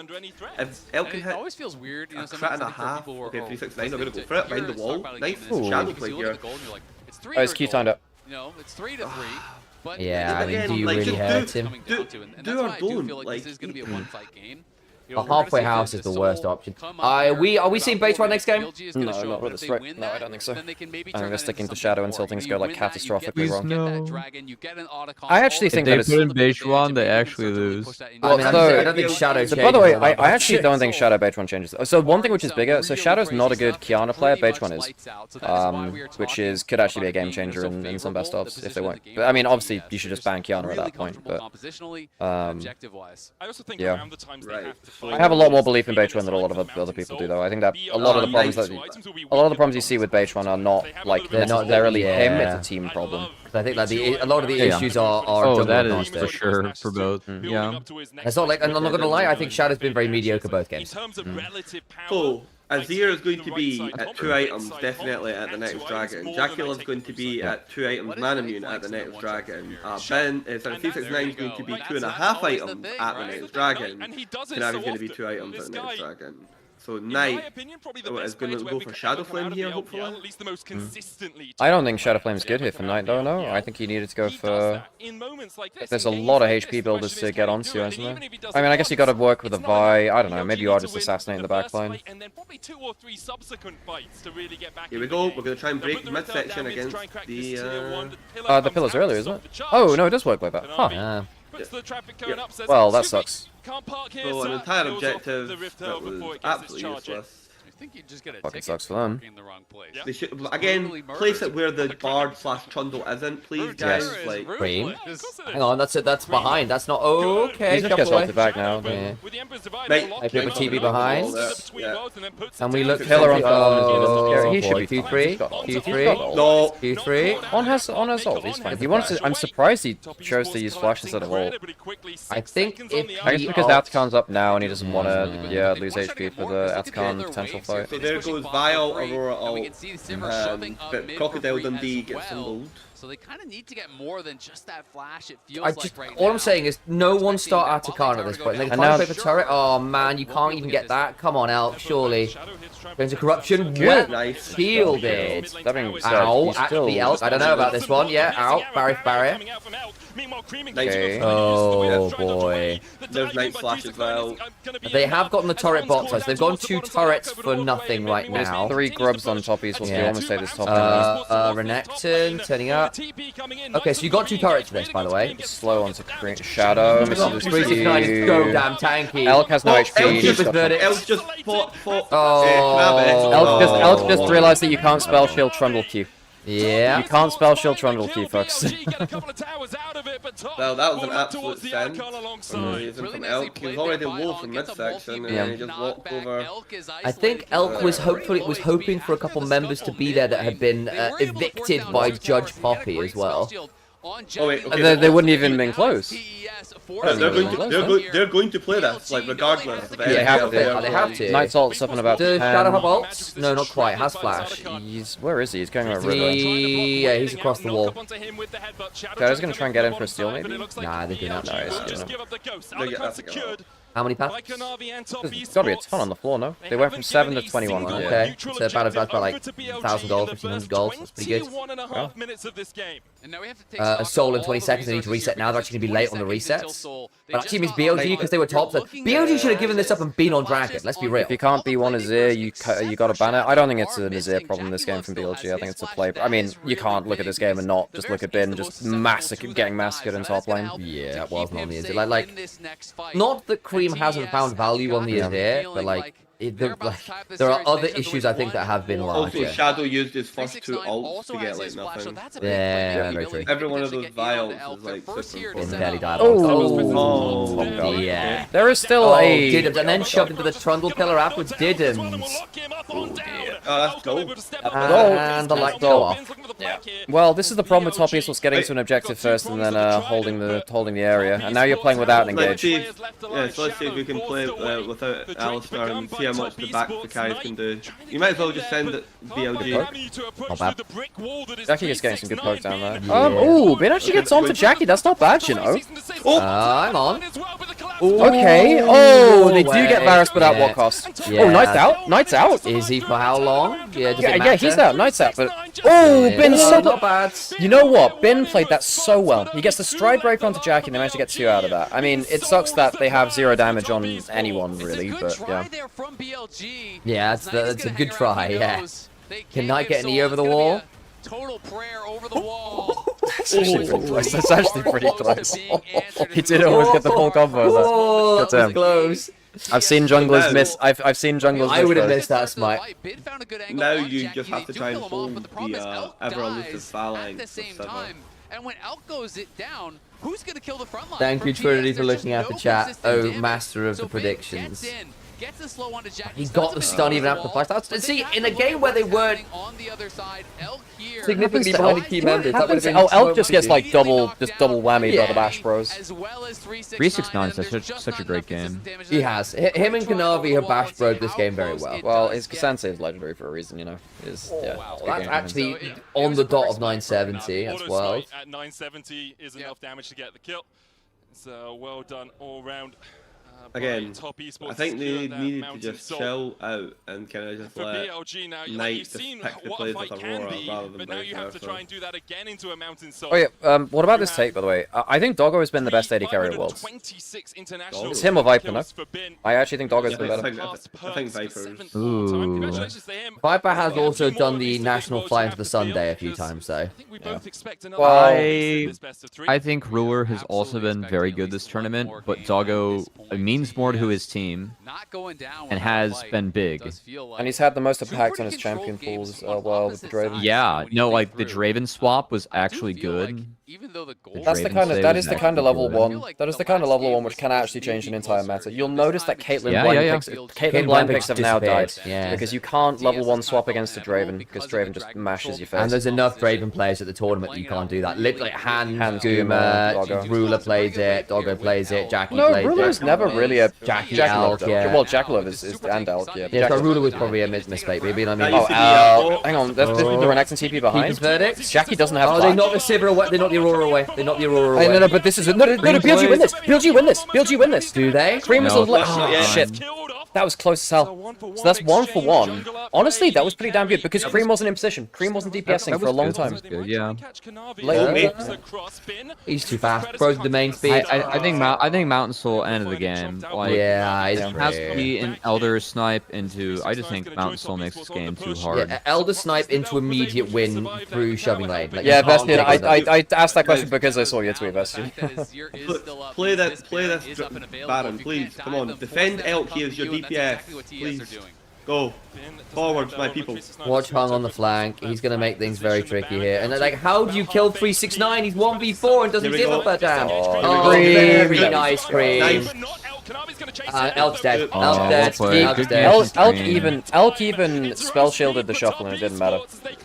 If Elkin had always feels weird, a crit and a half, okay, 369, I'm gonna go for it, behind the wall. Nice shadow play here. Oh, his Q timed up. You know, it's 3 to 3. But yeah, I mean, do you really hurt him? Do or don't. Like, this is going to be a one-fight game. A halfway house is the worst option. Are we seeing Beta next game? No, not with this right. No, I don't think so. I think they're sticking to Shadow until things go like catastrophically wrong. No. I actually think if that they put in Bejuan, they actually lose. I mean, I don't think Shadow changes. By the way, I actually don't think Shadow Bejuan changes. So one thing which is bigger, so Shadow's not a good Kiana player, Bejuan is. Which could actually be a game changer in some best ofs if they weren't. But I mean, obviously, you should just ban Kiana at that point. But yeah. I have a lot more belief in Bejuan than a lot of other people do, though. I think that a lot of the problems you see with Bejuan are not like they're not necessarily him. It's a team problem. I think that a lot of the issues are that is for sure for both. Yeah. It's not like, and I'm not gonna lie, I think Shadow's been very mediocre both games. So, Azir is going to be at 2 items, definitely at the next Dragon. Dracula is going to be at 2 items, Manamune at the next Dragon. Sorry, 369 is going to be 2.5 items at the next Dragon. Canary is going to be 2 items at the next Dragon. So Knight is going to go for Shadow Flame here, hopefully. I don't think Shadow Flame is good here for Knight, though, no. I think he needed to go for... There's a lot of HP builders to get onto, isn't there? I mean, I guess you got to work with a Vi. I don't know, maybe you are just assassinating the backline. Here we go, we're going to try and break the midsection against the... The pillars earlier, isn't it? Oh, no, it does work like that. Huh. Yeah. Well, that sucks. So an entire objective that was absolutely useless. I think you just get a fucking sucks for them. In the wrong place. They should, again, place it where the bard / Trundle isn't, please, guys. Like, Cream? Hang on, that's it. That's behind. That's not okay. He's just gets ulted back now. Yeah. I put the TV behind. And we look Pillar on he should be Q3. Q3. No. Q3. On has ult. He's fine. He wants to. I'm surprised he chose to use flash instead of ult. I think if I guess because Atkan's up now and he doesn't want to lose HP for the Atkan potential. So there goes Vile, Aurora ult, but Crocodile Dundee gets symboled. So they kind of need to get more than just that flash, it feels like right now. All I'm saying is no one start Atacana at this point. They can't play for turret. Oh man, you can't even get that. Come on, Elk, surely. Going to corruption. Well, nice. Shielded. That being said, ow, actually Elk. I don't know about this one. Yeah, out. Barrier. Okay. Oh boy. There's Night Flash as well. They have gotten the turret bot size. They've gone 2 turrets for nothing right now. 3 grubs on toppies. We'll almost say this top. Renekton turning up. Okay, so you got 2 turrets for this, by the way. Slow onto Shadow. So damn tanky. Elk has no HP. Elk just fought. Elk just realized that you can't spell shield Trundle Q. Yeah. You can't spell shield Trundle Q, folks. Well, that was an absolute send. From Elk. He was already low from midsection, and then he just walked over. I think Elk was hoping for a couple members to be there that had been evicted by Judge Poppy as well. Oh wait, okay. They wouldn't even been close. Yeah, they're going to play that, like, regardless. They have to. Knight's ult's up in about 10. Does Shadow have ults? No, not quite. Has flash. Where is he? He's going over river. Yeah, he's across the wall. Shadow's going to try and get in for a steal, maybe? Nah, they're doing that. Nice. How many packs? There's got to be a ton on the floor, no? They went from 7 to 21. Okay, so about like 1,000 gold, 1,500 gold. That's pretty good. A soul in 20 seconds. They need to reset now. They're actually going to be late on the resets. But that team is BLG because they were top. So BLG should have given this up and been on Dragon. Let's be real. If you can't be one Azir, you got to ban it. I don't think it's an Azir problem this game from BLG. I think it's a play. I mean, you can't look at this game and not just look at Bin just getting massacred in top lane. Yeah, that wasn't on the Azir. Like, not that Cream hasn't found value on the Azir, but like, there are other issues I think that have been larger. Also, Shadow used his first 2 ults to get like nothing. Yeah, very true. Every one of those vials is like super important. Barely died. Oh, yeah. There is still a... Diddums, and then shoved into the Trundle pillar afterwards. Diddums. Oh, that's gold. And the light go off. Yeah. Well, this is the problem with top Esports getting to an objective first and then holding the area. And now you're playing without an engage. So let's see if we can play without Alistar and see how much the back for carries can do. You might as well just send it BLG. Not bad. Jackie is getting some good poke down there. Ooh, Ben actually gets onto Jackie. That's not bad, you know. Hang on. Okay. Oh, they do get Varus, but at what cost? Yeah. Oh, Knight's out. Knight's out. Is he for how long? Yeah, he's out. Knight's out. But Ben's so not bad. You know what? Ben played that so well. He gets the stride breaker onto Jackie, and they managed to get 2 out of that. I mean, it sucks that they have 0 damage on anyone, really, but yeah. Yeah, that's a good try, yeah. Can Knight get an E over the wall? Total prayer over the wall. That's actually pretty close. That's actually pretty close. He did almost get the full combo. Oh, that was close. I've seen junglers miss. I've seen junglers. I would have missed that smite. Now you just have to try and hold the ever elusive phalanx. And when Elk goes it down, who's going to kill the front line? Thank you, Trinity, for looking at the chat. Oh, master of the predictions. He got the stun even after the flash. That's, see, in a game where they weren't significantly behind the key members, that would have been Elk just gets like double whammy by the Bash Bros. 369 is such a great game. He has. Him and Kanavi have Bash Broed this game very well. Well, his Kasance is legendary for a reason, you know. That's actually on the dot of 970 as well. At 970 is enough damage to get the kill. So well done all round. Again, I think they needed to just chill out and kind of just let Knight just pick the plays with Aurora rather than vice versa. Oh yeah, what about this take, by the way? I think Doggo has been the best AD carry at Worlds. It's him or Viper, no? I actually think Doggo's been better. I think Viper's. Ooh. Viper has also done the National Fly into the Sunday a few times, though. Well, I think Ruler has also been very good this tournament, but Doggo means more to his team and has been big. And he's had the most impact on his champion pools as well with the Draven. Yeah, no, like the Draven swap was actually good. That is the kind of level 1. That is the kind of level 1 which can actually change an entire meta. You'll notice that Caitlyn blind picks have now died because you can't level 1 swap against a Draven because Draven just mashes your face. And there's enough Draven players at the tournament that you can't do that. Literally, Hans, Guma, Ruler plays it, Doggo plays it, Jackie plays it. No, Ruler's never really a Jackie Elk, yeah. Well, Jackalov is and Elk, yeah. Yeah, so Ruler was probably a mistake, maybe. I mean, hang on, there's the Renekton TP behind. Verdict. Jackie doesn't have. Oh, they knocked the Sivir away. They knocked the Aurora away. They knocked the Aurora away. No, but this is no. BLG win this. BLG win this. BLG win this. Do they? Cream was shit. That was close as hell. So that's 1 for 1. Honestly, that was pretty damn good because Cream wasn't in position. Cream wasn't DPSing for a long time. Good, yeah. He's too fast. Bro's the main speed. I think Mountain Soul ended the game. Like, yeah, it has to be an Elder Snipe into. I just think Mountain Soul makes this game too hard. Yeah, Elder Snipe into immediate win through shoving lane. Like, yeah, Bastian, I asked that question because I saw your tweet, Bastian. Play this Baron, please. Come on, defend Elk here as your DPS, please. Go forwards, my people. Watch Hung on the flank. He's gonna make things very tricky here. And like, how do you kill 369? He's 1v4 and doesn't give up a damn. Oh, very nice, Cream. Elk's dead. Elk's dead. Elk even spell shielded the shuffle and it didn't matter.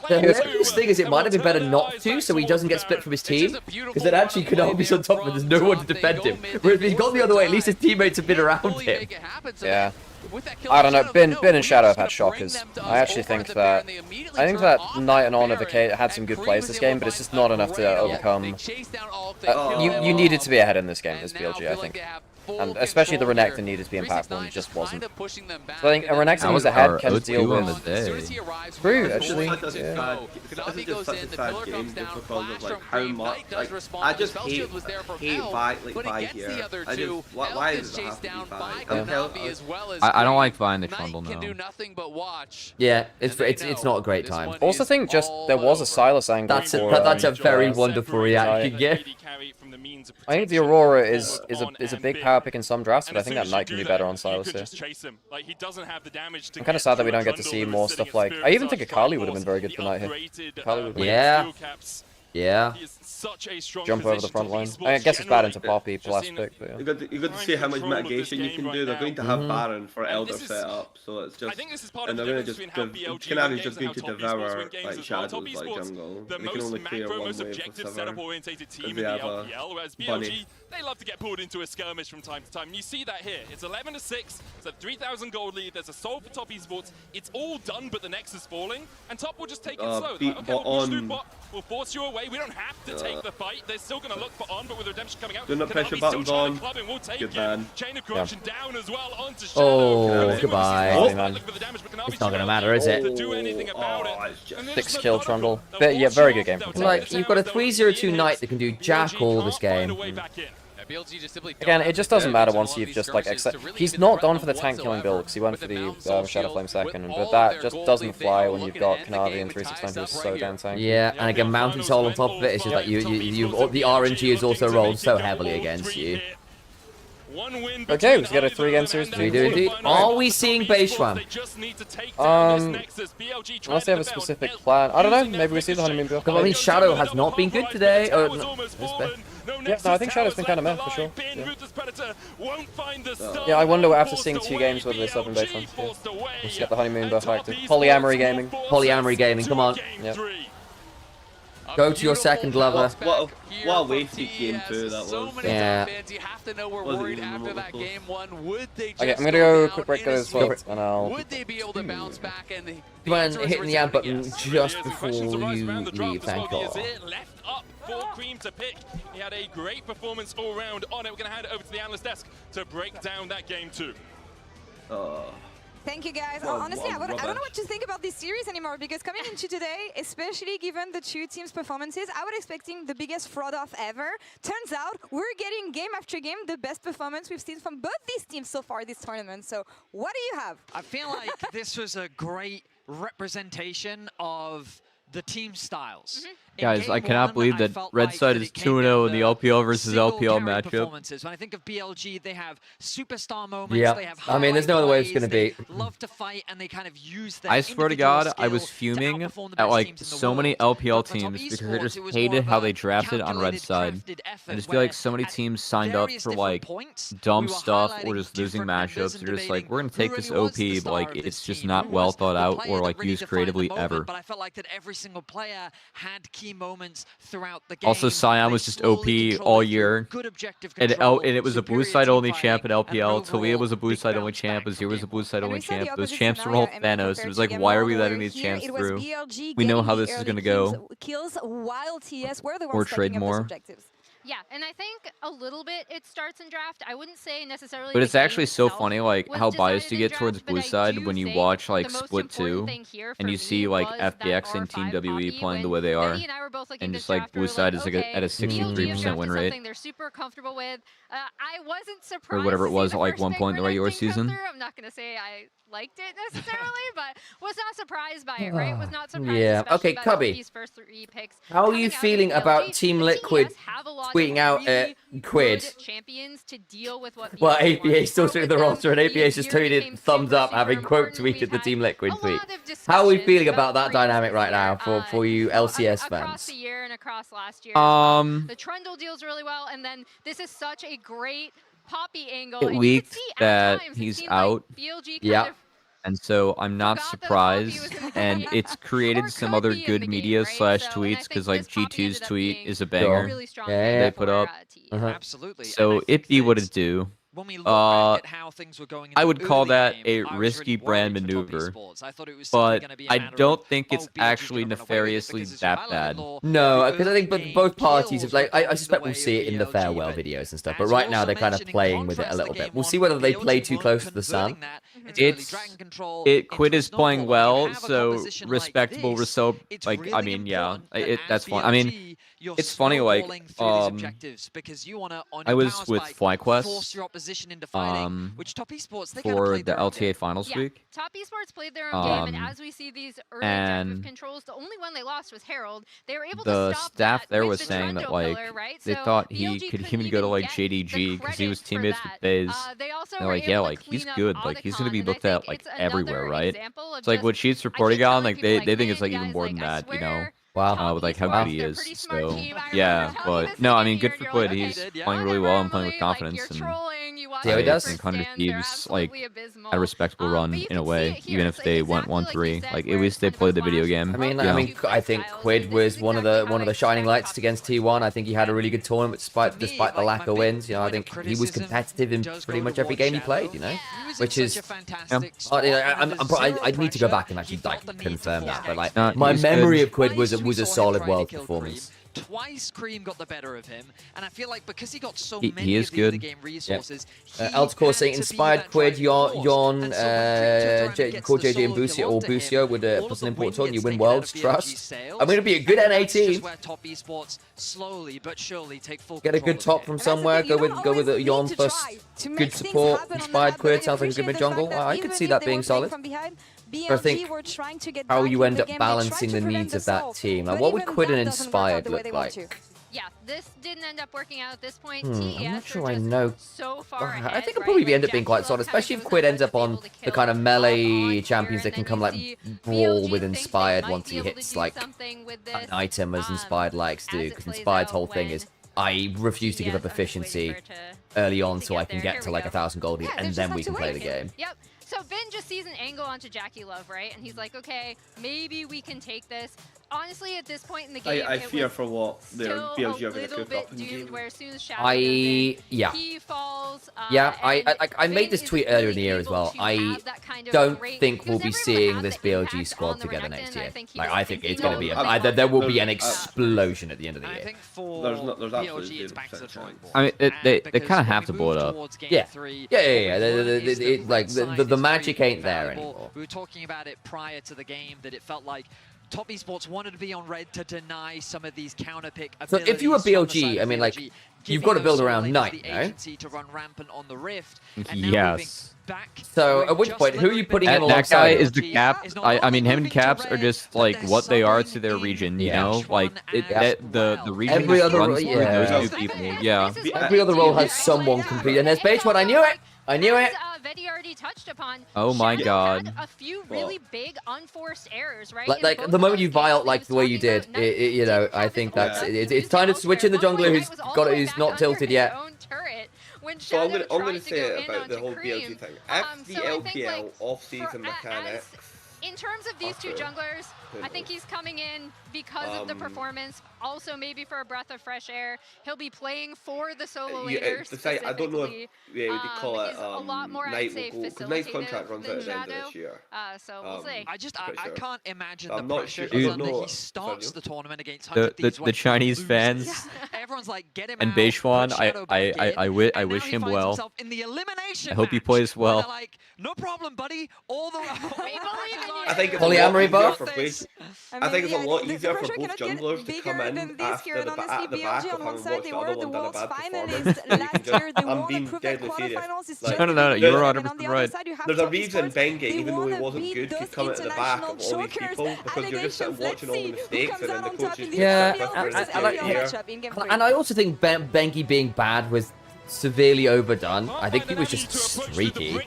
The thing is, it might have been better not to, so he doesn't get split from his team. Because then actually Konami's on top of him. There's no one to defend him. Whereas if he's gone the other way, at least his teammates have been around him. Yeah. I don't know. Ben and Shadow have had shockers. I actually think that Knight and Honor had some good plays this game, but it's just not enough to overcome. You needed to be ahead in this game as BLG, I think. And especially the Renekton needed to be impactful and it just wasn't. So I think a Renekton who's ahead can deal with... True, actually. This is just such a sad game just because of like how much... Like, I just hate Vi here. I just... Why does it have to be Vi? I don't like Vi in the Trundle now. Yeah, it's not a great time. Also think just there was a Silas angle. That's a very wonderful reaction, yeah. I think the Aurora is a big power pick in some drafts, but I think that Knight can do better on Silas here. I'm kind of sad that we don't get to see more stuff like... I even think Akali would have been very good for Knight here. Yeah. Yeah. Jump over the front line. I guess it's bad into Poppy plus pick, but yeah. You got to see how much mitigation you can do. They're going to have Baron for Elder setup, so it's just... And they're going to just... Kanavi's just going to devour like shadows like jungle. They can only clear one wave of Sivir, because they have a bunny. they love to get pulled into a skirmish from time to time. And you see that here. It's 11-6. It's a 3,000 gold lead. There's a soul for top esports. It's all done, but the Nex is falling. And top will just take it slow. Like, okay, we'll push through bot. We'll force you away. We don't have to take the fight. They're still going to look for on, but with redemption coming out, doing the pressure buttons on. We'll take Good man. Chain of corruption down as well onto Shadow. Oh, goodbye. It's not going to matter, is it? 6 kill Trundle. But, yeah, very good game. Like, you've got a 3-0-2 Knight that can do jack all this game. Again, it just doesn't matter once you've just like he's not gone for the tank killing build because he went for the Shadow Flame second, but that just doesn't fly when you've got Kanavi and 369 who's so damn tanky. Yeah, and again, Mountain Soul on top of it, it's just like the RNG is also rolled so heavily against you. Okay, we get a 3-game series. We do indeed. Are we seeing base run? Unless they have a specific plan. I don't know, maybe we see the honeymoon build. I mean, Shadow has not been good today. Yeah, no, I think Shadow's been kind of meh, for sure. Yeah, I wonder after seeing 2 games whether they sub in base run. Yeah. Let's get the honeymoon buff active. Polyamory gaming. Polyamory gaming, come on. Yep. Go to your second lover. What a wasted game 2 that was. Yeah. Okay, I'm gonna go quick break as well, and I'll... Would they be able to bounce back and hitting the amp button just before you leave, thank God. For Cream to pick. He had a great performance all round on it. We're going to hand it over to the analyst desk to break down that game 2. Thank you, guys. Honestly, I don't know what to think about this series anymore, because coming into today, especially given the 2 teams' performances, I was expecting the biggest fraud-off ever. Turns out, we're getting game after game the best performance we've seen from both these teams so far this tournament. So, what do you have? I feel like this was a great representation of the team styles. Guys, I cannot believe that Red Side is 2-0 in the LPL versus LPL matchup. When I think of BLG, they have superstar moments. Yeah, they have I mean, there's no other way it's going to be. Love to fight, and they kind of use their I swear to God, I was fuming at like so many LPL teams because I just hated how they drafted on Red Side. I just feel like so many teams signed up for like dumb stuff or just losing matchups. They're just like, we're going to take this OP, but like it's just not well thought out or like used creatively ever. But I felt like that every single player had key moments throughout the game. Also, Cyan was just OP all year, and it was a blue side only champ in LPL. Talia was a blue side only champ. Azir was a blue side only champ. Those champs were all Thanos. It was like, why are we letting these champs through? We know how this is gonna go. Or trade more. Yeah, and I think a little bit it starts in draft. I wouldn't say necessarily. But it's actually so funny, like how biased you get towards blue side when you watch like Split 2, and you see like FPX and Team WE playing the way they are, and just like blue side is like at a 63% win rate. They're super comfortable with. I wasn't surprised. Or whatever it was at like one point in the regular season. I'm not gonna say I liked it necessarily, but was not surprised by it. Right? Was not surprised. Yeah. Okay, Cubby. These first 3 picks. How are you feeling about Team Liquid tweeting out Quid? Champions to deal with what. Well, APA still took the roster, and APA's just tweeted thumbs up, having quote tweeted the Team Liquid tweet. How are we feeling about that dynamic right now for you LCS fans? Across the year and across last year. The Trundle deals really well, and then this is such a great Poppy angle. It leaked that he's out. Yeah. And so I'm not surprised, and it's created some other good media / tweets because like G2's tweet is a banger. They put up. So it be what it do. When we look back at how things were going in I would call that a risky brand maneuver, but I don't think it's actually nefariously that bad. No, because I think both parties have like I suspect we'll see it in the farewell videos and stuff, but right now they're kind of playing with it a little bit. We'll see whether they play too close to the sun. Quid is playing well, so respectable result. Like I mean, yeah, that's fine. I mean, it's funny. Like I was with Flyquest. For the LTA finals week. Top Esports played their own game, and as we see these early type of controls, the only one they lost was Herald. They were able to stop staff there was saying that like they thought he could even go to like JDG because he was teammates with FaZe. They're like, yeah, like he's good, like he's gonna be looked at like everywhere, right? It's like what Sheets reporting on, like they think it's like even more than that, you know. Wow, with like how good he is. So yeah, but no, I mean, good for Quid. He's playing really well and playing with confidence. And you watch Yeah, he does. them And Hundred firsthand, they're Thieves like absolutely abysmal. had a respectable run but you in a can see way, it here. even if It's they exactly went like 1-3. you said, Like at where least they played the video game. I mean, you know? I think Quid was one of the shining lights against T1. I think he had a really good tournament despite the lack of wins. You know, I think he was competitive in pretty much every game he played. You know, which is I need to go back and actually confirm that. But like my memory of Quid was a solid world performance. Twice Cream got the better of him, and I feel like because he got so He many is of the good. game resources, Eltcore saying inspired Quid, Yon, called JJ and Busio, or Busio would plus an important talk, and you win Worlds, trust. I'm going to be a good NA team. Get a good top from somewhere, go with a Yon plus good support, inspired Quid, sounds like a good mid-jungle. I could see that being solid. But I think how you end up balancing the needs of that team. Like, what would Quid and Inspired look like? Yeah, this didn't end up working out at this point. I'm not sure I know. So far ahead, I think it'll probably end up being quite solid, especially if Quid ends up on the kind of melee champions that can come like brawl with Inspired once he hits like an item as Inspired likes to do. Because Inspired's whole thing is, I refuse to give up efficiency early on so I can get to like 1,000 gold and then we can play the game. Yep. So Vin just sees an angle onto Jackie Love, right? And he's like, okay, maybe we can take this. Honestly, at this point in the game, I fear for what their BLG are going to cook up in the game. Where as soon as Shadow he falls. I made this tweet earlier in the year as well. I don't think we'll be seeing this BLG squad together next year. Like, I think it's going to be there will be an explosion at the end of the year. There's absolutely I mean, they kind of have to blow it up. Yeah. Like the magic ain't there anymore. We were talking about it prior to the game that it felt like Top Esports wanted to be on red to deny some of these counter pick abilities. So if you were BLG, I mean, like, you've got to build around Knight, no? To run rampant on the Rift. Yes. So at which point, who are you putting in that guy alongside? is the Cap. I mean, him and Caps are just like what they are to their region, you know? Like, the region Every other runs through those two people. Yeah. Every other role has someone complete. And there's Beachwood, I knew it! I knew it! Vedi already touched upon. Oh my god. A few really big unforced errors, right? Like the moment you Vialt like the way you did, you know, I think that's it's time to switch in the jungler who's not tilted yet. So I'm gonna say it about the whole BLG thing. F the LPL off-season mechanics. In terms of these two junglers, I think he's coming in because of the performance. Also, maybe for a breath of fresh air. He'll be playing for the solo later. I don't know if we call it a lot more, Knight will go, because Knight's contract runs out at the end of this year. So we'll see. I can't imagine the not pressure sure. that he starts the tournament against 100 Thieves. The Chinese fans Everyone's like, get him and out, Beishwan, I wish him well. In the elimination I hope he plays well. like, no problem, buddy. All the I think it's polyamory buff. I think it's a lot easier for both junglers to come in after the back of having watched the other one done a bad performance. I'm being deadly serious. No, you're 100% right. There's a reason Bengay, even though he wasn't good, could come into the back of all these people because you're just sitting watching all the mistakes and then the coaches. And I also think Bengi being bad was severely overdone. I think he was just streaky.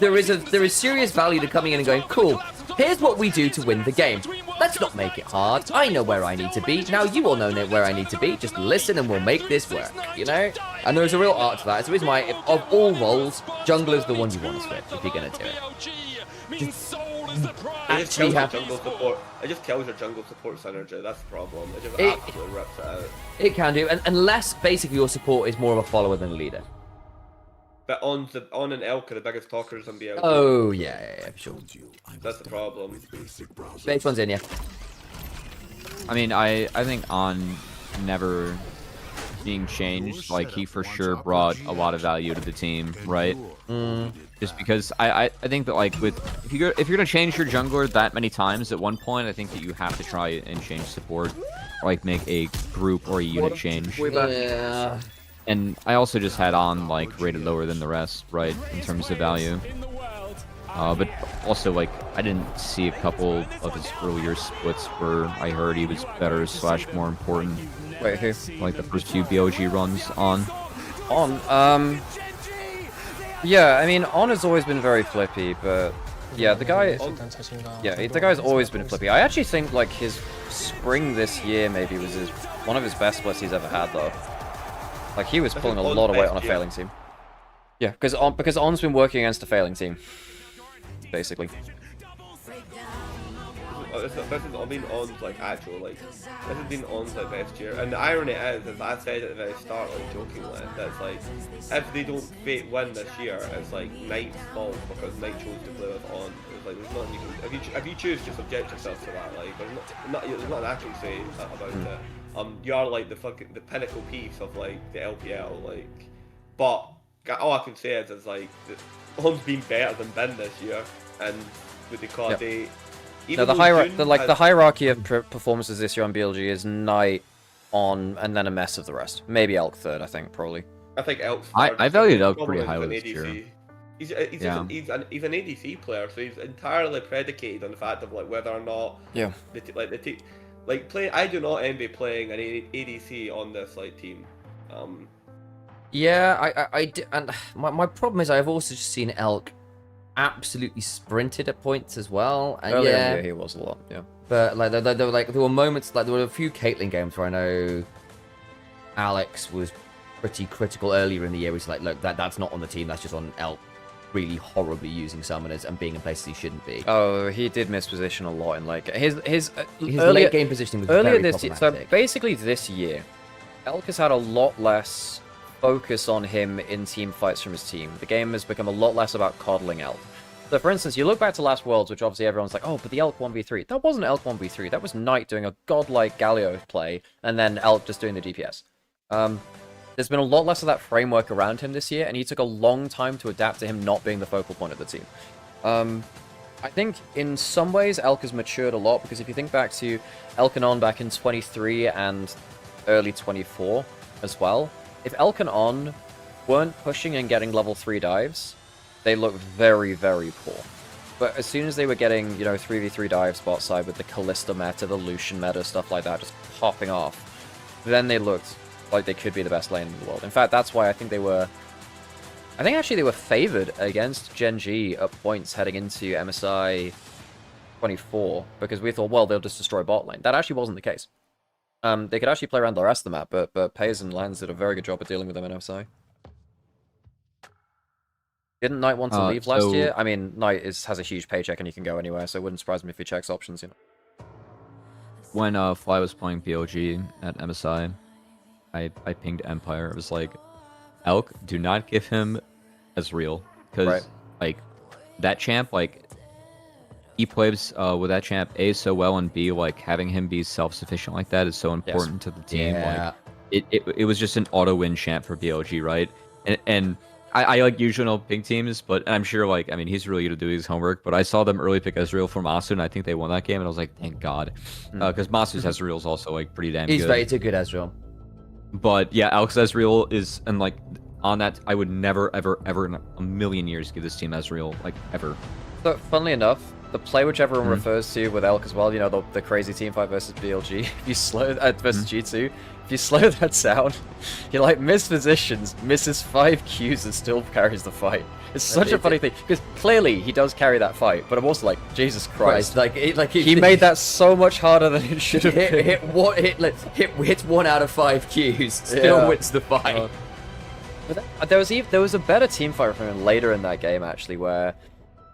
There is serious value to coming in and going, cool, here's what we do to win the game. Let's not make it hard. I know where I need to be. Now you all know where I need to be. Just listen and we'll make this work, you know? And there's a real art to that. So it's of all roles, jungler's the one you want to switch if you're going to do it. Actually have jungle support. It just kills your jungle support synergy. That's the problem. It just absolutely rips it out. It can do, unless basically your support is more of a follower than a leader. But on and Elk are the biggest talkers on BLG. Oh yeah, for sure. That's the problem. Base one's in, yeah. I mean, I think On never being changed, like he for sure brought a lot of value to the team, right? Just because I think that like if you're gonna change your jungler that many times at one point, I think that you have to try and change support, or like make a group or a unit change. Yeah. And I also just had On like rated lower than the rest, right, in terms of value. But also like I didn't see a couple of his earlier splits where I heard he was better / more important. Wait, who? Like the first few BLG runs On. Yeah, I mean, On has always been very flippy, but yeah, the guy's always been flippy. I actually think like his spring this year maybe was his one of his best splits he's ever had, though. Like, he was pulling a lot of weight on a failing team. Yeah, because On's been working against a failing team, basically. This is, I mean, On's like actual, like, this has been On's like best year. And the irony is I said at the very start, like jokingly, that it's like, if they don't win this year, it's like Knight's fault because Knight chose to play with On. It's like, there's nothing you can, if you choose to subject yourself to that, like, there's not an actual say about it. You are like the pinnacle piece of like the LPL, like, but all I can say is like, On's been better than Ben this year, and with the card they. No, the hierarchy of performances this year on BLG is Knight, On, and then a mess of the rest. Maybe Elk third, I think, probably. I think Elk's I valued Elk pretty highly this year. He's an ADC player, so he's entirely predicated on the fact of like whether or not I do not envy playing an ADC on this like team. Yeah, I do, and my problem is I've also just seen Elk absolutely sprinted at points as well. And earlier in the year he was a lot, yeah. But like there were moments, like there were a few Caitlyn games where I know Alex was pretty critical earlier in the year. He's like, look, that's not on the team, that's just on Elk really horribly using summoners and being in places he shouldn't be. Oh, he did miss position a lot in like his earlier, late game positioning was earlier very this year. So basically this year, Elk has had a lot less focus on him in team fights from his team. The game has become a lot less about coddling Elk. So for instance, you look back to last Worlds, which obviously everyone's like, oh, but the Elk 1v3. That wasn't Elk 1v3. That was Knight doing a godlike Galio play, and then Elk just doing the DPS. There's been a lot less of that framework around him this year, and he took a long time to adapt to him not being the focal point of the team. I think in some ways Elk has matured a lot, because if you think back to Elk and On back in 23 and early 24 as well, if Elk and On weren't pushing and getting level 3 dives, they looked very, very poor. But as soon as they were getting, 3v3 dives bot side with the Kalista meta, the Lucian meta, stuff like that, just popping off, then they looked like they could be the best lane in the world. In fact, that's why I think actually they were favored against Gen G at points heading into MSI 24, because we thought, well, they'll just destroy bot lane. That actually wasn't the case. They could actually play around the rest of the map, but Pays and Lands did a very good job of dealing with them in MSI. Didn't Knight want to leave last year? I mean, Knight has a huge paycheck and he can go anywhere, so it wouldn't surprise me if he checks options, When Fly was playing BLG at MSI, I pinged Empire. It was like, Elk, do not give him Ezreal, because like that champ, like he plays with that champ A so well, and B, like having him be self-sufficient like that is so important to the team. Yeah. Like it was just an auto win champ for BLG, right? And I like usually don't ping teams, but I'm sure, like, I mean, he's really good at doing his homework, but I saw them early pick Ezreal for Masu, and I think they won that game, and I was like, thank God. Because Masu's Ezreal is also, like, pretty damn good. It's a good Ezreal. But, yeah, Alex Ezreal is, and, like, on that, I would never, ever, ever in a million years give this team Ezreal, like, ever. So, funnily enough, the play which everyone refers to with Elk as well, the crazy teamfight versus BLG, if you slow versus G2, if you slow that down, he like mispositions, misses 5 Qs and still carries the fight. It's such a funny thing, because clearly he does carry that fight, but I'm also like, Jesus Christ, he made that so much harder than it should have been. Hits 1 out of 5 Qs, still wins the fight. But there was a better teamfight from him later in that game actually, where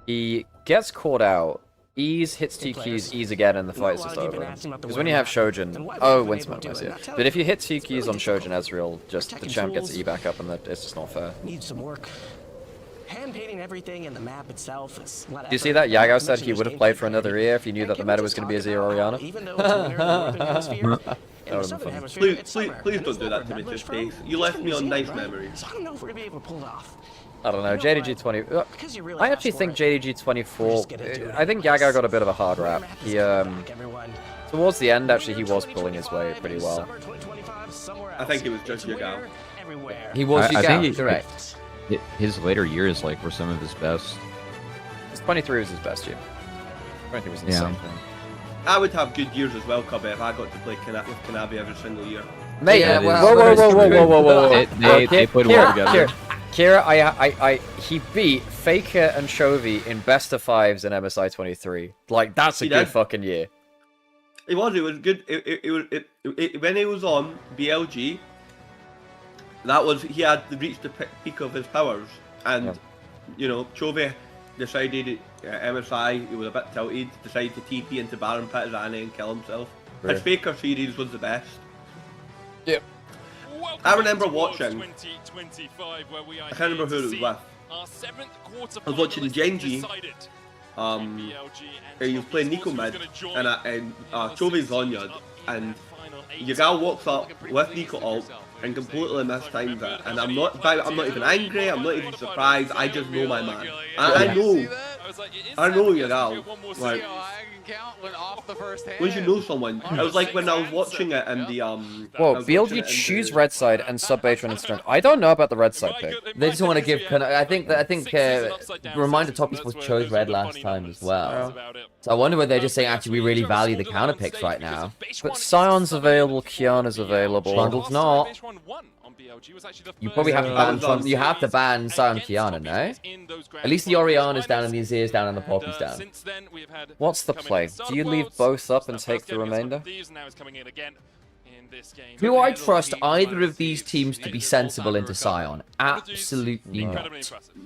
he gets caught out, Ease hits 2 Qs, Ease again, and the fight's just over. Because when you have Shojin, Winsman, yeah. But if you hit 2 Qs on Shojin Ezreal, just the champ gets E back up, and it's just not fair. Needs some work. Hand painting everything in the map itself is Do you see that? Yagao said he would have played for another year if he knew that the meta was going to be a Zero Orianna. Please don't do that to me, just Face. You left me on nice memories. I don't know if we're going to be able to pull it off. I don't know, JDG20... I actually think JDG24... I think Yagao got a bit of a hard rap. He, towards the end, actually, he was pulling his way pretty well. I think it was just Yagao. He was Yagao, I think correct. His later years, like, were some of his best. His 23 was his best year. 23 was insane for him. I would have good years as well, Cubby, if I got to play with Kanabi every single year. Mate, whoa. They played well together. Kira, he beat Faker and Chovy in best of 5s in MSI 23. Like, that's a good fucking year. It was good. When he was on BLG, he had reached the peak of his powers, and you know, Chovy decided MSI, he was a bit tilted, decided to TP into Baron Pit as Annie and kill himself. His Faker series was the best. Yep. I remember watching. I can't remember who it was with. I was watching Genji. He was playing Nico mid, and Chovy's on you, and Yagal walks up with Nico ult and completely mistimes it. And I'm not even angry. I'm not even surprised. I just know my man. I know Yagal. Like, once you know someone, it was like when I was watching it and the Whoa, BLG choose red side and sub Batron instead. I don't know about the red side pick. They just want to give. I think reminder top Esports chose red last time as well. So I wonder whether they're just saying actually we really value the counter picks right now. But Sion's available, Kiana's available. Trundle's not. You probably have to ban. You have to ban Sion Kiana, no? At least the Oriana's down and the Azir's down and the Poppy's down. What's the play? Do you leave both up and take the remainder? Do I trust either of these teams to be sensible into Sion? Absolutely not.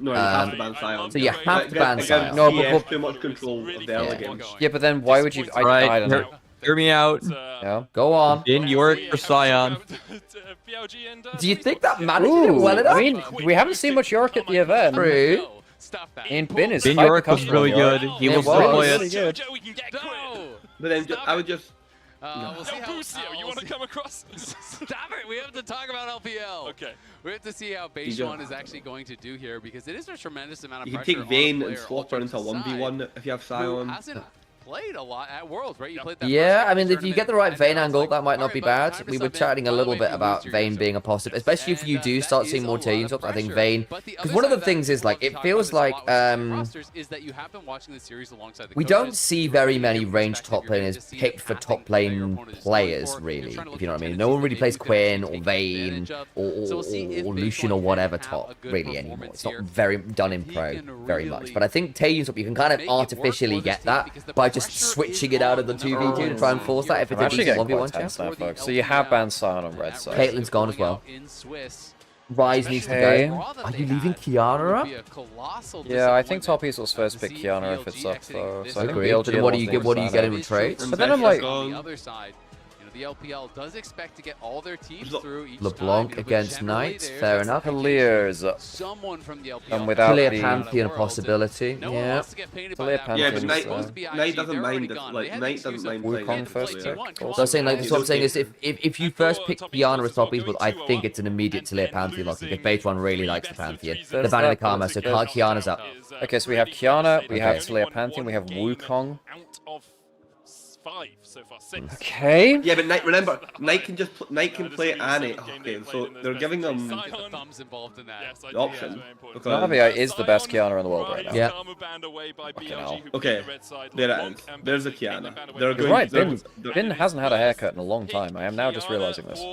No, you have to ban Sion. So you have to ban Sion. No, but too much control of the early games. Yeah, but then why would you? I don't know. Hear me out. Yeah. Go on. In York for Sion. Do you think that managed it well enough? I mean, we haven't seen much York at the event. True. And Bin is Bin York was really good. He will deploy it. Good. But then I would just. We'll see how you want to come across? Stop it! We have to talk about LPL. Okay. We have to see how Beishuan is actually going to do here because it is a tremendous amount of you pressure. You can take Vayne and swap her into a 1v1 if you have Sion. Played a lot at Worlds, right? You played that yeah, I mean, if you get the right Vayne angle, that might not be bad. We were chatting a little bit about Vayne being a positive, especially if you do start seeing more teams up. I think Vayne, because one of the things is like it feels like we don't see very many ranged top laners picked for top lane players, really. If you know what I mean. No one really plays Quinn or Vayne or Lucian or whatever top really anymore. It's not very done in pro very much. But I think Taeyeon's up, you can kind of artificially get that by just switching it out of the 2v2 to try and force that if it's a decent 1v1 chance. Now, folks. So you have banned Sion on red side. Caitlyn's gone as well. Rise needs to go. Are you leaving Kiana up? Yeah, I think top Esports first pick Kiana if it's up though. So I think BLG, then what do you get in retrace? But then I'm like, the LPL does expect to get all their teams through each LeBlanc against Knight, fair enough. Kalir's up. Someone from the LPL. And without Kalir Pantheon a possibility. Yeah. Kalir Pantheon. Yeah, but Knight doesn't mind. Knight doesn't mind Wukong first pick. So I was saying, like, what I'm saying is, if you first pick Kiana as top Esports, I think it's an immediate Taliyah Pantheon lock because Baytron really likes the Pantheon. They're banning the Karma, so Kiana's up. Okay, so we have Kiana, we have Taliyah Pantheon, we have Wukong. 5 so far, 6. Okay. Yeah, but Knight, remember, Knight can play Annie. Okay, so they're giving them the option. Onivia is the best Kiana in the world right now. Yeah. Okay, there it is. There's a Kiana. They're You're right, Bin hasn't had a haircut in a long time. I am now just realizing this.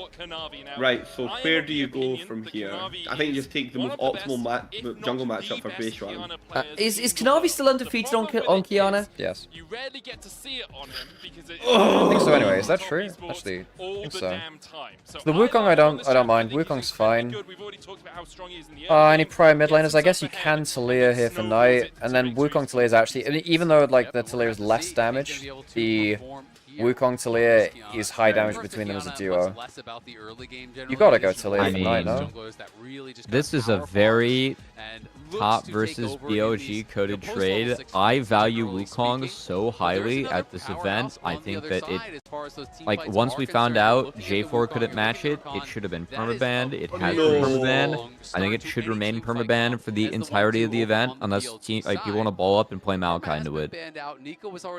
Right, so where do you go from here? I think you just take the most optimal jungle matchup for Baytron. Is Kanavi still undefeated on Kiana? Yes. You rarely get to see it on him because I think so anyway. Is that true? Actually, I think so. So the Wukong I don't mind. Wukong's fine. Any prior mid laners? I guess you can Taliyah here for Knight, and then Wukong Taliyah is actually, I mean, even though like the Taliyah is less damage, the Wukong Taliyah is high damage between them as a duo. You gotta go Taliyah for Knight, no? This is a very top versus BOG coded trade. I value Wukong so highly at this event. I think that it, like, once we found out J4 couldn't match it, it should have been permabanned. It has been permabanned. I think it should remain permabanned for the entirety of the event, unless people want to ball up and play Maokai into it.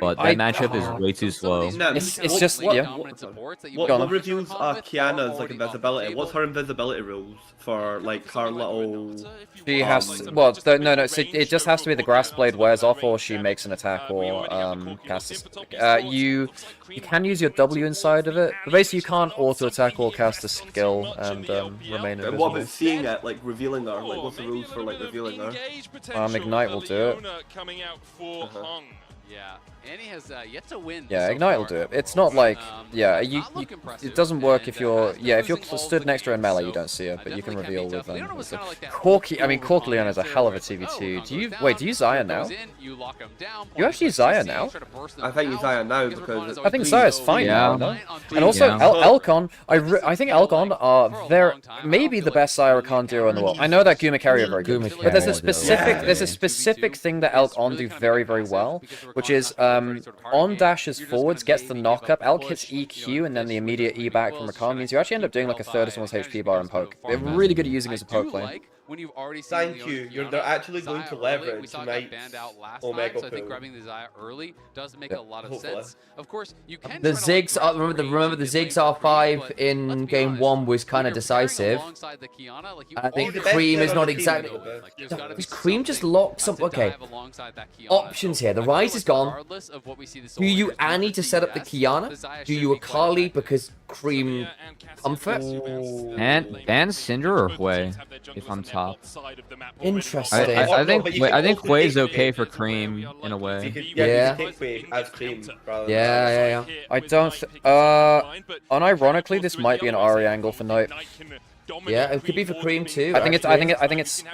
But that matchup is way too slow. It's just, yeah. What reveals Kiana's like invisibility? What's her invisibility rules for like her little? She has to, well, no. So it just has to be the grass blade wears off, or she makes an attack, or casts. You can use your W inside of it, but basically you can't auto attack or cast a skill and remain invisible. What about seeing it, like revealing her? Like what's the rules for like revealing her? Ignite will do it. Yeah, and he has yet to win. Yeah, so Ignite will far. do it. It's not like, yeah, it doesn't work if you're, if you're stood next to her in melee, you don't see her, but you can reveal with them. Corki, I mean, Corki Leon is a hell of a 2v2. Do you, wait, do you Xayah now? You actually use Xayah now? I think you Xayah now because... I think Xayah's fine now, no? And also, Elcon, I think Elcon are maybe the best Xayah Rakan duo in the world. I know that Gumakari are very good, but there's a specific thing that Elcon do very, very well, which is on dashes forwards, gets the knock up, Elk hits EQ, and then the immediate E back from Rakan means you actually end up doing like a third of someone's HP bar and poke. They're really good at using as a poke lane. When you've already seen Thank you. They're actually going to leverage tonight's Omega so I think grabbing the Xayah early does make a lot of sense. Of course, you can the Ziggs. Remember the Ziggs R5 in game 1 was kind of decisive. I think Cream is not exactly. Is Cream just locked some? Okay. Options here. The Rise is gone. Do you Annie to set up the Kiana? Do you Akali because Cream comfort? And Cinder or Hui, if I'm top. Interesting. I think Hui's okay for Cream in a way. Yeah. Yeah. I don't. Unironically, this might be an Ahri angle for Knight. Yeah, it could be for Cream too. I think it's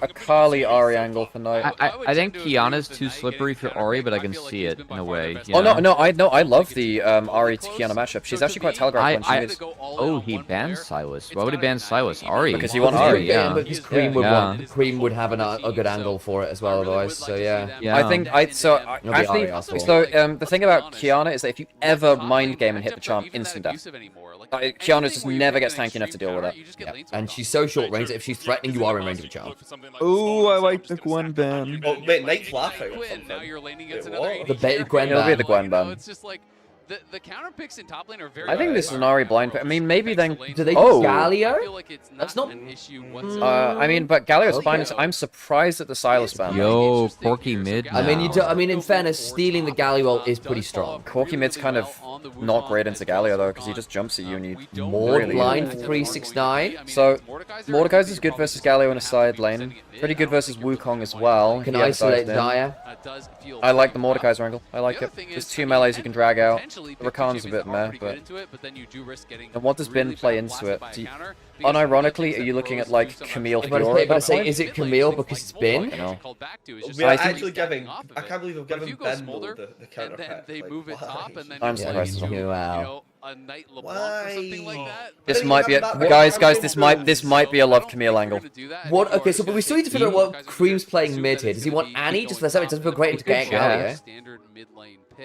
a Kali Ahri angle for Knight. I think Kiana's too slippery for Ahri, but I can see it in a way. Oh no, I love the Ahri to Kiana matchup. She's actually quite telegraphed when she is. Oh, he banned Silas. Why would he ban Silas? Ahri. Because you want Ahri. Yeah, because Cream would have a good angle for it as well, otherwise. So yeah. I think the thing about Kiana is that if you ever mind game and hit the charm, instant death. Kiana just never gets tanky enough to deal with it. Yeah. And she's so short range that if she's threatening, you are in range of a charm. Oh, I like the Gwen ban. Oh, wait, Knight's laughing or something. The Gwen ban. It'll be the Gwen ban. It's just like the counter picks in top lane are very. I think this is an Ahri blind pick. I mean, maybe then. Do they do Galio? I feel like it's not an issue whatsoever. I mean, but Galio's fine. I'm surprised at the Silas ban. Yo, Corki mid. I mean, in fairness, stealing the Galio ult is pretty strong. Corki mid's kind of not great into Galio though, because he just jumps at you and you more blind for 369. So Mordekaiser's is good versus Galio in a side lane. Pretty good versus Wukong as well. Can isolate Xayah. I like the Mordekaiser angle. I like it. There's 2 melees you can drag out. Rakan's a bit meh, but... And what does Bin play into it? Unironically, are you looking at like Camille Fiora? But say, is it Camille because it's Bin? No. We're actually giving. I can't believe we've given Ben the counter pick. They move it top and then I'm surprised as well. Wow. A Knight LeBlanc or something like that. This might be guys. This might be a love Camille angle. What? Okay, so but we still need to figure out what Cream's playing mid here. Does he want Annie? Just let's say it doesn't feel great into getting Galio.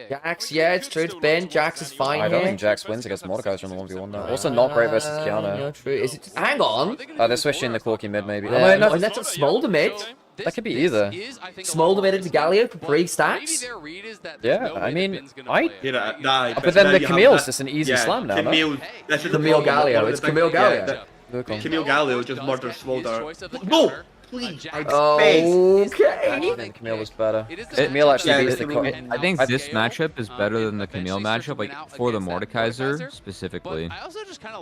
Jax, yeah, it's true. It's Ben. Jax is fine. I don't think Jax wins against Mordekaiser in the 1v1 though. Also not great versus Kiana. No, true. Is it? Hang on. They're switching the Corki mid maybe. No, that's a Smolder mid. That could be either. Smolder mid into Galio for 3 stacks. Yeah, I mean, but then the Camille's just an easy slam now. Camille Galio. It's Camille Galio. Camille Galio just murders Smolder. No! Please. Okay. Camille was better. Camille actually beats the. I think this matchup is better than the Camille matchup, like for the Mordekaiser specifically.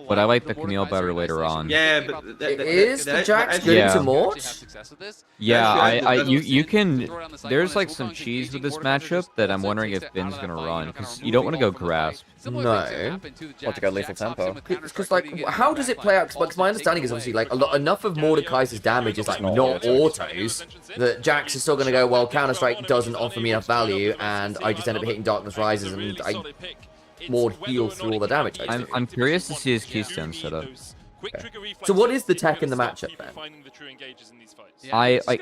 But I like the Camille better later on. Yeah, but is the Jax good into Mort? Yeah, you can. There's like some cheese with this matchup that I'm wondering if Bin's gonna run because you don't want to go grasp. No. What to go lethal tempo? Because like, how does it play out? Because my understanding is obviously like enough of Mordekaiser's damage is like not autos that Jax is still going to go, well, Counter Strike doesn't offer me enough value, and I just end up hitting Darkness Rises and I Mord heals through all the damage. I'm curious to see his keystone setup. Okay. So what is the tech in the matchup then?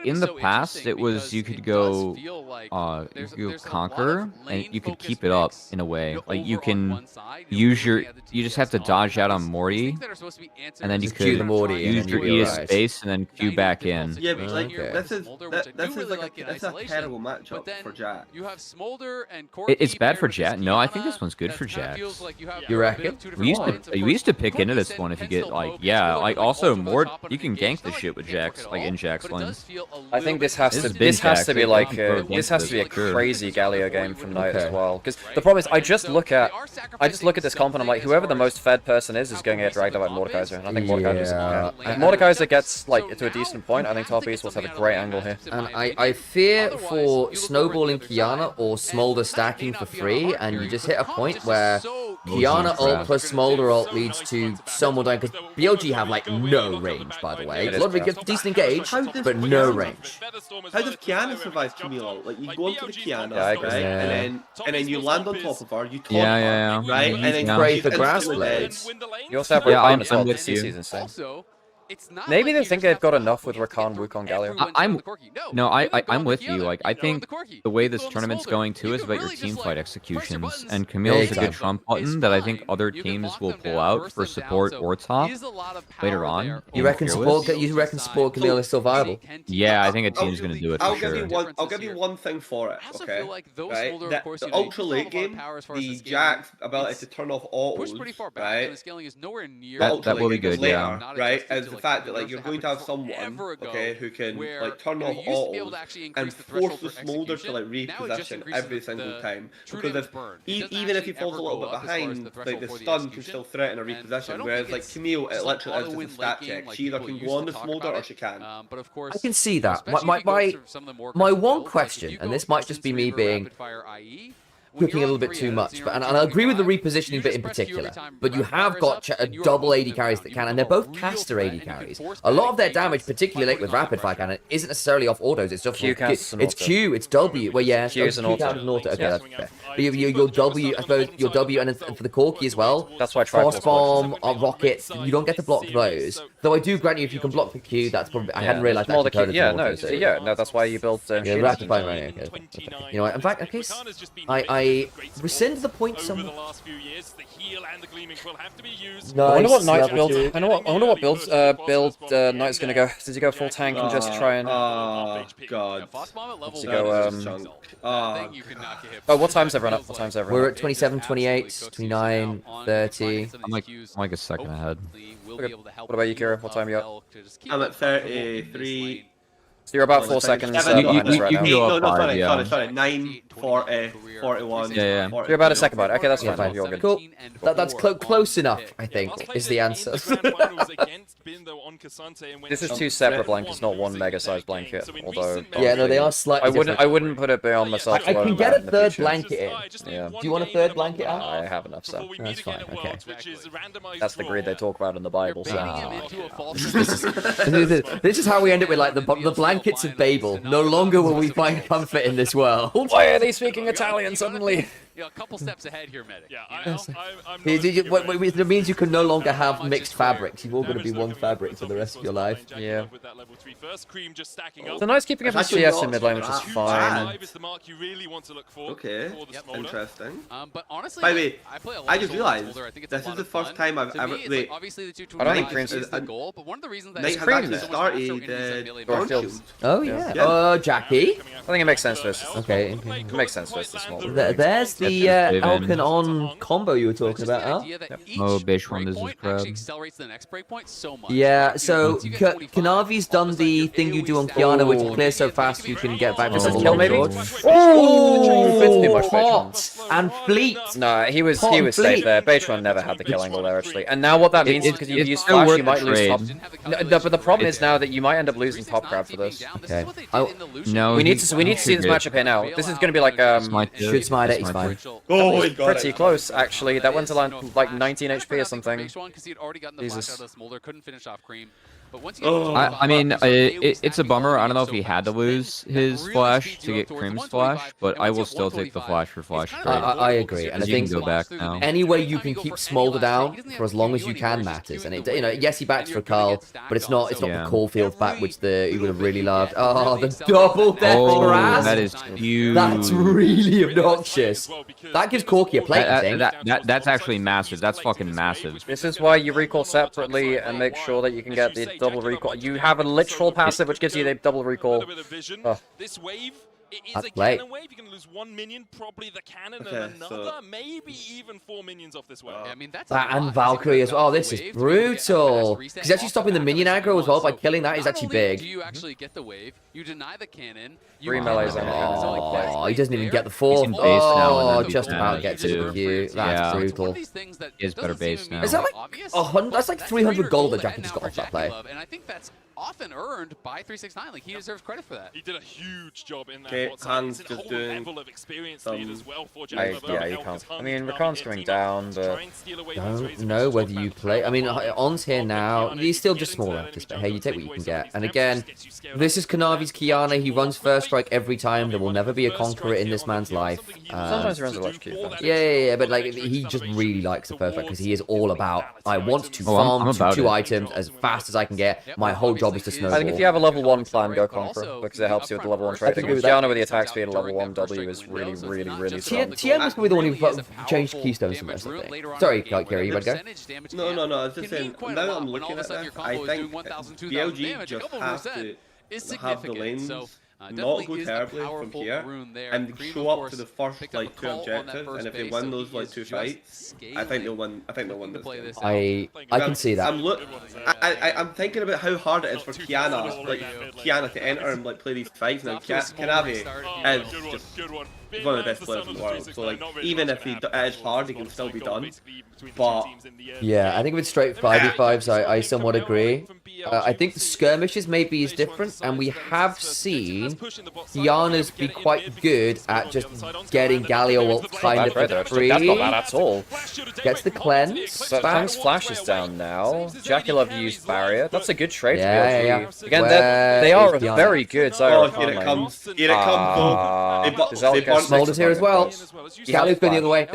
In the past it was you could go conquer and you could keep it up in a way. Like you can use you just have to dodge out on Morty and then you could use your E space and then Q back in. Yeah, but like this is like that's a terrible matchup for Jax. It's bad for Jax. No, I think this one's good for Jax. You reckon? We used to pick into this one if you get like yeah, like also more you can gank the shit with Jax, like in Jax lanes. I think this has to be like this has to be a crazy Galio game from Knight as well. Because the problem is I just look at this comp and I'm like, whoever the most fed person is going to get dragged out by Mordekaiser. And I think Mordekaiser if Mordekaiser gets like to a decent point, I think top Esports have a great angle here. And I fear for snowballing Kiana or Smolder stacking for free, and you just hit a point where Kiana ult plus Smolder ult leads to someone dying, because BLG have like no range, by the way. A lot of it gets decent engage, but no range. How does Kiana survive Camille? Like you go into the Kiana, Yeah, right, and then you land on top of her, you taunt Yeah. her, right, and then pray you for instantly grass dead. blades. You also have Rakan as well. This season's insane. Maybe they think they've got enough with Rakan, Wukong, Galio. I'm with you. Like I think the way this tournament's going too is about your team fight executions, and Camille is a good trump button that I think other teams will pull out for support or top later on. You reckon support Camille is still viable? Yeah, I think a team's gonna do it for sure. I'll give you one thing for it, okay? Right? The ultra late game, the Jax ability to turn off autos, right? That will be good, yeah. Right? As the fact that like you're going to have someone, okay, who can like turn off autos and force the Smolder to like reposition every single time. Because if even if he falls a little bit behind, like the stun can still threaten a reposition. Whereas like Camille, it literally is just a stat check. She either can go on the Smolder or she can. I can see that. My one question, and this might just be me being cooking a little bit too much, and I agree with the repositioning bit in particular, but you have got double AD carries that can, and they're both caster AD carries. A lot of their damage, particularly late with rapid fire cannon, isn't necessarily off autos, it's just it's Q, it's W, well yeah, Q is an auto. Okay, that's fair. But your W, I suppose, your W, and then for the Corki as well, that's why Frost Bomb, rockets, you don't get to block those. Though I do grant you, if you can block the Q, that's probably, I hadn't realised that. No, that's why you built rapid fire running, okay. You know what, in fact, okay, I rescind the point somewhere. Nice. I wonder what Knight's build. I wonder what build Knight's gonna go. Does he go full tank and just try and? Oh god. Does he go Oh, what time's everyone up? What time's everyone? We're at 27, 28, 29, 30. I'm like a second ahead. Okay. What about you, Kira? What time are you up? I'm at 33. So you're about 4 seconds you can go up 5, sorry, 9, 40, 41. Yeah. You're about a second behind. Okay, that's fine. You're good. Cool. That's close enough, I think, is the answer. This is 2 separate blankets, not one mega-sized blanket. Although, yeah, no, they are slightly different. I wouldn't put it beyond myself. I can get a third blanket in. Yeah. Do you want a third blanket out? I have enough, so that's fine. Okay. That's the greed they talk about in the Bible. So. This is how we end it with like the blankets of Babel. No longer will we find comfort in this world. Why are they speaking Italian suddenly? A couple steps ahead here, medic. It means you can no longer have mixed fabrics. You've all got to be one fabric for the rest of your life. Yeah. So nice keeping up with CS in mid lane, which is fine. Okay, interesting. By the way, I just realized this is the first time I've ever. Wait, I don't think Cream's the goal, but one of the reasons that Knight has actually started Bronze Shield. Oh yeah. Jackie. I think it makes sense for this. Okay. It makes sense for this small. There's the Alkan on combo you were talking about, huh? Oh, bitch, one is crab. Yeah, so Kanavi's done the thing you do on Kiana, which clears so fast you can get back to the kill maybe. Oh, hot and fleet. No, he was safe there. Beitron never had the kill angle there actually. And now what that means is because you've used flash, you might lose top. No, but the problem is now that you might end up losing top crab for this. Okay. No, we need to see this matchup here now. This is going to be like should smite it. He's fine. Oh, he got pretty close actually. That went to like 19 HP or something. Jesus. I mean, it's a bummer. I don't know if he had to lose his flash to get Cream's flash, but I will still take the flash for flash. I agree, and I think go back now. Any way you can keep Smolder down for as long as you can matters. And yes, he backs for Carl, but it's not the Caulfield's back, which he would have really loved. Oh, the double death harass! That is huge. That's really obnoxious. That gives Corki a plate, I think. That's actually massive. That's fucking massive. This is why you recall separately and make sure that you can get the double recall. You have a literal passive which gives you the double recall. This wave It is That's a late. cannon wave. You're going to lose 1 minion, probably the cannon, Okay, and another, so- maybe even 4 minions off this wave. I mean, that's That and Valkyrie as well. This is brutal. Because he's actually stopping the minion aggro as well by killing that is actually big. Do you actually get the wave? You deny the cannon. Three melees on Oh, he doesn't even get the fourth. He's in base now, and Oh, then just he's about gonna gets to do- the queue. That's Yeah. brutal. He has better base now. Is that like 100? That's like 300 gold that Jackie just got off that play. And I think that's often earned by 369. Like, he deserves credit for that. He did a huge job in that Okay, bot side. Hans It's a just whole doing level of experience lead as well for Yeah, Jackie. you can't. I mean, Rakan's coming down, but Don't know whether you play. I mean, On's here now. He's still just small enough to spare. Hey, you take what you can get. And again, this is Kanavi's Kiana. He runs first strike every time. There will never be a conqueror in this man's life. sometimes he runs electrocute. Yeah, but like he just really likes the first strike because he is all about. I want to Oh, I'm farm about two it. items as fast as I can get. My whole job is to snowball. I think if you have a level 1 plan, go Conqueror, because it helps you with the level 1 I can trading. agree with that. Kiana with the attack speed at level 1 W is really strong. TM was probably the one who changed keystones the most, I think. Sorry, Kiri, you want to go? No, I was just saying, now that I'm looking at this, I think BLG just has to have the lanes not go terribly from here and show up to the first like 2 objectives, and if they win those like 2 fights, I think they'll win this game. I can see that. I'm thinking about how hard it is for Kiana to enter and like play these fights. Now Kanavi is just one of the best players in the world, so like even if it is hard, he can still be done. But yeah, I think with straight 5v5s, I somewhat agree. I think the skirmishes maybe is different, and we have seen Kiana's be quite good at just getting Galio ult kind of for free. That's not bad at all. Gets the cleanse. So Tang's flash is down now. Jackulov used barrier. That's a good trade. Yeah. Again, they are very good. Oh, here it comes. Here it comes. Smolder's here as well. Galio's going the other way.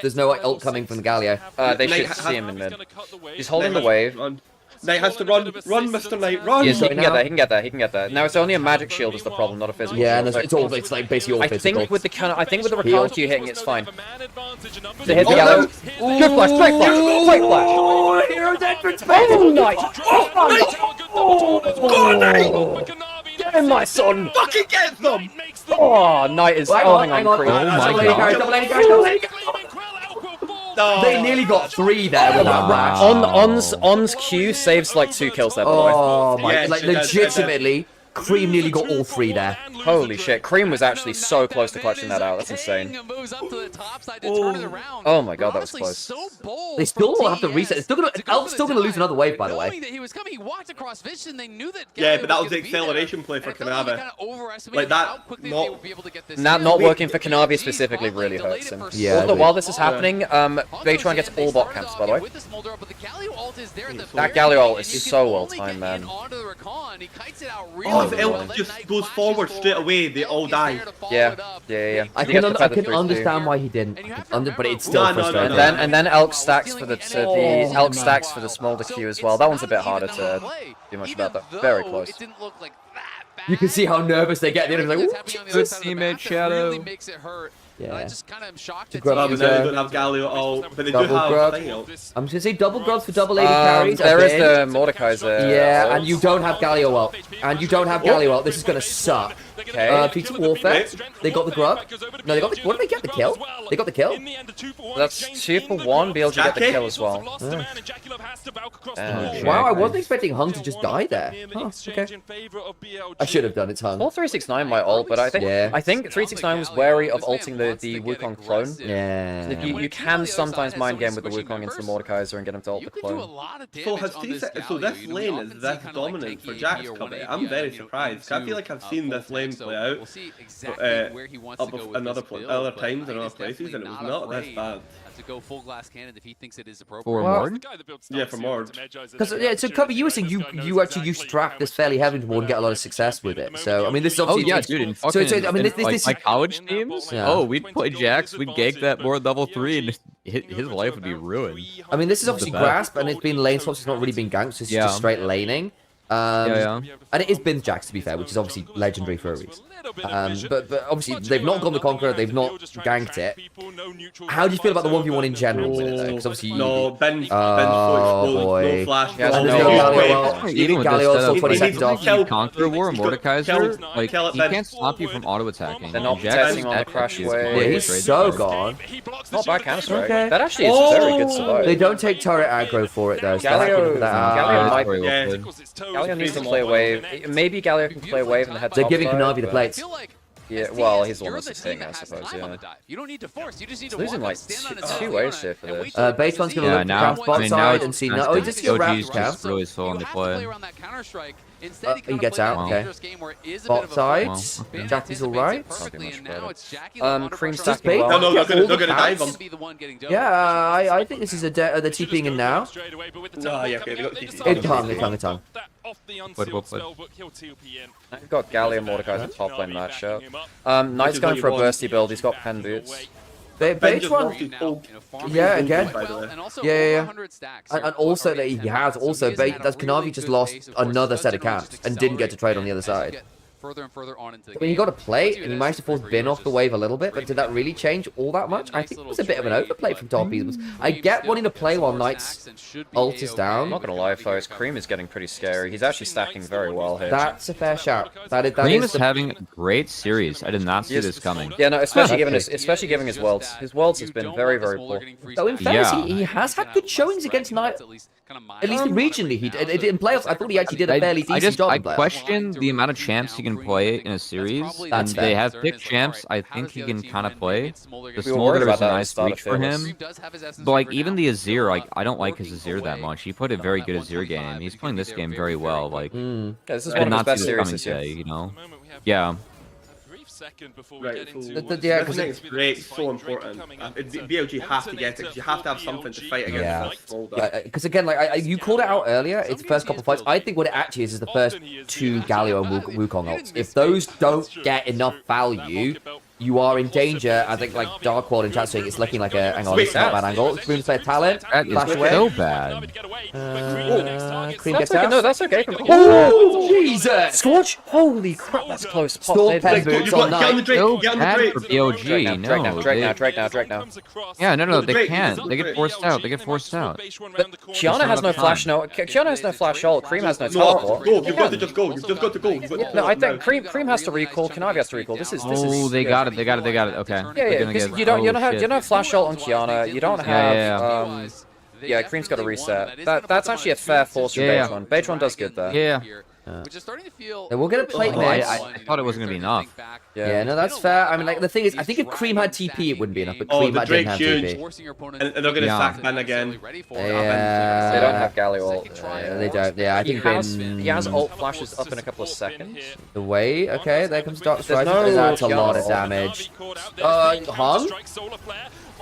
There's no ult coming from the Galio. They should see him in mid. He's holding the wave. Knight has to run, Mr. Knight, run! Yes, he can get there. Now it's only a magic shield is the problem, not a physical. Yeah, shield. and it's like basically all physical. I think with the Rakan Q hitting, it's fine. To hit the Galio. Good flash, straight flash, straight flash. Oh, hero's entrance, Oh, nice! Oh, get him, my son! Fucking get them! Oh, Knight is. Hang Oh, hang on, on. Creed. Double lane, They nearly got 3 there with that rash. On's Q saves like 2 kills there, by the way. Oh my, like legitimately, Cream nearly got all 3 there. Holy shit, Cream was actually so close to clutching that out. That's insane. Oh my god, that was close. They still will have to reset. Elf's still gonna lose another wave, by the way. Yeah, but that was the acceleration play for Kanavi. Like that, not working for Kanavi specifically really hurts him. Yeah. Also, while this is happening, Baytron gets all bot camps, by the way. That Galio ult is so well timed, man. Oh, if Elk just goes forward straight away, they all die. Yeah. I can understand why he didn't, but it's still frustrating. And then Elk stacks for the Elk stacks for the smolder Q as well. That one's a bit harder to do much about that. Very close. You can see how nervous they get. They're like, good teammate Shadow. Yeah. I just kind of am shocked. They don't have Galio at all, but they do have thing ult. I'm just gonna say double grubs for double AD carries. There is the Mordekaiser. Yeah, and you don't have Galio ult. This is gonna suck. Okay. Pizza Warfare. They got the grub. No, they got the. What did they get? The kill? They got the kill. That's 2 for 1. BLG get the kill as well. Wow, I wasn't expecting Hung to just die there. Huh, okay. I should have done it, Hung. 369 might ult, but I think 369 was wary of ulting the Wukong clone. Yeah. You can sometimes mind game with the Wukong into the Mordekaiser and get him to ult the clone. So this lane is this dominant for Jack's cover. I'm very surprised. I feel like I've seen this lane play out other times in other places, and it was not this bad. To go full glass cannon if he thinks it is appropriate. For Mord? Yeah, for Mord. Because so Cubby, you were saying you actually used to track this fairly heavily and get a lot of success with it. So I mean, this is obviously dude. In this my college teams. Yeah. Oh, we'd play Jax, we'd gank that Mord level 3, and his life would be ruined. I mean, this is obviously grasp, and it's been lane swaps. It's not really been ganks. It's just straight laning. And it is Bin's Jax, to be fair, which is obviously legendary for a reason. But obviously, they've not gone the Conqueror, they've not ganked it. How do you feel about the 1v1 in general with it, though? Because obviously, Ben's boy. no flash. Even Galio still 20 seconds off. Conqueror War, Mordekaiser, like, he can't stop you from auto-attacking. They're not protecting on the crash wave. Yeah, he's so gone. Not bad counter-strike. Okay. That actually is very good survival. They don't take turret aggro for it, though. Galio Galio needs to play a wave. Maybe Galio can play a wave in the heads. They're giving Kanavi the plates. Yeah, well, he's the one that's hitting, I suppose, yeah. You don't need to force, you just need to losing like two waves here for this. Base one's going to look now, bot side and see no. Oh, he just got OG's wrapped just really slow on the play. He gets out, okay. Bot side. Jackie's alright. Cream stacking well. No, they're gonna dive him. Yeah, I think this is they're TPing in now. No, yeah, okay, they got TP. It's tongue. I've got Galio and Mordekaiser top lane matchup. Knight's going for a bursty build, he's got pen boots. Base one, yeah, again, yeah. And also that he has also, does Kanavi just lost another set of camps and didn't get to trade on the other side. Further and further on into the I mean, he got a plate and he managed to force Bin off the wave a little bit, but did that really change all that much? I think it was a bit of an overplay from top Esports. I get wanting to play while Knight's ult is down. I'm not gonna lie, folks, Cream is getting pretty scary. He's actually stacking very well here. That's a fair shout. Cream is having a great series. I did not see this coming. Yeah, no, especially given his worlds. His worlds has been very, very poor. Though in fairness, he has had good showings against Knight. At least regionally, he did. In playoffs, I thought he actually did a fairly decent job. I question the amount of champs he can play in a series. And they have picked champs I think he can kind of play. The Smolder is a nice reach for him. But like even the Azir, like I don't like his Azir that much. He played a very good Azir game. He's playing this game very well. Like this is one of his best series this year. You know? Yeah. Right, so because it's great, so important. BLG have to get it because you have to have something to fight against. Because again, like you called it out earlier, it's the first couple of fights. I think what it actually is the first two Galio and Wukong ults. If those don't get enough value, you are in danger. I think like Dark World in chat saying it's looking like a hang on, it's not a bad angle. Boom player talent. That is so bad. Cream gets out. No, that's okay. Oh Jesus! Scorch! Holy crap, that's close. Scorch pen boots on Knight. So bad for BLG. Drake now. Yeah, no, they can't. They get forced out. But Kiana has no flash. Kiana has no flash ult. Cream has no teleport. Go! You've got to just go. You've just got to go. No, I think Cream has to recall. Kanavi has to recall. This is. Oh, they got it. Okay. Yeah, because you don't have flash ult on Kiana. You don't have. Yeah, Cream's got to reset. That's actually a fair force from Beitron. Beitron does good there. Yeah. Which is starting to feel. We'll get a plate next. I thought it wasn't gonna be enough. Yeah, no, that's fair. I mean, like the thing is, I think if Cream had TP, it wouldn't be enough. But Cream didn't have TP. And they're gonna sack Ben again. Yeah, they don't have Galio ult. They don't. Yeah, I think he has ult flashes up in a couple of seconds. The way, okay, there comes Dark Strike. That's a lot of damage. Hung.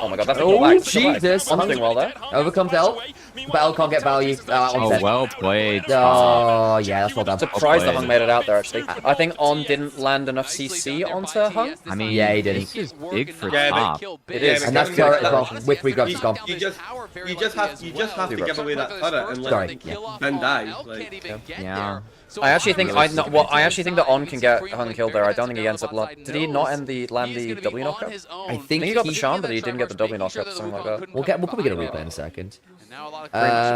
Oh my god, that's Jesus! I'm doing well there. Overcomes L, but L can't get value. Well played. Oh, yeah, that's well done. Surprised that Hung made it out there, actually. I think On didn't land enough CC onto Hung. I mean, yeah, he didn't. This is big for top. It is. And that's turret as well. With 3 grubs, it's gone. You just have to give away that turret and let Ben die. Yeah. I actually think that On can get Hung killed there. I don't think he ends up. Did he not land the W knockup? I think he got the charm, but he didn't get the W knockup or something like that. We'll probably get a replay in a second.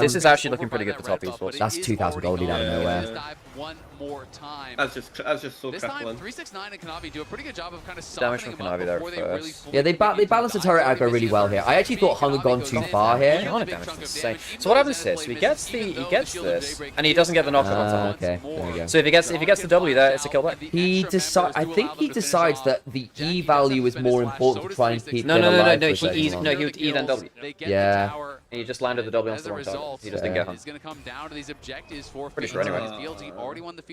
This is actually looking pretty good for top esports. That's 2,000 gold out of nowhere. That's just so crippling. 369 and Kanavi do a pretty good job of kind of damage from Kanavi there first. Yeah, they balance the turret aggro really well here. I actually thought Hung had gone too far here. Insane. So what happens here? So he gets this, and he doesn't get the knockup onto Hung. Okay, there we go. So if he gets the W there, it's a kill back. I think he decides that the E value is more important to try and keep. No. He would E then W. Yeah. He just landed the W on the wrong target. He just didn't get Hung. Pretty sure anyway.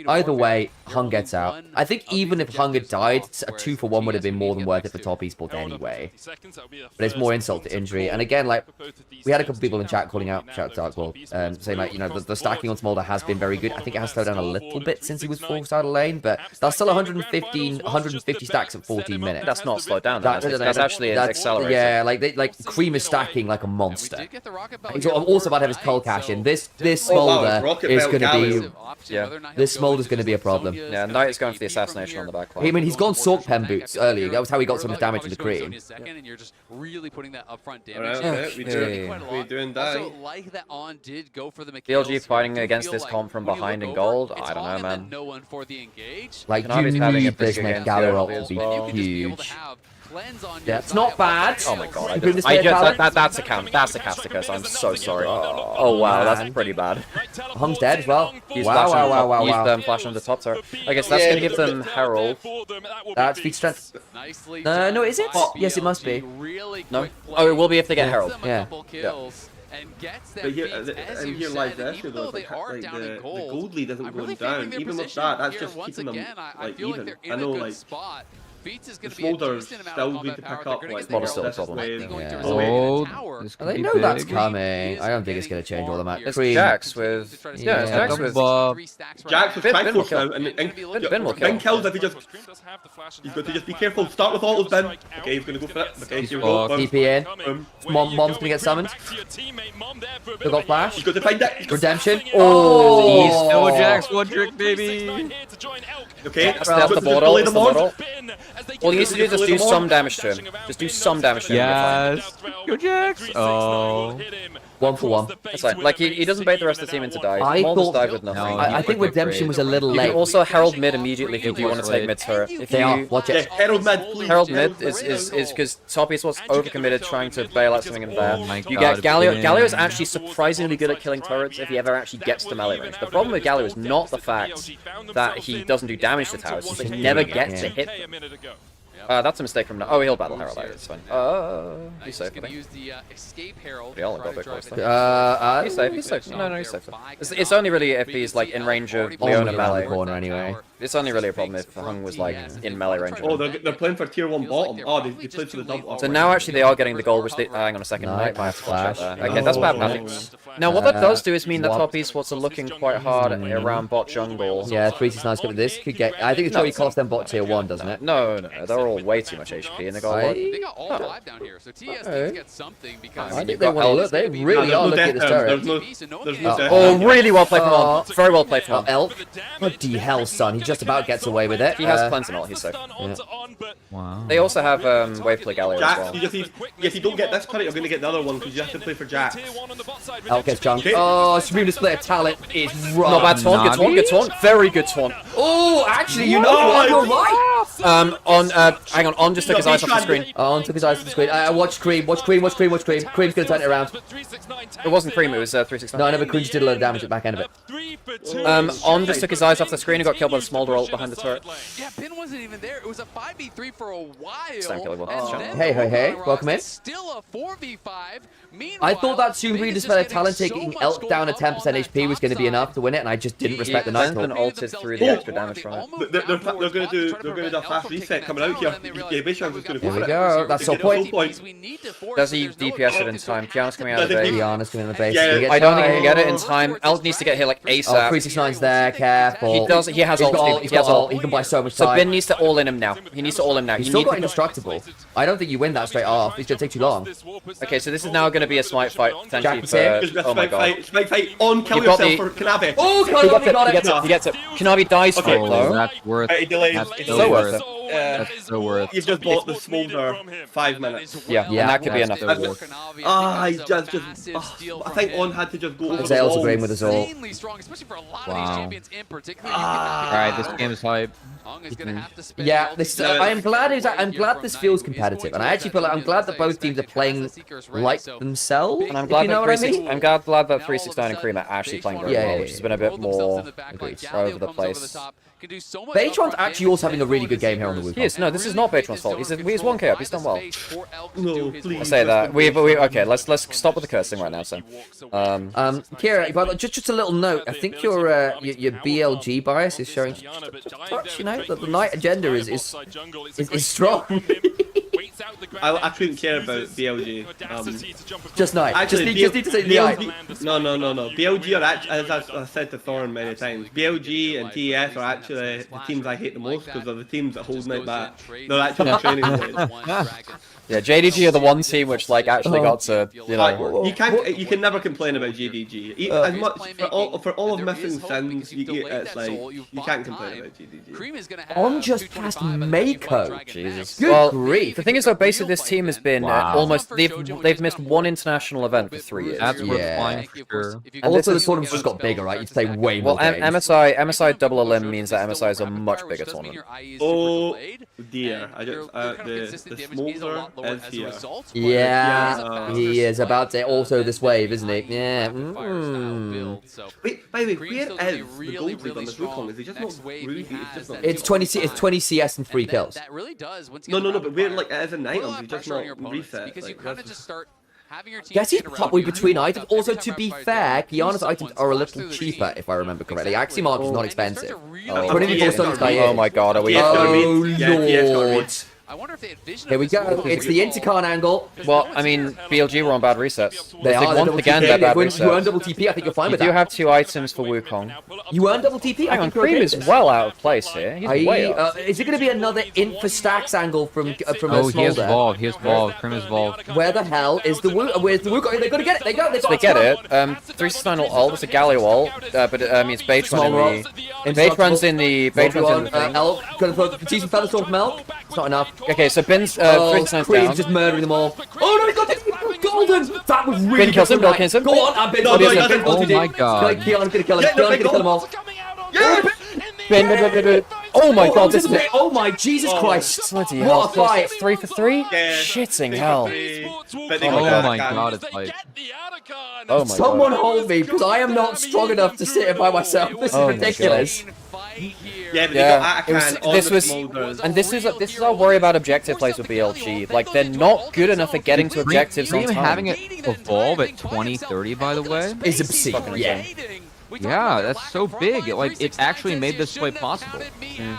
Either way, Hung gets out. I think even if Hung had died, a 2-for-1 would have been more than worth it for top esports anyway. But it's more insult to injury. And again, like, we had a couple people in chat calling out, shout out to Darkwall, saying like, you know, the stacking on Smolder has been very good. I think it has slowed down a little bit since he was forced out of lane, but that's still 150 stacks at 14 minutes. That's not slowed down. That's actually accelerated. Yeah, like Cream is stacking like a monster. He's also about to have his Cull cash in. This Smolder is going to be... This Smolder's going to be a problem. Yeah, Knight is going for the assassination on the back line. I mean, he's gone Sork Pen Boots earlier. That was how he got so much damage in the green. And you're just really putting that upfront damage. We're doing that. Also, like that On did go for the BLG fighting against this comp from behind in gold. I don't know, man. No one for the engage. Like, you need this Megalo ult to be huge. Yeah, it's not bad. Oh my god. That's a count. That's a caster curse. I'm so sorry. Oh wow, that's pretty bad. Hung's dead as well. Wow. Use them flash on the top turret. I guess that's going to give them Herald. Speed strength. No, is it? Yes, it must be. No? Oh, it will be if they get Herald. Yeah. But here lies the issue though, like the gold lead isn't going down. Even with that, that's just keeping them like even. I know like the Smolder's still going to pick up like Smolder's still a problem. They know that's coming. I don't think it's going to change all the match. It's Jax with... Yeah, it's Jax with... Jax with Triforce now, and Ben kills if he just... He's got to just be careful. Start with autos, Ben. Okay, he's going to go for it. Okay, here we go. TP in. Mom's going to get summoned. They got flash. He's got to find it. Redemption. Oh! He's no Jax, one trick, baby. Okay, that's the model. All he needs to do is just do some damage to him. Just do some damage to him. Yes. Go Jax. Oh. 1 for 1. That's fine. Like, he doesn't bait the rest of the team into dive. I thought dive with nothing. I think Redemption was a little late. You can also Herald mid immediately if you want to take mid turret. If they are, watch it. Yeah, Herald mid, please. Herald mid is because top Esports overcommitted trying to bail out something in there. You God, get Galio. Galio is actually surprisingly good at killing turrets if he ever actually gets to melee range. The problem with Galio is not the fact that he doesn't do damage to towers, it's he never gets to hit them. That's a mistake from now. Oh, he'll battle Herald. It's fine. He's safe. They all got big voice though. He's safe. He's safe. No, he's safe. It's only really if he's like in range of Leona melee. Corner anyway. It's only really a problem if Hung was like in melee range. Oh, they're playing for tier 1 bottom. Oh, they played for the double. So now actually they are getting the gold, which they... hang on a second. Nice flash. Okay, that's bad nothing. Now what that does do is mean that top esports are looking quite hard around bot jungle. Yeah, 369's got this. Could get... I think it's probably cost them bot tier 1, doesn't it? No, they're all way too much HP and they got what? They got all 5 down here, so TS needs to get something because... I think they want to look. They really are looking at this turret. Oh, really well played from On. Very well played from On. Elf. Bloody hell, son. He just about gets away with it. He has cleanse and all, he's safe. Yeah. Wow. They also have wave play Galio Jax, as well. if you don't get this turret, you're going to get the other one because you have to play for Jax. Elf gets junked. Oh, Supreme Display of Talent is wrong. Not bad taunt, good taunt, good taunt. Very good taunt. Oh, actually, you know what? You're right. Hang on, On just took his eyes off the screen. On took his eyes off the screen. Watch Cream, watch Cream. Cream's going to turn it around. It wasn't Cream, it was 369. No, I know, but Cream just did a lot of damage at the back end of it. On just took his eyes off the screen and got killed by the Smolder ult behind the turret. Yeah, Ben wasn't even there. It was a 5v3 for a while. Hey, welcome in. Still a 4v5. I thought that Supreme Display of Talent taking Elk down at 10% HP was going to be enough to win it, and I just didn't respect the Night Talk. Ulted through the extra damage from it. They're going to do a fast reset coming out here. Yeah, Bishan's just going to go for it. Here we go. That's the point. Does he DPS it in time? Kiana's coming out of the base. Kiana's coming in the base. I don't think he can get it in time. Elk needs to get hit like ASAP. 369's there. Careful. He does. He has ult. He has ult. He can buy so much time. So Ben needs to all in him now. He needs to all in now. He's still got indestructible. I don't think you win that straight off. It's going to take too long. Okay, so this is now going to be a smite fight. Thank you for... Oh my god. Smite fight. On, kill yourself for Kanabe. Oh, Kanabe got it. He gets it. Kanabe dies for it though. That's worth it. It's so worth it. That's so worth it. You've just bought the Smolder 5 minutes. Yeah, and that could be enough. I think On had to just go over the wall. With his ult. Wow. Alright, this game is hype. Yeah, I'm glad this feels competitive, and I actually feel like I'm glad that both teams are playing like themselves. And I'm glad that I'm glad that 369 and Cream are actually playing very well, which has been a bit more over the place. Beitron's actually also having a really good game here on the Wukong. He is. No, this is not Beitron's fault. He's 1k up. He's done well. No, please. I say that. Okay, let's stop with the cursing right now, so. Kira, but just a little note. I think your BLG bias is showing touch, you know, that the Knight agenda is strong. I couldn't care about BLG. Just Knight. Actually, just need to say Knight. No. BLG are actually, as I've said to Thorn many times, BLG and TES are actually the teams I hate the most because they're the teams that hold Knight back. They're actually training players. Yeah, JDG are the one team which like actually got to, you know. You can never complain about JDG. As much for all of missing sins, it's like you can't complain about JDG. On just past Mako. Jesus. Good grief. The thing is, though, basically this team has been almost they've missed one international event for 3 years. That's worth flying for sure. And also, the tournament's just got bigger, right? You'd say way more games. MSI double a limb means that MSI is a much bigger tournament. Oh dear, the smolder is here. Yeah, he is about to also this wave, isn't he? Yeah. Wait, by the way, where is the gold league on this Wukong? Is he just not Ruby? It's 20 CS and 3 kills. No, but we're like as an item, he's just not reset. Because you kind of just start having your team. Yes, he's partway between items. Also, to be fair, Kiana's items are a little cheaper, if I remember correctly. Aximark is not expensive. Oh my god, are we... Oh lord. I wonder if they had vision. Here we go. It's the Intercon angle. Well, I mean, BLG were on bad resets. They are. Once again, they're bad resets. You earn double TP, I think you're fine with that. You do have 2 items for Wukong. You earn double TP? Hang on, Cream is well out of place here. He's way up. Is it going to be another int for stacks angle from Oh, he has Volve. He has Volve. Cream is Volve. Where the hell is the Wukong? Where's the Wukong? They're going to get it. They go. They get it. 369 ult. It's a Galio ult, but it means Bait runs in the... Elk. Going to throw the feathers off Milk. It's not enough. Okay, so Bin's... Cream's just murdering them all. Oh no, he got this golden! That was really Bin kills him, Bill kills him. Go on, I'm Bin. Oh my god. Keon's gonna kill him. Keon's gonna kill them all. Bin. Oh my god, this is... Oh my Jesus Christ. Bloody hell. What a fight. 3 for 3? Yeah. Shitting hell. Oh my god, it's like... Oh my Someone god. hold me, because I am not strong enough to sit here by myself. This is ridiculous. Yeah, but they got Atakan on the smoulders. And this is our worry about objective plays with BLG. Like, they're not good enough at getting to objectives on time. Having it evolve at 2030, by the way, is obscene. Yeah. Yeah, that's so big. It actually made this play possible.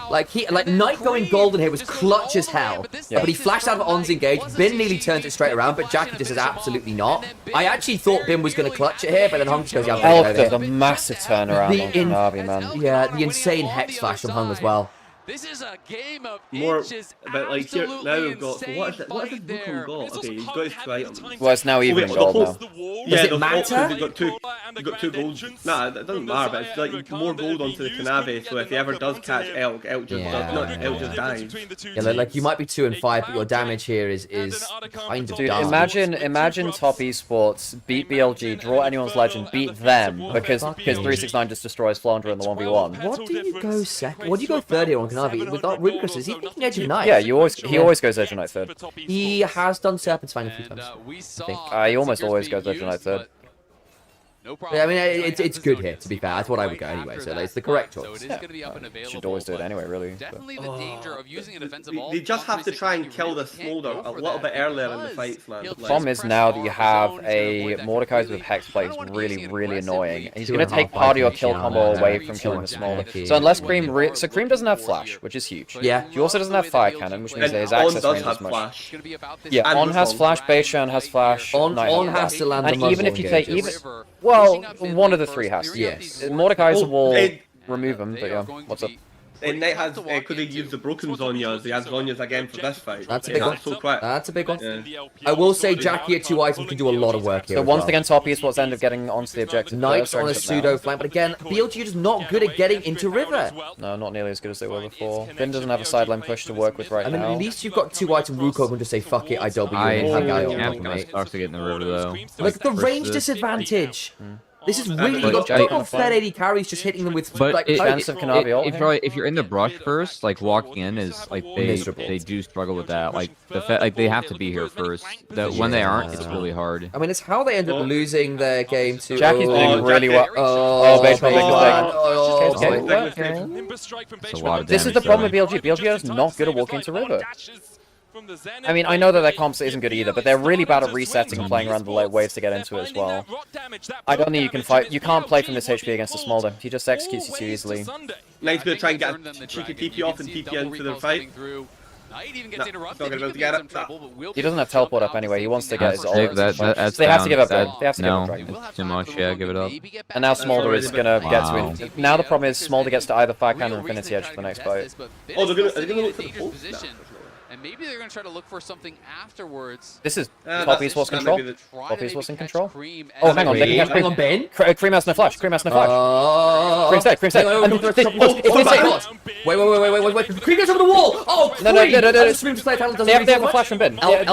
Like Knight going golden here was clutch as hell. But he flashed out of On's engage. Bin nearly turns it straight around, but Jackie just says absolutely not. I actually thought Bin was going to clutch it here, but then Hung just goes, yeah, Elf does a massive turnaround on Navi, man. Yeah, the insane Hex flash from Hung as well. This is a game of more, inches. but like here now we've got. So what is it? What has Wukong got? Okay, he's got his 2 items. Well, it's now even gold now. Does it matter? You've got two gold. Nah, it doesn't matter. But it's like more gold onto the Kanavi. So if he ever does catch Elk, Elk just Elk just dies. Yeah, like you might be 2 and 5, but your damage here is kind of dumb. Imagine top esports beat BLG, draw anyone's legend, beat them because 369 just destroys Flandre in the 1v1. What do you go second? What do you go third here on Kanavi? Without Rubicus, is he thinking Edge of Night? Yeah, he always goes Edge of Night third. He has done Serpent's Fang a few times, I think. He almost always goes Edge of Night third. Yeah, I mean, it's good here, to be fair. That's what I would go anyway, so it's the correct choice. Should always do it anyway, really. Definitely the danger of using a defensive ult. They just have to try and kill the smolder a little bit earlier in the fights, man. The problem is now that you have a Mordekaiser with Hex play, it's really, really annoying. He's going to take part of your kill combo away from killing the smolder. So unless Cream... So Cream doesn't have Flash, which is huge. Yeah. He also doesn't have Fire Cannon, which means that his access range is much. Yeah, On has Flash, Beichan has Flash, On has to land the muzzle. And even if you take... Well, one of the 3 has to. Yes. Mordekaiser will remove him, but yeah, what's up? Knight has, could he use the broken Zonyas? He has Zonyas again for this fight. That's a big one. So quick. That's a big one. Yeah. I will say Jackie at 2 items can do a lot of work here. So once again, top esports end up getting onto the objective. Knight on a pseudo flank, but again, BLG is not good at getting into River. No, not nearly as good as they were before. Bin doesn't have a sideline push to work with right now. I mean, at least you've got 2 item Wukong and just say, fuck it, I W and have Guy on mate. Starts to get in the river though. Like the range disadvantage. This is really look on flat 80 carries just hitting them with like if you're in the brush first, like walking in is like they do struggle with that. Like they have to be here first. When they aren't, it's really hard. I mean, it's how they end up losing their game to. Jackie's doing really well. This is the problem with BLG. BLG is not good at walking into river. I mean, I know that their comps isn't good either, but they're really bad at resetting and playing around the late waves to get into it as well. I don't think you can fight. You can't play from this HP against a Smolder. He just executes you too easily. Knight's gonna try and get a cheeky TP off and TP into the fight. He doesn't have teleport up anyway. He wants to get his ult. They have to give up. They have to give up Dragon. Too much. Yeah, give it up. And now Smolder is gonna get to it. Now the problem is Smolder gets to either Fire Cannon or Infinity Edge for the next fight. Oh, they're gonna look for the pulse. and maybe they're going to try to look for something afterwards. This is top Esports control. Top Esports in control. Oh, hang on. Hang on, Ben. Cream has no flash. Cream has no flash. Cream's dead. Cream's dead. Wait. Cream goes over the wall. Oh, no. They have a flash from Ben. Elk.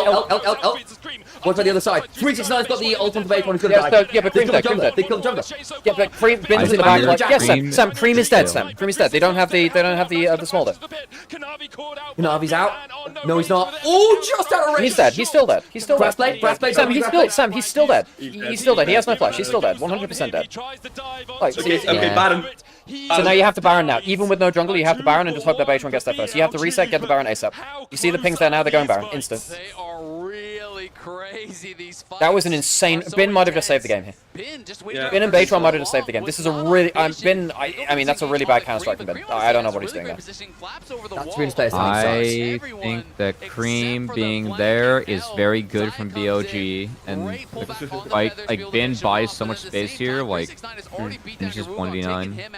What's on the other side? 369's got the ult on the base one. Yeah, but Cream's dead. They killed jungler. Yeah, but Cream, Ben's in the back. Like, yes, Sam. Cream is dead. Sam. Cream is dead. They don't have the smolder. Kanavi's out. No, he's not. Oh, just out of range. He's dead. He's still dead. He's still dead. Breastplate. Sam, he's still dead. He's still dead. He has no flash. He's still dead. 100% dead. Like, Okay, Baron. So now you have the Baron now. Even with no jungle, you have the Baron and just hope their base one gets there first. You have to reset, get the Baron ASAP. You see the pings there now, they're going Baron. Instant. They are really crazy, these fights. That was an insane... Bin might have just saved the game here. Bin and Baytron might have just saved the game. This is a really... Bin... I mean, that's a really bad counter-strike from Bin. I don't know what he's doing there. That's really space. I think that Cream being there is very good from BOG, and like Bin buys so much space here, like it's just 1v9,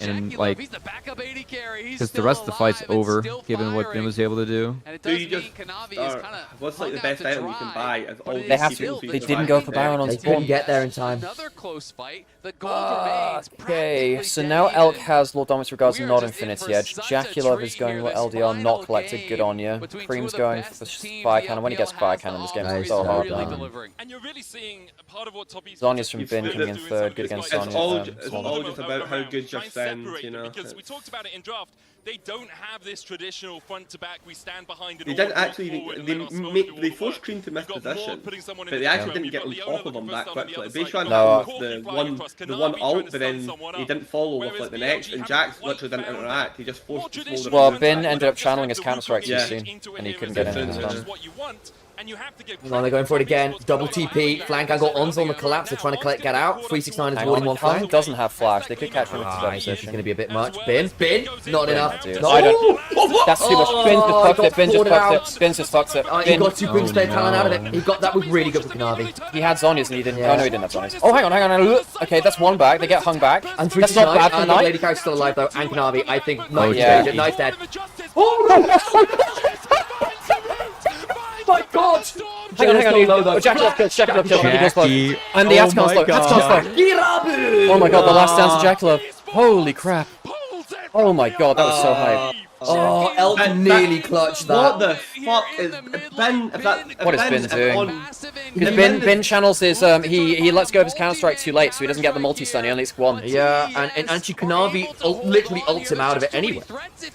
and like because the rest of the fight's over, given what Bin was able to do. Do you just what's like the best item you can buy? As all They have to. They didn't go for Baron on They spawn. couldn't get there in time. Okay, so now Elk has Lord Dominus Regards not Infinity Edge. Jaculov is going with LDR, not collected. Good on you. Cream's going for Fire Cannon. When he gets Fire Cannon, this game is so hard. And you're really seeing part of what top Zonya's from Bin coming in third. Good against Zonya. It's all just about how good your stand, you know. Because we talked about it in draft. They don't have this traditional front to back. We stand behind it. They didn't actually. They forced Cream to miss position, but they actually didn't get on top of them that quickly. Bayshran had the one ult, but then he didn't follow with like the next, and Jax literally didn't interact. He just forced the smolder. Well, Bin ended up channeling his counter strike too soon, and he couldn't get in time. Now they're going for it again. Double TP. Flank angle. On's on the collapse. They're trying to get out. 369 is warding one flank. Doesn't have flash. They could catch him into This is going to be a bit much. Bin. Not enough. No. That's too much. Bin just fucked it. Bin just fucked it. He got 2 Queen's Blade Talon out of it. He got that was really good for Kanavi. He had Zonya's and he didn't. Oh no, he didn't have Zonya's. Oh, hang on. Okay, that's one back. They get hung back. And that's not bad for Knight. Lady Character's still alive though. And Kanavi, I think, Knight's dead. My God! Hang on. Jack kill. And the Atcon's low. Oh my God, the last dance of Jackalove. Holy crap. Oh my God, that was so hype. Oh, Elk nearly clutched that. What the fuck is Ben? What is Ben doing? Because Ben channels his he lets go of his counter strike too late, so he doesn't get the multi stun. He only gets one. Yeah, and actually Kanavi literally ults him out of it anyway.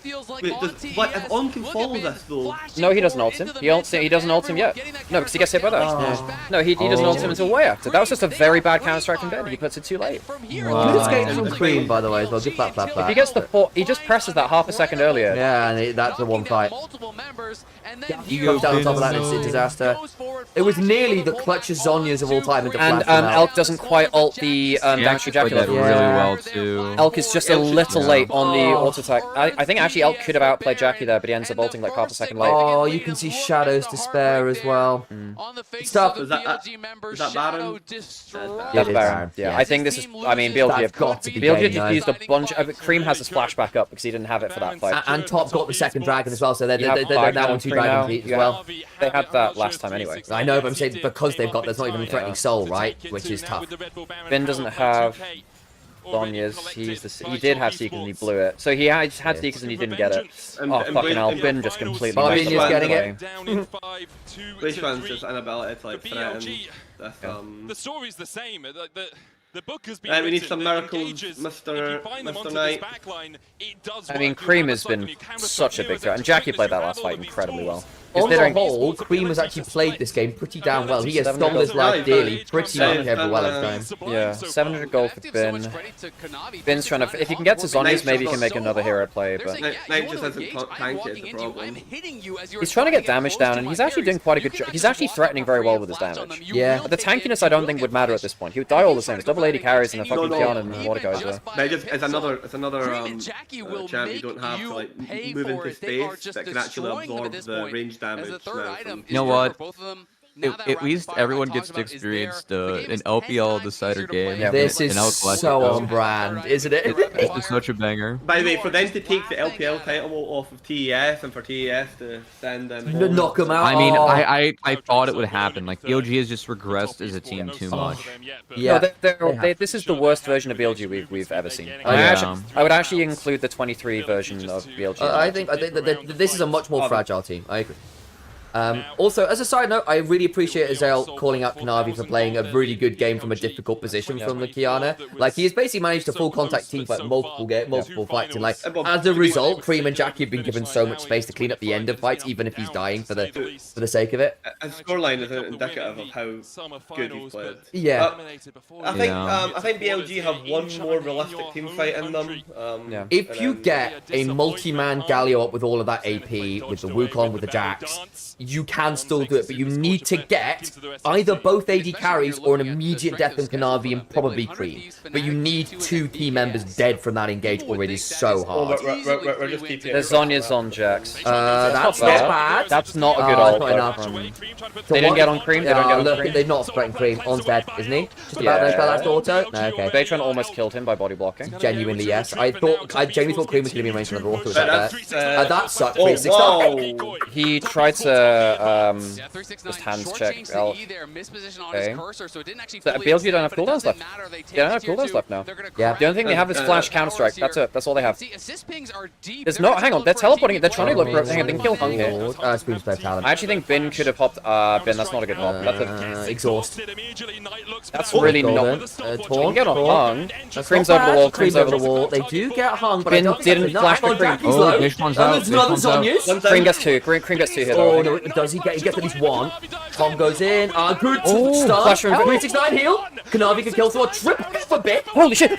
Wait, if On can follow this though? No, he doesn't ult him. He doesn't ult him yet. No, because he gets hit by that. No, he doesn't ult him until way after. That was just a very bad counter strike from Ben. He puts it too late. Good escape from Cream, by the way, as well. Good flap. If he gets the 4, he just presses that half a second earlier. Yeah, and that's the one fight. He goes down on top of that and it's a disaster. It was nearly the clutchest Zonyas of all time. And Elk doesn't quite ult the damage to Jaculov really well too. Elk is just a little late on the auto attack. I think actually Elk could have outplayed Jackie there, but he ends up ulting like half a second late. Oh, you can see Shadow's despair as well. It's tough. Is that Baron? That's Baron. Yeah, I think this is. I mean, BLG have used a bunch. Cream has his flash back up because he didn't have it for that fight. And Top got the second dragon as well, so they're now on 2 dragon feet as well. They had that last time anyway. I know, but I'm saying because they've got, there's not even a threatening soul, right? Which is tough. Ben doesn't have Zonya's. He did have Seekers and he blew it. So he had Seekers and he didn't get it. Oh, fucking hell. Ben just completely messed up. Getting it. Which one's just an ability to like threaten? The story's the same. The book has been we need some miracles, Mr. Knight. I mean, Cream has been such a big threat, and Jackie played that last fight incredibly well. On the whole, Cream has actually played this game pretty damn well. He has stolen his life dearly, pretty much every time. Yeah, 700 gold for Ben. Ben's trying to, if he can get to Zonya's, maybe he can make another hero play, but Knight just hasn't tanked it, is the problem. He's trying to get damage down, and he's actually doing quite a good job. He's actually threatening very well with his damage. Yeah. But the tankiness I don't think would matter at this point. He would die all the same. It's double AD carries and a fucking Kiana and Mordekaiser. It's another champ you don't have to like move into space that can actually absorb the range damage. You know what? at least everyone gets to experience an LPL decider game. This is so on brand, isn't it? This is such a banger. By the way, for them to take the LPL title off of TES and for TES to send them knock them out. I mean, I thought it would happen. Like BLG has just regressed as a team too much. Yeah, this is the worst version of BLG we've ever seen. I would actually include the 23 version of BLG. I think that this is a much more fragile team. I agree. Also, as a side note, I really appreciate Azael calling out Kanavi for playing a really good game from a difficult position from the Kiana. Like, he has basically managed to full contact team fight multiple fights, and like, as a result, Cream and Jackie have been given so much space to clean up the end of fights, even if he's dying for the sake of it. And scoreline is indicative of how good he's played. Yeah. I think BLG have one more realistic team fight in them. If you get a multi-man Galio up with all of that AP, with the Wukong, with the Jax, you can still do it, but you need to get either both AD carries or an immediate death from Kanavi and probably Cream. But you need 2 key members dead from that engage, or it is so hard. We're just keeping There's Zonya's on Jax. That's not bad. That's not a good ult. Not enough. They didn't get on Cream. They don't get on Cream. They're not spreading Cream. On's dead, isn't he? Just about that last auto? No, okay. Baytron almost killed him by body blocking. Genuinely, yes. I genuinely thought Cream was going to be in range for another auto with that. That sucked. He tried to just hands check Elf. Okay. So BLG don't have cooldowns left. Yeah, don't have cooldowns left now. Yeah. The only thing they have is flash counter-strike. That's it. That's all they have. There's no... Hang on. They're teleporting it. They're trying to look for... Hang on. They can kill Hung here. I actually think Bin could have hopped... Bin, that's not a good hop. That's a... Exhaust. That's really not... Torn. Get on Hung. Cream's over the wall. Cream's over the wall. They do get Hung, but Bin didn't flash the Cream. Oh, this one's out. Cream gets 2. Cream gets 2 here. Oh, no, does he get? He gets at least 1. Tom goes in. Good start. Flash room. 369 heal. Kanavi can kill someone. Triple for bit. Holy shit.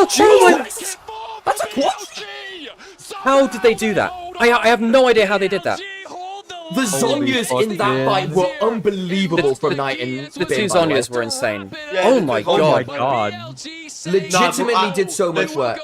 Jesus. That's a quad. How did they do that? I have no idea how they did that. The Zonyas in that fight were unbelievable from Knight and the 2 Zonyas were insane. Yeah, oh my god. Legitimately did so much work.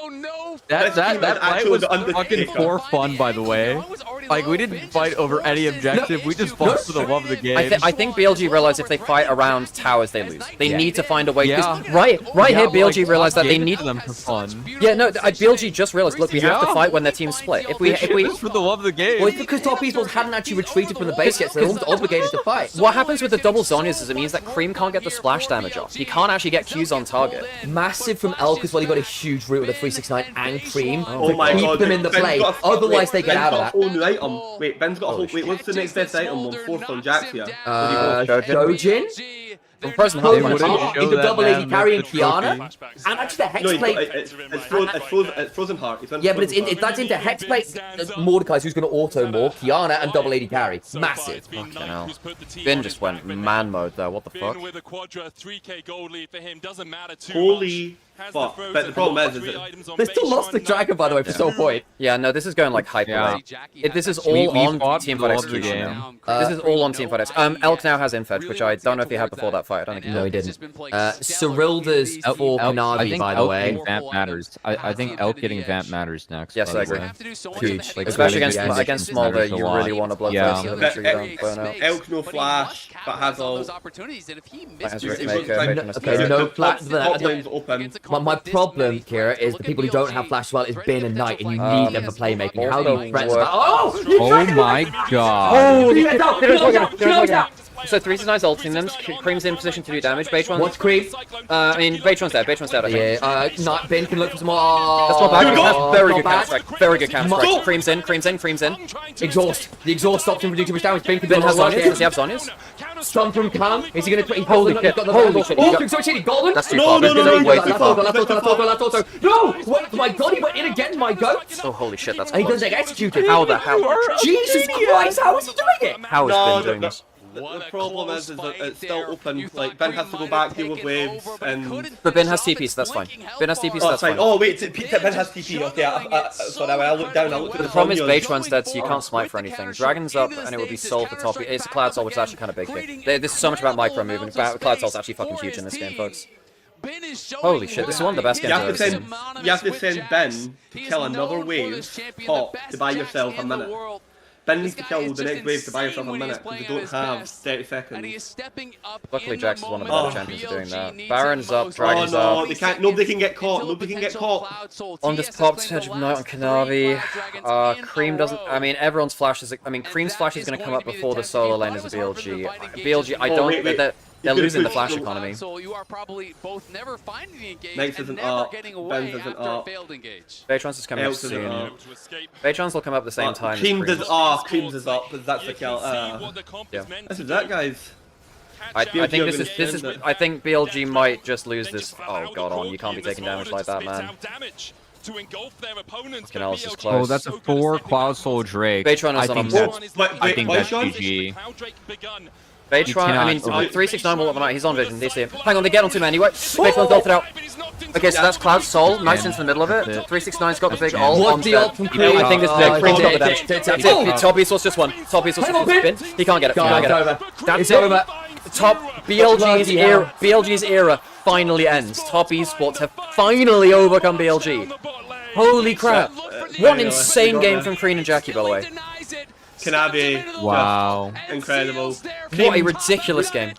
That fight was fucking for fun, by the way. Like, we didn't fight over any objective, we just fought for the love of the game. I think BLG realized if they fight around towers, they lose. They need to find a way. Right here, BLG realized that they need them for fun. Yeah, no, BLG just realized, look, we have to fight when their team's split. If we for the love of the game. Well, it's because top esports hadn't actually retreated from the base yet, so they're almost obligated to fight. What happens with the double Zonyas is it means that Cream can't get the splash damage off. He can't actually get Qs on target. Massive from Elk as well. He got a huge route with a 369 and Cream Oh my keep god, them in the play. Otherwise, they get out of that. Ben's got a whole new item. Wait, Ben's got a whole... Wait, what's the next best item on 4th on Jax here? Shojin? From President He could double AD carrying Kiana. And actually the Hexplate... It's Frozen Heart. Yeah, but that's into Hexplate. Mordekai's who's going to auto more. Kiana and double AD carry. Massive. Fucking hell. Bin just went man mode there. What the fuck? Holy fuck. But the problem is they still lost the dragon, by the way, for some point. Yeah, no, this is going like hyper late. This is all on teamfight execution now. This is all on teamfight execution. Elk now has infetch, which I don't know if he had before that fight. I don't think he did. No, he didn't. Cyrilda's for Navi, by the way. Vamp matters. I think Elk getting Vamp matters next. Yes, I agree. Huge. Like, especially against Smolder, you really want to bloodthirst to make sure you don't burn out. Elk no flash, but has all... Has Riftmaker. Okay, no flash. Open. My problem, Kira, is the people who don't have flash as well is Bin and Knight, and you need them for playmaking. How do you threats that? Oh my god. Holy shit. So 369's ulting them. Cream's in position to do damage. Baytron's... What's Cream? I mean, Baytron's dead. Baytron's dead, I think. Yeah, Bin can look for some more... That's not bad. That's very good counter-strike. Very good counter-strike. Cream's in. Exhaust. The exhaust stops him from doing too much damage. Bin has Zonyas. Does he have Zonyas? Stun from Cam. Is he going to... Holy shit. Holy shit. Oh, sorry, Golden? That's too far. No, way too far. No! Wait, my god, he went in again, my goat! Oh, holy shit, that's And he doesn't get executed. How the hell? Jesus Christ, how is he doing it? How is Ben doing this? The problem is that it's still open. Like, Ben has to go back, deal with waves, and... But Ben has TP, so that's fine. Ben has TP, so that's fine. Oh, wait, Ben has TP. Okay, sorry, I looked down, I looked at the problem is Baytron's dead, so you can't smite for anything. Dragon's up, and it will be Soul for top. It's a Cloud Soul, which is actually kind of big here. This is so much about micro movement. Cloud Soul's actually fucking huge in this game, folks. Holy shit, this is one of the best games I've ever seen. You have to send Ben to kill another wave top to buy yourself a minute. Ben needs to kill the next wave to buy yourself a minute, because they don't have 30 seconds. Luckily, Jax is one of the better champions at doing that. Baron's up, Dragon's no, up. they can't. Nobody can get caught. Nobody can get caught. On this popped Hedge of Night on Kanavi. Cream doesn't. I mean, everyone's flash is. I mean, Cream's flash is going to come up before the solo lane as a BLG. BLG, I don't. They're losing the flash economy. So you are probably both never finding the engage Next and isn't never up. getting away Ben's isn't after a up. failed engage. Baytron's is coming up Else isn't soon. up. Baytron's will come up at the same time. as Creams is Cream's. up. Creams is up, because that's the kill. Yeah. This is that, guys. I think this is. I think BLG might just lose this. Oh god, on you can't be taking damage like that, man. Fucking else is close. Oh, that's a 4 Cloud Soul Drake. Baytron is on a I think that's GG. Baytron, I mean, 369 will overnight. He's on vision. They see him. Hang on, they get on to him anyway. Baytron's ulted out. Okay, so that's Cloud Soul. Nice into the middle of it. 369's got the big ult. What the ult from Cream? I think this is Cream's got the damage. That's it. Top Esports just won. Top Esports just won. He can't get it. He can't get it. That's it. Top BLG's era finally ends. Top Esports have finally overcome BLG. Holy crap. What an insane game from Cream and Jackie, by the way. Kanavi. Wow. Incredible. What a ridiculous game.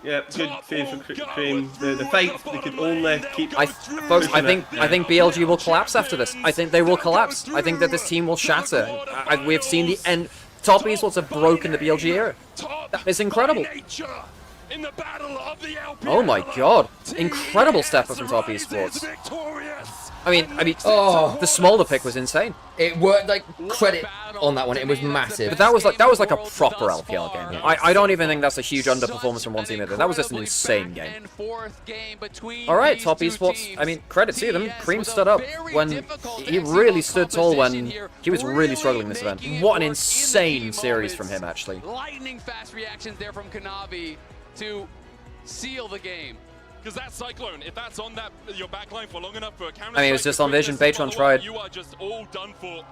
Yeah, good save for Cream. The fights, they could only keep. Folks, I think BLG will collapse after this. I think they will collapse. I think that this team will shatter. We have seen the end. Top Esports have broken the BLG era. That is incredible. Oh my god. Incredible step up from Top Esports. I mean, the Smolder pick was insane. It worked, like, credit on that one. It was massive. But that was like a proper LPL game. I don't even think that's a huge underperformance from one team either. That was just an insane game. Alright, Top Esports, I mean, credit to them. Cream stood up when he really stood tall when he was really struggling this event. What an insane series from him, actually. Lightning fast reactions there from Kanavi to seal the game. Because that Cyclone, if that's on your backline for long enough for a counter, I mean, it was just on vision. Baytron tried. You are just all done for.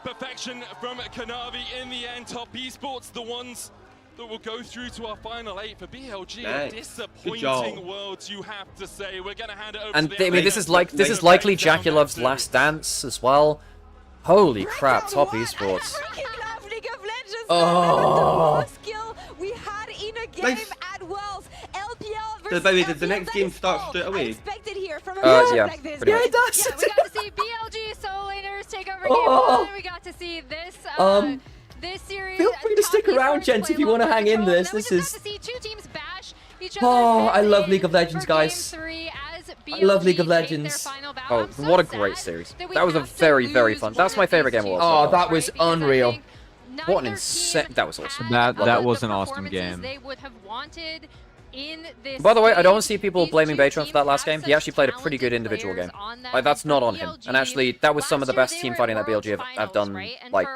Perfection from Kanavi in the end. Top Esports, the ones that will go through to our final 8 for BLG. Nice. A disappointing world, you have to say. We're gonna hand it over. And to the I mean, this is likely Jackie Love's last dance as well. Holy crap, Top Esports. Oh, skill we had in a game at Worlds. LPL versus By the way, did the next game start straight away? Expected here from a yeah, like this. pretty much. Yeah, we got to see BLG solo laners take over game 1. We got to see this this series. Feel free to stick around, gents, if you want to hang in this. This is. To see 2 teams bash each Oh, I love League of Legends, guys. I love League of Legends. Oh, what a great series. That was a very, very fun. That's my favorite game of all time. Oh, that was unreal. What an insane. That was awesome. That was an awesome game. They would have wanted in this. By the way, I don't see people blaming Baytron for that last game. He actually played a pretty good individual game. Like, that's not on him. And actually, that was some of the best team fighting that BLG have done, like,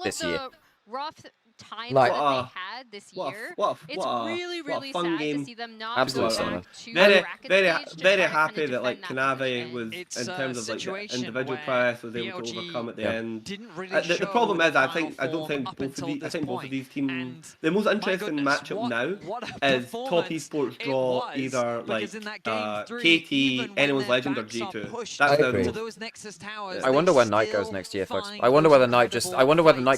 this year. Rough times Like, that they had this year. It's really, really sad to see them not Absolutely go back to very, the bracket very, stage to very try to happy kinda that like defend that Kanavi position. was It's in a terms of like the situation individual where press was able to BLG overcome at the end. didn't really The problem is, I show think I don't final think form up both of until these. I this think both of point. these teams. And The most my interesting goodness, matchup now what a is Top performance Esports it draw was, either like because in that game 3, KT, even when Anyone's their Legend, or backs are G2. pushed That's I agree. to the those Nexus towers, I wonder they where Knight goes still next year, folks. find I wonder whether those Knight incredible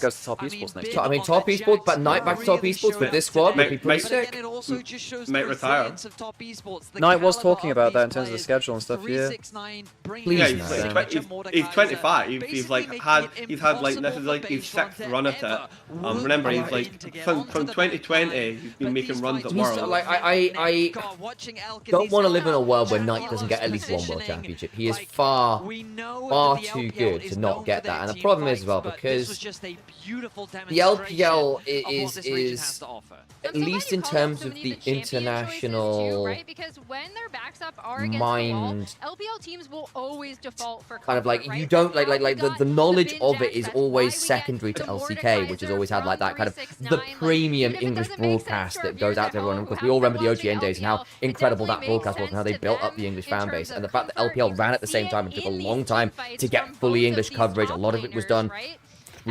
goes to Top fights. Esports I mean, next big year. I mean, on Top their Esports, but decks, Knight back to Top really Esports with showed this up squad today. would be pretty But again, sick. it also just shows the Might retire. resilience of Top Esports. The Knight was caliber talking of about that these in terms of the players. schedule and stuff, yeah. 369 bringing Please, Yeah, in he's, man. so like, much of he's Mordekaiser, 25. He's basically like making had it he's had like this is impossible like for his Baytron 6th to run at ever it. look Remember, he's right like to get from onto the back 2020. line. He's been But making these runs at fights Worlds. Like, I God, watching Elk in don't these want to live in a finals, world where Jackie Knight doesn't Love's get at least one world positioning, championship. He is like, far we know that the too LPL good is to known not get for their that. And the team problem is, well, fights, but this was because just a beautiful the demonstration LPL of what this region has is, to offer. at least in terms of the international right? Because when their backs up are against mind, the wall, LPL teams will always default for kind of like comfort, you right? don't That's how we the got knowledge Bin of it Jax, is that's why always we get secondary to the LCK, which has always had like that kind of the 369, premium like, if it English doesn't make sense broadcast to our that goes viewers out at to everyone, home because who we all have remember the watched OGN days and how LPL, incredible it that definitely broadcast was and how makes they built sense up the English in fan terms base, of and the fact that comfort. LPL You ran can at the see same it time and took a in these long time team fights to get from fully both of English these coverage. A top lot of it was laners, done right?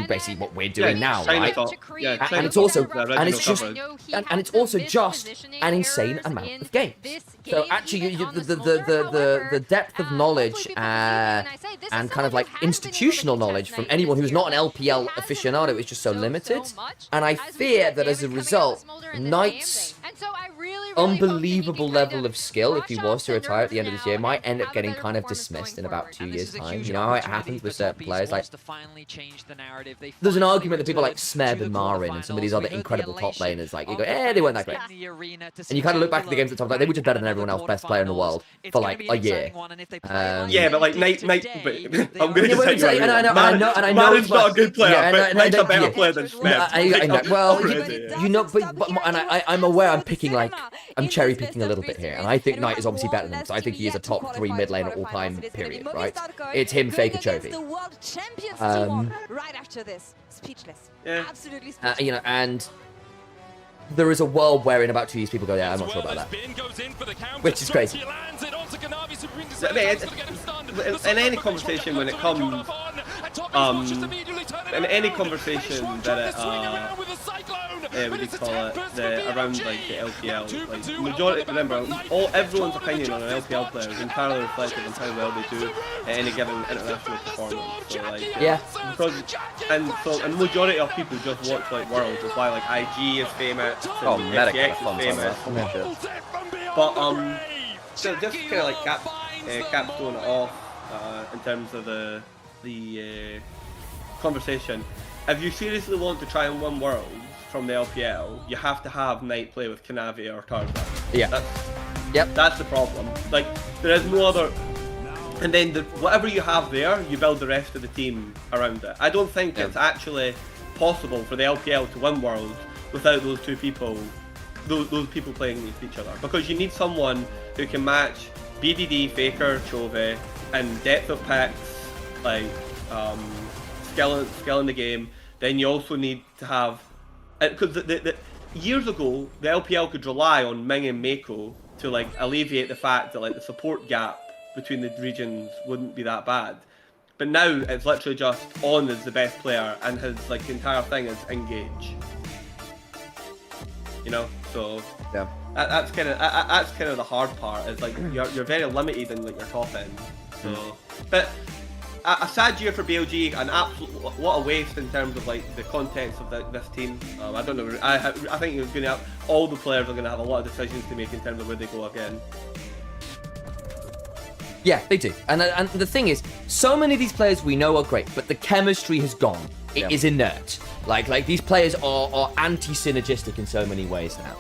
basically what we're doing now, China right? top. Yeah, And China it's also, top, and it's just, coverage. and it's also just an insane amount of games. So actually, the depth of knowledge and kind of like institutional knowledge from anyone who's not an LPL aficionado is just so limited. And I fear that as a result, Knight's unbelievable level of skill, if he was to retire at the end of this year, might end up getting kind of dismissed in about 2 years' time. You know how it happens with certain players? Like, there's an argument that people like Smeb and Marin and some of these other incredible top laners, like, you go, they weren't that great. And you kind of look back at the games at the top, like, they were just better than everyone else, best player in the world, for like a year. Yeah, but like Knight, I'm going to say and I know, Marin's not a good player, but Knight's a better player than Smeb. Well, you know, and I'm aware I'm picking like, I'm cherry picking a little bit here, and I think Knight is obviously better than him, so I think he is a top 3 mid laner all time, period, right? It's him, Faker, Chovy. Right after this, speechless. Yeah. Absolutely speechless. You know, and there is a world where in about 2 years people go, yeah, I'm not sure about that. Which is crazy. I mean, in any conversation when it comes, in any conversation that what do you call it, around like the LPL, like majority, remember, everyone's opinion on an LPL player is entirely reflective on how well they do at any given international performance. So like, yeah, and majority of people just watch like Worlds. That's why like IG is famous, and FTX is famous. But so just kind of like capstone it off in terms of the conversation. If you seriously want to try and win Worlds from the LPL, you have to have Knight play with Kanavi or Tarzan. Yeah. That's the problem. Like, there is no other. And then whatever you have there, you build the rest of the team around it. I don't think it's actually possible for the LPL to win Worlds without those two people, those people playing against each other. Because you need someone who can match BDD, Faker, Chovy, and depth of picks, like skill in the game. Then you also need to have, because years ago the LPL could rely on Ming and Mako to like alleviate the fact that like the support gap between the regions wouldn't be that bad. But now it's literally just On is the best player and his like entire thing is engage. You know, so yeah, that's kind of the hard part. Is like you're very limited in like your top end. So, but a sad year for BLG, an absolute what a waste in terms of like the context of this team. I don't know. I think you're going to have all the players are going to have a lot of decisions to make in terms of where they go again. Yeah, they do. And the thing is, so many of these players we know are great, but the chemistry has gone. It is inert. Like these players are anti-synergistic in so many ways now.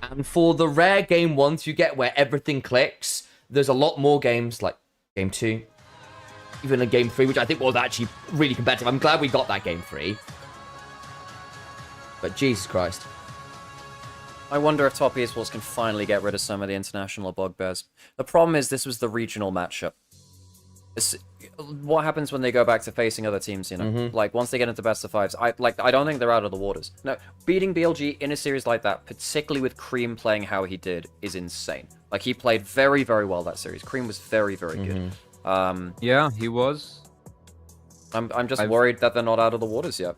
And for the rare game ones you get where everything clicks, there's a lot more games like Game 2, even a Game 3, which I think was actually really competitive. I'm glad we got that Game 3. But Jesus Christ. I wonder if Top Esports can finally get rid of some of the international bugbears. The problem is this was the regional matchup. What happens when they go back to facing other teams, you know? Like, once they get into best of fives, I don't think they're out of the waters. No, beating BLG in a series like that, particularly with Cream playing how he did, is insane. Like, he played very, very well that series. Cream was very, very good. Yeah, he was. I'm just worried that they're not out of the waters yet.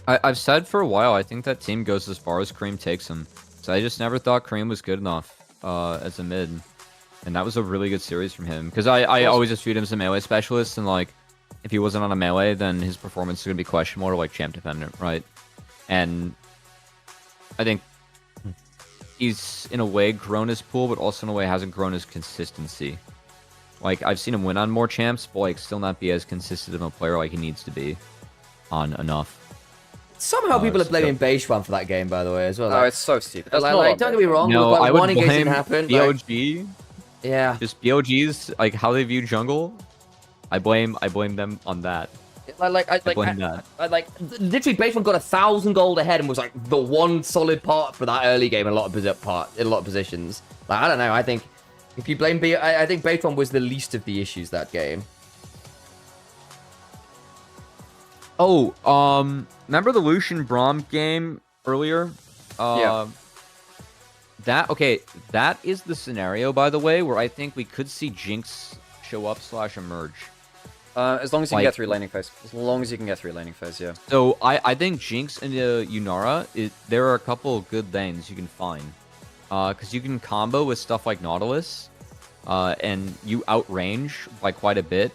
I've said for a while, I think that team goes as far as Cream takes him. So I just never thought Cream was good enough as a mid. And that was a really good series from him. Because I always just viewed him as a melee specialist. And like, if he wasn't on a melee, then his performance is going to be questionable or like champ dependent, right? And I think he's in a way grown his pool, but also in a way hasn't grown his consistency. Like, I've seen him win on more champs, but like still not be as consistent of a player like he needs to be on enough. Somehow people are blaming Beishwan for that game, by the way, as well. Oh, it's so stupid. Like, don't get me wrong. No, like, I would one engagement blame happened. BOG. Yeah. Just BOG's, like, how they view jungle. I blame them on that. I blame that. Literally, Beishwan got 1,000 gold ahead and was like the one solid part for that early game in a lot of positions. Like, I don't know. I think if you blame I think Beishwan was the least of the issues that game. Oh, remember the Lucian Braum game earlier? Yeah. That is the scenario, by the way, where I think we could see Jinx show up / emerge. As long as you can Like- get through laning phase. As long as you can get through laning phase, yeah. So I think Jinx and Yunara, there are a couple good lanes you can find. Because you can combo with stuff like Nautilus, and you outrange by quite a bit.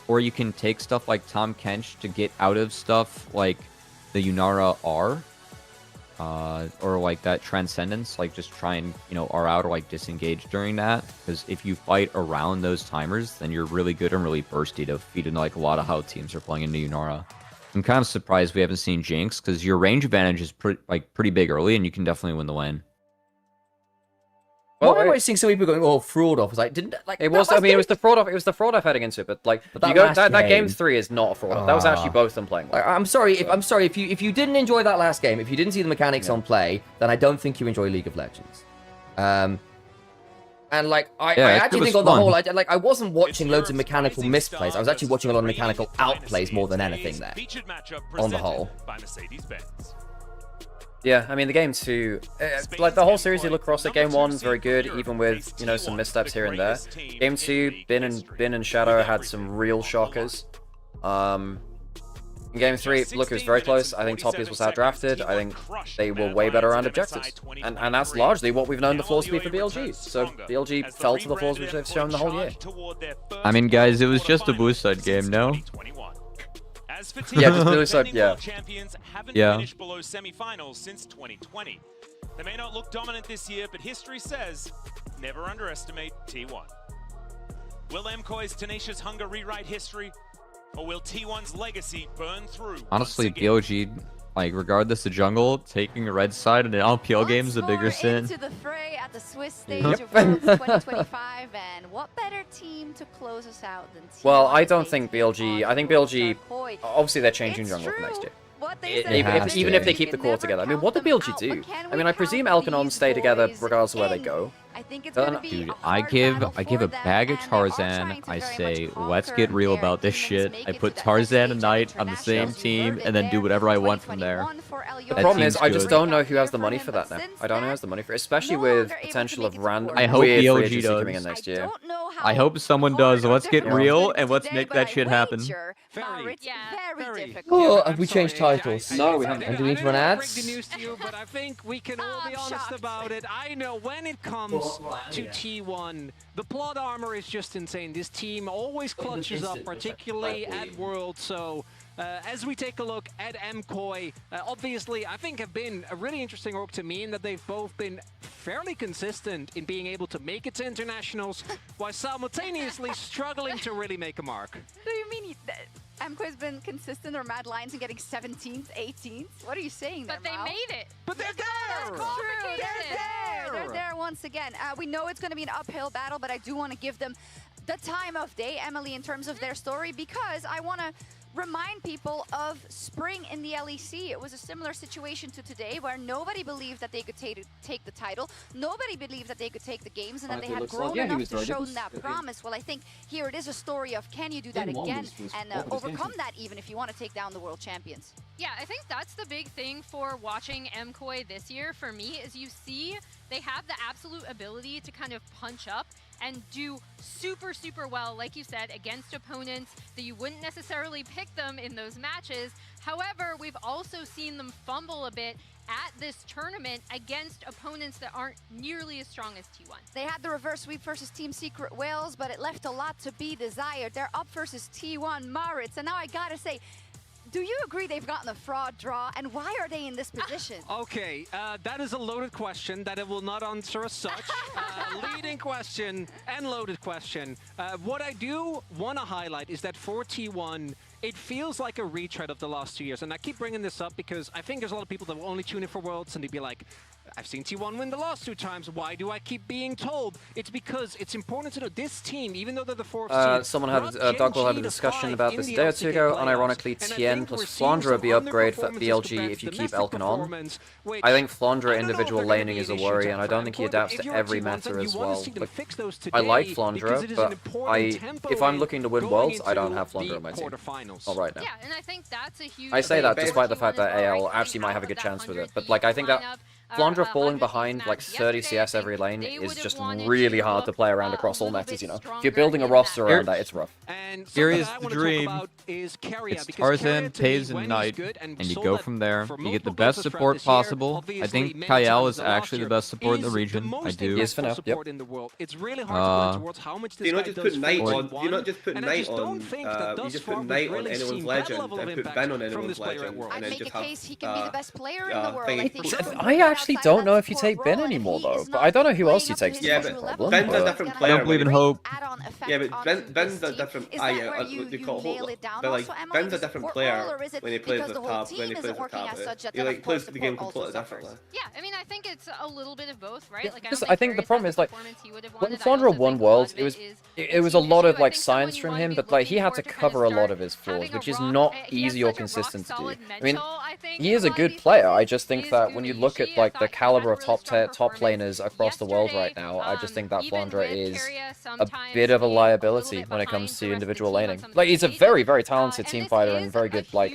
Or you can take stuff like Tom Kench to get out of stuff like the Yunara R. Or like that Transcendence, like just try and, R out or like disengage during that. Because if you fight around those timers, then you're really good and really bursty to feed into like a lot of how teams are playing into Yunara. I'm kind of surprised we haven't seen Jinx, because your range advantage is pretty big early, and you can definitely win the lane. Well, Why am I seeing some people going, "Oh, fraud off"? Like, didn't like it was. I mean, it was the fraud off. It was the fraud off heading into it. But like, that you go last that game game- 3 is not a fraud off. That was actually both of them playing well. I'm sorry if you didn't enjoy that last game, if you didn't see the mechanics on play, then I don't think you enjoy League of Legends. And like I actually think on the whole, I wasn't watching loads of mechanical misplays. I was actually watching a lot of mechanical outplays more than anything there. On the whole. Yeah, I mean, the game 2, like the whole series you look across at, game 1 is very good, even with, some missteps here and there. Game 2, Bin and Shadow had some real shockers. In game 3, look, it was very close. I think Top Ears was outdrafted. I think they were way better around objectives. And that's largely what we've known the flaws to be for BLG. So BLG fell to the flaws which they've shown the whole year. I mean, guys, it was just a boost side game, no? Yeah, just Blue Side, yeah. Champions haven't Yeah. finished below semi-finals since 2020. They may not look dominant this year, but history says never underestimate T1. Will MKOI's tenacious hunger rewrite history, or will T1's legacy burn through? Honestly, BLG, like, regardless of jungle, taking a red side in an LPL game is a bigger sin. Into the fray at the Swiss stage Yep. of Worlds 2025, and what better team to close us out than T1? Well, I don't think BLG... I think BLG... Obviously, they're changing jungle for next year. Even if they keep the core together. I mean, what do BLG do? I mean, I presume Elkanon stay together regardless of where they go. Dude, I give a bag of Tarzan. I say, let's get real about this shit. I put Tarzan and Knight on the same team, and then do whatever I want from there. The problem is, I just don't know who has the money for that now. I don't know who has the money for it, especially with potential of random I hope weird free BLG agency does. coming in next year. I hope someone does. Let's get real and let's make that shit happen. Very difficult. Oh, have we changed titles? No, we haven't. And do we need to run Break the ads? news to you, but I think we can all be honest about it. I know when it comes to T1, the plot armor is just insane. This team always clutches up, particularly at Worlds. So as we take a look at MKOI, obviously I think have been a really interesting org to me in that they've both been fairly consistent in being able to make it to internationals while simultaneously struggling to really make a mark. Do you mean MKOI's been consistent or Mad Lions and getting 17th, 18th? What are you saying there, But they Mal? made it. But they're there! That's true. They're there once again. We know it's going to be an uphill battle, but I do want to give them the time of day, Emily, in terms of their story, because I want to remind people of spring in the LEC. It was a similar situation to today where nobody believed that they could take the title. Nobody believed that they could take the games, and then they had grown enough to show that promise. Well, I think here it is a story of can you do that again and overcome that even if you want to take down the world champions. Yeah, I think that's the big thing for watching MKOI this year for me is you see they have the absolute ability to kind of punch up and do super, super well, like you said, against opponents that you wouldn't necessarily pick them in those matches. However, we've also seen them fumble a bit at this tournament against opponents that aren't nearly as strong as T1. They had the reverse sweep versus Team Secret Wales, but it left a lot to be desired. They're up versus T1 Maritz, and now I gotta say, do you agree they've gotten a fraud draw, and why are they in this position? Okay, that is a loaded question that I will not answer as such. Leading question and loaded question. What I do want to highlight is that for T1, it feels like a retread of the last 2 years. And I keep bringing this up because I think there's a lot of people that will only tune in for Worlds and they'd be like, I've seen T1 win the last 2 times. Why do I keep being told? It's because it's important to know this team, even though they're the fourth seed. Someone had, Dogwell had a discussion about this a day or two ago. Unironically, Tien plus Flandre will be upgrade for BLG if you keep Elkan on. I think Flandre individual laning is a worry, and I don't think he adapts to every meta as well. Like, I like Flandre, but if I'm looking to win Worlds, I don't have Flandre on my team. Not right now. Yeah, and I think that's a huge... I say that despite the fact that AL actually might have a good chance with it, but like I think that Flandre falling behind like 30 CS every lane is just really hard to play around across all metas, you know? If you're building a roster around that, it's rough. Here is the dream. It's Tarzan, Taze, and Knight, and you go from there. You get the best support possible. I think Kael is actually the best support in the region. I do. He is for now, yep. Do you not just put Knight on? Do you not just put Knight on? You just put Knight on anyone's legend and put Ben on anyone's legend, and then just have. He can be the best player in the world. I think. I actually don't know if you take Ben anymore though, but I don't know who else you take. Yeah, but Ben's a different player. I don't believe in hope. Yeah, but Ben's a different. You call hope. But like Ben's a different player when he plays with top. When he plays with top, he like plays the game completely differently. Yeah, I mean, I think it's a little bit of both, right? Like, I think the problem is like when Flandre won Worlds, it was a lot of like science from him, but like he had to cover a lot of his flaws, which is not easy or consistent to do. I mean, he is a good player. I just think that when you look at like the caliber of top laners across the world right now, I just think that Flandre is a bit of a liability when it comes to individual laning. Like he's a very, very talented team fighter and very good like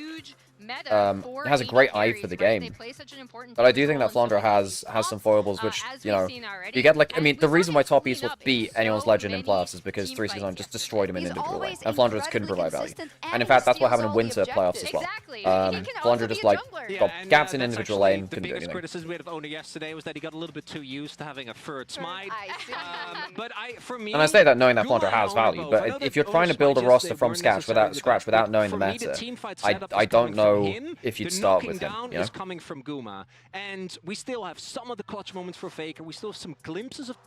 has a great eye for the game. But I do think that Flandre has some foibles, which, you know, you get like, I mean, the reason why top Esports beat anyone's legend in playoffs is because 369 just destroyed him in individual lane, and Flandre just couldn't provide value. And in fact, that's what happened in winter playoffs as well. Flandre just like got gaps in individual lane, couldn't do anything. The biggest criticism we had of Oni yesterday was that he got a little bit too used to having a third smite. For me, and I say that knowing that Flandre has value, but if you're trying to build a roster from scratch without knowing the meta, I don't know if you'd start with him, you know? Is coming from Guma, and we still have some of the clutch moments for Faker. We still have some glimpses of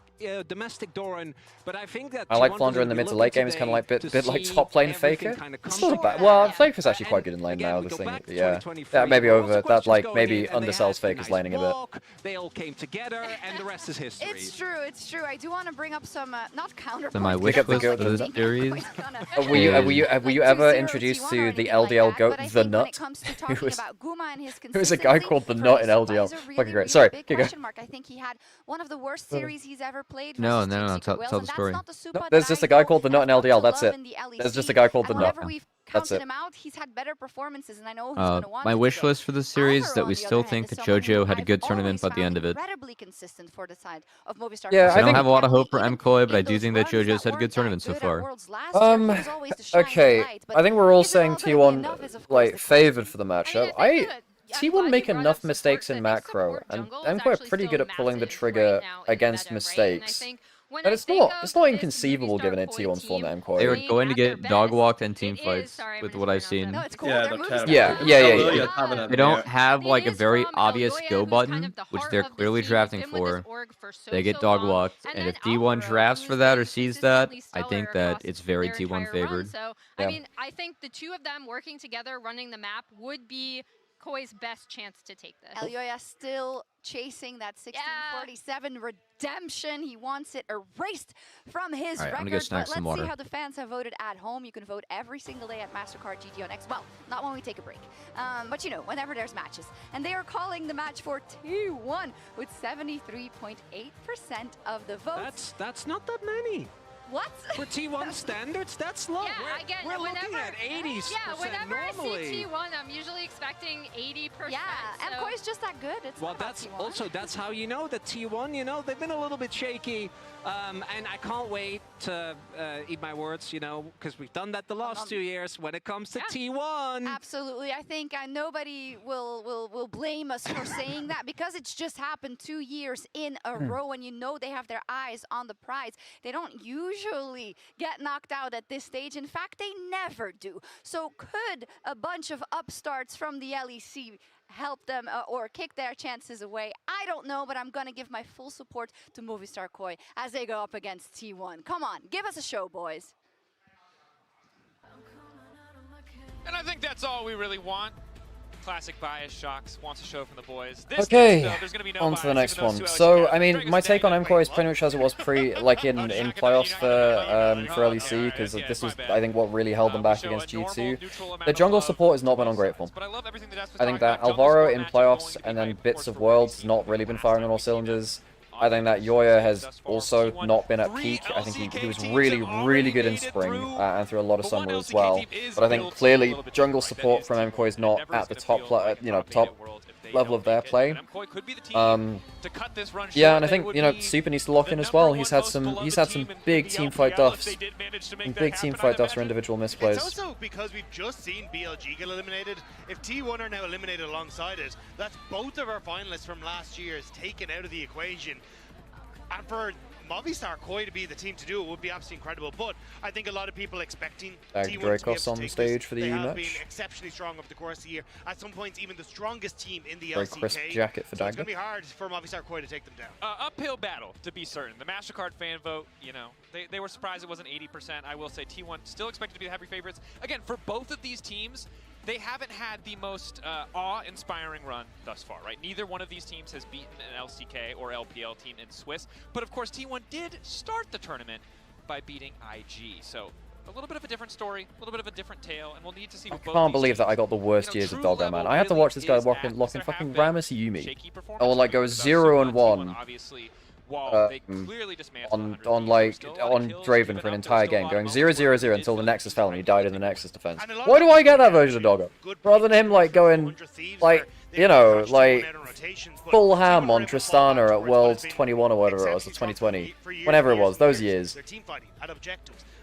domestic Doran, but I think that I like Flandre in the mid to late game. Is kind of like bit like top lane Faker. It's not bad. Well, Faker's actually quite good in lane now. This thing, yeah, maybe over that, like maybe undersells Faker's laning a bit. They all came together, and the rest is history. It's true. It's true. I do want to bring up some not counterpoints. So my wish list for the series. Were you ever introduced to the LDL goat, the Nut? It was a guy called the Nut in LDL. Fucking great. Sorry, keep going. I think he had one of the worst series he's ever played. No, tell the story. No, there's just a guy called the Nut in LDL. That's it. There's just a guy called the Nut. That's it. He's had better performances, and I know who's going to want my wish list for the series that we still think that JoJo had a good tournament by the end of it. Consistent for the side of Movistar. Yeah, I don't have a lot of hope for MKOI, but I do think that JoJo's had a good tournament so far. Okay, I think we're all saying T1 like favored for the matchup. T1 make enough mistakes in macro, and MKOI are pretty good at pulling the trigger against mistakes. But it's not inconceivable given it T1's form at MKOI. They were going to get dog walked and team fights with what I've seen. Yeah. They don't have like a very obvious go button, which they're clearly drafting for. They get dog walked, and if D1 drafts for that or sees that, I think that it's very T1 favored. So, I mean, I think the two of them working together, running the map, would be KOI's best chance to take this. Elyoya still chasing that 1647 redemption. He wants it erased from his record. I'm gonna go snack some water. Let's see how the fans have voted at home. You can vote every single day at MasterCard GT on X. Well, not when we take a break, but you know, whenever there's matches. And they are calling the match for T1 with 73.8% of the votes. That's not that many. What? For T1 standards, that's low. Yeah, again, we're looking at 80s. Yeah, whenever normally. I see T1, I'm usually expecting 80%. Yeah, MKOI is just that good. It's well, that's how you know that T1, you know, they've been a little bit shaky. And I can't wait to eat my words, you know, because we've done that the last 2 years when it comes to T1. Absolutely. I think nobody will blame us for saying that because it's just happened 2 years in a row, and you know they have their eyes on the prize. They don't usually get knocked out at this stage. In fact, they never do. So could a bunch of upstarts from the LEC help them or kick their chances away? I don't know, but I'm going to give my full support to Movistar KOI as they go up against T1. Come on, give us a show, boys. And I think that's all we really want. Classic bias shocks wants a show from the boys. Okay, there's gonna be no on to the bias, next one. So, I mean, my take on MKOI is pretty much as it was like in playoffs for LEC, because this was, I think, what really held them back against G2. The jungle support has not been ungrateful. I think that Alvaro in playoffs and then bits of Worlds has not really been firing on all cylinders. I think that Yoya has also not been at peak. I think he was really, really good in spring and through a lot of summer as well. But I think clearly jungle support from MKOI is not at the top, top level of their play. MKOI could be the team to cut this run short. Yeah, and I think, you know, Super needs to lock in as well. He's had some big team fight duffs. And big team fight duffs or individual misplays. It's also because we've just seen BLG get eliminated. If T1 are now eliminated alongside it, that's both of our finalists from last year is taken out of the equation. And for Movistar KOI to be the team to do it would be absolutely incredible, but I think a lot of people expecting T1 to be able to on take stage this. for the They EU have match. been exceptionally strong over the course of the year. At some points, even the strongest team in the Very LCK. crisp jacket for so it's Dagger. going to be hard for Movistar KOI to take them down. Uphill battle, to be certain. The MasterCard fan vote, you know, they were surprised it wasn't 80%. I will say T1 still expected to be the heavy favorites. Again, for both of these teams, they haven't had the most awe-inspiring run thus far, right? Neither one of these teams has beaten an LCK or LPL team in Swiss, but of course T1 did start the tournament by beating IG, so a little bit of a different story, a little bit of a different tale, and we'll need to see what both Can't these believe that teams, I got the worst years of Doggo, man. I had to watch this guy really lock is in at. fucking There have been Rammus Yumi. shaky Or like go 0-1 obviously, while they clearly dismantled on Draven for an entire game, going 0-0-0 until the Nexus fell and he died in the Nexus defense. Why do I get that version of Doggo? Rather than him like going, like, you know, like full ham on Tristana at Worlds 21 or whatever it was, or 2020, whenever it was, those years.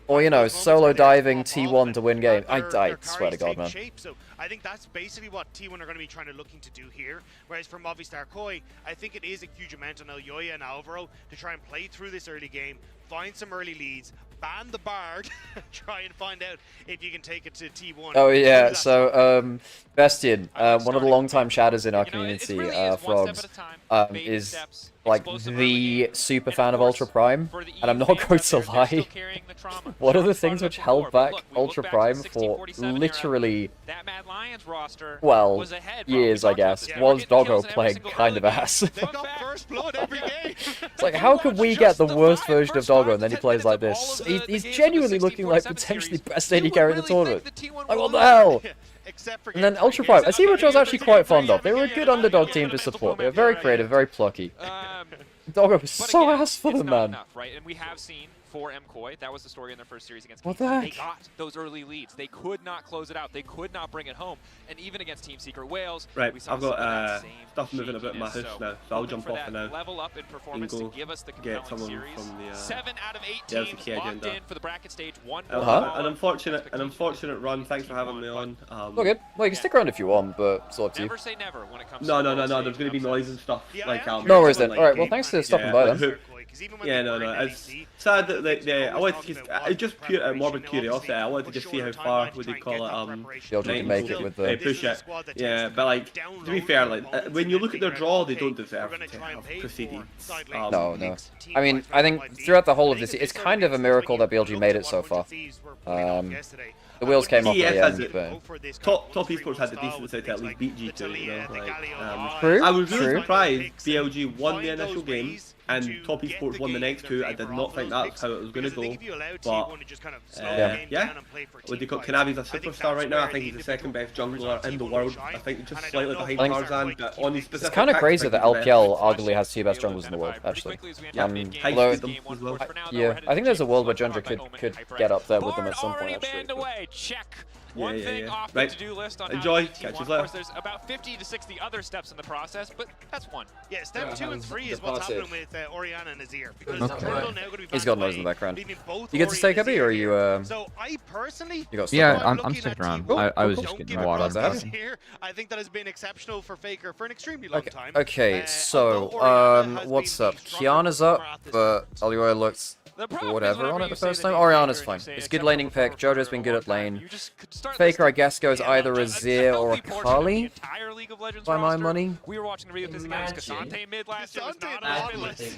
Or, you know, solo diving T1 to win game. I swear to God, man. So I think that's basically what T1 are going to be trying to looking to do here. Whereas for Movistar KOI, I think it is a huge amount on Elyoya and Alvaro to try and play through this early game, find some early leads, ban the Bard, try and find out if you can take it to T1. Oh yeah, so Bestian, one of the long-time shadows in our community, Frogs, is like the super fan of Ultra Prime, and I'm not going to lie, one of the things which held back Ultra Prime for literally, well, years I guess, was Doggo playing kind of ass. It's like, how could we get the worst version of Doggo and then he plays like this? He's genuinely looking like potentially best AD carry in the tournament. Like, what the hell? And then Ultra Prime, a team which I was actually quite fond of. They were a good underdog team to support. They were very creative, very plucky. Doggo was so ass for them, man. Right? And we have seen for MKOI, that was the story in their first series against What Team the They heck? got those early leads. They could not close it out. They could not bring it home. And even against Team Secret Wales, Right, we saw I've some of that got same stuff moving a bit in my house shakiness. now, so I'll jump for off that for now. level up in performance and to go give us the get compelling someone series. from the 7 out of 8 the teams LCK locked agenda. in for the bracket stage. One An unfortunate run. Thanks for having me on. Okay, well, you can stick around if you want, but it's up to you. Never say never when it comes No, to no, the no, no. world There's stage going to be noise and stuff. Like, No worries then. Alright, well, thanks for stopping by then. Yeah, no. It's sad that I wanted to just pure morbid curiosity. I wanted to just see how far would they call it. You'll can make it with the push it. Yeah, but like to be fair, like when you look at their draw, they don't deserve to have proceeded. No. I mean, I think throughout the whole of this, it's kind of a miracle that BLG made it so far. The wheels came off at the end, but... Top Esports had the decency to at least beat G2, you know, like, True, I was really true. surprised BLG won the initial game, and Top Esports won the next two. I did not think that's how it was going to go, but yeah. Would they got Kanavi's a superstar right now? I think he's the second best jungler in the world. I think just slightly behind Tarzan, but on his specific It's kind of picks, crazy I that think he's the LPL best. arguably has two best junglers in the world, actually. Although, I think there's a world where Jundra could get up there with them at some point, actually. away. Check. Yeah, One yeah, thing yeah. off Right. the to-do list on Enjoy. how to Catch T1. you Of later. course, there's about 50 to 60 other steps in the process, but that's one. Yeah, step 2 and 3 is what's happening with Oriana and Azir. Because Okay. Portal now going to be He's back got noise away, in the background. leaving both You get to Ori stay, and Cubby, Azir or are you, here. So I personally, You got stuck Yeah, on? I'm sticking around. Cool, I was cool, just cool. getting Don't water. give it here, I think that has been exceptional for Faker for an extremely long time. Okay, so, what's up? Kiana's up, but Elioya looks whatever on it the first time. Oriana's fine. It's good laning pick. Jojo's been good at lane. Faker, I guess, goes either a Zir or a Kali. By my money. We were watching the Rio this against Cassante mid last year. Was not on the mid list.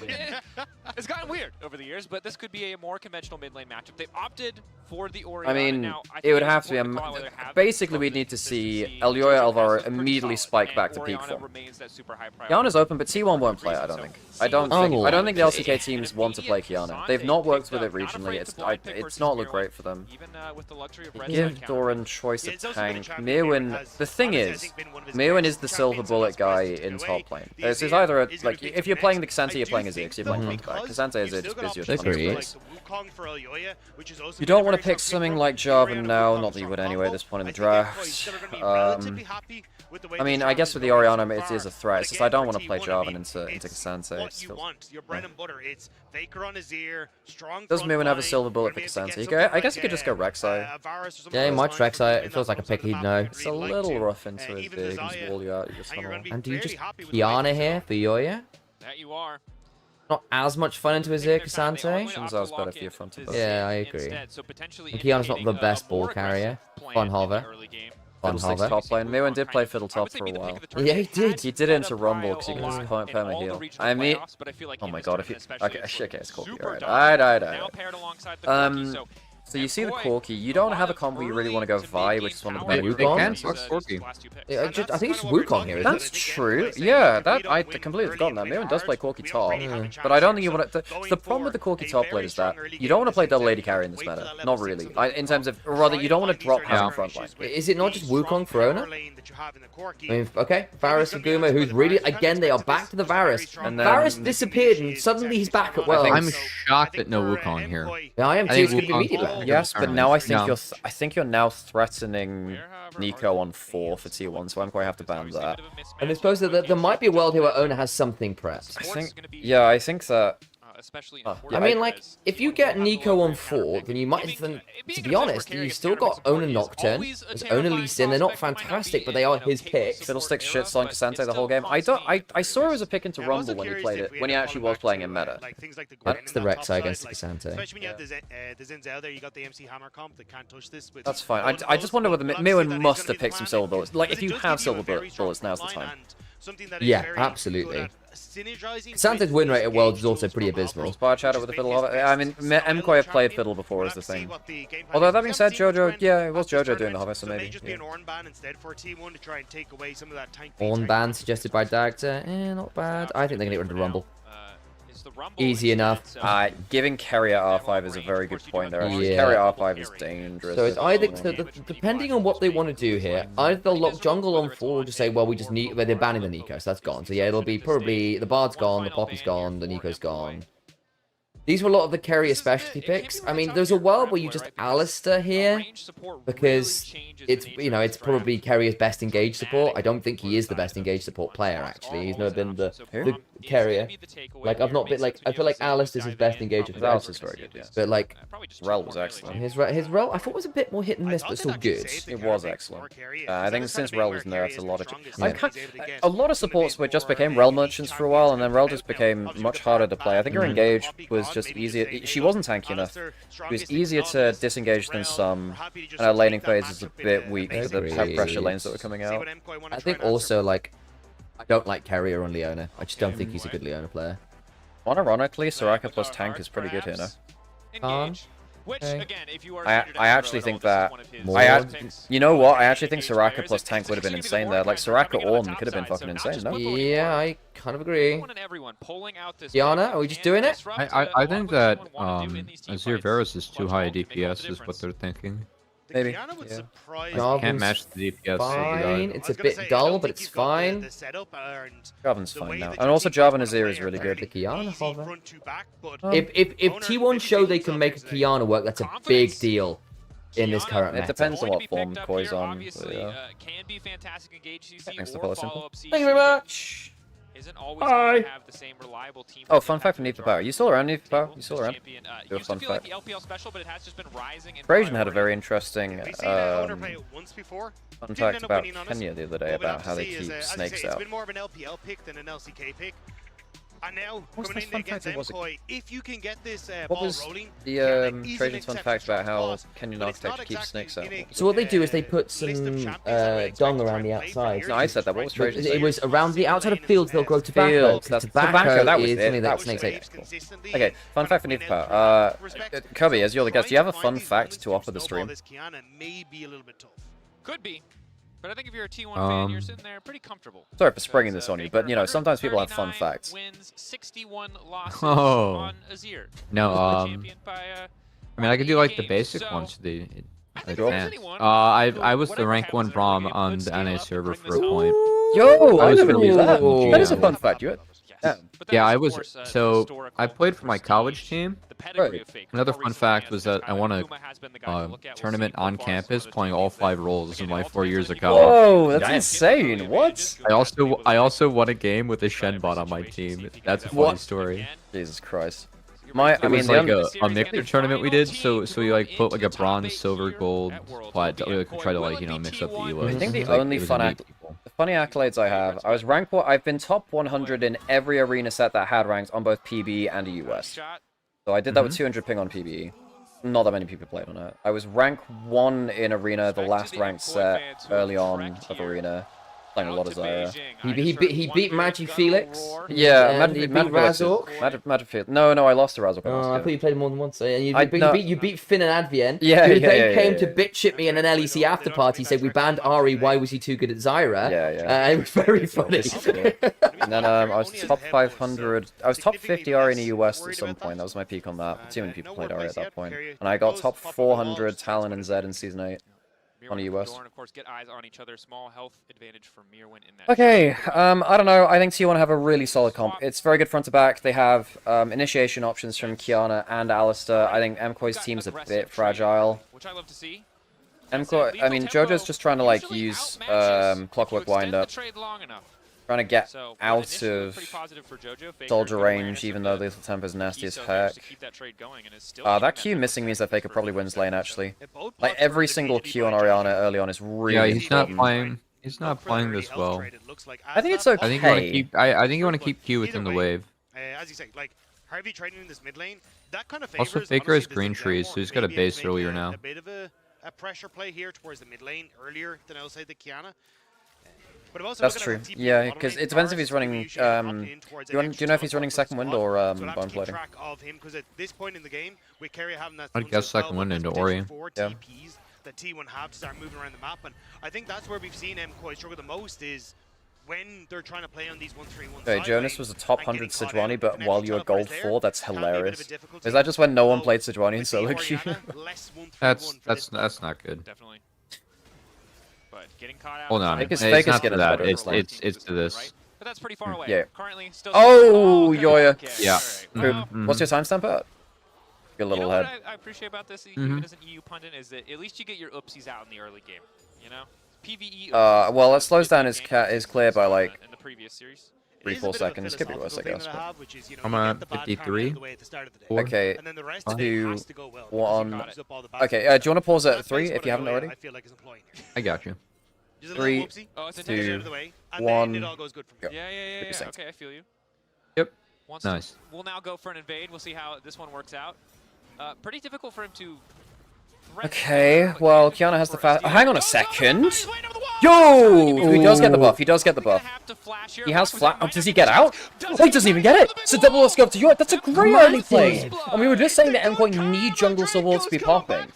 It's gotten weird over the years, but this could be a more conventional mid lane matchup. They opted for the Oriana. I mean, now, I it think would it's have to be important call out whether they have basically we'd need to see Elioya Alvaro immediately spike back to peak form. Kiana's open, but T1 won't play it, I don't think. I don't think the LCK teams want to play Kiana. They've not worked with it regionally. It's not looked great for them. They give Doran Mirwin choice of tank. Mirwin, the thing is, Mirwin is the silver bullet guy in top lane. It's either a, like, if you're playing the K'Sante, you're playing Azir, you're playing front to back. K'Sante is your Agreed. You don't want to pick something like Jarvan now, not that you would anyway at this point in the draft. I mean, I guess with the Orianna, it is a threat. It's just I don't want to play Jarvan into K'Sante. Does Mirwin have a silver bullet for K'Sante? I guess he could just go Rek'Sai. Yeah, he might Rek'Sai. It feels like a pick he'd know. It's a little rough into his big, he's wall you out, you just And do you just Kiana here for Yoya? That you are. Not as much fun into Azir K'Sante. Shinzo's better for your front to back. Yeah, I agree. And Kiana's not the best ball carrier. Fun hover. Fun hover. Top lane. Mirwin did play fiddle top for a while. Yeah, he did. He did it into Rumble because he can just perma heal. I mean, oh my god, if you okay, it's Corki. Alright. So you see the Corki, you don't have a combo you really want to go Vi, which is one of the better. Corki. Yeah, I think it's Wukong here, isn't That's true. Yeah, I completely forgotten that. Mirwin does play Corki top, but I don't think you want to. The problem with the Corki top lane is that you don't want to play double lady carry in this meta. Not really. In terms of, or rather, you don't want to drop her in front line. Is it not just Wukong for Ona? I mean, okay, Varus and Guma, who's really, again, they are back to the Varus. And Varus disappeared and suddenly he's back at Worlds. I'm shocked that no Wukong here. Yeah, I am too. It's going to be immediately. Yes, but now I think you're now threatening Nico on 4 for tier 1, so I'm going to have to ban that. And I suppose that there might be a world here where Ona has something prepped. I think that. I mean, like, if you get Nico on 4, then you might, to be honest, you still got Ona Nocturne, there's Ona Lee Sin, they're not fantastic, but they are his picks. Fiddlesticks shits on K'Sante the whole game. I saw it as a pick into Rumble when he played it, when he actually was playing in meta. That's the Rek'Sai against K'Sante. That's fine. I just wonder whether Mirwin must have picked some silver bullets. Like, if you have silver bullets, now's the time. Yeah, absolutely. K'Sante's win rate at Worlds is also pretty abysmal. Spire chatter with the fiddle. I mean, MKOI have played fiddle before is the thing. Although that being said, Jojo, yeah, it was Jojo doing the hover, so maybe. Yeah. Ornn ban suggested by Dagter, not bad. I think they're gonna get rid of the Rumble. Easy enough. Giving carry at R5 is a very good point there. Yeah. Carry at R5 is dangerous. So it's either, depending on what they want to do here, either they'll lock jungle on 4 or just say, well, we just need, they're banning the Nico, so that's gone. So yeah, it'll be probably, the Bard's gone, the Poppy's gone, the Nico's gone. These were a lot of the carrier specialty picks. I mean, there's a world where you just Alistair here, because it's, you know, it's probably carrier's best engaged support. I don't think he is the best engaged support player, actually. He's never been the carrier. Like, I've not been, like, I feel like Alistair's his best engaged support. Alistair's very good, yeah. But, like, Rel was excellent. His Rel, I thought was a bit more hit and miss, but still good. It was excellent. I think since Rel was nerfed, a lot of supports just became Rel merchants for a while, and then Rel just became much harder to play. I think her engage was just easier. She wasn't tanky enough. It was easier to disengage than some, and her laning phase is a bit weak for the pressure lanes that were coming out. I think also, like, I don't like carrier on Leona. I just don't think he's a good Leona player. Unironically, Soraka plus tank is pretty good here now. I actually think that you know what? I actually think Soraka plus tank would have been insane there. Like Soraka Ornn could have been fucking insane, no? Yeah, I kind of agree. Diana, are we just doing it? I think that Azir Varus is too high a DPS is what they're thinking. Maybe. Yeah. I can't match the DPS. Fine. It's a bit dull, but it's fine. Jarvan's fine now. And also Jarvan Azir is really good. The Kiana hover. If T1 show they can make a Kiana work, that's a big deal in this current meta. It depends on what form KOI's on. Thanks to Simple. Thank you very much. Hi. Oh, fun fact for Need for Power. You still around, Need for Power? You still around? Do a fun fact. Brazian had a very interesting fun fact about Kenya the other day about how they keep snakes out. It's been more of an LPL pick than an LCK pick. And now, coming in against MKOI, if you can get this ball rolling, the Trajan's fun fact about how Kenyan architecture keeps snakes out? So what they do is they put some dung around the outside. No, I said that. What was Trajan's? It was around the outside of fields. They'll grow tobacco. That's tobacco. That was is it. that snakes ate. Okay, fun fact for Need for Power. Cubby, as you're the guest, do you have a fun fact to offer the stream? Could be. But I think if you're a T1 fan, you're sitting there pretty comfortable. Sorry for springing this on you, but you know, sometimes people have fun facts. Wins, 61 losses on Azir. No, I mean, I could do like the basic ones. I was the rank 1 Braum on the NA server for a point. Yo, I never really knew that. good. That is a fun fact. Yeah, I was. So I played for my college team. Right. Another fun fact was that I won a tournament on campus playing all 5 roles in my 4 years of college. Whoa, that's insane. What? I also won a game with a Shen bot on my team. That's a funny story. Jesus Christ. It was like a mixer tournament we did, so we like put like a bronze, silver, gold, plat. We like, try to like mix up the elos. I think the only funny accolades I have, I was ranked. I've been top 100 in every arena set that had ranks on both PBE and US. So I did that with 200 ping on PBE. Not that many people played on it. I was rank 1 in arena, the last ranked set early on of arena. Playing a lot of Zyra. He beat Magic Felix. Yeah, Magic Razork. Magic Felix. No, I lost to Razork. Oh, I thought you played more than once. You beat Finn and Advien. Yeah, who then came to bitch shit me in an LEC after party, said we banned Ari. Why was he too good at Zyra? Yeah. It was very funny. And then I was top 500. I was top 50 Ari in the US at some point. That was my peak on that. Too many people played Ari at that point. And I got top 400 Talon and Zed in Season 8. On the US. Of course, get eyes on each other. Small health advantage for Mirwin in that. Okay, I don't know. I think T1 have a really solid comp. It's very good front to back. They have initiation options from Kiana and Alistair. I think MKOI's team's a bit fragile. Which I love to see. MKOI, I mean, JoJo's just trying to like use Clockwork Wind-Up. Trying to get out of soldier range, even though the tempo's nasty as heck. That Q missing means that Faker probably wins lane, actually. Like, every single Q on Orianna early on is really Yeah, he's not playing this well. I think it's okay. I think you want to keep Q within the wave. As you say, like, Harvey trading in this mid lane, that kind of Also, favors, Faker honestly, has the green Zen trees, Dragon so he's got a maybe base make earlier now. a bit of a pressure play here towards the mid lane earlier than I'll say the Kiana. That's true. Yeah, because it depends if he's running. Do you know if he's running second wind or bone floating? I'd guess second wind into Ori. Yeah. That T1 have to start moving around the map, and I think that's where we've seen MKOI struggle the most is when they're trying to play on these 1-3-1. Okay, Jonas was a top 100 Sejuani, but while you were gold 4, that's hilarious. Is that just when no one played Sejuani in solo queue? That's not good. Definitely. But getting caught out. Hold on. Faker's not getting that. better. It's to this. But that's pretty far away. Yeah. Currently still. Oh, Yoya. Okay. Yeah. What's your timestamp at? Your little head. What I appreciate about this, even as an EU pundit, is that at least you get your oopsies out in the early game. You know, PVE. Well, it slows down his clear by like in the previous series. 3-4 seconds. Could be worse, I guess. I'm at 53. Okay, 2, 1. Okay, do you want to pause at 3 if you haven't already? I got you. 3, 2, 1. Go. Yeah. Okay, I feel you. Yep. Nice. We'll now go for an invade. We'll see how this one works out. Pretty difficult for him to. Okay, well, Kiana has the fast. Oh, hang on a second. Yo! He does get the buff. He does get the buff. He has flat. Oh, does he get out? Oh, he doesn't even get it. So double let's go to Yoya. That's a great early play. And we were just saying that MKOI need jungle supports to be popping.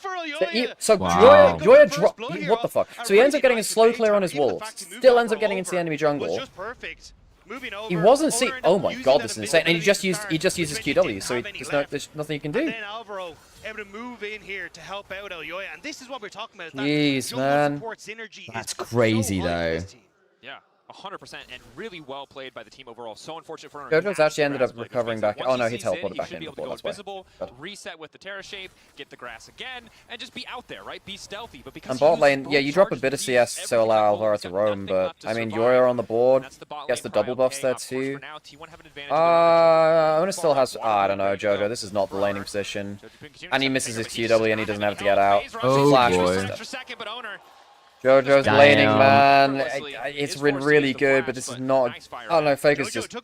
So wow. Yoya drop. What the fuck? So he ends up getting a slow clear on his wolves. Still ends up getting into the enemy jungle. He wasn't see. Oh my god, this is insane. And he just used his QW, so there's nothing you can do. Able to move in here to help out Yoya, and this is what we're talking about. Jeez, man. That's crazy though. Yeah, 100%, and really well played by the team overall. So unfortunate for Jojo's actually ended up recovering back. Oh no, he teleported back in before. That's visible, reset with the Terra shape, get the grass again, and just be out there, right? Be stealthy. But because and bot lane, yeah, you drop a bit of CS to allow Alvaro to roam, but I mean Yoya on the board gets the double buffs there too. Owner still has. I don't know, Jojo. This is not the laning position, and he misses his QW and he doesn't have to get out. Oh Flash boy. Jojo's laning, man. It's been really good, but this is not. I don't know, Faker's just.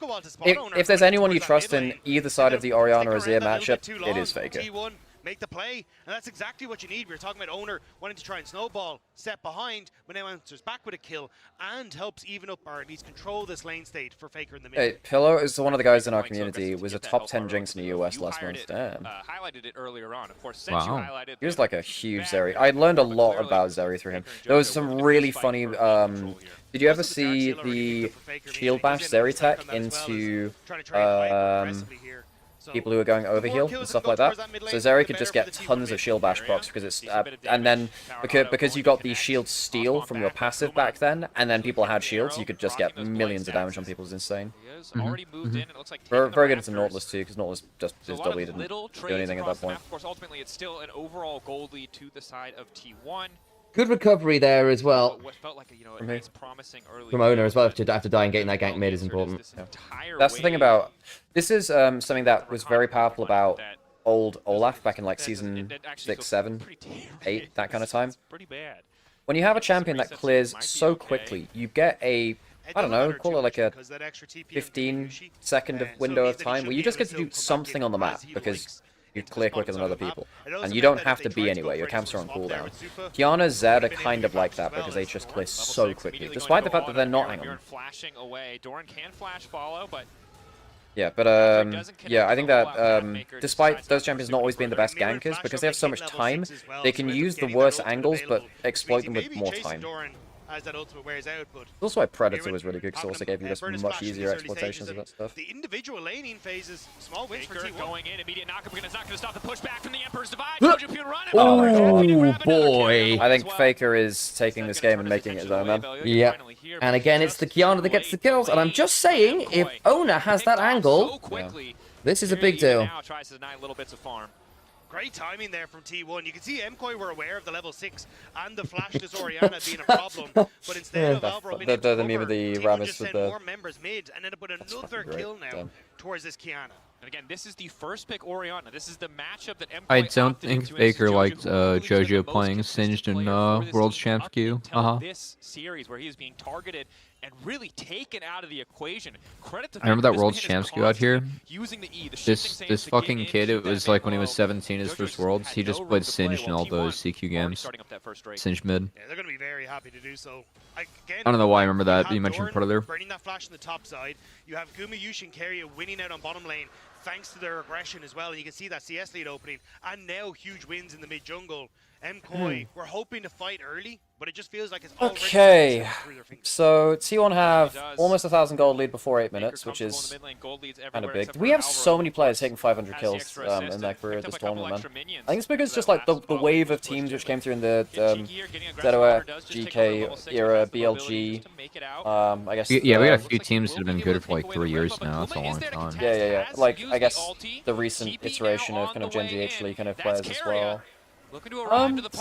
If there's anyone you trust in either side of the Orianna or Azir matchup, it is Faker. Make the play, and that's exactly what you need. We were talking about Owner wanting to try and snowball, step behind, but now answers back with a kill and helps even up or at least control this lane state for Faker in the mid. Hey, Pillow is one of the guys in our community. Was a top 10 Jinx in the US last month. Damn. Highlighted it earlier on. Of course, wow. He was like a huge Zeri. I learned a lot about Zeri through him. There was some really funny. Did you ever see the Shield Bash Zeri tech into people who are going overheal and stuff like that. So Zeri could just get tons of shield bash procs because it's and then because you got the shield steal from your passive back then, and then people had shields, you could just get millions of damage on people. It's insane. Very good into Nautilus too, because Nautilus just W didn't do anything at that point. Of course, ultimately, it's still an overall gold lead to the side of T1. Good recovery there as well. What felt like a nice promising early From Owner as well, after dying, getting that gank mid is important. Yeah. That's the thing about this is something that was very powerful about old Olaf back in like season 6, 7, 8, that kind of time. When you have a champion that clears so quickly, you get a, I don't know, call it like a 15-second window of time where you just get to do something on the map because you clear quicker than other people. And you don't have to be anywhere, your camps are on cooldown. Kiana, Zed are kind of like that because they just clear so quickly, despite the fact that they're not, hang on. Yeah, but yeah, I think that despite those champions not always being the best gankers, because they have so much time, they can use the worst angles but exploit them with more time. As that ultimate wears out, but that's why Predator was really good, because it also gave you just much easier exploitations of that stuff. The individual laning phases, small wins for T1. Going in, immediate knockup, it's not going to stop the pushback from the Emperor's Divide. Oh boy! I think Faker is taking this game and making it his own, man. Yeah. And again, it's the Kiana that gets the kills, and I'm just saying, if Owner has that angle, this is a big deal. Great timing there from T1. You can see MKOI were aware of the level 6 and the flashless Orianna being a problem, but instead of Alvaro being able to cover, T1 just sent more members mid and ended up with another kill now towards this Kiana. And again, this is the first pick Orianna. This is the matchup that MKOI I don't think Faker liked Jojo playing Singed in World's Champs queue. This series where he is being targeted and really taken out of the equation. Credit to I remember that World's Champs queue out here. This fucking kid, it was like when he was 17, his first Worlds, he just played Singed in all those CQ games. Singed mid. Yeah, they're going to be very happy to do so. Again, I don't know why I remember that, but you mentioned Predator. Burning that flash on the top side. You have Guma, Yush, and Keria winning out on bottom lane thanks to their aggression as well. And you can see that CS lead opening. And now huge wins in the mid jungle. MKOI, we're hoping to fight early, but it just feels like it's already okay. So T1 have almost 1,000 gold lead before 8 minutes, which is kind of big. We have so many players taking 500 kills in their career at this tournament, man. I think it's because just like the wave of teams which came through in the ZOA, GK era, BLG. I guess. Yeah, we got a few teams that have been good for like 3 years now. That's a long time. Yeah. Like I guess the recent iteration of kind of Gen G HL kind of players as well.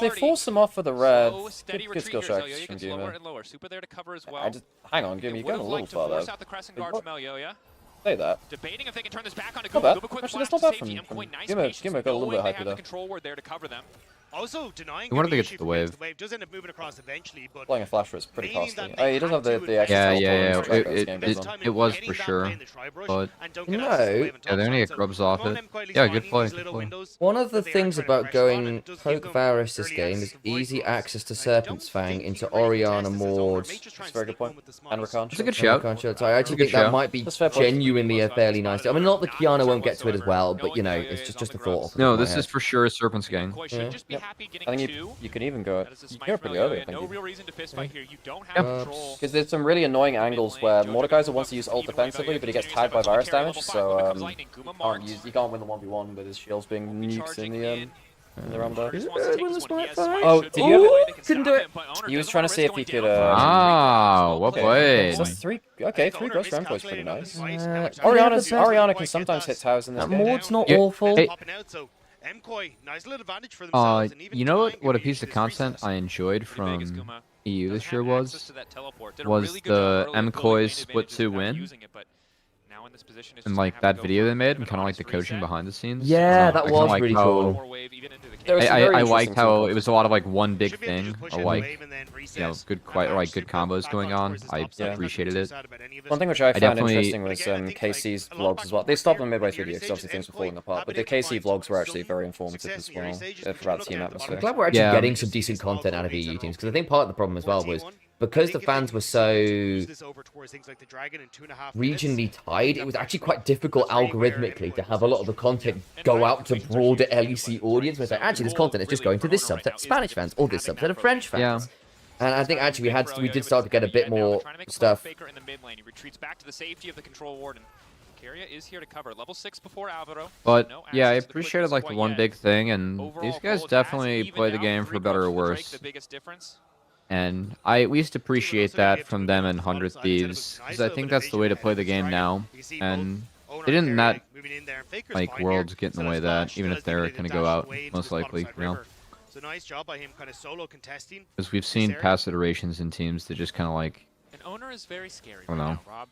They force him off for the red. Good skill checks from Guma. Hang on, Guma, you're going a little far though. Say that. Debating if they can turn this back on not bad. Actually, that's not bad from Guma. Guma got a little bit hypey though. Also denying he wanted to get to the wave. The wave does end up moving across eventually, but playing a flasher is pretty costly. Oh, he doesn't have the extra it was for sure, but no. Yeah, they're gonna get grubs off it. Yeah, good play. One of the things about going Poke Varus this game is easy access to Serpent's Fang into Orianna Mord. That's a very good point. And Rakan. It's a good shout. I actually think that might be genuinely a fairly nice. I mean, not that Kiana won't get to it as well, but you know, it's just a thought. No, this is for sure Serpent's gang. I think you can even go. You can go pretty early, I think. No real reason to fist fight here. You don't have control. Because there's some really annoying angles where Mordekaiser wants to use ult defensively, but he gets tagged by virus damage, so you can't win the 1v1 with his shields being nuked in the round there. Oh, did you? Couldn't do it. He was trying to see if he could. What play? So that's three Ghost Rambo is pretty nice. Orianna can sometimes hit towers in this game. Mord's not awful. MKOI, nice little advantage for themselves. And even you know what a piece of content I enjoyed from EU this year was the MKOI split 2 win. And like that video they made and kind of like the coaching behind the scenes. Yeah, that was really cool. I liked how it was a lot of like one big thing, or like good combos going on. I appreciated it. One thing which I found interesting was KC's vlogs as well. They stopped them midway through because obviously things were falling apart, but the KC vlogs were actually very informative as well about the team atmosphere. I'm glad we're actually getting some decent content out of EU teams, because I think part of the problem as well was because the fans were so regionally tied, it was actually quite difficult algorithmically to have a lot of the content go out to broader LEC audience. Where it's like, actually, this content is just going to this subset of Spanish fans or this subset of French fans. And I think actually we did start to get a bit more stuff. Keria is here to cover. Level 6 before Alvaro. But no yeah, I access to the appreciated quickness like the quite one yet. big thing, and Overall these guys gold has definitely evened play the out. game 3 for better or coaches to break worse. the biggest difference. And we used to appreciate that from them in 100 Thieves, because I think that's the way to play the game now. And they didn't let like Worlds get in the way of that, even if they're going to go out, most likely, you know. So nice job by him kind of solo contesting. Because we've seen past iterations in teams that just kind of like, An owner is very scary I don't right know. now, Rob.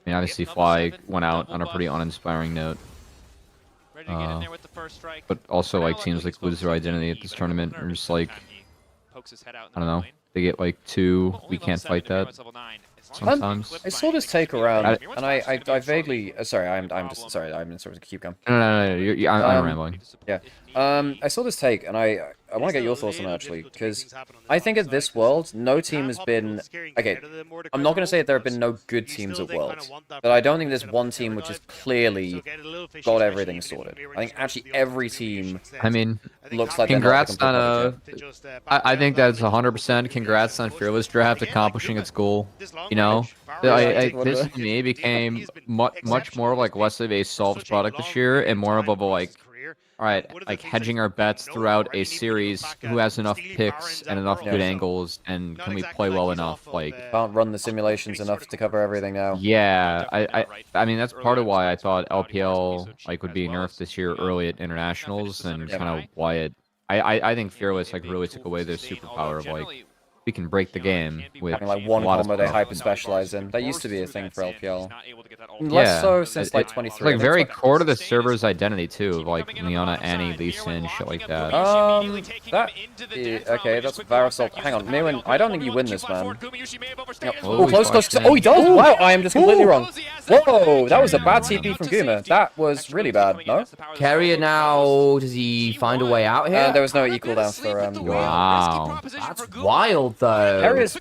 I mean, obviously Fly went out on a pretty uninspiring note. Ready to get in there with the first strike. But also like teams like lose their identity at this tournament are just like, Pokes his head out I don't know, they get like 2, we can't fight that. Sometimes. I saw this take around, and I vaguely. Sorry, I'm sorry. I'm sorry to keep going. No, I'm rambling. Yeah. I saw this take, and I want to get your thoughts on it actually, because I think at this World, no team has been. Okay, I'm not going to say that there have been no good teams at Worlds, but I don't think there's one team which has clearly got everything sorted. I think actually every team. I mean, looks like congrats on I think that's 100%. Congrats on Fearless Draft accomplishing its goal. You know, this to me became much more like less of a solved product this year and more of a like, all right, like hedging our bets throughout a series. Who has enough picks and enough good angles, and can we play well enough? Like, can't run the simulations enough to cover everything now. Yeah, I mean that's part of why I thought LPL like would be nerfed this year early at internationals, and kind of why it. I think Fearless like really took away their superpower of like, we can break the game with having like one combo they hyper specialize in. That used to be a thing for LPL. Less so since like 23. Like very core to the server's identity too, of like Leona, Annie, Lee Sin, shit like that. Okay, that's Varasol. Hang on, Mewin, I don't think you win this, man. Oh, close. Oh, he does. Wow, I am just completely wrong. Whoa, that was a bad TP from Guma. That was really bad. No. Keria now, does he find a way out here? There was no equal down for Wow, that's wild though. Keria's.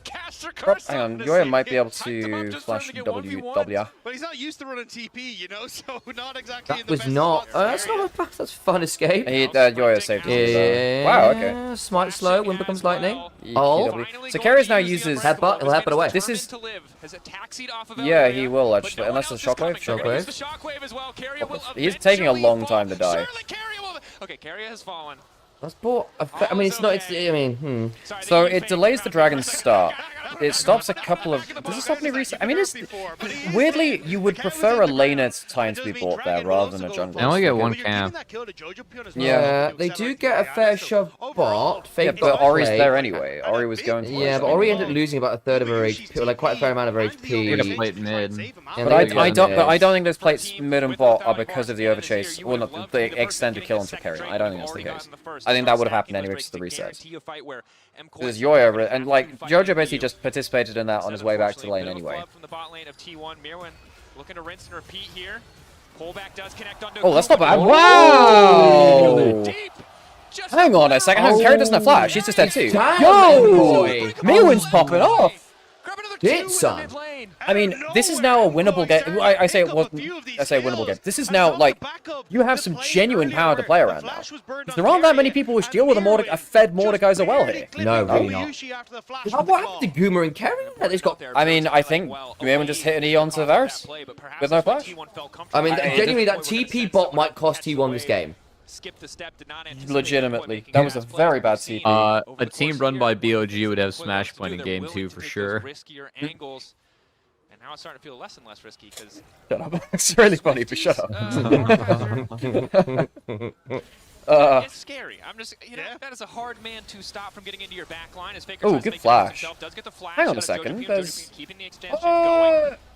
Hang on, Yoya might be able to flash WR. But he's not used to running TP, you know, so not exactly. That was not. That's not a that's a fun escape. Yoya saved it. Wow. Okay. Smite slow. Wind becomes lightning. So Keria's now uses headbutt. He'll headbutt away. This is. Yeah, he will actually, unless it's shockwave. He's taking a long time to die. Okay, Keria has fallen. That's bought. I mean, it's not. It's. I mean, So it delays the dragon's start. It stops a couple of. Does it stop any reset? I mean, it's weirdly you would prefer a laner time to be bought there rather than a jungler. I only get one camp. Yeah, they do get a fair shove bot. Yeah, but Ori's there anyway. Ori was going to. Yeah, but Ori ended up losing about a third of her HP, or like quite a fair amount of her HP. Get a plate mid. But I don't think those plates mid and bot are because of the overchase. Well, not the extended kill onto Keria. I don't think that's the case. I think that would have happened anyway to the reset. Because Yoya and like Jojo basically just participated in that on his way back to the lane anyway. Oh, that's not bad. Wow! Hang on a second. Keria doesn't have flash. She's just dead too. Yo! Mewin's popping off. Did son? I mean, this is now a winnable game. I say it wasn't. I say a winnable game. This is now like you have some genuine power to play around now. There aren't that many people which deal with a fed Mordekaiser well here. No, really not. What happened to Guma and Keria? They've got. I mean, I think Mewin just hit an E onto Varus with no flash. I mean, genuinely, that TP bot might cost T1 this game. Legitimately, that was a very bad CP. A team run by BOG would have Smash Point in game 2 for sure. And now it's starting to feel less and less risky because. Shut up. It's really funny, but shut up. It's scary. I'm just, you know, that is a hard man to stop from getting into your back line. Oh, good flash. Hang on a second. There's.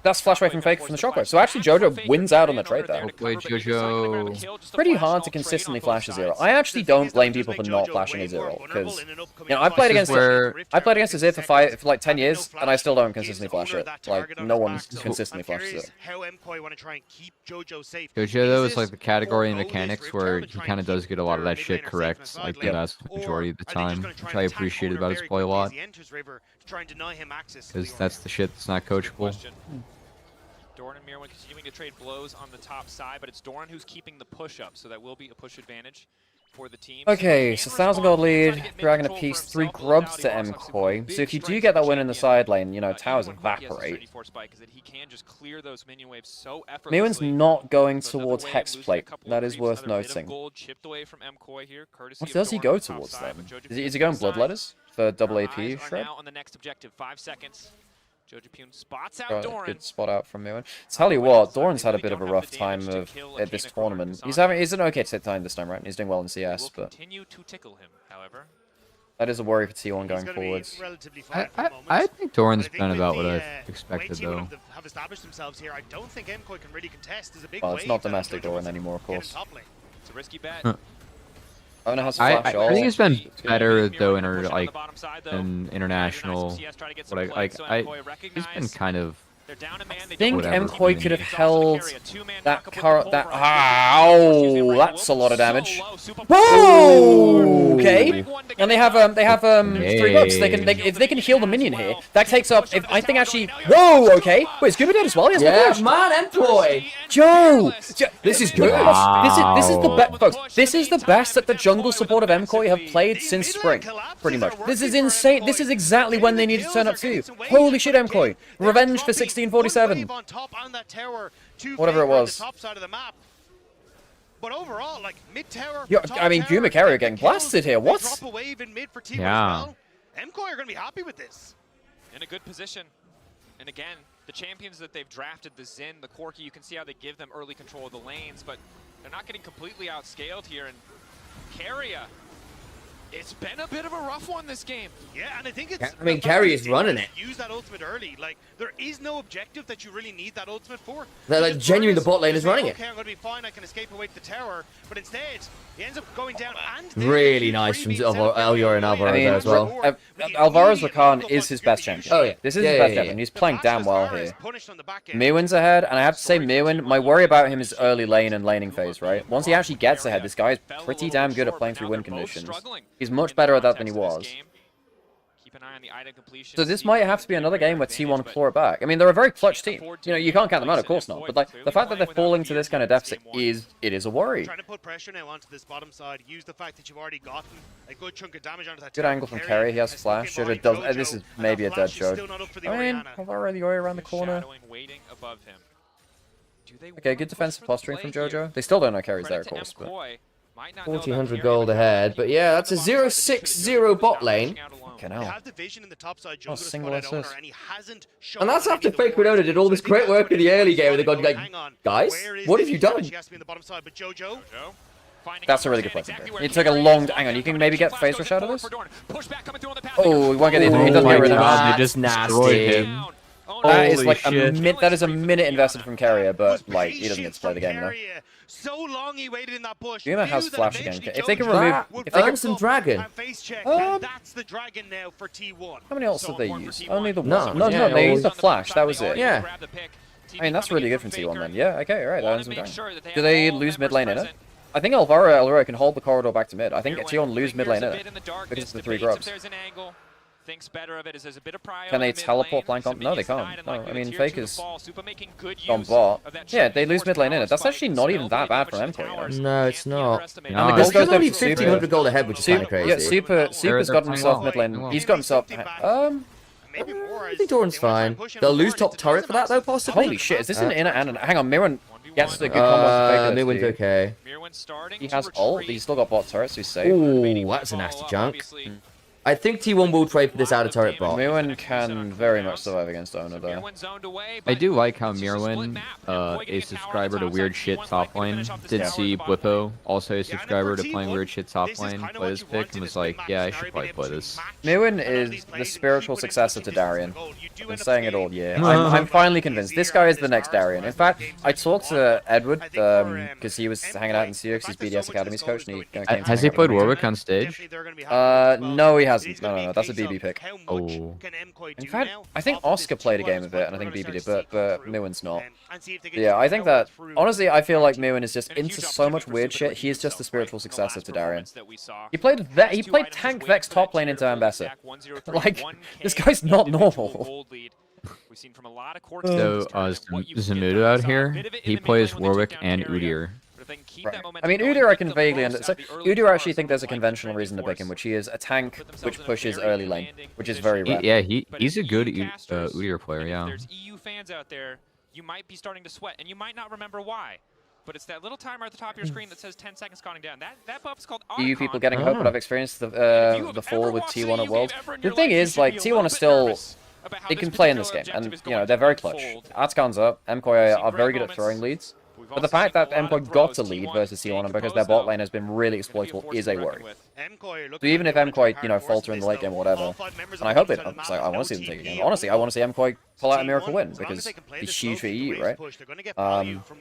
That's flash away from Faker from the shockwave. So actually, Jojo wins out on the trade there. Wait, Jojo. It's pretty hard to consistently flash a zero. I actually don't blame people for not flashing a zero because, you know, I played against Azir for like 10 years and I still don't consistently flash it. Like no one consistently flashes it. Jojo though is like the category in mechanics where he kind of does get a lot of that shit correct, like the vast majority of the time, which I appreciated about his play a lot. Because that's the shit that's not coachable. Doran and Mirwin continuing to trade blows on the top side, but it's Doran who's keeping the push up, so that will be a push advantage. for the team. Okay, so 1,000 gold lead, Dragon apiece, 3 grubs to MKOI. So if you do get that win in the side lane, you know, towers evaporate. Mewin's not going towards Hexplate. That is worth noting. What does he go towards then? Is he going Bloodletters for double AP shred? On the next objective, 5 seconds. Jojapune spots out Doran. Good spot out from Mewin. Tell you what, Doran's had a bit of a rough time at this tournament. He's an okay time this time, right? He's doing well in CS, but continue to tickle him, however. That is a worry for T1 going forwards. I think Doran's been about what I expected, though. Have established themselves here. I don't think MKOI can really contest. There's a big well, it's not domestic Doran anymore, of course. It's a risky bet. I think it's been better though in international. He's been kind of. I think MKOI could have held that current. Ow! That's a lot of damage. Whoa! Okay. And they have 3 bucks. If they can heal the minion here, that takes up. I think actually. Whoa! Okay. Wait, is Goober dead as well? Yes, yeah, man, MKOI. Joe, this is good. This is the best, folks. This is the best that the jungle support of MKOI have played since spring, pretty much. This is insane. This is exactly when they need to turn up too. Holy shit, MKOI! Revenge for 1647. Whatever it was. But overall, like mid-tower. I mean, Guma Carrier getting blasted here. What? Yeah. MKOI are going to be happy with this. In a good position. And again, the champions that they've drafted, the Xin, the Corki, you can see how they give them early control of the lanes, but they're not getting completely outscaled here. And Carrier, it's been a bit of a rough one this game. Yeah, and I think it's... I mean, Carrier is running it. Use that ultimate early. Like, there is no objective that you really need that ultimate for. They're like, genuinely, the bot lane is running it. Okay, I'm going to be fine, I can escape away to the tower. But instead, he ends up going down and... Really nice from Elyor and Alvaro there as well. Alvaro's Rakan is his best champion. Oh, yeah. This is his best champion. He's playing damn well here. Mewin's ahead, and I have to say, Mewin, my worry about him is early lane and laning phase, right? Once he actually gets ahead, this guy is pretty damn good at playing through win conditions. He's much better at that than he was. So this might have to be another game where T1 claw it back. I mean, they're a very clutch team. You know, you can't count them out, of course not. But like the fact that they're falling to this kind of deficit is a worry. Trying to put pressure now onto this bottom side. Use the fact that you've already gotten a good chunk of damage onto that. Good angle from Carrier. He has flash. This is maybe a dead Jode. I mean, Alvaro the Oi around the corner. Okay, good defensive posturing from Jojo. They still don't know Carrier's there, of course, but 1,400 gold ahead, but yeah, that's a 0-6-0 bot lane. Oh, single assist. And that's after Fake Winona did all this great work in the early game, and they got like, guys, what have you done? That's a really good play. It took a long... Hang on, you can maybe get phase rush out of this? Oh, he won't get it. He doesn't get rid of it. They just nasty. That is like a minute invested from Carrier, but like he doesn't get to play the game now. So long he waited in that bush. Yuma has flash again. If they can remove, if they can some dragon. That's the dragon now for T1. How many else did they use? Only the one. No, they used the flash. That was it. Yeah. I mean that's really good from T1 then. Yeah. Okay. All right. That ends some dragon. Do they lose mid lane in it? I think Alvaro can hold the corridor back to mid. I think T1 lose mid lane in it because of the 3 grubs. Can they teleport flank on? No, they can't. No, I mean, Fake is on bot. Yeah, they lose mid lane in it. That's actually not even that bad for MKOI, you know? No, it's not. And the gold goes only 1,500 gold ahead, which is kind of crazy. Yeah, Super's got himself mid lane. He's got himself... I think Doran's fine. They'll lose top turret for that, though, possibly. Holy shit, is this an inner and an... Hang on, Mirren gets the good combo. Mirren's okay. He has ult, he's still got bot turret, so he's safe. Ooh, that's a nasty junk. I think T1 will trade for this outer turret bot. Mirwin can very much survive against Ona though. I do like how Mirwin, a subscriber to weird shit top lane, did see Blippo, also a subscriber to playing weird shit top lane, play this pick, and was like, yeah, I should probably play this. Mirwin is the spiritual successor to Darien. I've been saying it all year. I'm finally convinced. This guy is the next Darien. In fact, I talked to Edward, because he was hanging out in CX, he's BDS Academy's coach, and he came to Has he played Warwick on stage? No, he hasn't. No, that's a BB pick. Oh. In fact, I think Oscar played a game of it, and I think BB did, but Mirwin's not. Yeah, I think that, honestly, I feel like Mirwin is just into so much weird shit, he is just the spiritual successor to Darien. He played Tank Vex top lane into Ambessa. Like, this guy's not normal. So, Zamudo out here, he plays Warwick and Udyr. if they can keep Right. that I momentum mean, going, Udyr I get can the vaguely most out understand. of the early Udyr I actually bars think there's a of, like, conventional training reason to pick him, force. which he is a tank which in a pushes very early lane, commanding which is very rare. Yeah, But he's as a good EU casters, Udyr player, and if yeah. there's EU fans out there, you might be starting to sweat, and you might not remember why. But it's that little timer at the top of your screen that says 10 seconds counting down. That buff is called EU Archon. people getting hope, but I've experienced the fall with T1 at Worlds. The thing is, like, T1 is still... They can play in this game, and, you know, they're very clutch. Artscon's up, MKOI are very good at throwing leads. But the fact that MKOI got to lead versus T1 because their bot lane has been really exploitable is a worry. So even if MKOI, you know, falter in the late game or whatever, and I hope they don't, because I want to see them take a game. Honestly, I want to see MKOI pull out a miracle win, because it's huge for EU, right?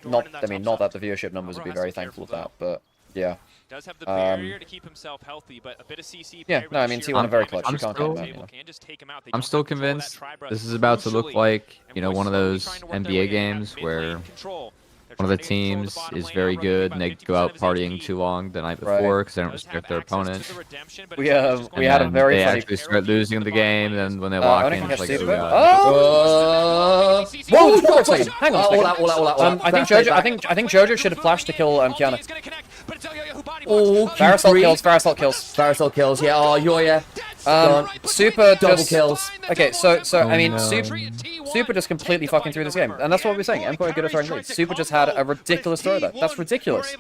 Not that the viewership numbers would be very thankful of that, but yeah. Does have the barrier to keep himself healthy, but a bit of CC. Yeah, no, I mean, T1 are very clutch. You can't count them out, you know. I'm still convinced this is about to look like, you know, one of those NBA games where one of the teams is very good and they go out partying too long the night before because they don't respect their opponent. We had a very they funny... actually start losing the game, and when they lock in, it's like, oh god. Whoa, the Forex lane! Hang on. I think Jojo should have flashed to kill Kiana. Oh, Varusol kills, yeah. Oh, Yoya. Super double just... kills. Okay, so I mean, Super just completely fucking threw this game, and that's what we're saying. MKOI good at throwing leads. Super just had a ridiculous throw there. That's ridiculous.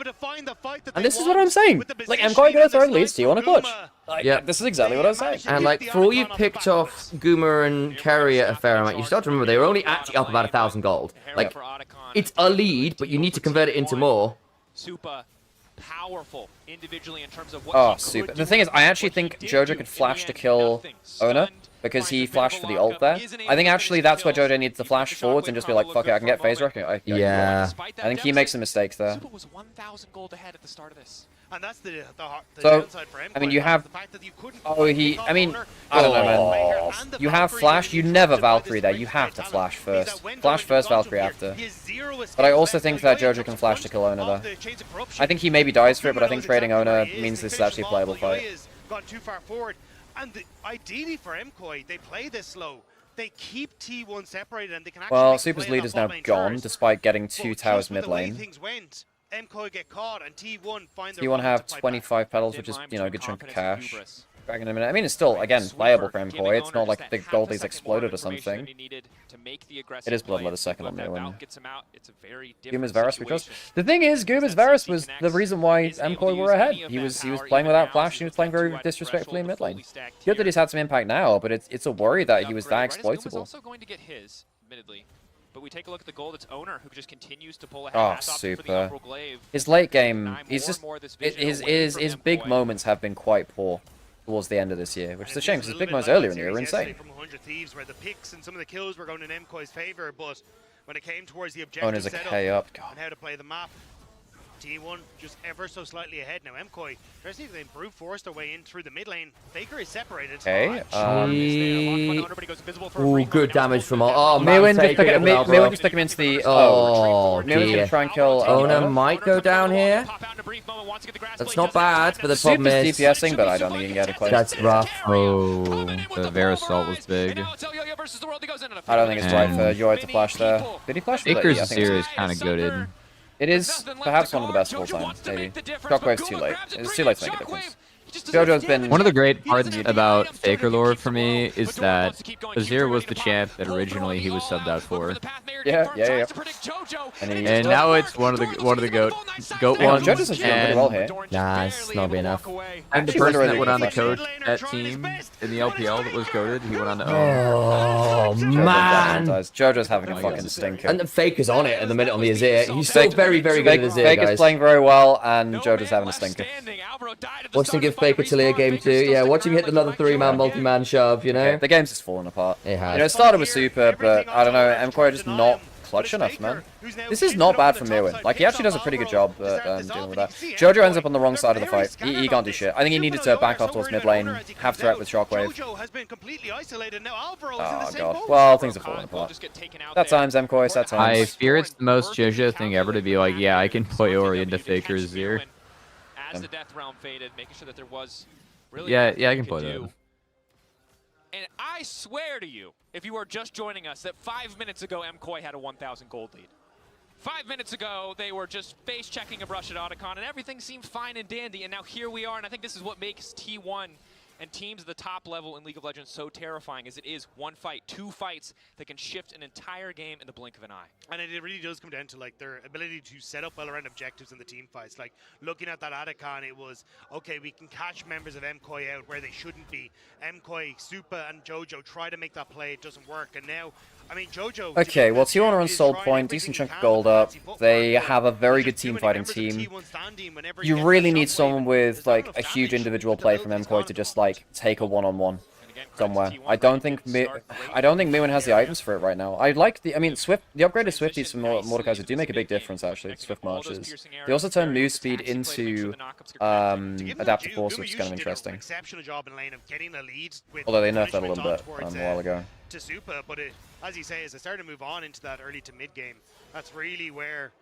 And this is what I'm saying. Like, MKOI good at throwing leads, T1 a clutch. Yeah, this is exactly what I was saying. And like, for all you picked off Goomer and Carrier a fair amount, you start to remember they were only actually up about 1,000 gold. Like, it's a lead, but you need to convert it into more. Super powerful individually in terms of what Oh, super. The thing is, I actually think Jojo could flash to kill Ona, because he flashed for the ult there. I think actually that's where Jojo needs to flash forwards and just be like, fuck it, I can get phase wreck. Yeah. I think he makes a mistake there. Super was 1,000 gold ahead at the start of this. And that's the So, downside for MKOI. I mean, you have... The fact that you couldn't Oh, he... I mean, I don't know, man. You have flash, you never Valkyrie there. You have to flash first. Flash first, Valkyrie after. But I also think that Jojo can flash to kill Ona there. I think he maybe dies for it, but I think trading Ona means this is actually a playable fight. Gone too far forward. And ideally for MKOI, they play this slow. They keep T1 separated and they can actually Well, Super's lead is now gone, despite getting 2 towers mid lane. MKOI get caught and T1 find their T1 have 25 petals, which is, you know, a good chunk of cash. Back in a minute. I mean, it's still, again, playable for MKOI. It's not like the Goldie's exploded or something. It is Bloodletter's second on the win. Goomer's Varus we trust. The thing is, Goomer's Varus was the reason why MKOI were ahead. He was playing without flash, and he was playing very disrespectfully in mid lane. Good that he's had some impact now, but it's a worry that he was that exploitable. also going to get his, admittedly. But we take a look at the goal. It's Owner who just continues to pull ahead. Oh, super. His late game, he's just his big moments have been quite poor towards the end of this year, which is a shame because his big moments earlier in the year were insane. From 100 Thieves, where the picks and some of the kills were going in MKOI's favor, but when it came towards the objective Owner's a setup K up, God. and how to play the map, T1 just ever so slightly ahead now. MKOI, there's even they brute force their way in through the mid lane. Faker is separated. Okay. Ooh, good damage from all. Oh, Mewin just took him into the. Oh, Mewin's gonna try and kill. Ona might go down here. That's not bad, but the problem is DPSing, but I don't think he can get it close. That's rough. Oh, the Varusol was big. I don't think it's right for Yoy to flash there. Did he flash? Faker's Azir is kind of goated. It is perhaps one of the best of all time, maybe. Shockwave's too late. It's too late to make a difference. Jojo's been... One of the great parts about Faker lore for me is that Azir was the champ that originally he was subbed out for. Yeah. And now it's one of the goat ones. Jojo's doing pretty well here. Nah, it's not be enough. And the person that went on to coach that team in the LPL that was goated, he went on to Oh, man. Jojo's having a fucking stinker. And the Faker's on it at the minute on the Azir. He's still very, very good at Azir, Faker's guys. playing very well, and Jojo's having a stinker. Watch him give Faker Talia game 2. Yeah, watch him hit another 3-man multi-man shove, you know? Yeah, the game's just falling apart. It has. You know, it started with Super, but I don't know, MKOI just not clutch enough, man. This is not bad for Mewin. Like, he actually does a pretty good job at dealing with that. Jojo ends up on the wrong side of the fight. He can't do shit. I think he needed to back off towards mid lane, have threat with Shockwave. Oh, God. Well, things are falling apart. That time's MKOI, that times. I fear it's the most Jojo thing ever to be like, yeah, I can play Ori into Faker's Azir. As the Death Realm faded, making sure that there was really yeah, I can play that. And I swear to you, if you are just joining us, that 5 minutes ago MKOI had a 1,000 gold lead. 5 minutes ago, they were just face-checking a brush at Otacon, and everything seemed fine and dandy, and now here we are, and I think this is what makes T1 and teams at the top level in League of Legends so terrifying, as it is one fight, 2 fights that can shift an entire game in the blink of an eye. And it really does come down to like their ability to set up well around objectives in the team fights. Like looking at that Otacon, it was, okay, we can catch members of MKOI out where they shouldn't be. MKOI, Super and Jojo try to make that play, it doesn't work. And now, I mean, Jojo... Okay, well, T1 are on Soul Point, decent chunk of gold up. They have a very good team fighting team. You really need someone with, like, a huge individual play from MKOI to just, like, take a one-on-one somewhere. I don't think Miwin has the items for it right now. I mean, the upgraded Swifties from Mordekaiser do make a big difference, actually, the Swift Marches. They also turn move speed into adaptive force, which is kind of interesting. Although they nerfed that a little bit a while ago. To Super, but as you say, as they started to move on into that early to mid game, that's really where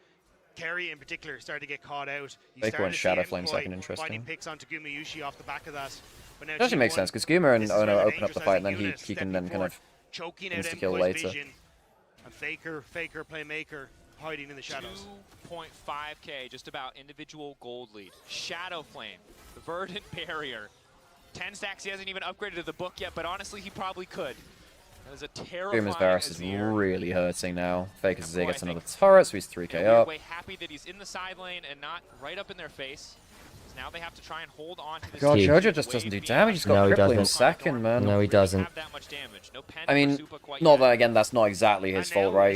Kerry in particular started to get caught out. They went Shadow Flame second, interesting. Picks onto Gumayushi off the back of that. But now it actually makes sense, because Guma and Ono open up the fight, and then he can then kind of insta-kill later. And Faker, Playmaker, hiding in the shadows. 2.5k, just about individual gold lead. Shadow Flame, the Verdant Barrier. 10 stacks, he hasn't even upgraded to the book yet, but honestly, he probably could. That was a terrifying Guma's Varus is really hurting now. Faker's Azir gets another turret, so he's 3k up. Way happy that he's in the side lane and not right up in their face. Now they have to try and hold on to this. God, Jojo just doesn't do damage. He's got crippling in second, man. No, he doesn't. I mean, not that, again, that's not exactly his fault, right?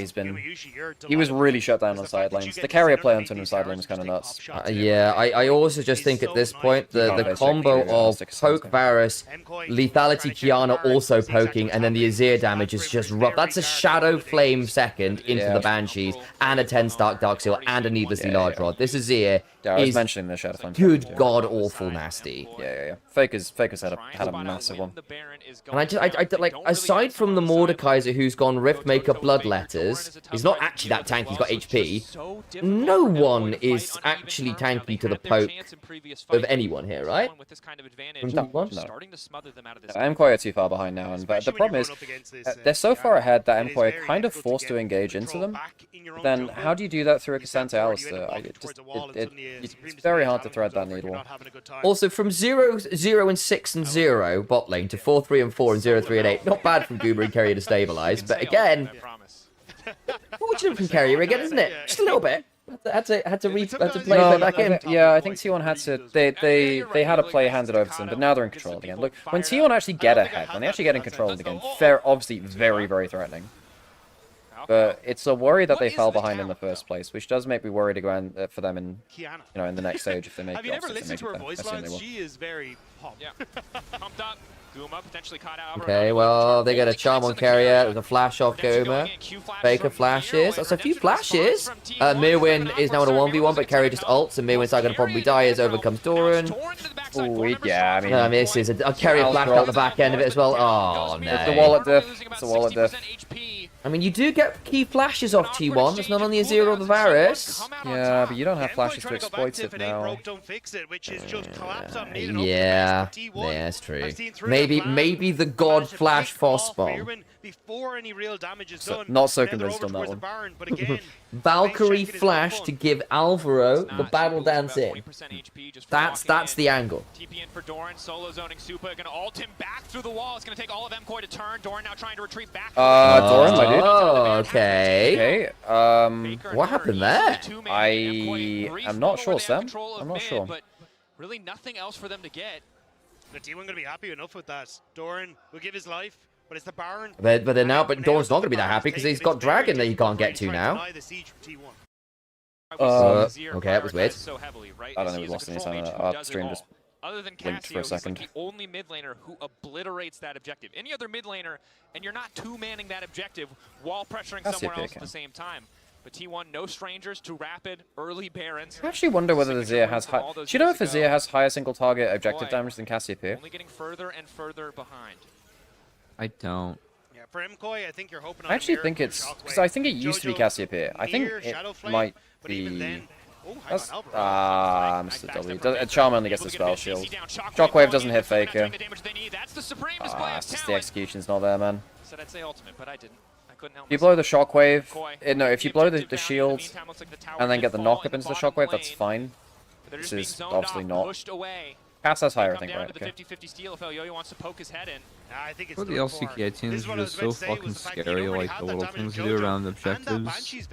He was really shut down on side lanes. The carrier play on turn side lane was kind of nuts. Yeah, I also just think at this point, the combo of poke Varus, lethality Kiana also poking, and then the Azir damage is just rough. That's a Shadow Flame second into the Banshees, and a 10-stack Dark Seal, and a needlessly large rod. This Azir I was mentioning the Shadow Flame. Good god awful nasty. Yeah. Faker's had a massive one. And I like, aside from the Mordekaiser who's gone Rift Maker Bloodletters, he's not actually that tanky, he's got HP. No one is actually tanky to the poke of anyone here, right? From T1? No. MKOI are too far behind now, and the problem is, they're so far ahead that MKOI are kind of forced to engage into them. Then how do you do that through a Cassandra Alistair? It's very hard to thread that needle. Also, from 0, 0, and 6 and 0 bot lane to 4, 3, and 4 and 0, 3, and 8. Not bad from Goober and Carrier to stabilize, but again, fortunate from Carrier again, isn't it? Just a little bit. Had to play that back in. Yeah, I think T1 had to. They had a play handed over to them, but now they're in control again. Look, when T1 actually get ahead, when they actually get in control of the game, they're obviously very, very threatening. But it's a worry that they fell behind in the first place, which does make me worried again for them in in the next stage if they make it. Have you never listened to her voice lines? She is very pumped. Yeah. Pumped up. Guma potentially caught out. Okay, well, they get a charm on Carrier. There's a flash off Goma. Faker flashes. That's a few flashes. Mirwin is now in a 1v1, but Carrier just ults, and Mirwin's not going to probably die as overcomes Doran. Oh, yeah, I mean... No, misses. A Carrier flashed out the back end of it as well. Oh, no. It's a wallet diff. It's a wallet diff. I mean, you do get key flashes off T1. That's not on the Azir or the Varus. Yeah, but you don't have flashes to exploit it now. Yeah, that's true. Maybe the God Flash Frostbomb. Not so convinced on that one. Valkyrie Flash to give Alvaro the battle dance in. That's the angle. TP in for Doran, solo zoning Super, gonna ult him back through the wall. It's gonna take all of MKOI to turn. Doran now trying to retreat back. Doran, my dude. Oh, okay. What happened there? I am not sure, Sam. I'm not sure. But really nothing else for them to get. The T1 gonna be happy enough with that. Doran will give his life. But it's the Baron. But Doran's not going to be that happy because he's got Dragon that he can't get to now. Okay, that was weird. I don't know, we lost any time. Our stream just blinked for a second. The only mid laner who obliterates that objective. Any other mid laner, and you're not two-manning that objective while pressuring someone else at the same time. But T1, no strangers to rapid early Barons. I actually wonder whether Azir has high... Do you know if Azir has higher single target objective damage than Cassiopeia? Only getting further and further behind. I don't. Yeah, for MKOI, I think you're hoping on I actually think it's... Because I think it used to be Cassiopeia. I think it might be... Mr. W. Charm only gets the spell shield. Shockwave doesn't hit Faker. It's just the execution's not there, man. Said I'd say ultimate, but I didn't. I If you blow the shockwave, no, if you blow the shield and then get the knock up into the shockwave, that's fine. This is obviously not. Pass us higher, I think, right? Okay. For the LCK teams are just so fucking scary, like the little things they do around objectives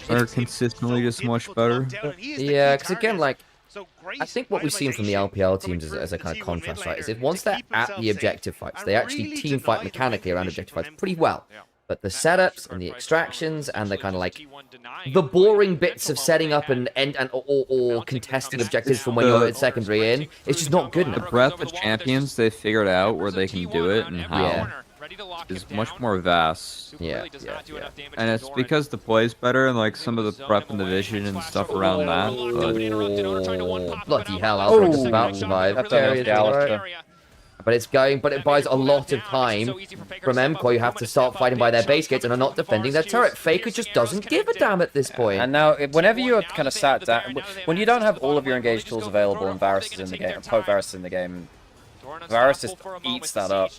are consistently just much better. Yeah, because again, like, I think what we've seen from the LPL teams as a kind of contrast, right, is if once they're at the objective fights, they actually team fight mechanically around objective fights pretty well. But the setups and the extractions and the kind of like the boring bits of setting up or contesting objectives from when you're at secondary in, it's just not good enough. The breadth of champions they figured out where they can do it and how is much more vast. Yeah. And it's because the play's better and like some of the prep and the vision and stuff around that. But bloody hell, Alfred just about survived. But it buys a lot of time from MKOI, who have to start fighting by their base gates and are not defending their turret. Faker just doesn't give a damn at this point. And now, whenever you're kind of sat down, when you don't have all of your engage tools available and Varus is in the game, and Poke Varus is in the game, Varus just eats that up.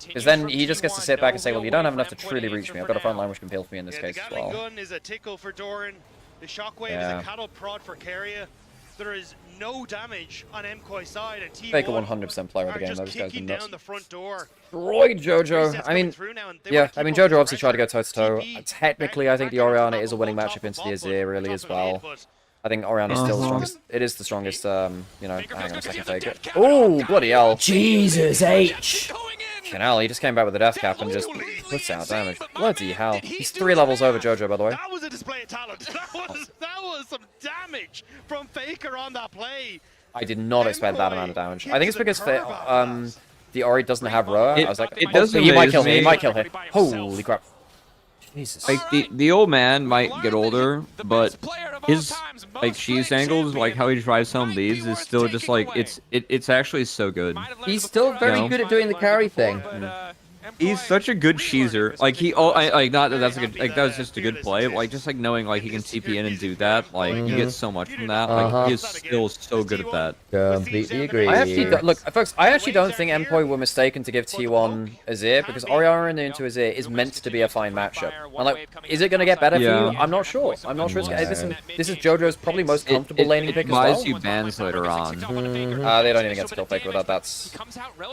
Because then he just gets to sit back and say, well, you don't have enough to truly reach me. I've got a front line which can peel for me in this case as well. The gun is a tickle for Doran. The shockwave is a cattle prod for Keria. There is no damage on MKOI's side, and T1 Faker 100% player of the game. Those guys are nuts. Destroyed Jojo. I mean, yeah, I mean, Jojo obviously tried to go toe-to-toe. Technically, I think the Orianna is a winning matchup into the Azir, really, as well. I think Orianna is still the strongest. It is the strongest, you know, hang on a second, Faker. Oh, bloody hell. Jesus H! Canal, he just came back with a death cap and just puts out damage. Bloody hell. He's 3 levels over Jojo, by the way. That was a display of talent. That was some damage from Faker on that play. I did not expect that amount of damage. I think it's because the Ori doesn't have Roa. I was like, it does he might kill him. He might kill him. Holy crap. Jesus. Like the old man might get older, but his like cheese angles, like how he drives home leads, is still just like it's actually so good. He's still very good at doing the carry thing. He's such a good cheeser. Like not that that's a good, like that was just a good play. But, like just like knowing like he can TP in and do that, like you get so much from that. Like he is still so good at that. Completely agree. I actually look, folks. I actually don't think MKOI were mistaken to give T1 Azir because Orianna into Azir is meant to be a fine matchup. And like, is it going to get better for you? I'm not sure. I'm not sure. Listen, this is Jojo's probably most comfortable laning pick as well. Buys you bans later on. They don't even get to kill Faker with that. That's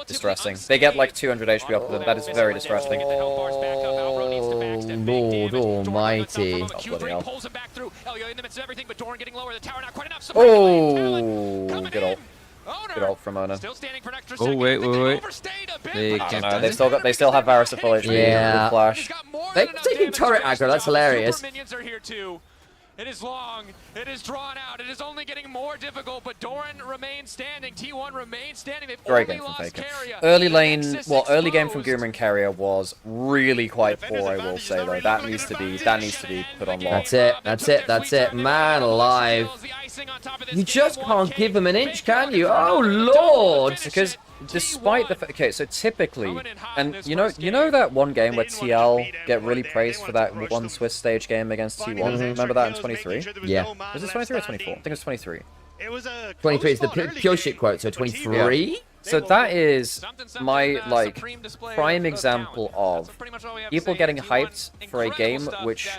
distressing. They get like 200 HP off of them. That is very distressing. Oh, Lord almighty. Oh, good ult. Good ult from Ona. Oh, wait. They can't. They still have Varus at full HP. Yeah. Flash. They're taking turret aggro, that's hilarious. It is long, it is drawn out, it is only getting more difficult, but Doran remains standing, T1 remains standing. They've Great game from Faker. Early game from Goomer and Carrier was really quite poor, I will say though. That needs to be put on lock. That's it. Man alive. You just can't give him an inch, can you? Oh lord! Because despite the okay, so typically, and you know that one game where TL get really praised for that one Swiss stage game against T1. Remember that in 23? Yeah. Was it 23 or 24? I think it was 23. 23 is the pure shit quote. So 23. Yeah. So that is my like prime example of people getting hyped for a game which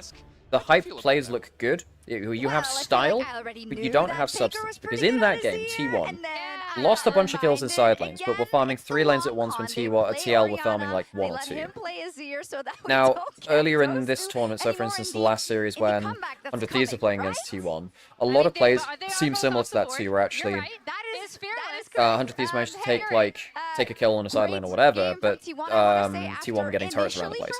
the hype plays look good. You have style, but you don't have substance. Because in that game, T1 lost a bunch of kills in side lanes, but were farming 3 lanes at once when TL were farming like 1 or 2. Now, earlier in this tournament, so for instance, the last series when 100 Thieves were playing against T1, a lot of plays seem similar to that too, where actually 100 Thieves managed to take a kill on a side lane or whatever, but T1 were getting turrets around the place.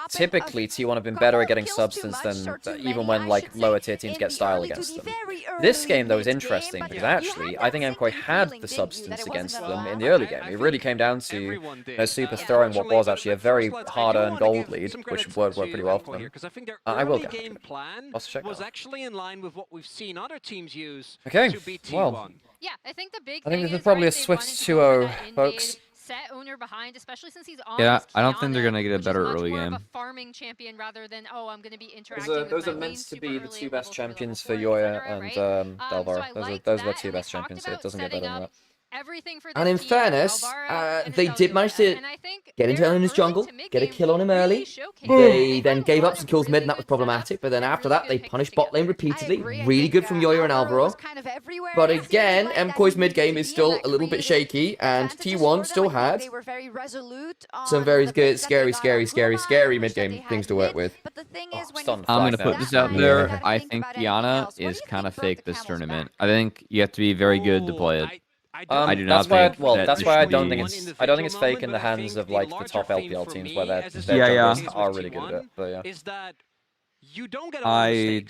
Typically, T1 have been better at getting substance than even when like lower tier teams get style against them. This game though is interesting because actually I think MKOI had the substance against them in the early game. It really came down to Super throwing what was actually a very hard-earned gold lead, which worked pretty well for them. I will get it. I'll check that. Was actually in line with what we've seen other teams use. Okay, to beat T1. Well, yeah, I think the big thing this is is, probably right, a Swift 2-0, folks. Set owner behind, especially since he's on. Yeah, I don't think they're gonna get a better early game. A farming champion rather than I'm gonna be interacting with those are my meant lane to be the super 2 early, best we'll go champions to for the Yoya etc., and right? Delvar. Those are the 2 best champions, so it doesn't get better than that. everything for And in fairness, they did manage to get into Eleanor's jungle, get a kill on him early. They then gave up some kills mid, and that was problematic. But then after that, they punished bot lane repeatedly. Really good from Yoyo and Alvaro. But again, MKOI's mid game is still a little bit shaky, and T1 still had some very good, scary mid game things to work with. I'm going to put this out there. I think Diana is kind of fake this tournament. I think you have to be very good to play it. I do not think that's why I don't think it's fake in the hands of like the top LPL teams where their junglers are really good at it. But yeah. You don't get I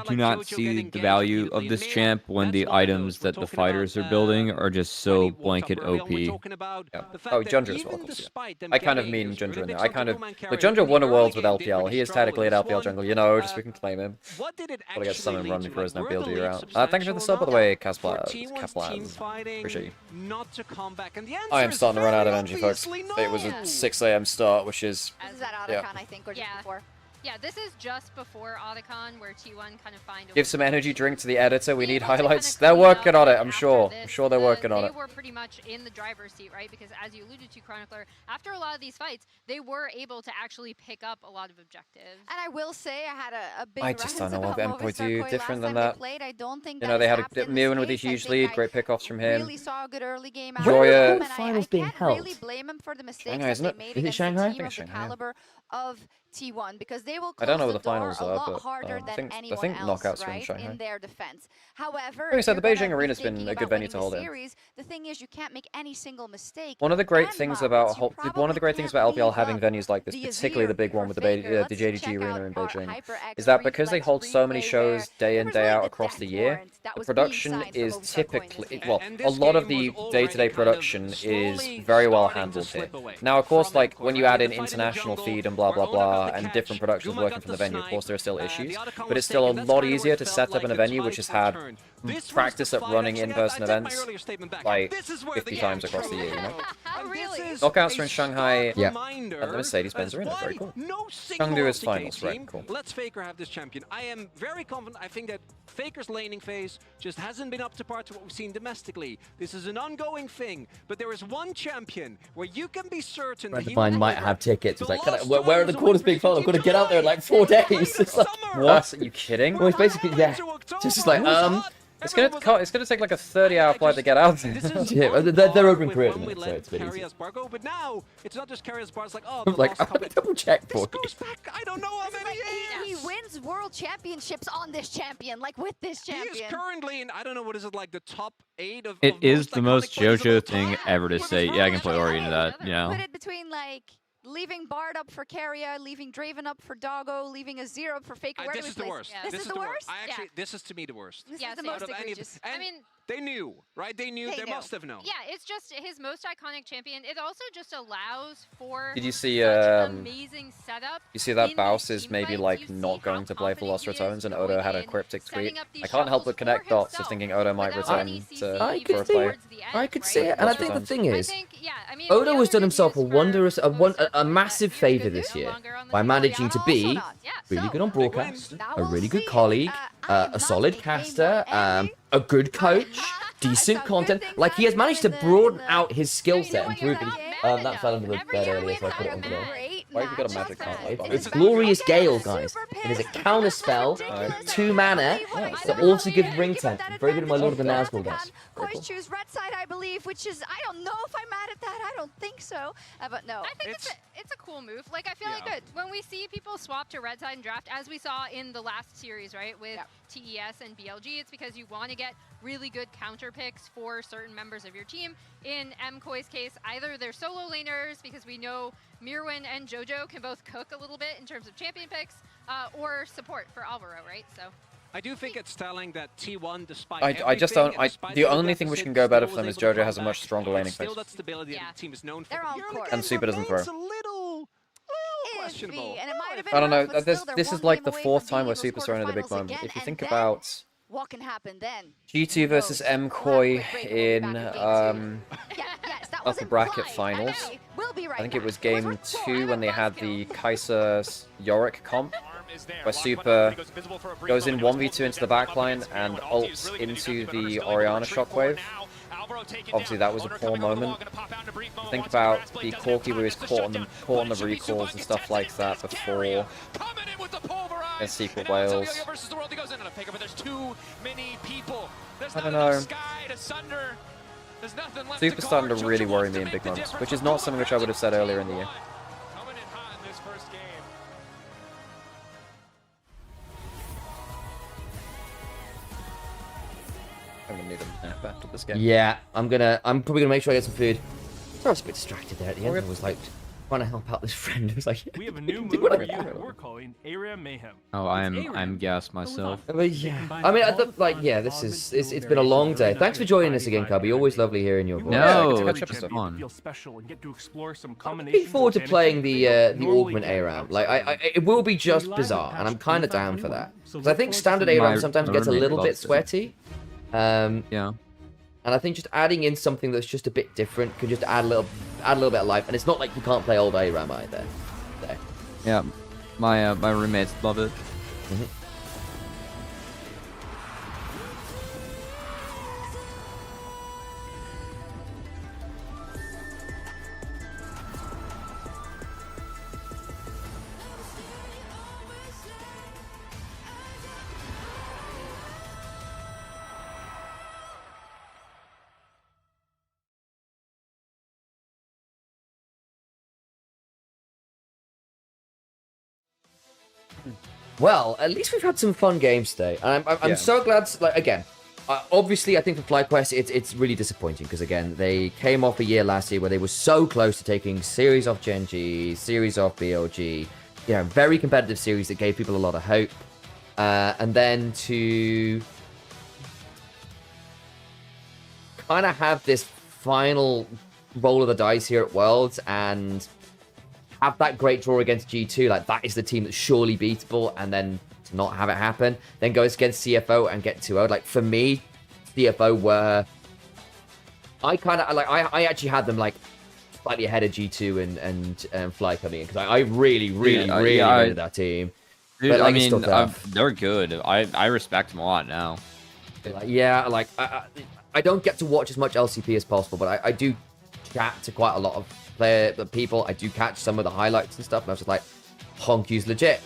do not see the value of this champ when the items that the fighters are building are just so blanket OP. Yeah. Oh, Jundra as well, of course, yeah. I kind of mean Jundra in there. Look, Jundra won a Worlds with LPL. He is technically an LPL jungle, you know, just we can claim him. Gotta get someone run before his no BLG out. Thank you for the sub, by the way, Kaplan. Appreciate you. I am starting to run out of energy, folks. It was a 6 AM start, which is... This is at Otacon, I think, or just before. Yeah, this is just before Otacon, where T1 kind of find a Give some energy drink to the editor. We need highlights. They're working on it, I'm sure. I'm sure they're working on it. They were pretty much in the driver's seat, right? Because as you alluded to, Chronicler, after a lot of these fights, they were able to actually pick up a lot of objectives. And I will say, I had a big I just don't know what MKOI do different than that. that. I don't think you know, they had a Mewin with a huge lead, great pickoffs from him. Really saw a good early game. Joya. Finals being held. Really blame him for the mistakes Shanghai, isn't that it? they made Is it against Shanghai? a team of the caliber of T1, because they will I don't know close what the the door finals a are, lot but harder I than think anyone else, knockouts are in right, Shanghai. in their defense. However, Like I said, the if Beijing you're Arena's gonna be been a thinking good venue about to hold winning in. the series, the thing is, you can't make any single mistake. One of the great and things Mods, about particularly having venues like this, particularly the big one with the JDG Arena in Beijing, is that because they hold so many shows day in, day out across the year, the production is typically, well, a lot of the day-to-day production is very well handled here. Now, of course, like, when you add in international feed and blah, blah, blah, and different productions working from the venue, of course, there are still issues, but it's still a lot easier to set up in a venue which has had practice at running in-person events like 50 times across the year, you know? Knockouts are in Shanghai at the Mercedes-Benz Arena, very cool. Chengdu is finals, right, cool. Let's Faker have this champion. I am very confident. I think that Faker's laning phase just hasn't been up to par to what we've seen domestically. This is an ongoing thing, but there is one champion where you can be certain that he might have tickets. It's like, where are the quarters being filed? I've got to get out there in like 4 days. It's like, what? Are you kidding? Well, it's basically, yeah. Just like, it's gonna take like a 30-hour flight to get out there. Yeah, they're open career, so it's a bit easy. But now it's not just Carrier's Bar. It's like, oh, like, I'm gonna double check for you. I don't know how many He wins world championships on this champion, like with this champion. He is currently in, I don't know, what is it, like the top 8 of It is the most JoJo thing ever to say. Yeah, I can play Ori into that, you know. Put it between like leaving Bard up for Carrier, leaving Draven up for Doggo, leaving a 0 up for Faker. Where this is the worst. Yeah. This is the worst? Actually, this is to me the worst. This is the most egregious. I mean, they knew, right? They knew. They must have known. Yeah, it's just his most iconic champion. It also just allows for Did you see amazing setup. You see that Baus is maybe like not going to play for Lost Returns, and Odo had a cryptic tweet. I can't help but connect dots of thinking Odo might return for a play. I could see it, and I think the thing is, Odo has done himself a massive favor this year by managing to be really good on broadcast, a really good colleague, a solid caster, a good coach, decent content. Like, he has managed to broaden out his skill set and prove that that fell under the bed earlier, so I put it on below. Why have you got a magic card? It's Glorious Gale, guys. It is a counter spell, 2 mana, that also gives ring temp. Very good at my Lord of the Nazgul guys. Boys choose red side, I believe, which is, I don't know if I'm mad at that. I don't think so. But no. I think it's a cool move. Like, I feel like when we see people swap to red side and draft, as we saw in the last series, right, with TES and BLG, it's because you want to get really good counter picks for certain members of your team. In MKOI's case, either they're solo laners, because we know Mirwin and JoJo can both cook a little bit in terms of champion picks, or support for Alvaro, right? So I do think it's telling that T1, despite I just don't. The only thing which can go better for them is JoJo has a much stronger laning phase. They're on court. And Super doesn't throw. Questionable. And it might have been I don't know. rough, but still, This they're is like one the game away 4th from time being where in those Super's thrown at a big quarterfinals moment. again, If you and think then about what can happen then? G2 versus MKOI in upper bracket finals. I think it was game 2 when they had the Kaiser Yorick comp, where Super goes in 1v2 into the backline and ults into the Orianna shockwave. obviously that was a poor moment. Think about the Corki where he was caught on the recalls and stuff like that before against Secret Wales. I don't know. Super starting to really worry me in big moments, which is not something which I would have said earlier in the year. I'm gonna need a nap after this game. Yeah, I'm probably gonna make sure I get some food. I was a bit distracted there at the end. I was like trying to help out this friend. It was like, we have a new move for you. We're calling Area Mayhem. Oh, I'm gassed myself. Yeah. I mean, it's been a long day. Thanks for joining us again, Cubby. Always lovely hearing your voice. No, it's fun. Feel special and get to explore some I'm looking forward to playing the Augment ARAM. Like, it will be just bizarre, and I'm kind of down for that. Because I think standard ARAM sometimes gets a little bit sweaty. Yeah. And I think just adding in something that's just a bit different can just add a little bit of life. And it's not like you can't play old ARAM either. So. Yeah, my roommates love it. Well, at least we've had some fun games today. And I'm so glad, like, again, obviously I think for Flyquest it's really disappointing because, again, they came off a year last year where they were so close to taking series off Gen G, series off BLG, you know, very competitive series that gave people a lot of hope. And then to kind of have this final roll of the dice here at Worlds and have that great draw against G2, like that is the team that's surely beatable, and then to not have it happen, then goes against CFO and get 2-0. Like for me, CFO were, I actually had them like slightly ahead of G2 and Fly coming in because I really rated that team. Dude, but, like, I mean, they're good. I respect them a lot now. Like, I don't get to watch as much LCP as possible, but I do chat to quite a lot of people. I do catch some of the highlights and stuff, and I was just like, Honky's legit.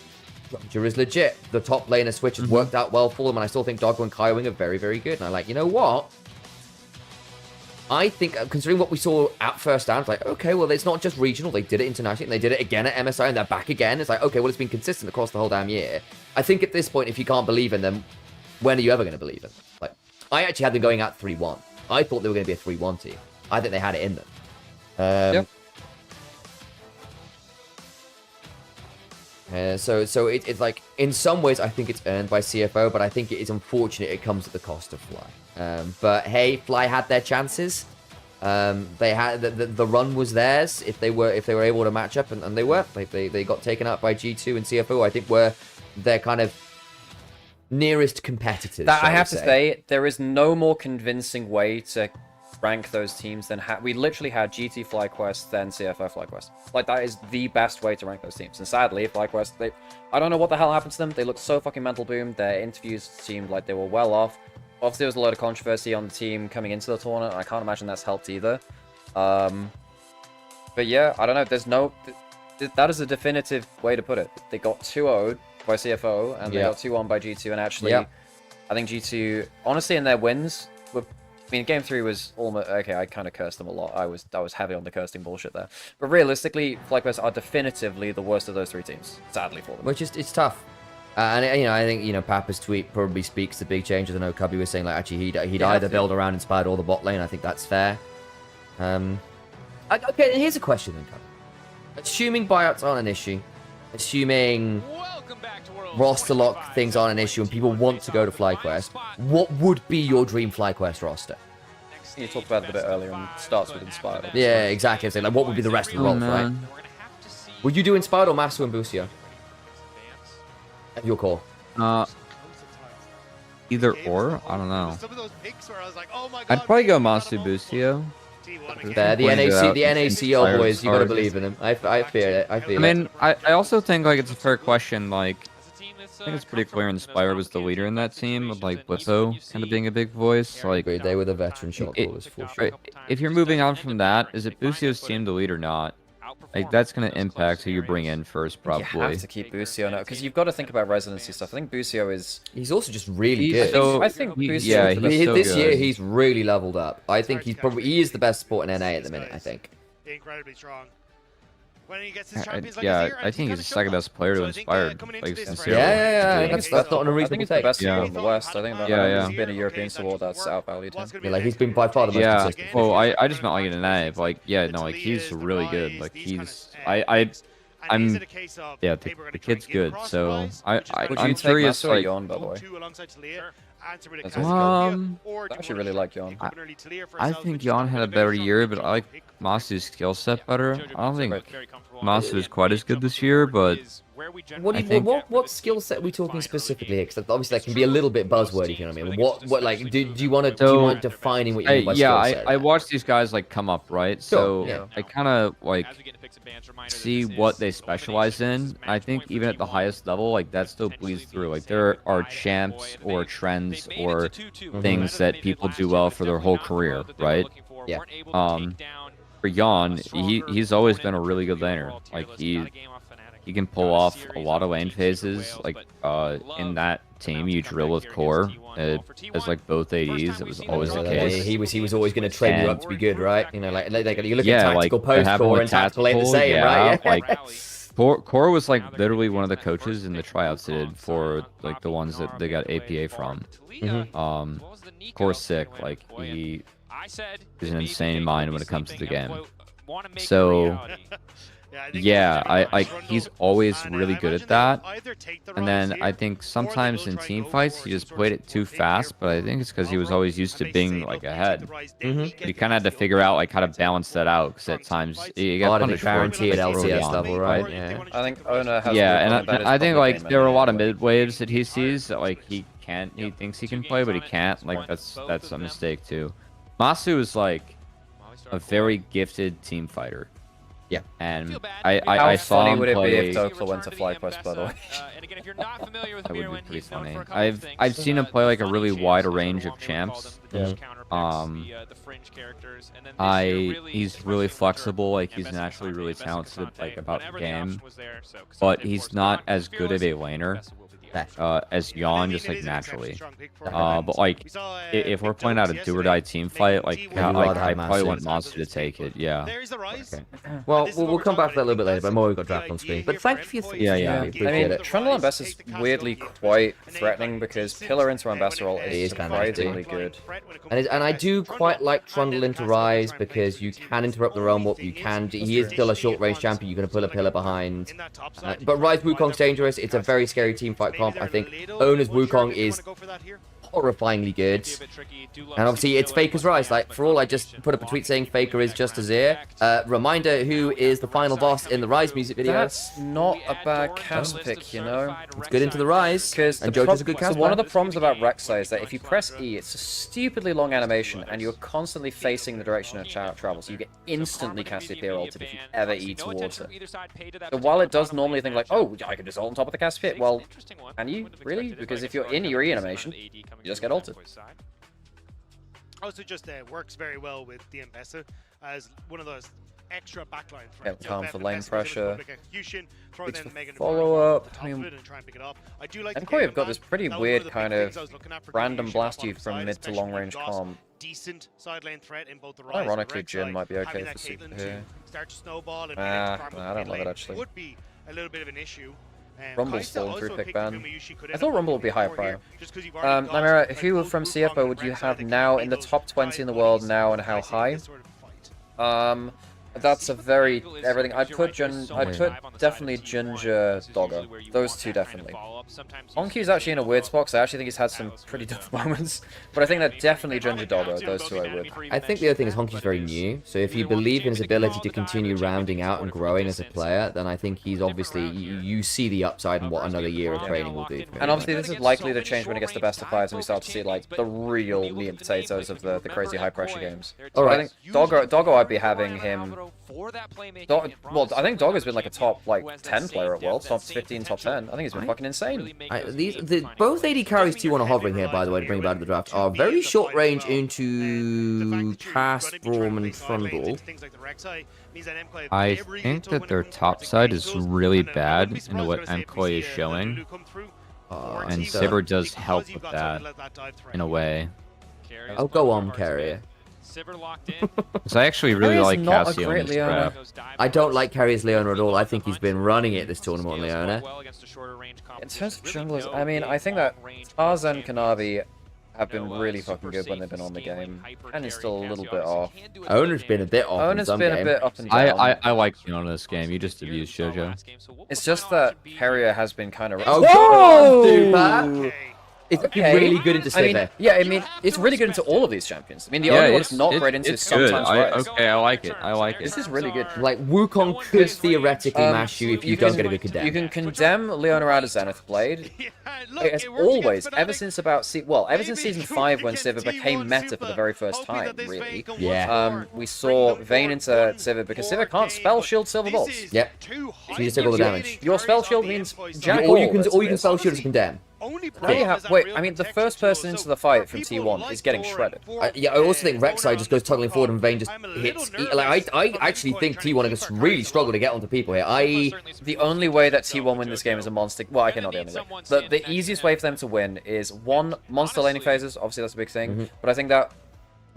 Roger is legit. The top laner switch has worked out well for them, and I still think Doggo and KaiWing are very, very good. And I'm like, you know what? I think, considering what we saw at first down, it's like, okay, well, it's not just regional. They did it internationally, and they did it again at MSI, and they're back again. It's like, okay, well, it's been consistent across the whole damn year. I think at this point, if you can't believe in them, when are you ever going to believe in them? Like, I actually had them going out 3-1. I thought they were going to be a 3-1 team. I think they had it in them. Yep. So it's like, in some ways, I think it's earned by CFO, but I think it is unfortunate it comes at the cost of Fly. But hey, Fly had their chances. They had the run was theirs if they were able to match up, and they were. They got taken out by G2 and CFO. I think were their kind of nearest competitors. I have to say, there is no more convincing way to rank those teams than we literally had GT Flyquest, then CFO Flyquest. Like, that is the best way to rank those teams. And sadly, Flyquest, I don't know what the hell happened to them. They looked so fucking mental boom. Their interviews seemed like they were well off. Obviously, there was a lot of controversy on the team coming into the tournament, and I can't imagine that's helped either. But yeah, I don't know. There's no... That is a definitive way to put it. They got 2-0'd by CFO, and they got 2-1 by G2, and actually, I think G2, honestly, in their wins, I mean, Game 3 was almost... Okay, I kind of cursed them a lot. I was heavy on the cursing bullshit there. But realistically, Flyquest are definitively the worst of those three teams, sadly for them. Which is, it's tough. And, you know, I think, Papa's tweet probably speaks to big changes. I know Cubby was saying, like, actually, he'd either build around Inspired or the bot lane. I think that's fair. Okay, here's a question then, Cubby. Assuming buyouts aren't an issue, assuming roster lock things aren't an issue and people want to go to Flyquest, what would be your dream Flyquest roster? You talked about it a bit earlier, and it starts with Inspired. Yeah, exactly. So, like, what would be the rest of the roles, right? Would you do Inspired or Masu and Busio? Your call. Either or, I don't know. I'd probably go Masu Busio. There, the NACL boys, you gotta believe in them. I feel it. I mean, I also think, like, it's a fair question, like, I think it's pretty clear Inspire was the leader in that team, with like Blippo kind of being a big voice. Like they were the veteran shot callers for sure. If you're moving on from that, is it Busio's team to lead or not? Like that's gonna impact who you bring in first, probably. You have to keep Busio now because you've got to think about residency stuff. I think Busio is—he's also just really good. So, I think Busio, yeah, this year he's really leveled up. I think he is the best support in NA at the minute. I think. Incredibly strong. When he gets his champions I think he's the second best player to Inspire. Like, sincerely. Yeah. That's not an unreasonable take. Best in the West. I think that he's been a European support that's outvalued him. Yeah, like he's been by far the most consistent. Well, I just meant like in NA. Like, like he's really good. Like he's the kid's good. So I'm curious. Like, Yon, by the way. I actually really like Yon. I think Yon had a better year, but I like Masu's skill set better. I don't think Masu is quite as good this year, but what skill set are we talking specifically here? Because obviously that can be a little bit buzzwordy, if you know what I mean. What like do you want to mind defining what you mean by skill set? I watch these guys like come up, right? So I kind of like see what they specialize in. I think even at the highest level, like that still bleeds through. Like there are champs or trends or things that people do well for their whole career, right? Yeah. For Yon, he's always been a really good laner. Like he can pull off a lot of lane phases. Like in that team, you drill with core as like both ADs. It was always the case. He was always going to train you up to be good, right? You know, like you look at tactical post core and tactical ain't the same, right? Yeah. Like core was like literally one of the coaches in the tryouts did for like the ones that they got APA from. Core's sick. Like he is an insane mind when it comes to the game. So he's always really good at that. And then I think sometimes in team fights he just played it too fast, but I think it's because he was always used to being like ahead. You kind of had to figure out like how to balance that out, because at times you got punished guarantee at LCS level, right? Yeah. I think Ona has. And I think like there are a lot of mid waves that he sees that like he thinks he can play, but he can't. Like that's a mistake too. Masu is like a very gifted team fighter. Yeah, and I saw him would it play. be if Dokla went to Flyquest, by the way? That would be pretty funny. I've seen him play like a really wide range of champs. He's really flexible. Like he's naturally really talented, like about the game, but he's not as good of a laner as Yon, just like naturally. But like if we're playing out a do or die team fight, like I probably want Monster to take it. Yeah. Okay. Well, we'll come back to that a little bit later, but more we've got draft on screen. But thank you for your yeah. Appreciate it. Trundle and Bess is weirdly quite threatening because Pillar into Ambassador is surprisingly good. And I do quite like Trundle into Rise because you can interrupt the realm warp. He is still a short range champion. You're going to put a pillar behind. But Rise Wukong's dangerous. It's a very scary team fight comp. I think Ona's Wukong is horrifyingly good. And obviously it's Faker's Rise. Like, for all I just put up a tweet saying Faker is just Azir. Reminder who is the final boss in the Rise music video. That's not a bad cast pick, you know? It's good into the Rise. And Jojo's a good cast. So one of the problems about Rek'Sai is that if you press E, it's a stupidly long animation and you're constantly facing the direction of travel. So you get instantly Cassiopeia ulted if you ever E towards it. So while it does normally think like, oh, I can just ult on top of the Cassiopeia, well, can you? Really? Because if you're in your E animation, you just get ulted. Also just works very well with the M-Pesa as one of those extra backline threats. Yeah, calm for lane pressure. Follow up. MKOI have got this pretty weird kind of random blast you from mid to long range comp. Decent side lane threat in both the Rise. Ironically, Jin might be okay for super here. Start to snowball and I don't love it actually. Would be a little bit of an issue. Rumble's fallen through pick ban. I thought Rumble would be higher prior. Nymaera, if you were from CFO, would you have now in the top 20 in the world now and how high? That's a very everything. I'd put definitely Ginger Doggo. Those two definitely. Honky's actually in a weird spot because I actually think he's had some pretty tough moments. But I think that definitely Ginger Doggo. Those two I would. I think the other thing is Honky's very new. So if you believe in his ability to continue rounding out and growing as a player, then I think he's obviously you see the upside and what another year of training will do. And obviously this is likely to change when he gets to best of fives and we start to see like the real meat and potatoes of the crazy high pressure games. All right. I think Doggo I'd be having him for that playmaking. Well, I think Doggo's been like a top 10 player at Worlds, top 15, top 10. I think he's been fucking insane. Both AD carries T1 are hovering here, by the way, to bring back to the draft, are very short range into Cass, Braum, and Trundle. I think that their top side is really bad into what MKOI is showing. And Sivir does help with that, in a way. I'll go on, Carrier. So I actually really like Cassio's grab. I don't like Carrier's Leona at all. I think he's been running it this tournament on Leona. In terms of junglers, I mean, I think that Tarzan and Kanavi have been really fucking good when they've been on the game. And it's still a little bit off. Owner's been a bit off. Owner's been a bit up and down. I like being on this game. You just abused JoJo. It's just that Carrier has been kind of... Oh, God! It's really good into Sivir. I mean, it's really good into all of these champions. I mean, the only one it's not great into is sometimes Ryze. Okay, I like it. I like it. This is really good. Like, Wukong could theoretically mash you if you don't get a good condemn. You can condemn Leona out of Zenith Blade. It has always, ever since Season 5 when Sivir became meta for the very first time, really. Yeah. We saw Vayne into Sivir because Sivir can't spell shield silver bolts. Yep. So you just take all the damage. Your spell shield means jack all you can spell shield is condemn. Wait, I mean, the first person into the fight from T1 is getting shredded. I also think Rek'Sai just goes tunneling forward and Vayne just hits. I actually think T1 are going to really struggle to get onto people here. The only way that T1 win this game is a monster... Well, I cannot the only way. The easiest way for them to win is, one, monster laning phases. Obviously, that's a big thing. But I think that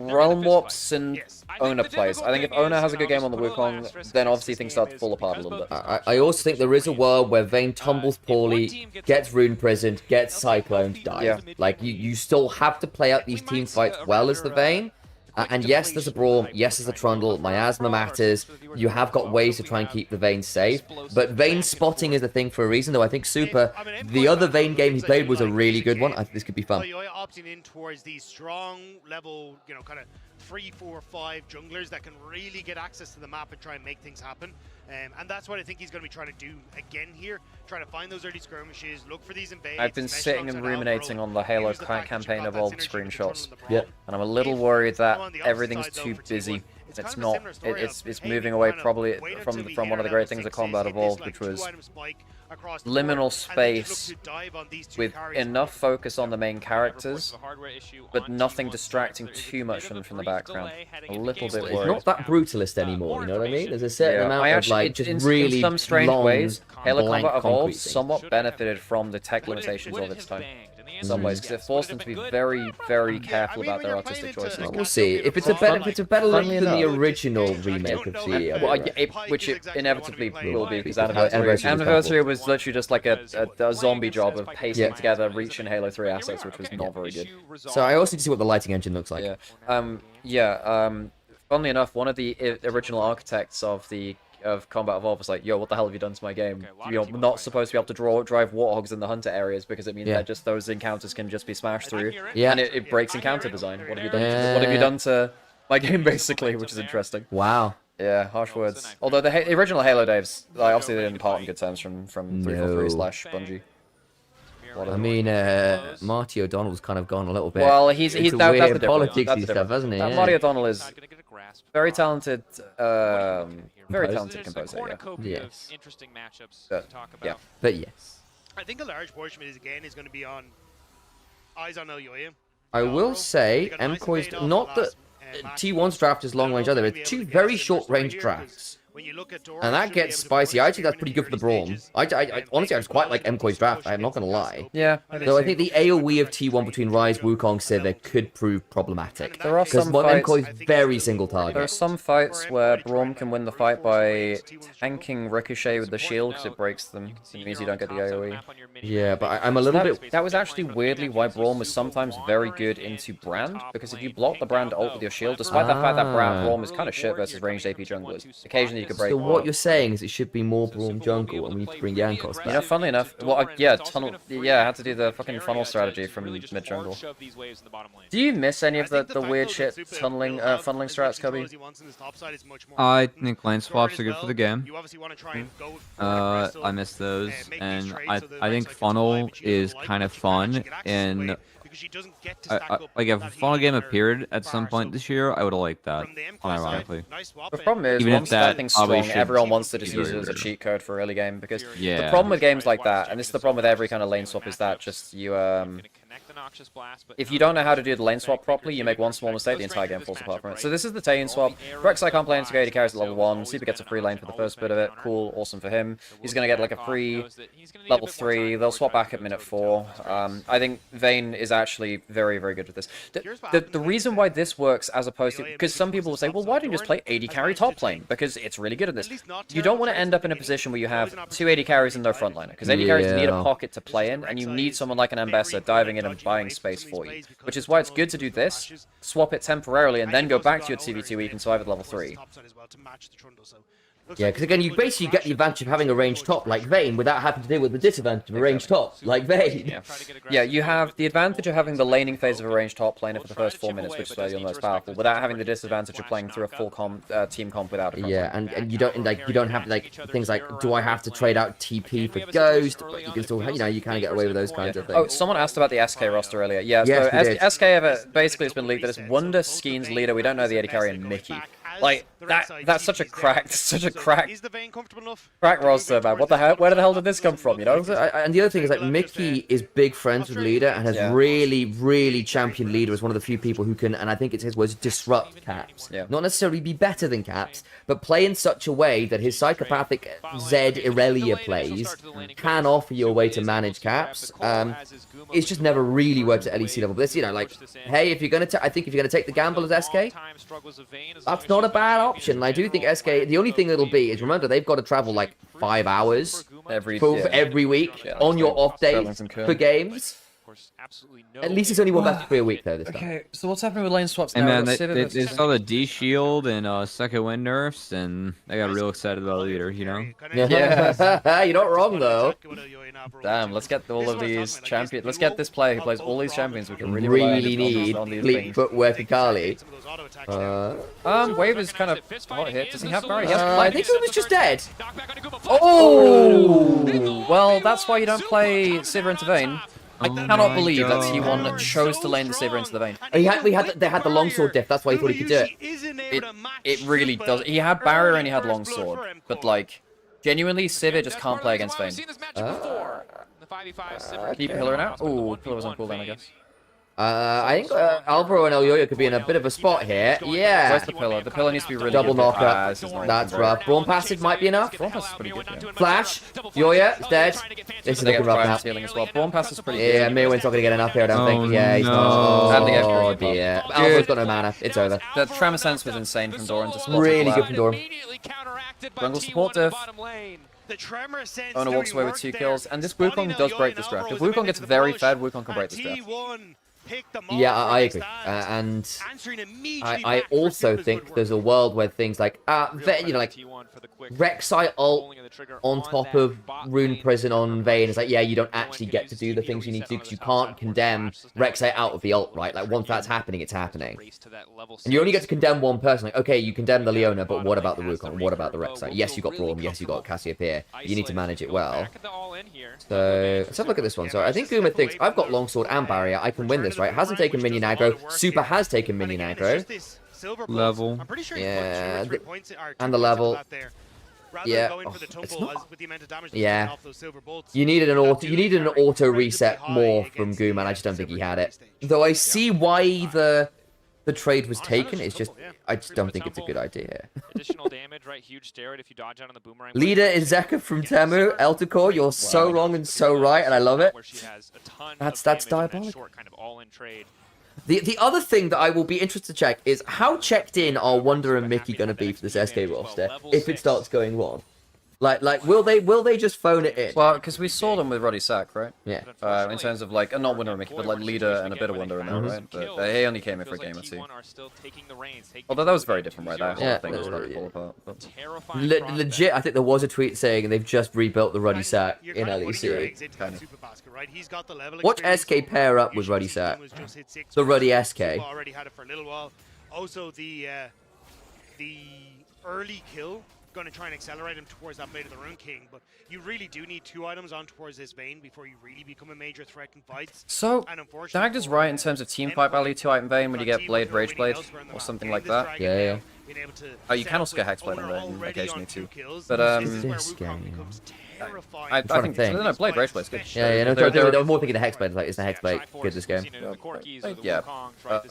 Realm Warps and Owner plays. I think if Owner has a good game on the Wukong, then obviously things start to fall apart a little bit. I also think there is a world where Vayne tumbles poorly, gets rune prisoned, gets cycloned, dies. Yeah. Like, you still have to play out these team fights well as the Vayne. And yes, there's a Braum, yes, there's a Trundle, miasma matters, you have got ways to try and keep the Vayne safe, but Vayne spotting is a thing for a reason, though I think Super, the other Vayne game he played was a really good one. I think this could be fun. Opting in towards these strong level, kind of 3, 4, 5 junglers that can really get access to the map and try and make things happen. And that's what I think he's going to be trying to do again here, trying to find those early skirmishes, look for these invades. I've been sitting and ruminating on the Halo campaign evolved screenshots. Yeah. And I'm a little worried that everything's too busy. It's not. It's moving away probably from one of the great things that Combat Evolved, which was liminal space with enough focus on the main characters, but nothing distracting too much from the background. A little bit worried. It's not that brutalist anymore, you know what I mean? There's a certain amount of like just really in some strange ways, Halo Combat Evolved things. somewhat benefited from the tech limitations of its time. In some ways, because it forced them to be very, very careful about their artistic choices. We'll see. If it's a better look than the original remake of CE, which it inevitably will be, because Anniversary was literally just like a zombie job of pasting together Reach and Halo 3 assets, which was not very good. So I also need to see what the lighting engine looks like. Funnily enough, one of the original architects of Combat Evolved was like, yo, what the hell have you done to my game? You're not supposed to be able to drive warthogs in the hunter areas because it means that just those encounters can just be smashed through. Yeah. And it breaks encounter design. What have you done? What have you done to my game, basically, which is interesting. Wow. Yeah, harsh words. Although the original Halo devs, obviously they didn't part on good terms from 343/Bungie. I mean, Marty O'Donnell's kind of gone a little bit. Well, he's that's the politics stuff, hasn't he? Marty O'Donnell is very talented. Very talented composer, Yes. Interesting matchups to talk about. Yeah. But yes. I think a large portion of it again is going to be on eyes on Elyoya. I will say, MKOI's not that T1's draft is long range either. It's two very short range drafts. And that gets spicy. I think that's pretty good for the Braum. I honestly, I just quite like MKOI's draft. I'm not going to lie. Yeah. Though I think the AoE of T1 between Ryze, Wukong, Sivir could prove problematic. There are some fights. fights. MKOI's very single target. There are some fights where Braum can win the fight by tanking Ricochet with the shield because it breaks them. It means you don't get the AoE. Yeah, but I'm a little bit... That was actually weirdly why Braum was sometimes very good into Brand, because if you block the Brand ult with your shield, despite the fact that Braum is kind of shit versus ranged AP junglers, occasionally you could break. So what you're saying is it should be more Braum jungle, and we need to bring Yankos back. You know, funnily enough, well, tunnel. Yeah, I had to do the fucking funnel strategy from mid jungle. Do you miss any of the weird shit funneling strats, Cubby? I think lane swaps are good for the game. I miss those, and I think funnel is kind of fun in because she doesn't get to stack up. Like if that final healing game on her appeared at some bar. point So this year, I would have liked that, from the MKOI side, unironically. nice swap The problem is, Even if once that that thing's probably strong, should everyone wants to just be use it as a earlier. cheat code for early game, because the Yeah. problem with games like that, and this is the problem with every kind of lane swap, is that just you if you don't know how to do the lane swap properly, you make one small mistake, the entire game falls apart from it. So this is the Tane swap. Rek'Sai can't play into AD carries at level 1. Super gets a free lane for the first bit of it. Cool, awesome for him. He's going to get like a free level 3. They'll swap back at minute 4. I think Vayne is actually very, very good with this. The reason why this works as opposed to... Because some people will say, well, why don't you just play AD carry top lane? Because it's really good at this. You don't want to end up in a position where you have 2 AD carries and no frontliner. Because AD carries need a pocket to play in, and you need someone like an Ambessa diving in and buying space for you. Which is why it's good to do this, swap it temporarily, and then go back to your 2v2 where you can survive at level 3. Yeah, because again, you basically get the advantage of having a ranged top like Vayne without having to deal with the disadvantage of a ranged top like Vayne. Yeah, you have the advantage of having the laning phase of a ranged top laner for the first 4 minutes, which is where you're most powerful, without having the disadvantage of playing through a full team comp without a comp. Yeah, and you don't have like things like, do I have to trade out TP for Ghost? But you can still, you kind of get away with those kinds of things. Oh, someone asked about the SK roster earlier. Yeah, Yes, so SK basically has been leaked that it's Wonder, Skeens, Leader. We don't know the AD carry, and Mickey. Like that's such a crack roster, man. What the hell? Where the hell did this come from? You know. And the other thing is like Mickey is big friends with Leader and has really championed Leader as one of the few people who can, and I think it's his words, disrupt Caps. Yeah. Not necessarily be better than Caps, but play in such a way that his psychopathic Zed Irelia plays can offer you a way to manage Caps. It's just never really worked at LEC level. But it's, like, hey, if you're gonna, I think if you're gonna take the gamble as SK, that's not a bad option. I do think SK. The only thing it'll be is, remember, they've got to travel like 5 hours every week on your off days for games. At least it's only one best free a week though this time. Okay, so what's happening with lane swaps now? And man, they saw the D shield and second wind nerfs, and they got real excited about Leader, you know? Yeah, you're not wrong though. Damn, let's get all of these champions. Let's get this player who plays all these champions. We can really need Fleet footwork Akali. Wave is kind of hot here. Does he have Barry? I think he was just dead. Oh, well, that's why you don't play Sivir into Vayne. I cannot believe that T1 chose to lane the Sivir into the Vayne. They had the longsword diff. That's why he thought he could do it. It really does. He had barrier and he had longsword, but like, genuinely, Sivir just can't play against Vayne. Keep Pillar now. Oh, Pillar was on cooldown, I guess. I think Alvaro and El Yoyo could be in a bit of a spot here. Yeah. Where's the Pillar? The Pillar needs to be really double good. knockup. That's rough. Brawn passage might be enough. Brawn passage is pretty good. Yeah. Flash. Yoyo is dead. This is looking rough now. Stealing as well. Brawn passage is pretty good. Yeah, Mirwin's not going to get enough here, I don't think. Yeah, he's not. Oh dear. Alvaro's got no mana. It's over. The Tremor Sense was insane from Doran to spot. Really good from Doran. Jungle support diff. The Tremor Sense Ona walks away with 2 kills, and this Wukong does break this draft. If Wukong gets very fed, Wukong can break this draft. Yeah, I agree. And I also think there's a world where things like, like Rek'Sai ult on top of Rune Prison on Vayne is like, yeah, you don't actually get to do the things you need to do because you can't condemn Rek'Sai out of the ult, right? Like, once that's happening, it's happening. And you only get to condemn one person. Like, okay, you condemn the Leona, but what about the Wukong? What about the Rek'Sai? Yes, you got Braum. Yes, you got Cassiopeia. You need to manage it well. So, let's have a look at this one. So, I think Guma thinks, I've got Longsword and Barrier. I can win this, right? Hasn't taken minion aggro. Super has taken minion aggro. Level. Yeah. And the level. Yeah. Oh, it's not. Yeah. You needed an auto reset more from Gooman. I just don't think he had it. Though I see why the trade was taken. It's just I just don't think it's a good idea. Additional damage, right? Huge steroid if you dodge out on the boomerang. Leader is Zeka from Temu. Eltercore, you're so wrong and so right, and I love it. That's diabolical. The other thing that I will be interested to check is how checked in are Wonder and Mickey going to be for this SK roster if it starts going wrong. Like, will they just phone it in? Well, because we saw them with Roddy Sack, right? Yeah. In terms of like, not Wonder and Mickey, but like Leader and a bit of Wonder in there, right? But he only came in for a game or 2. Although that was very different, right? That whole thing was very fall apart. Legit, I think there was a tweet saying they've just rebuilt the Ruddy Sack in LEC. Watch SK pair up with Ruddy Sack. The Ruddy SK. Also, the early kill going to try and accelerate him towards that Blade of the Rune King, but you really do need 2 items on towards this Vayne before you really become a major threat in fights. So, and unfortunately, Dagger's right in terms of team fight value, 2-item Vayne when you get Blade, Rage Blade, or something like that. Yeah. Oh, you can also get Hexblade on Vayne occasionally too. But, this game. I think no, Blade Rage Blade's good. Yeah, no, they're more thinking the Hexblade. Like, is the Hexblade good this game? Yeah,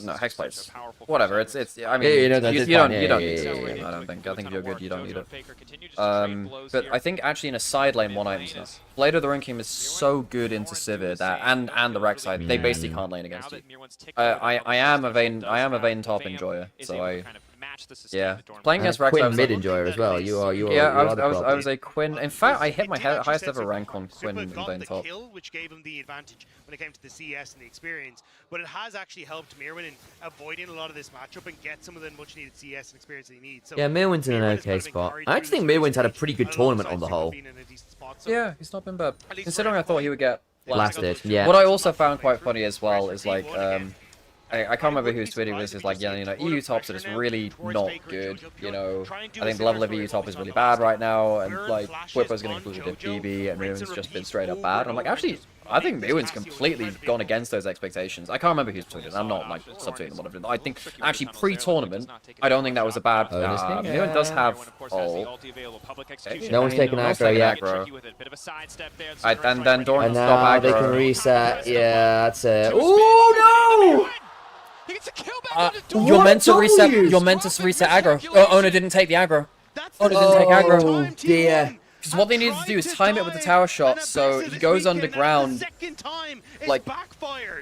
no, Hexblade's whatever. It's. I mean, you don't need it. I don't think. I think if you're good, you don't need it. But I think actually in a side lane, 1-item's enough. Blade of the Rune King is so good into Sivir that, and the Rex side, they basically can't lane against you. I am a Vayne top enjoyer, so yeah, playing against Rex, Quinn mid enjoyer as well. You are. Yeah, I was a Quinn. In fact, I hit my highest ever rank on Quinn in Vayne top. Kill, which gave him the advantage when it came to the CS and the experience, but it has actually helped Mirwin in avoiding a lot of this matchup and get some of the much needed CS and experience that he needs. So yeah, Mirwin's in an okay spot. I actually think Mirwin's had a pretty good tournament on the whole. Yeah, he's not been bad. Considering I thought he would get blasted. Yeah. What I also found quite funny as well is like I can't remember whose Twitter was. Is like, yeah, you know, EU tops are just really not good. You know, I think the level of EU top is really bad right now, and like Whipper's going to include with BB, and Mirwin's just been straight up bad. And I'm like, actually, I think Mirwin's completely gone against those expectations. I can't remember whose Twitter. I'm not like subtweeting them, whatever. I think actually pre-tournament, I don't think that was a bad. Mirwin does have ult. Okay. No one's taken aggro yet, bro. And then Dorn and stop aggro. They can reset. Yeah, that's it. Oh no! You're meant to reset. You're meant to reset aggro. Oh, Ona didn't take the aggro. Ona didn't take aggro. Oh dear. Because what they needed to do is time it with the tower shot, so he goes underground, like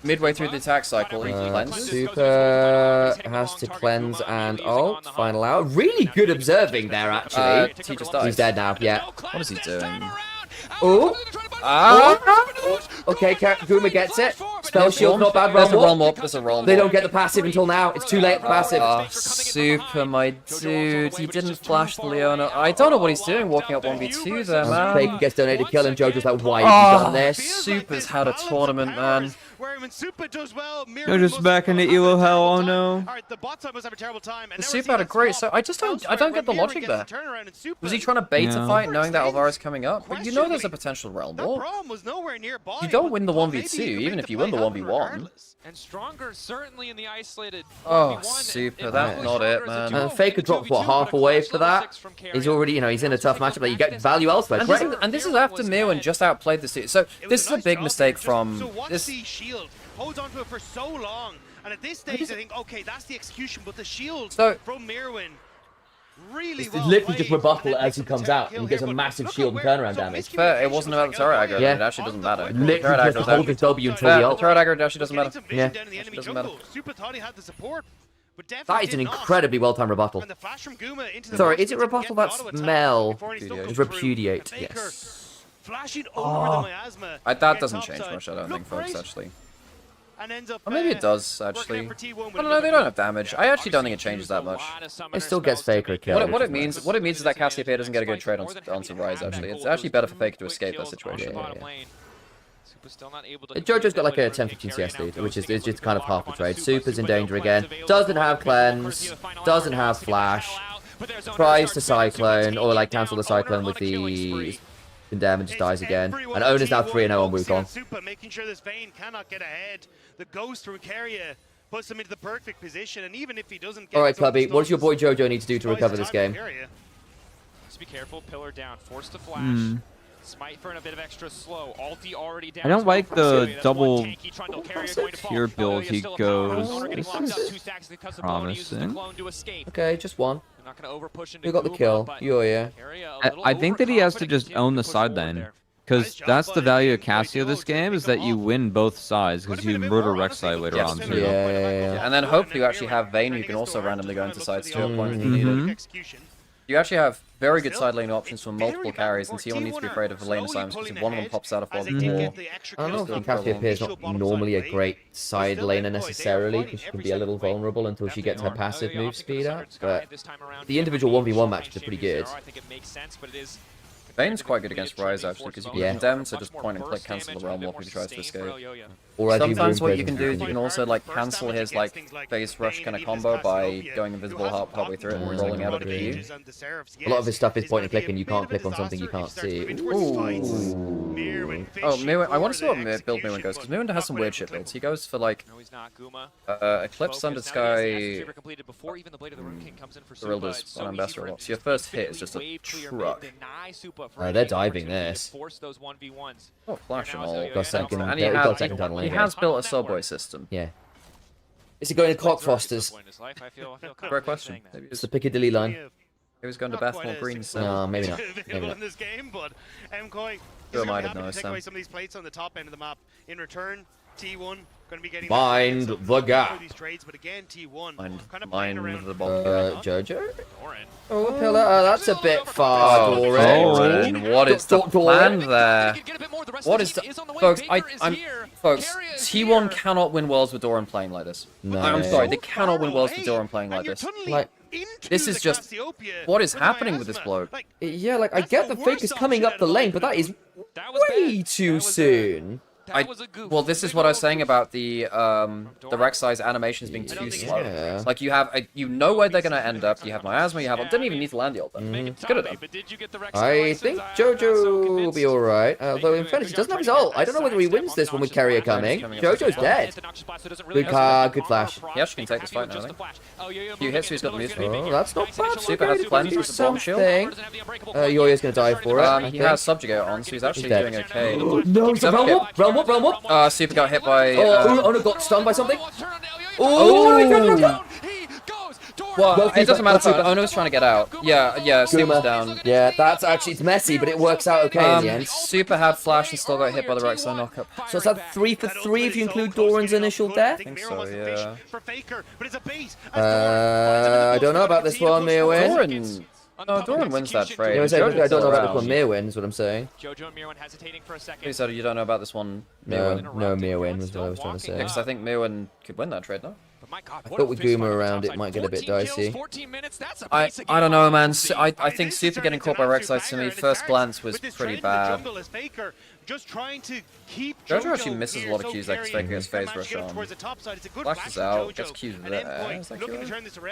midway through the attack cycle. He cleanses. Super has to cleanse and ult. Final hour. Really good observing there, actually. He just died. He's dead now. Yeah. What is he doing? Oh. Okay, Guma gets it. Spell shield, not bad. There's a realm up. There's a realm up. They don't get the passive until now. It's too late for passive. Oh, Super, my dude. He didn't flash the Leona. I don't know what he's doing walking up 1v2 there, man. Faker gets donated to kill, and Jojo's like, why have you done this? Super's had a tournament, man. You're just back in the Elo hell, oh no. The Super had a great, so I don't get the logic there. Was he trying to bait a fight knowing that Alvara's coming up? But you know there's a potential realm war. You don't win the 1v2, even if you win the 1v1. And stronger certainly in the isolated. Oh, Super, that's not it, man. Faker drops what, half a wave for that? He's already, you know, he's in a tough matchup, but you get value elsewhere. And this is after Mirwin just outplayed the Super. So this is a big mistake from this. Shield holds on to it for so long, and at this stage I think, okay, that's the execution, but the shield from Mirwin really it's literally just rebuttal as he comes out, and he gets a massive shield and turnaround damage. Fair, it wasn't about the turret aggro. Yeah. It actually doesn't matter. Literally just hold the W until the ult. The turret aggro actually doesn't matter. Yeah. Doesn't matter. Super thought he had the support, but that is an incredibly well-timed rebuttal. Sorry, is it rebuttal? That's Mel. It's repudiate. Yes. Flashing over the miasma. That doesn't change much, I don't think, folks, actually. Or maybe it does, actually. I don't know, they don't have damage. I actually don't think it changes that much. It still gets Faker a kill. What it means is that Cassiopeia doesn't get a good trade onto Rise, actually. It's actually better for Faker to escape that situation. Jojo's got like a 10-15 CS lead, which is just kind of half the trade. Super's in danger again. Doesn't have cleanse. Doesn't have flash. Tries to cyclone, or like cancel the cyclone with the condemn and just dies again. And Ona's now 3-0 on Wukong. Super making sure this Vayne cannot get ahead. The ghost through Keria puts him into the perfect position, and even if he doesn't get Alright, Clubby, what does your boy Jojo need to do to recover this game? Just be careful, pillar down, force to flash. Smite for a bit of extra slow. Ulti already down. I don't like the double tier build he goes. This is promising. Okay, just one. We got the kill. Yeah. I think that he has to just own the side lane. Because that's the value of Cassio this game, is that you win both sides, because you murder Rek'Sai later on too. Yeah. And then hopefully you actually have Vayne who can also randomly go into sides too at points if needed. You actually have very good side lane options for multiple carries, and T1 needs to be afraid of the lane assignments because if one of them pops out of one more. I don't know if Cassiopeia is not normally a great side laner necessarily, because she can be a little vulnerable until she gets her passive move speed up, but the individual 1v1 matches are pretty good. Bane's quite good against Ryze actually, because you can condemn to just point and click cancel the realm warp if he tries to escape. Or sometimes what you can do is you can also like cancel his like phase rush kind of combo by going invisible halfway through it and rolling out of the queue. A lot of his stuff is point and click, and you can't click on something you can't see. Ooh. Oh, Mirwin, I want to see what build Mirwin goes, because Mirwin has some weird shit builds. He goes for like Eclipse, Thunder Sky, Gorillas on Ambassador a lot. So your first hit is just a truck. They're diving this. Oh, flash and all. Got second, and he has built a subway system. Yeah. Is he going to Cockfosters? Great question. Maybe it's the Piccadilly line. He was going to Bethnal Green, so... No, maybe not. Maybe not. This game, but MKOI Who is am I going to know, to take Sam? away some of these plates on the top end of the map. In return, T1 going to be getting Mind the gap. these trades, but again, T1 Mind the bomb. Jojo? Oh, Pillar, that's a bit far, Doran. What is the plan there? What is the... Folks, folks, T1 cannot win worlds with Doran playing like this. No. I'm sorry, they cannot win worlds with Doran playing like this. Like, this is just... What is happening with this bloke? Yeah, like, I get the fake is coming up the lane, but that is way too soon. Well, this is what I was saying about the Rek'Sai's animations being too slow. Yeah. Like you have, you know where they're gonna end up. You have Miasma, you have. Didn't even need to land the ult. It's good at them. I think Jojo will be alright. Although in fairness, he doesn't have his ult. I don't know whether he wins this one with Carrier coming. Jojo's dead. Good card, good flash. He actually can take this fight now, I think. Few hits, he's got the music. Oh, that's not bad. Super has cleanse with the bomb shield. Yoya's gonna die for it. He has Subjugate on, so he's actually doing okay. No, it's a realm up. Super got hit by... Ono got stunned by something. Oh! Well, it doesn't matter, Super. Ono's trying to get out. Yeah, Super's down. Yeah, that's actually, it's messy, but it works out okay in the end. Super had flash and still got hit by the Rek'Sai knockup. So it's that 3 for 3 if you include Doran's initial death? I think so, yeah. I don't know about this one, Mirwin. No, Doran wins that trade. I don't know about this one, Mirwin is what I'm saying. Jojo and Mirwin hesitating for a second. You said you don't know about this one, No, Mirwin? Mirwin was what I was trying to say. Because I think Mirwin could win that trade, no? I thought with Guma around it might get a bit dicey. I don't know, man. I think Super getting caught by Rek'Sai to me, first glance, was pretty bad. Jojo actually misses a lot of Qs like Faker gets phase rush on. Flashes out, gets Qs there.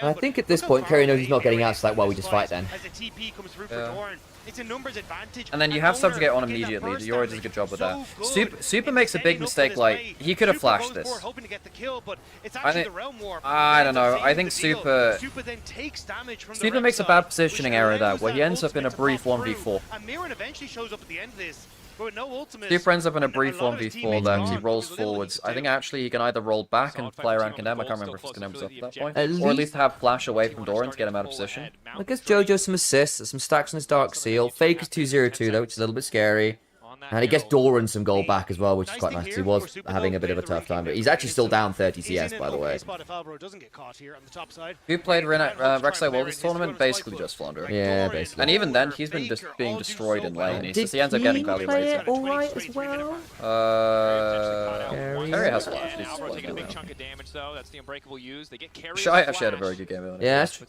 I think at this point, Kerry knows he's not getting out, so like, well, we just fight then. And then you have Subjugate on immediately. Yori does a good job with that. Super makes a big mistake, like, he could have flashed this. I don't know. I think Super makes a bad positioning error there, where he ends up in a brief 1v4. Super ends up in a brief 1v4 there, because he rolls forwards. I think actually he can either roll back and play around Condemn. I can't remember if it's Condemn was up at that point. Or at least have flash away from Doran to get him out of position. I guess Jojo some assists, some stacks on his Dark Seal. Fake is 2-0-2 though, which is a little bit scary. And he gets Doran some gold back as well, which is quite nice. He was having a bit of a tough time, but he's actually still down 30 CS, by the way. Who played Rek'Sai well this tournament? Basically just Flounder. Yeah, basically. And even then, he's been being destroyed in lane. He ends up getting value later. Alright as well? Carry has flash. Shy actually had a very good game. Yeah, that's true.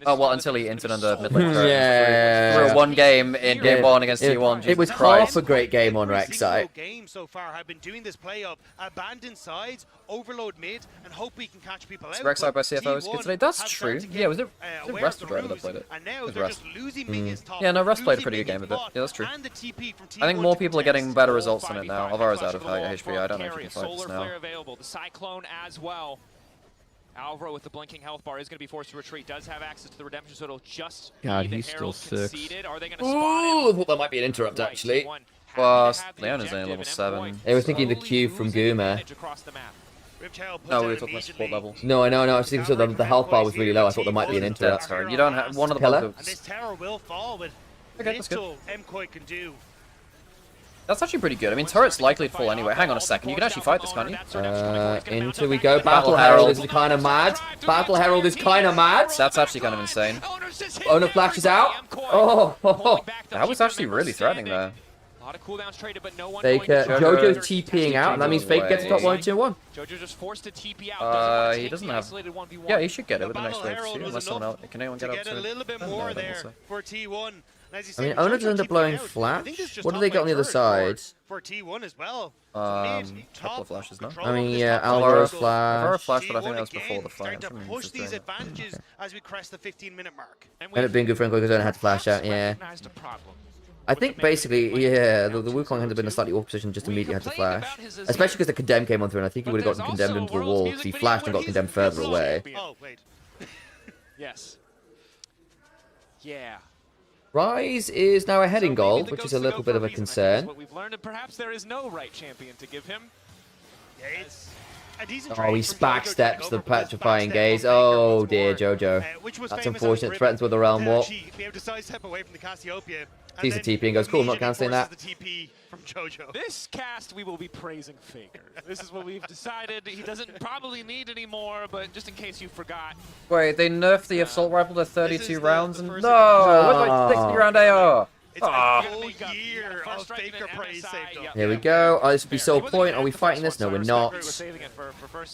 Oh, well, until he entered under mid lane. Yeah. Through one game in game 1 against T1. It was half a great game on Rek'Sai. So far have been doing this play of abandon sides, overload mid, and hope we can catch people out. Rek'Sai by CFO is good today. That's true. Yeah, was it Rust or Driver that played it? It was Rust. Yeah, no, Rust played a pretty good game with it. Yeah, that's true. I think more people are getting better results on it now. Alvaro's out of HP. I don't know if you can fight this now. The Cyclone as well. Alvaro with the blinking health bar is going to be forced to retreat. Does have access to the redemption, so it'll just God, be the he's still Herald 6. conceded. Are they going to spot him? Ooh, I thought that might be an interrupt actually. Well, Leona's only level 7. They were thinking the Q from Guma. No, we were talking about support level. No, I know. I was thinking so the health bar was really low. I thought there might be an interrupt. Sorry, you don't have one of the Pillar? This tower will fall with little MKOI can do. That's actually pretty good. I mean, turret's likely to fall anyway. Hang on a second. You can actually fight this, can't you? Into we go. Battle Herald is kind of mad. Battle Herald is kind of mad. That's actually kind of insane. Ono flashes out. Oh, that was actually really threatening there. Faker. Jojo's TPing out, and that means Fake gets top 1-2-1. Jojo just forced to TP out. He doesn't have... Yeah, he should get it with the next wave. Unless someone else... Can anyone get up to a little bit more there for T1. I mean, Ona doesn't end up blowing flash. What do they get on the other side? For T1 as well. Couple of flashes, no? I mean, yeah, Alvaro's flash. Alvaro's flash, but I think that was before the fight. To push these advantages as we crest the 15-minute mark. Ended up being good for Enko because Ona had to flash out, yeah. I think basically, yeah, the Wukong had been in a slightly awkward position, just immediately had to flash. Especially because the Condemn came on through, and I think he would have gotten condemned into the wall because he flashed and got condemned further away. Oh, wait. Yes. Yeah. Rise is now ahead in gold, which is a little bit of a concern. What we've learned, and perhaps there is no right champion to give him. Yeah, it's a decent Oh, he backsteps the petrifying gaze. Oh dear, Jojo. That's unfortunate. Threatens with a realm warp. Sees the TP and goes, cool, I'm not cancelling that. This cast we will be praising Faker. This is what we've decided. He doesn't probably need any more, but just in case you forgot. Wait, they nerfed the assault rifle to 32 rounds and no! Where's my 60 round AR? It's a full year of Faker praise saved up. Here we go. Oh, this would be sole point. Are we fighting this? No, we're not. So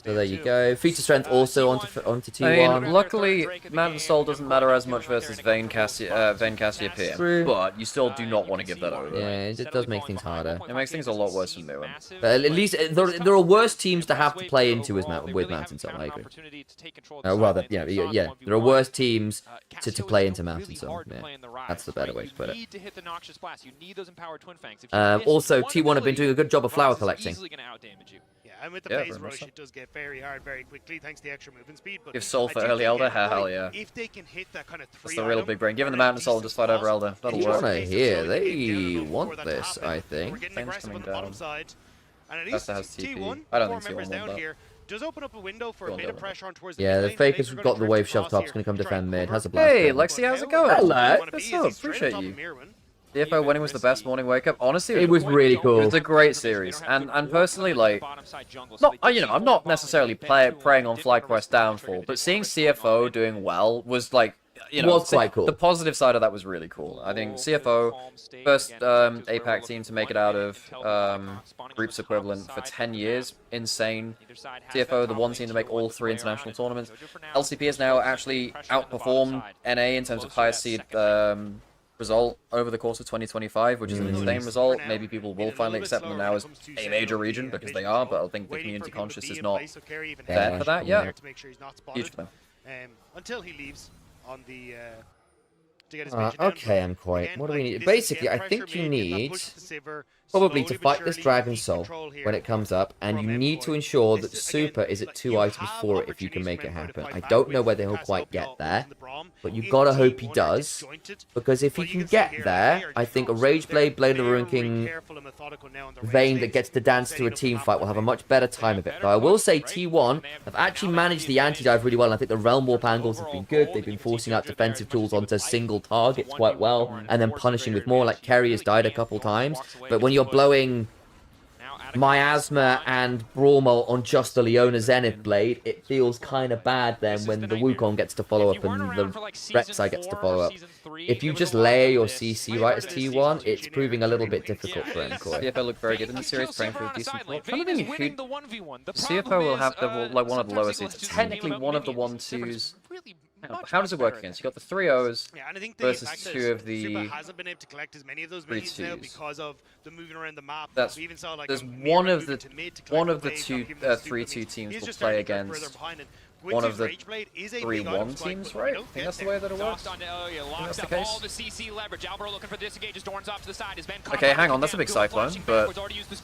there you go. Feature strength also onto T1. I mean, luckily, Mountain Soul doesn't matter as much versus Vayne Cassiopeia, but you still do not want to give that over. Yeah, it does make things harder. It makes things a lot worse than Muin. But at least there are worse teams to have to play into with Mountain Soul, I agree. Rather, yeah, there are worse teams to play into Mountain Soul. Yeah, that's the better way to put it. Hit the noxious blast. You need those empowered twin fangs. Also, T1 have been doing a good job of flower collecting. Yeah, and with the phase rush, it does get very hard very quickly thanks to the extra movement speed. But give Soul for early Elder? Hell yeah. If they can hit that kind of that's the real big brain. Given the Mountain Soul, just fight over Elder. That'll work. Here, they want this, I think. Things coming down. And at least T1, I don't think members down here, does open up a window for a bit of pressure on towards yeah, the Faker's got the wave shoved top. It's going to come defend mid. Has a blast. Hey, Lexi, how's it going? Hello. What's up? Appreciate you. CFO winning was the best morning wake up. Honestly, it was really cool. It was a great series, and personally, like, I'm not necessarily preying on Flyquest downfall, but seeing CFO doing well was like, was quite cool. The positive side of that was really cool. I think CFO, first APAC team to make it out of groups equivalent for 10 years, insane. CFO, the one team to make all 3 international tournaments. LCP has now actually outperformed NA in terms of highest seed result over the course of 2025, which is an insane result. Maybe people will finally accept them now as a major region because they are, but I think the community conscious is not there for that yet. Huge for them. Until he leaves on the to get his okay, MKOI. What do we need? Basically, I think you need probably to fight this Dragon Soul when it comes up, and you need to ensure that Super is at 2 items for it if you can make it happen. I don't know whether he'll quite get there, but you gotta hope he does, because if he can get there, I think a Rage Blade, Blade of the Ruin King, Vayne that gets to dance to a team fight will have a much better time of it. Though I will say T1 have actually managed the anti-dive really well, and I think the Realm Warp angles have been good. They've been forcing out defensive tools onto single targets quite well, and then punishing with more, like Kerry has died a couple times, but when you're blowing Miasma and Brawlmo on just the Leona Zenith Blade, it feels kind of bad then when the Wukong gets to follow up and the Rek'Sai gets to follow up. If you just layer your CC right as T1, it's proving a little bit difficult for MKOI. CFO looked very good in the series, praying for a decent play. CFO will have one of the lowest seeds. Technically one of the 1-2s. How does it work against? You got the 3-0s versus 2 of the 3-2s. That's there's one of the 3-2 teams will play against one of the 3-1 teams, right? I think that's the way that it works. That's the case. Okay, hang on, that's a big cyclone, but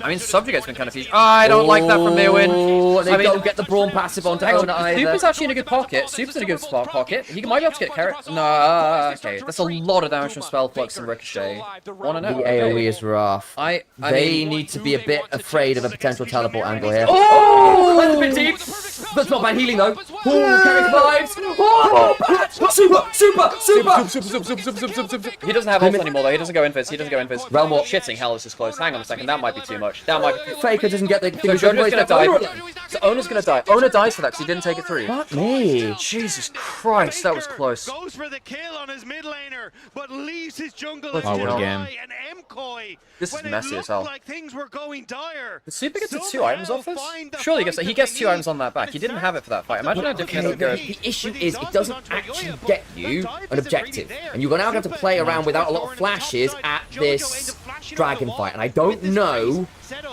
I mean, Subjugate's been kind of huge. I don't like that from Muin. They don't get the Brawn passive onto Ona either. Super's actually in a good pocket. Super's in a good pocket. He might be able to get carrot. No, okay, that's a lot of damage from Spell Flux and Ricochet. The AoE is rough. They need to be a bit afraid of a potential teleport angle here. Oh, that's a bit deep. That's not bad healing though. Carry vibes. Oh, super. He doesn't have ult anymore though. He doesn't go invis. Realm Warp. Shitting hell, this is close. Hang on a second. That might be too much. That might be... Faker doesn't get the... So Jojo's gonna die. So Ona's gonna die. Ona dies for that because he didn't take it through. Fuck me. Jesus Christ, that was close. Goes for the kill on his mid laner, but leaves his jungle as and MKOI. This is messy as hell. Like things were going dire. Did Super get the 2 items off this? Surely he gets 2 items on that back. He didn't have it for that fight. Imagine how different it goes. The issue is it doesn't actually get you an objective. And you're going to have to play around without a lot of flashes at this dragon fight. And I don't know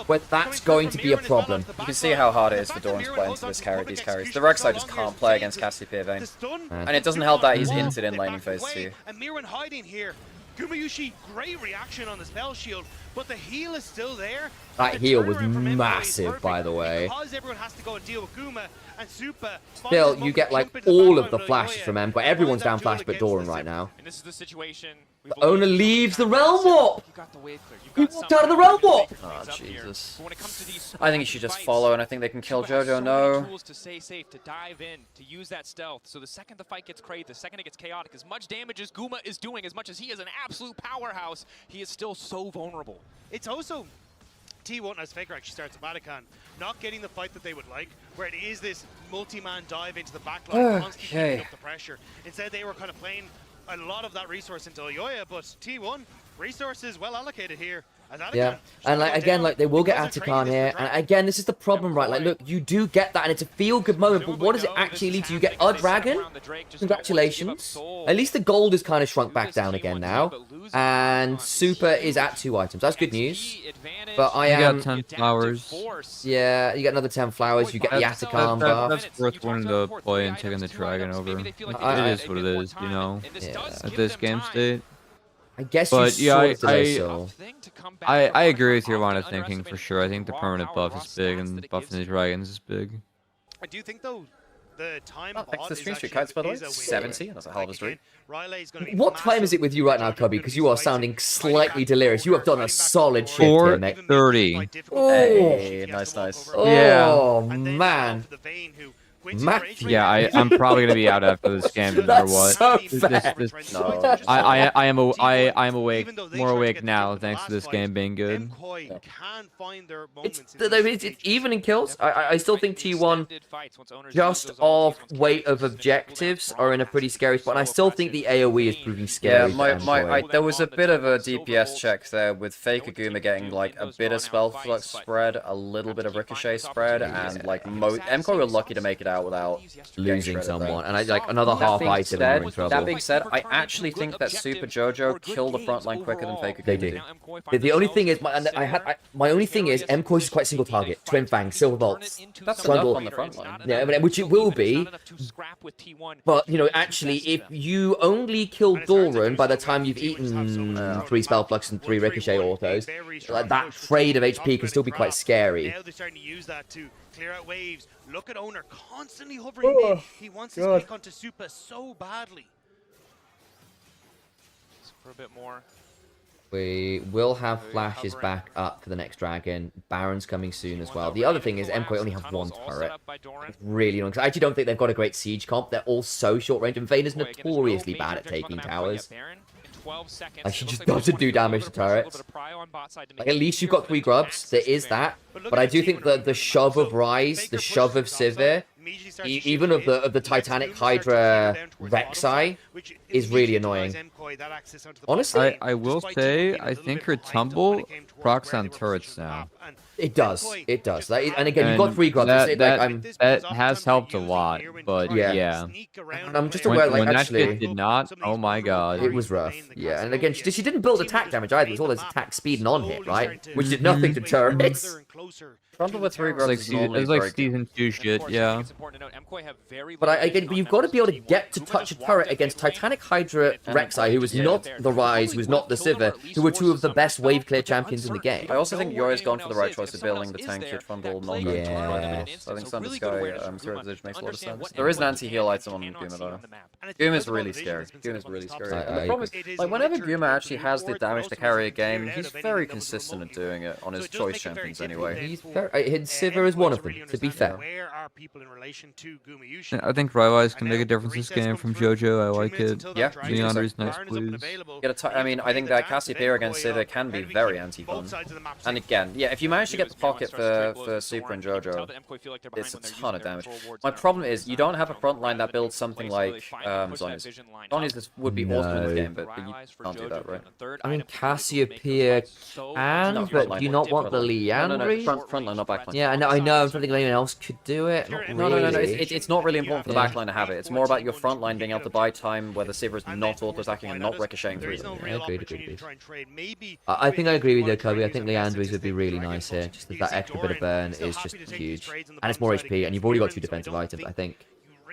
whether that's going to be a problem. You can see how hard it is for Doran to play into these carries. The Rek'Sai just can't play against Cassiopeia Vayne. And it doesn't help that he's hinted in laning phase 2. And Mirren hiding here. Gumayushi, great reaction on the spell shield, but the heal is still there. That heal was massive, by the way. Because everyone has to go and deal with Guma and Super. Still, you get like all of the flashes from M, but everyone's down flash but Doran right now. And this is the situation. The owner leaves the Realm Warp! He walked out of the Realm Warp! Oh, Jesus. I think he should just follow, and I think they can kill Jojo. No. Tools to stay safe, to dive in, to use that stealth. So the second the fight gets crazy, the second it gets chaotic, as much damage as Guma is doing, as much as he is an absolute powerhouse, he is still so vulnerable. It's also T1 as Faker actually starts at Vatican, not getting the fight that they would like, where it is this multi-man dive into the backline, constantly keeping up the pressure. Instead, they were kind of playing a lot of that resource into Oyoya, but T1 resources well allocated here. Yeah, and like again, like they will get Atakan here, and again, this is the problem, right? Like, look, you do get that, and it's a feel-good moment, but what does it actually lead to? You get a dragon. Congratulations. At least the gold is kind of shrunk back down again now, and Super is at 2 items. That's good news. But I am. You got 10 flowers. Yeah, you get another 10 flowers. You get the Atakan buff. That's worth wanting to play and taking the dragon over. It is what it is, you know. At this game state. I guess but you yeah, I agree with your line of thinking for sure. I think the permanent buff is big and buffing the dragons is big. I do think though the time thanks to the stream street kites, by the way. 70, that's a hell of a streak. What time is it with you right now, Cubby? Because you are sounding slightly delirious. You have done a solid shift here, mate. 4:30. Oh, hey, nice. Oh, man. Matthew. Yeah, I'm probably gonna be out after this game no matter what. So bad. No. I am awake, more awake now thanks to this game being good. It's even in kills. I still think T1 just off weight of objectives are in a pretty scary spot. And I still think the AoE is proving scary. Yeah, there was a bit of a DPS check there with Faker Guma getting like a bit of spell flux spread, a little bit of ricochet spread, and like MKOI were lucky to make it out without losing someone, and I like another half item and we're in trouble. That being said, I actually think that Super Jojo killed the front line quicker than Faker. They do. The only thing is, my only thing is, MKOI is quite single target. Twin Fang, Silver Bolts. That's enough on the front line. Yeah, which it will be. But you know, actually, if you only kill Doran by the time you've eaten 3 spell flux and 3 ricochet autos, like that trade of HP can still be quite scary. Now they're starting to use that to clear out waves. Look at Owner constantly hovering mid. He wants his pick onto Super so badly. For a bit more. We will have flashes back up for the next dragon. Baron's coming soon as well. The other thing is MKOI only have 1 turret. It's really annoying. I actually don't think they've got a great siege comp. They're all so short range, and Vayne is notoriously bad at taking towers. Like, she just doesn't do damage to turrets. Like, at least you've got 3 grubs. There is that. But I do think that the shove of Rise, the shove of Sivir, even of the Titanic Hydra Rek'Sai, is really annoying. Honestly, I will say, I think her tumble procs on turrets now. It does. It does. And again, you've got 3 grubs. That has helped a lot, but yeah. And I'm just aware, like, when actually, that shit did not, oh my god. It was rough. Yeah, and again, she didn't build attack damage either. It was all those attack speed and on-hit, right? Which did nothing to turrets. Frontal with 3 grubs it's like season 2 shit, yeah. But but you've got to be able to get to touch a turret against Titanic Hydra Rek'Sai, who was not the Rise, who was not the Sivir, who were 2 of the best wave clear champions in the game. I also think Yoya's gone for the right choice of building the tank kit Frontal, not going to I think Thunder Sky Zero Position makes a lot of sense. There is an anti-heal item on Guma though. Guma's really scary. Guma's really scary. And the problem is, like, whenever Guma actually has the damage to carry a game, he's very consistent at doing it on his choice champions anyway. He's Sivir is one of them, to be fair. I think Rywise can make a difference this game from Jojo. I like it. Yeah, Leonardo's nice, please. I mean, I think that Cassiopeia against Sivir can be very anti-fun. And again, yeah, if you manage to get the pocket for Super and Jojo, it's a ton of damage. My problem is, you don't have a front line that builds something like Zonya's. Zonya's would be awesome in this game, but you can't do that, right? I mean, Cassiopeia can, but do you not want the Liandry? No, front line, not back line. Yeah, I know. I'm trying to think anyone else could do it. Not really. No. it's not really important for the backline to have it. It's more about your front line being able to buy time where the Sivir is not auto-attacking and not ricocheting through them. Agreed. I think I agree with you, Kobe. I think Leandri's would be really nice here. Just that extra bit of burn is just huge. And it's more HP, and you've already got 2 defensive items, I think.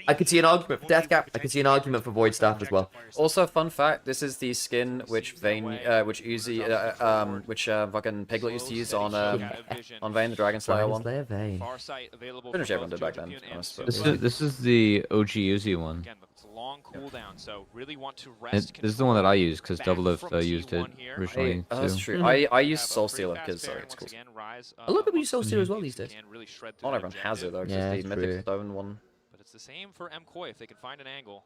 I could see an argument for Death Cap. I could see an argument for Void Staff as well. Also, fun fact: this is the skin which fucking Piglet used to use on Vayne, the Dragon Slayer one. Vayne. Pretty much everyone did back then. This is the OG Uzi one. Long cooldown, so really want to This is the one that I used because Doublelift used it originally. That's true. I used Soul Stealer because it's cool. A lot of people use Soul Stealer as well these days. Not everyone has it though, because the Mythic Stone one. But it's the same for MKOI if they can find an angle.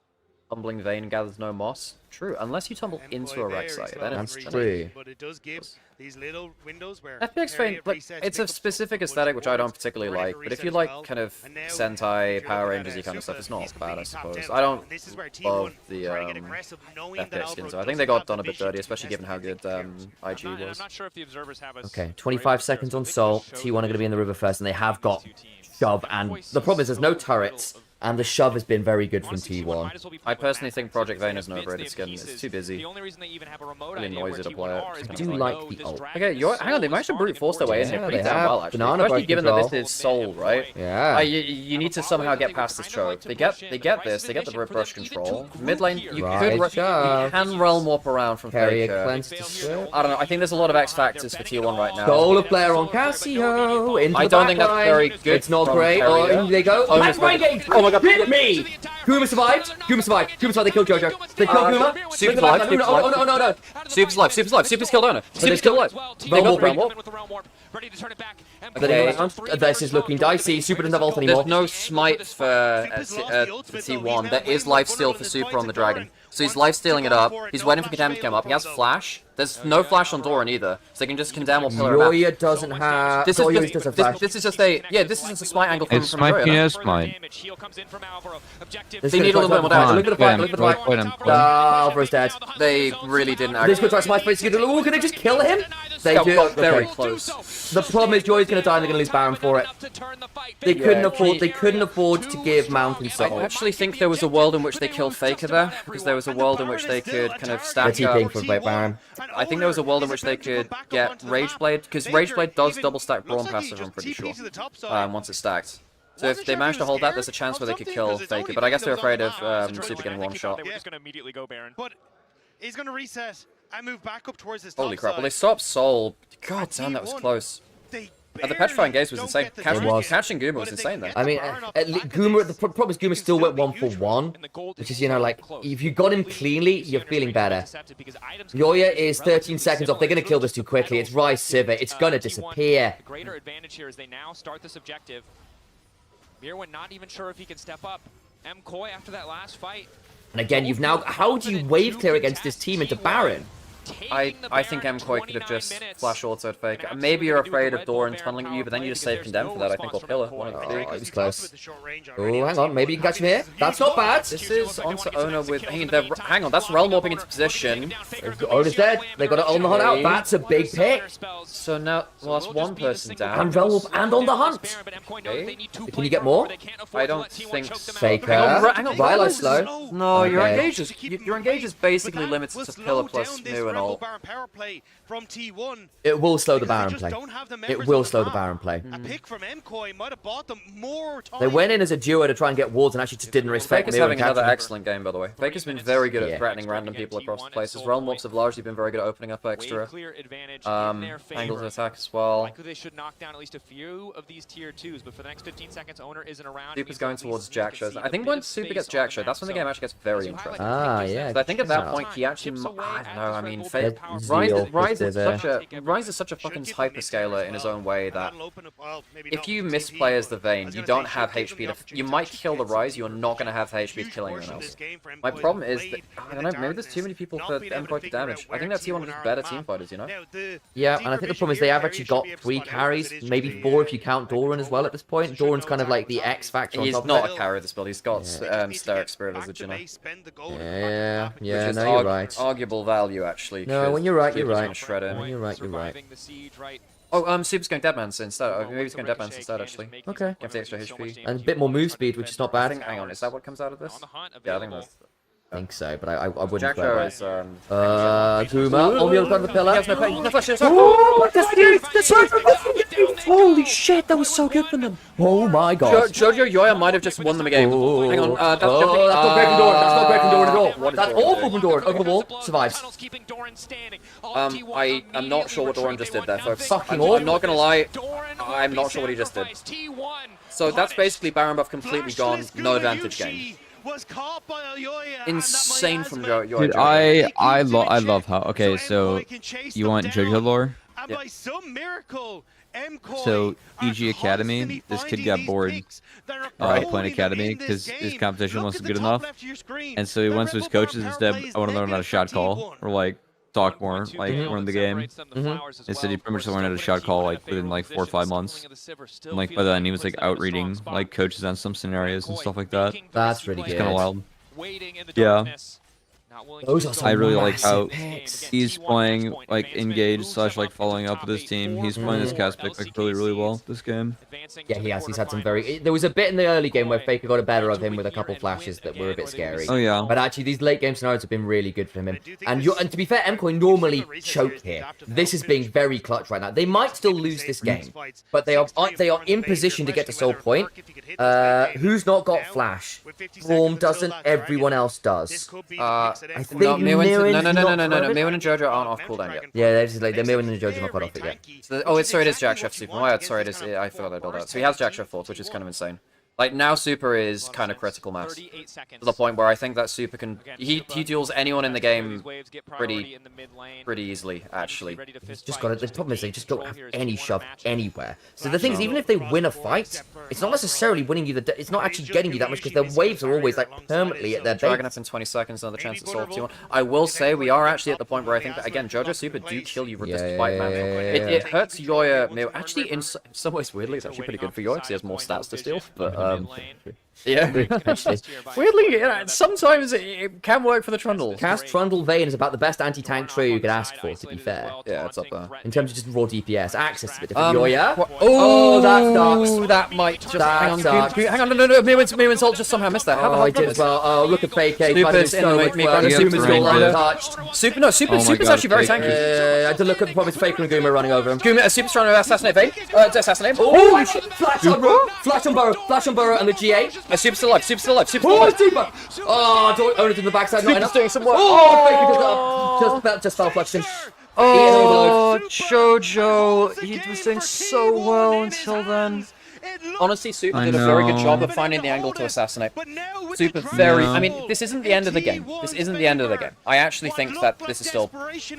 Tumbling Vayne gathers no moss. True, unless you tumble into a Rek'Sai, then it's true. But it does give these little windows where FPX Vayne, like, it's a specific aesthetic which I don't particularly like, but if you like kind of Sentai, Power Rangers-y kind of stuff, it's not bad, I suppose. I don't love the FPX skin, so I think they got done a bit dirty, especially given how good IG was. Okay, 25 seconds on Soul. T1 are going to be in the river first, and they have got Shove, and the problem is there's no turrets. And the Shove has been very good from T1. I personally think Project Vayne is an overrated skin. It's too busy. Really noisy to play it. I do like the ult. Okay, hang on, they managed to brute force their way in here pretty damn well, actually. Especially given that this is Soul, right? Yeah. You need to somehow get past this choke. They get this, they get the brush control. Mid lane, you can realm warp around from Faker. I don't know, I think there's a lot of X factors for T1 right now. Solar player on Cassio. I don't think that's very good. It's not great. Oh, in they go. Oh my god. Hit me! Kuma survived. Kuma survived. They killed Jojo. They killed Kuma. Super's alive. Oh, no. Super's alive. Super's killed Ona. Super's still alive. They got realm warp. This is looking dicey. Super doesn't have ult anymore. There's no smite for T1. There is lifesteal for Super on the dragon. So he's lifestealing it up. He's waiting for Condemn to come up. He has flash. There's no flash on Doran either, so they can just Condemn or pillar him out. Yoya doesn't have. This is just a smite angle from Yoya. It's smite. They need a little bit more damage. Look at the fight. Alvaro's dead. They really didn't actually. This could try smite, but can they just kill him? They do. Very close. The problem is Joy's gonna die and they're gonna lose Baron for it. They couldn't afford to give Mountain Soul. I actually think there was a world in which they killed Faker there, because there was a world in which they could kind of stack up. For Baron. I think there was a world in which they could get Rageblade, because Rageblade does double stack Brawn passive, I'm pretty sure, once it's stacked. So if they manage to hold that, there's a chance where they could kill Faker, but I guess they're afraid of Super getting one shot. We're just going to immediately go Baron. But he's going to reset and move back up towards his Holy crap, well they stopped Soul. God damn, that was close. The petrifying gaze was insane. Catching Guma was insane though. I mean, Guma, the problem is Guma still went 1-for-1, which is, you know, like, if you got him cleanly, you're feeling better. Yoya is 13 seconds off. They're going to kill this too quickly. It's Ryze Sivir. It's going to disappear. The greater advantage here is they now start this objective. Mirwin not even sure if he can step up. MKOI after that last fight. And again, you've now... How do you wave clear against this team into Baron? I think MKOI could have just flash autoed Faker. Maybe you're afraid of Doran tunneling at you, but then you just save Condemn for that, I think, or Pillar. He was close. Oh, hang on, maybe you can catch him here. That's not bad. This is onto Ona with... Hang on, that's realm warping into position. Ona's dead. They got it on the hunt out. That's a big pick. So now, well, that's one person down. And realm warp and on the hunt. Okay. Can you get more? I don't think so. Faker. Hang on, Rylo's slow. No, your engage is basically limited to Pillar plus New and all. It will slow the Baron play. It will slow the Baron play. A pick from MKOI might have bought them more time. They went in as a duo to try and get wards and actually just didn't respect Faker's having another excellent game, by the way. Faker's been very good at threatening random people across the place. His realm warps have largely been very good at opening up extra angles of attack as well. Likely they should knock down at least a few of these tier 2s, but for the next 15 seconds, Owner isn't around. Super's going towards Jack shows. I think when Super gets Jack show, that's when the game actually gets very interesting. Ah, yeah. So I think at that point he actually, I don't know. I mean, Ryze is such a fucking hyperscaler in his own way that if you misplay as the Vayne, you don't have HP to... You might kill the Ryze, you're not going to have HP to kill anyone else. My problem is that, I don't know, maybe there's too many people for MKOI to damage. I think that T1 are just better team fighters, you know? Yeah, and I think the problem is they have actually got 3 carries, maybe 4 if you count Doran as well at this point. Doran's kind of like the X factor on top of it. He's not a carry of this build, he's got Steric Spirit Visage, you know? Yeah, which is no, you're right. Arguable value, actually. No, when you're right, you're right. Shred him. When you're right, you're right. Oh, Super's going Deadman's instead. Maybe he's going Deadman's instead, actually. Okay. Give the extra HP. And a bit more move speed, which is not bad. Hang on, is that what comes out of this? Yeah, I think that's... I think so, but I wouldn't Jackro play is, Kuma on the other side of the pillar. He has no pain. No flash, Holy shit, that was so good for them. Oh my god. Jojo Yoya might have just won them a game. Hang on, that's not breaking door. That's not breaking door at all. That's awful from Doran. Over the wall, survives. I am not sure what Doran just did there, folks. Fucking awful. I'm not gonna lie, I'm not sure what he just did. So that's basically Baron buff completely gone, no advantage game. Insane from Yoya. Dude, I love how. Okay, so you want JoJo lore? Yeah. So EG Academy, this kid got bored playing Academy because his competition wasn't good enough, and so he went to his coaches instead. I want to learn how to shot call or like talk more, like more in the game. Instead, he pretty much learned how to shot call like within like 4 or 5 months. And like by then, he was like out reading like coaches on some scenarios and stuff like that. That's really It's good. kind of wild. Yeah. I really like how he's playing like engaged / like following up with his team. He's playing his cast pick like really well this game. Yeah, he has. He's had some very. There was a bit in the early game where Faker got a better of him with a couple flashes that were a bit scary. Oh yeah. But actually, these late game scenarios have been really good for him. And to be fair, MKOI normally choke here. This is being very clutch right now. They might still lose this game, but they are in position to get to soul point. Who's not got flash? Braum doesn't. Everyone else does. I think No, Mirwin and Jojo aren't off cooldown yet. Yeah, they're just like Mirwin and Jojo not quite off it yet. So, sorry, it is Jack Chef Super. My bad, sorry, it is. I forgot I built that. So he has Jack Chef Thoughts, which is kind of insane. Like, now Super is kind of critical mass. To the point where I think that Super can... He duels anyone in the game pretty easily, actually. He's just got it. The problem is they just don't have any shove anywhere. So the thing is, even if they win a fight, it's not necessarily winning you it's not actually getting you that much because their waves are always like permanently at their base. Dragon up in 20 seconds, another chance at solve 2-1. I will say, we are actually at the point where I think that, again, Jojo Super do kill you despite man. It hurts Yoya. Actually, in some ways, weirdly, it's actually pretty good for Yoya because he has more stats to steal, but... Yeah, weirdly, sometimes it can work for the Trundle. Cast Trundle Vayne is about the best anti-tank trio you could ask for, to be fair. Yeah, it's up there. In terms of just raw DPS, Access is a bit different. Yoya? Oh, that's dark. That might just... That's dark. Hang on, no, Mirwin's ult just somehow missed that. Oh, I did as well. Oh, look at Fake. Super's still untouched. Super's actually very tanky. I had to look at the problem. Faker and Guma running over him. Super's trying to assassinate Vayne. Assassinate him. Oh, Flash on Burrow and the G8. Super's still alive. Oh, owned in the backside. Not enough. Doing some work. Oh, Faker just fell flexion. Oh, Jojo. He was doing so well until then. Honestly, Super did a very good job of finding the angle to assassinate. Super very... I mean, this isn't the end of the game. I actually think that this is still...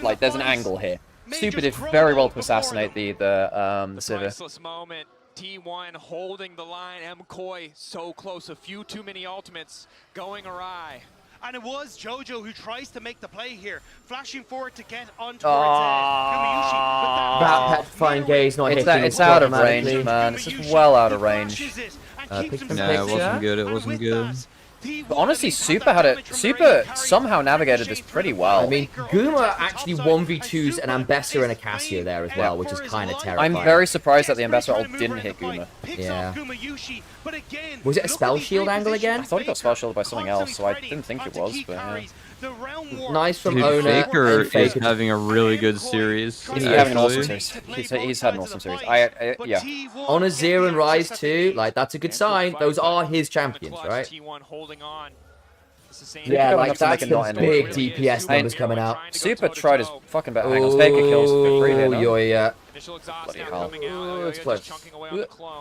Like, there's an angle here. Super did very well to assassinate the Sivir. Moment. T1 holding the line. MKOI so close. A few too many ultimates going awry. And it was Jojo who tries to make the play here, flashing forward to get on towards Kumayushi. That petrifying gaze not hitting. It's out of range, man. It's just well out of range. Yeah, it wasn't good. It wasn't good. But honestly, Super somehow navigated this pretty well. I mean, Guma actually 1v2s an Ambassador and a Cassia there as well, which is kind of terrifying. I'm very surprised that the Ambassador ult didn't hit Guma. Yeah. Was it a spell shield angle again? I thought he got spell shielded by something else, so I didn't think it was, but yeah. Nice from Dude, Ona. Faker is having a really good series. He's having an awesome series. He's had an awesome series. Yeah. On a 0 and Rise too, like that's a good sign. Those are his champions, right? Yeah, like that's the big DPS numbers coming out. Super tried his fucking better angles. Faker kills for free there, no? Yoya. Bloody hell. It's close.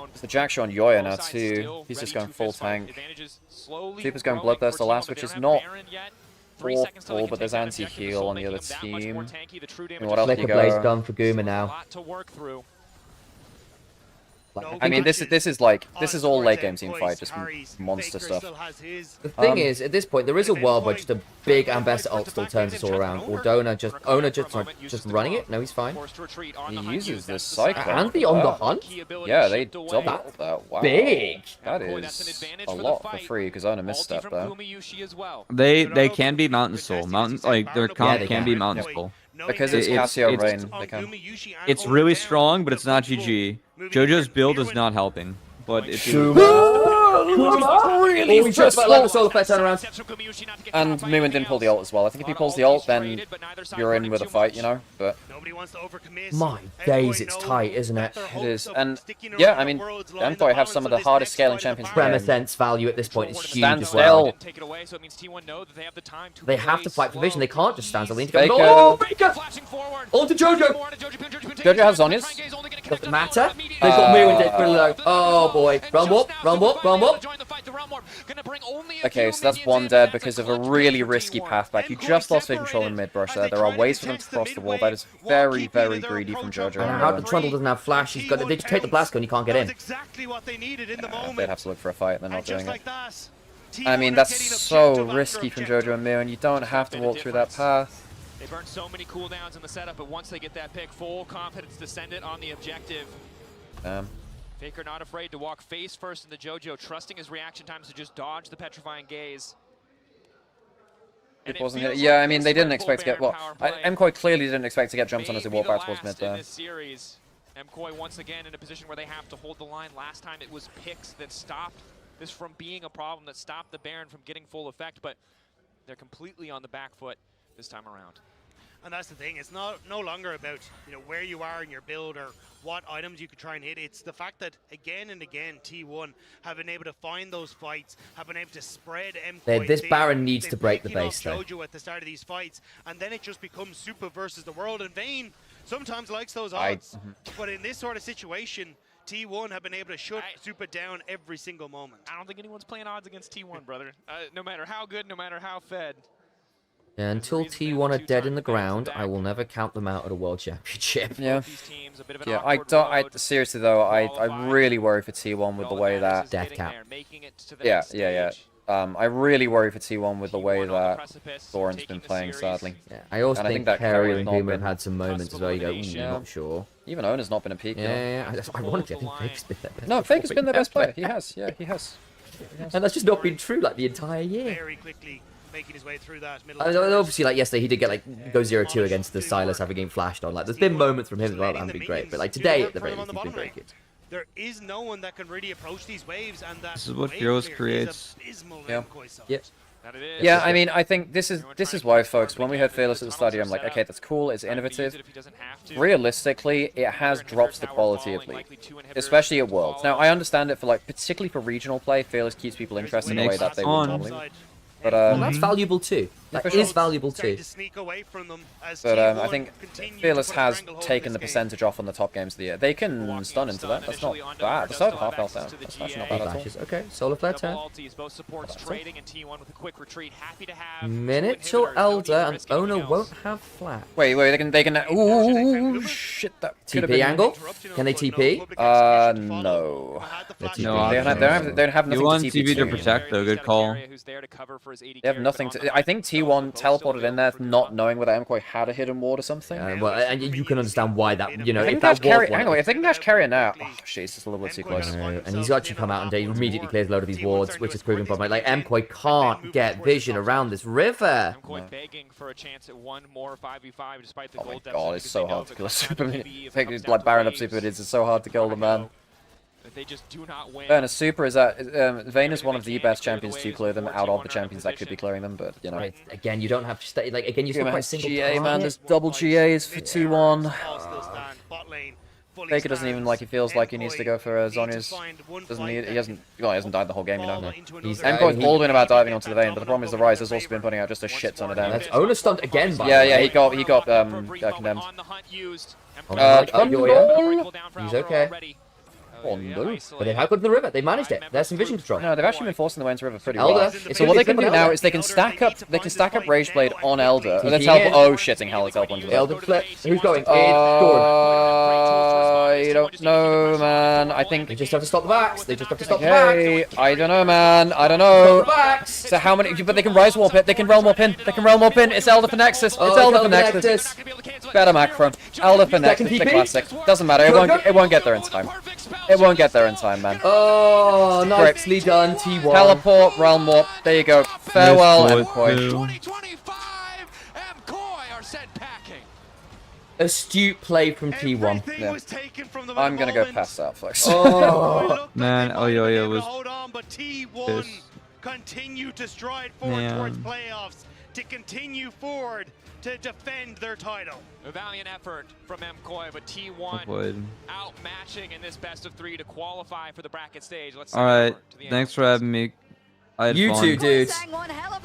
It's the Jack shot on Yoya now too. He's just going full tank. Super's going Bloodthirst the last, which is not awful, but there's anti-heal on the other team. And what else do you go? Blaze done for Guma now. I mean, this is all late game team fight, just monster stuff. The thing is, at this point, there is a world where just a big Ambassador ult still turns us all around. Or Ona just running it. No, he's fine. He uses this cycle. And the on the hunt. Yeah, they doubled that. Wow. Big. That is a lot for free because Ona misstep there. They can be Mountain Soul. Like their comp can be Mountain Soul. Because it's Casio Rain. They can. It's really strong, but it's not GG. JoJo's build is not helping, but it's really just about solar flare turnaround. And Moomin didn't pull the ult as well. I think if he pulls the ult, then you're in with a fight, you know. But my days, it's tight, isn't it? It is. And yeah, I mean, MKOI have some of the hardest scaling champions. Tremor sense value at this point is huge as well. They have to fight for vision. They can't just stand still. They need to go. Oh, Baker! On to JoJo. JoJo has Zhonya's. Doesn't matter. They've got Moomin dead below. Oh boy. Run up, run up, run up. Okay, so that's one dead because of a really risky path back. You just lost vision control in mid brush there. There are ways for them to cross the wall. That is very, very greedy from JoJo. How the Trundle doesn't have flash. He's got. They just take the blast gun. You can't get in. They'd have to look for a fight. They're not doing it. I mean, that's so risky from JoJo and Mirren. You don't have to walk through that path. They burn so many cooldowns in the setup, but once they get that pick, full confidence descendant on the objective. Faker not afraid to walk face first into JoJo, trusting his reaction times to just dodge the petrifying gaze. Yeah, I mean, they didn't expect to get... Well, MKOI clearly didn't expect to get jumps on as they walk back towards mid there. MKOI once again in a position where they have to hold the line. Last time it was picks that stopped this from being a problem, that stopped the Baron from getting full effect, but they're completely on the back foot this time around. And that's the thing, it's no longer about, you know, where you are in your build or what items you could try and hit. It's the fact that again and again T1 have been able to find those fights, have been able to spread MKOI. This Baron needs to break the base though. JoJo at the start of these fights, and then it just becomes Super versus the world, and Vayne sometimes likes those odds. But in this sort of situation, T1 have been able to shut Super down every single moment. I don't think anyone's playing odds against T1, brother. No matter how good, no matter how fed. Yeah, until T1 are dead in the ground, I will never count them out at a world championship. Yeah. Yeah, I don't. Seriously though, I really worry for T1 with the way that death cap. Yeah. I really worry for T1 with the way that Thorin's been playing, sadly. Yeah, I also think that Carrier and Boomer have had some moments as well. You go, not sure. Even Owen's not been a peak. Yeah. Ironically, I think Fake's been their best. No, Fake has been their best player. He has. Yeah, he has. And that's just not been true like the entire year. Very quickly making his way through that middle. Obviously, like yesterday, he did get like go 0-2 against the Silas having game flashed on. Like, there's been moments from him as well that haven't been great, but like today, at the very least, he's been very good. There is no one that can really approach these waves, and that this is what Heroes creates. Yeah, I mean, I think this is why, folks, when we heard Fearless at the stadium, like, okay, that's cool, it's innovative. Realistically, it has dropped the quality of League, especially at Worlds. Now, I understand it for, like, particularly for regional play, Fearless keeps people interested in a way that they would normally. But well, that's valuable too. That is valuable too. But I think Fearless has taken the percentage off on the top games of the year. They can stun into that. That's not bad. The side half health down. That's actually not bad at all. Okay, solar flare turn. Minute till Elder and Ona won't have flat. Wait, they can. Ooh, shit! That TP angle. Can they TP? No. No, they don't have nothing you want to TP to protect though. Good call. They have nothing to. I think T1 teleported in there, not knowing whether MKOI had a hidden ward or something. Well, and you can understand why that. You know, if that was anyway, if they can dash carrier now, oh shit, it's just a little bit too close. And he's actually come out and he immediately clears a load of these wards, which is proving problematic. Like MKOI can't get vision around this river. MKOI begging for a chance at one more 5v5 despite the gold deficit. Oh my god, it's so hard to kill a super minion. I think it's like Baron up super minions. It's so hard to kill the man. They just do not win. And a super is that Vayne is one of the best champions to clear them out of the champions that could be clearing them, but you know. Right. Again, you don't have to stay like again. You still quite single GA man. There's double GAs for 2-1. Faker doesn't even he feels like he needs to go for Zhonya's. Doesn't need. He hasn't died the whole game, you know. MKOI's all been about diving onto the Vayne, but the problem is the Rise has also been putting out just a shit ton of damage. That's Ona stunned again. Yeah, he got condemned. He's okay. Oh no. But they've had good in the river. They managed it. There's some vision control. No, they've actually been forcing the way into the river pretty well. So what they can do now is they can stack up Rage Blade on Elder. And then teleport. Oh shitting hell, it's teleport into the Elder flip. Who's going? I don't know, man. I think they just have to stop the backs. They just have to stop the backs. I don't know, man. I don't know. Backs. So how many? But they can rise warp it. They can realm warp in. They can realm warp in. It's Elder for Nexus. It's Elder for Nexus. Better macro. Elder for Nexus. The classic. Doesn't matter. It won't get there in time. It won't get there in time, man. Oh, nicely done, T1. Teleport, realm warp. There you go. Farewell, MKOI. 2025, MKOI are sent packing. astute play from T1. Yeah. I'm gonna go past that, folks. Oh man, Oyoyo was hold on, but T1 continue to stride forward towards playoffs, to continue forward to defend their title. A valiant effort from MKOI, but T1 outmatching in this best of 3 to qualify for the bracket stage. Let's all right, thanks for having me. I had you fun. too, dudes.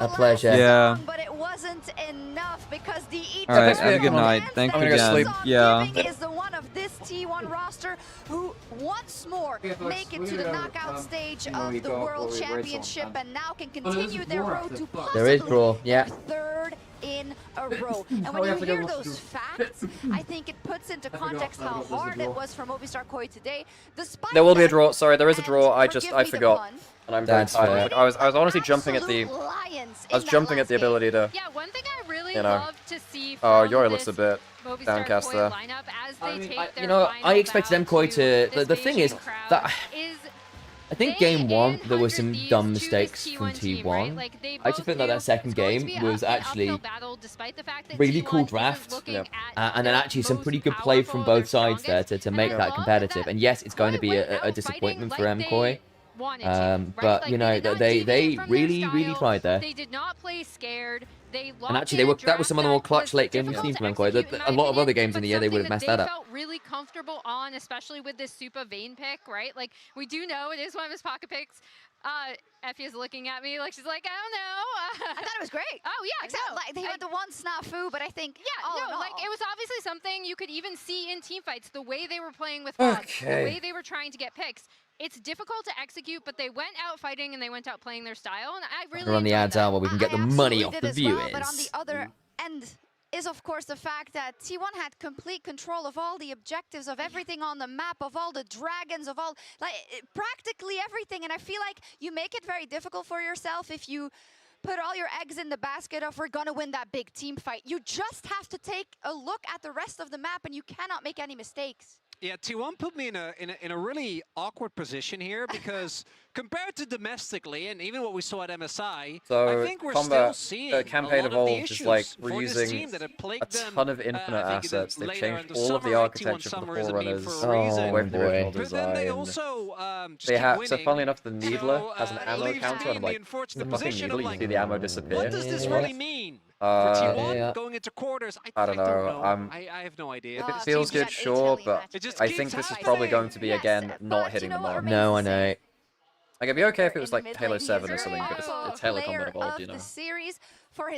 A pleasure. Yeah. But it wasn't enough because the all right, have a good night. Thank you again. Yeah. Is the one of this T1 roster who once more make it to the knockout stage of the World Championship and now can continue their road to possibly their third in a row. And when you hear those facts, I think it puts into context how hard it was for Movistar KOI today. Despite there will be a draw. Sorry, there is a draw. I forgot. And I'm very That's tired. fair. I was honestly jumping at the ability to. Yeah, one thing I really love to see. Oh, Yori looks a bit Movistar downcast KOI there. lineup as they take their You know, I expected MKOI to. The thing is that I think game 1 there were some dumb mistakes from T1. I just think that second game was actually really cool draft, and then actually some pretty good play from both sides there to make that competitive. And yes, it's going to be a disappointment for MKOI. But you know, they really tried there. They did not play scared. And actually, that was some of the more clutch late games we've seen from MKOI. A lot of other games in the year, they would have messed that up. Felt really comfortable on, especially with this Super Vayne pick, right? Like, we do know it is one of his pocket picks. Effie is looking at me like she's like, I don't know. I thought it was great. Oh yeah, except like they had the one snafu, but I think like it was obviously something you could even see in team fights. The way they were playing with Fox, the way they were trying to get picks. It's difficult to execute, but they went out fighting and they went out playing their style, and I really Run the ads out where we can get the money off the viewers. But on the other end is, of course, the fact that T1 had complete control of all the objectives, of everything on the map, of all the dragons, of all, like, practically everything. And I feel like you make it very difficult for yourself if you put all your eggs in the basket of we're gonna win that big team fight. You just have to take a look at the rest of the map, and you cannot make any mistakes. Yeah, T1 put me in a really awkward position here because compared to domestically and even what we saw at MSI, I think we're still seeing campaign a lot of the evolved issues is like for we're this using team that have a plagued them. ton of infinite assets. They've changed all of the architecture for the Forerunners. Oh boy. But then they also they have, so funnily enough, the Needler has an ammo counter, and I'm like, the fucking Needler, you see the ammo disappear. What does this really mean? For T1 going into quarters, I don't know. I have no idea. If it feels good, sure, but I think this is probably going to be, again, not hitting the mark. No, I know. Like, it'd be okay if it was like Halo 7 or something, but it's Halo Combat Evolved, you know.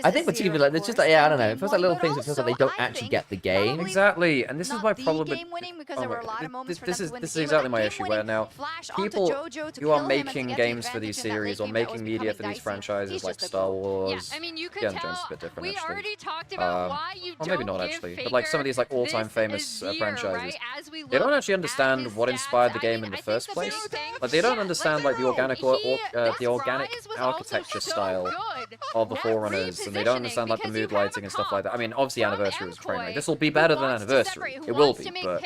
I think with teams like, it's just like, yeah, I don't know. It feels like little things that feels like they don't actually get the game. Exactly, and this is my problem with... This is exactly my issue, where now people who are making games for these series or making media for these franchises like Star Wars... Yeah, I mean, you could Jones tell, is a bit different, we actually. already talked about why you or maybe not, actually. But like some of these like all-time famous franchises, they don't actually understand what inspired the game in the first place. Like, they don't understand like the organic architecture style of the Forerunners, and they don't understand like the mood lighting and stuff like that. I mean, obviously Anniversary was train wreck. This will be better than Anniversary. It will be, but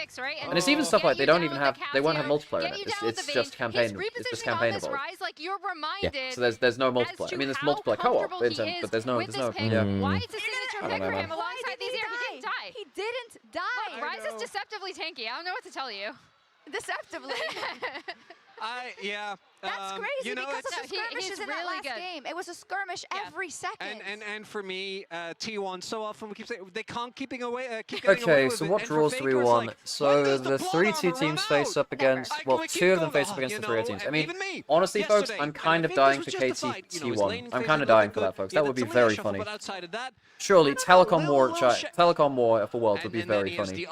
and it's even stuff like they won't have multiplayer in it. It's just campaign. It's just campaign evolved. Yeah. So there's no multiplayer. I mean, there's multiplayer co-op, but there's no. Why is this signature pick for him alongside these here? He didn't die. He didn't die. Ryze is deceptively tanky. I don't know what to tell you. Deceptively. Yeah. That's crazy, you know, because of the skirmishes in that last game. It was a skirmish every second. And for me, T1, so often we keep saying they can't keep getting away Okay, with so it. what And for draws do we Faker, it's want? like, So the 3-2 teams face up against, well, 2 of them face up against the 3 teams. I mean, honestly, folks, I'm kind of dying for KT T1. I'm kind of dying for that, folks. That would be very funny. Surely, Telecom War for Worlds would be very funny.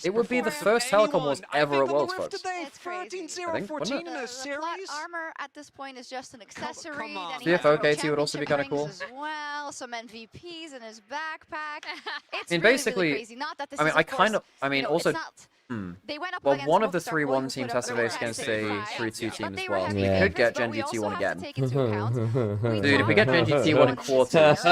It would be the first Telecom Wars ever at Worlds, folks. It's crazy. 13-0-14 in a series. Armor at this point is just an accessory. CFO KT would also be kind of cool. As well, some MVPs in his backpack. It's I mean, really, basically, really crazy. Not that this I mean, is, of course, also, it's not They went up Well, against one of the Movistar 3-1 KOI, teams who has to put up face against a 3-2 team as well. heavy We favorites, could get but Gen we G also T1 have to again. take into account Dude, if we get Gen G T1 in quarters. Gen G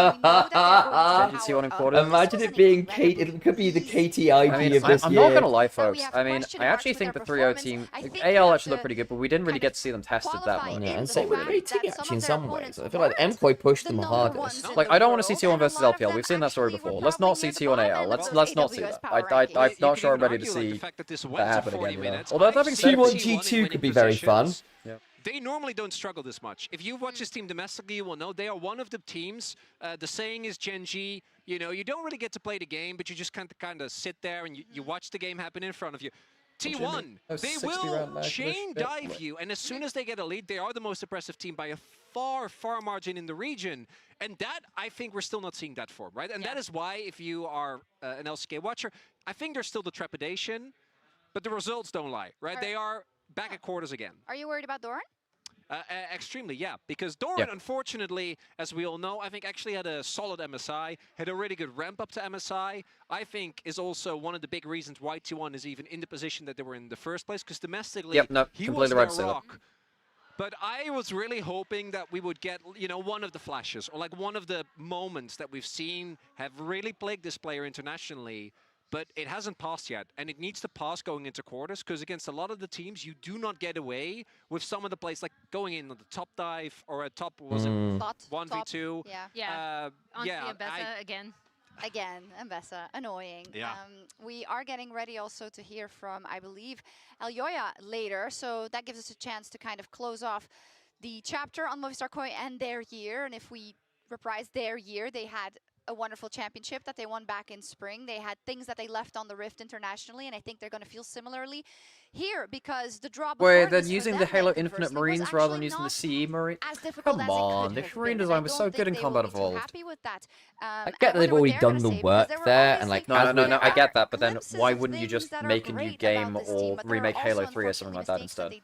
T1 in quarters. Imagine it being it could be the KTIG I mean, of this I'm year. not gonna lie, folks. I mean, I actually think the 3-0 team, AL actually looked pretty good, but we didn't really get to see them tested that much. Yeah, and same with AT actually in some ways. I feel like MKOI pushed them the hardest. Like, I don't want to see T1 versus LPL. We've seen that story before. Let's not see T1 AL. Let's not see that. I'm not sure I'm ready to see that happen again. You know? Although that being said, T1 G2 could be very fun. Yeah. They normally don't struggle this much. If you've watched this team domestically, you will know they are one of the teams. The saying is Gen G, you know, you don't really get to play the game, but you just kind of sit there and you watch the game happen in front of you. T1, they will chain dive you, and as soon as they get a lead, they are the most aggressive team by a far margin in the region. And that, I think we're still not seeing that form, right? And that is why, if you are an LCK watcher, I think there's still the trepidation, but the results don't lie, right? They are back at quarters again. Are you worried about Doran? Extremely, yeah. Because Doran, unfortunately, as we all know, I think actually had a solid MSI, had a really good ramp up to MSI. I think is also one of the big reasons why T1 is even in the position that they were in the first place, because domestically, he was their rock. But I was really hoping that we would get, you know, one of the flashes, or like one of the moments that we've seen have really plagued this player internationally. But it hasn't passed yet, and it needs to pass going into quarters, because against a lot of the teams, you do not get away with some of the plays, like going in on the top dive, or a top, was it 1v2? Yeah. Mbessa again. Again, Mbessa, annoying. Yeah. We are getting ready also to hear from, I believe, Elyoya later, so that gives us a chance to kind of close off the chapter on Movistar KOI and their year. And if we reprise their year, they had a wonderful championship that they won back in spring. They had things that they left on the Rift internationally, and I think they're going to feel similarly here, because the draw before Wait, they're this using for the them, Halo like, Infinite conversely, was Marines rather than actually using the not CE Marine? as difficult Come as it on, could the have Marine been, and design I was don't so think good in they Combat will be too Evolved. happy with that. I get that they've already done the work there, and like, No, I get that, but then why wouldn't you just make a new game or remake Halo 3 or something like that instead?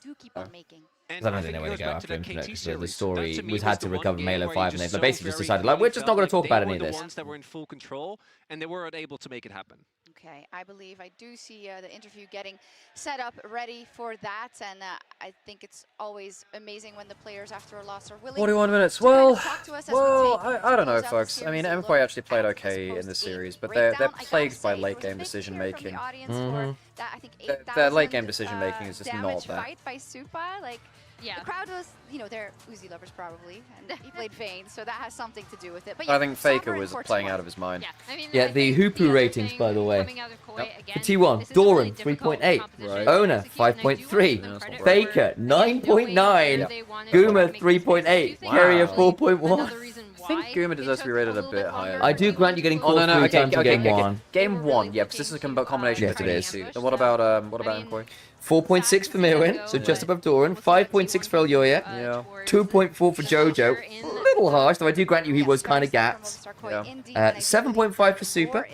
I don't think they know where to go after Infinite, because the story was had to recover from Halo 5, and they've basically just decided, like, we're just not going to talk about any of this. They were the ones that were in full control, and they weren't able to make it happen. Okay, I believe I do see the interview getting set up, ready for that, and I think it's always amazing when the players after a loss are willing 41 minutes. to kind Well, of talk to us as we take I don't know, close out the folks. I mean, series. MKOI actually played okay in this series, but they're breakdown. I gotta plagued by say, late it was game big decision to hear from making. the audience for that, I think, Their late game 8,000 decision making is just not damage there. fight by Supa. Like, the crowd was, you know, they're Uzi lovers probably, and he played Vayne, so that has something to do with it. But yeah, I think Faker Somber was in playing 4-2-1. out of his mind. Yeah, the Hoopu ratings, by the way. For T1, Doran 3.8, Owner 5.3, Faker 9.9, Guma 3.8, Carrier 4.1. I think Guma deserves to be rated a bit higher. I do grant you getting called 3 times in game 1. Game 1, yeah, because this is a combination Yes, of it is. 2. Then what about MKOI? 4.6 for Mirwin, so just above Doran. 5.6 for Elyoya. Yeah. 2.4 for Jojo. A little harsh, though I do grant you he was kind of gapped. 7.5 for Super.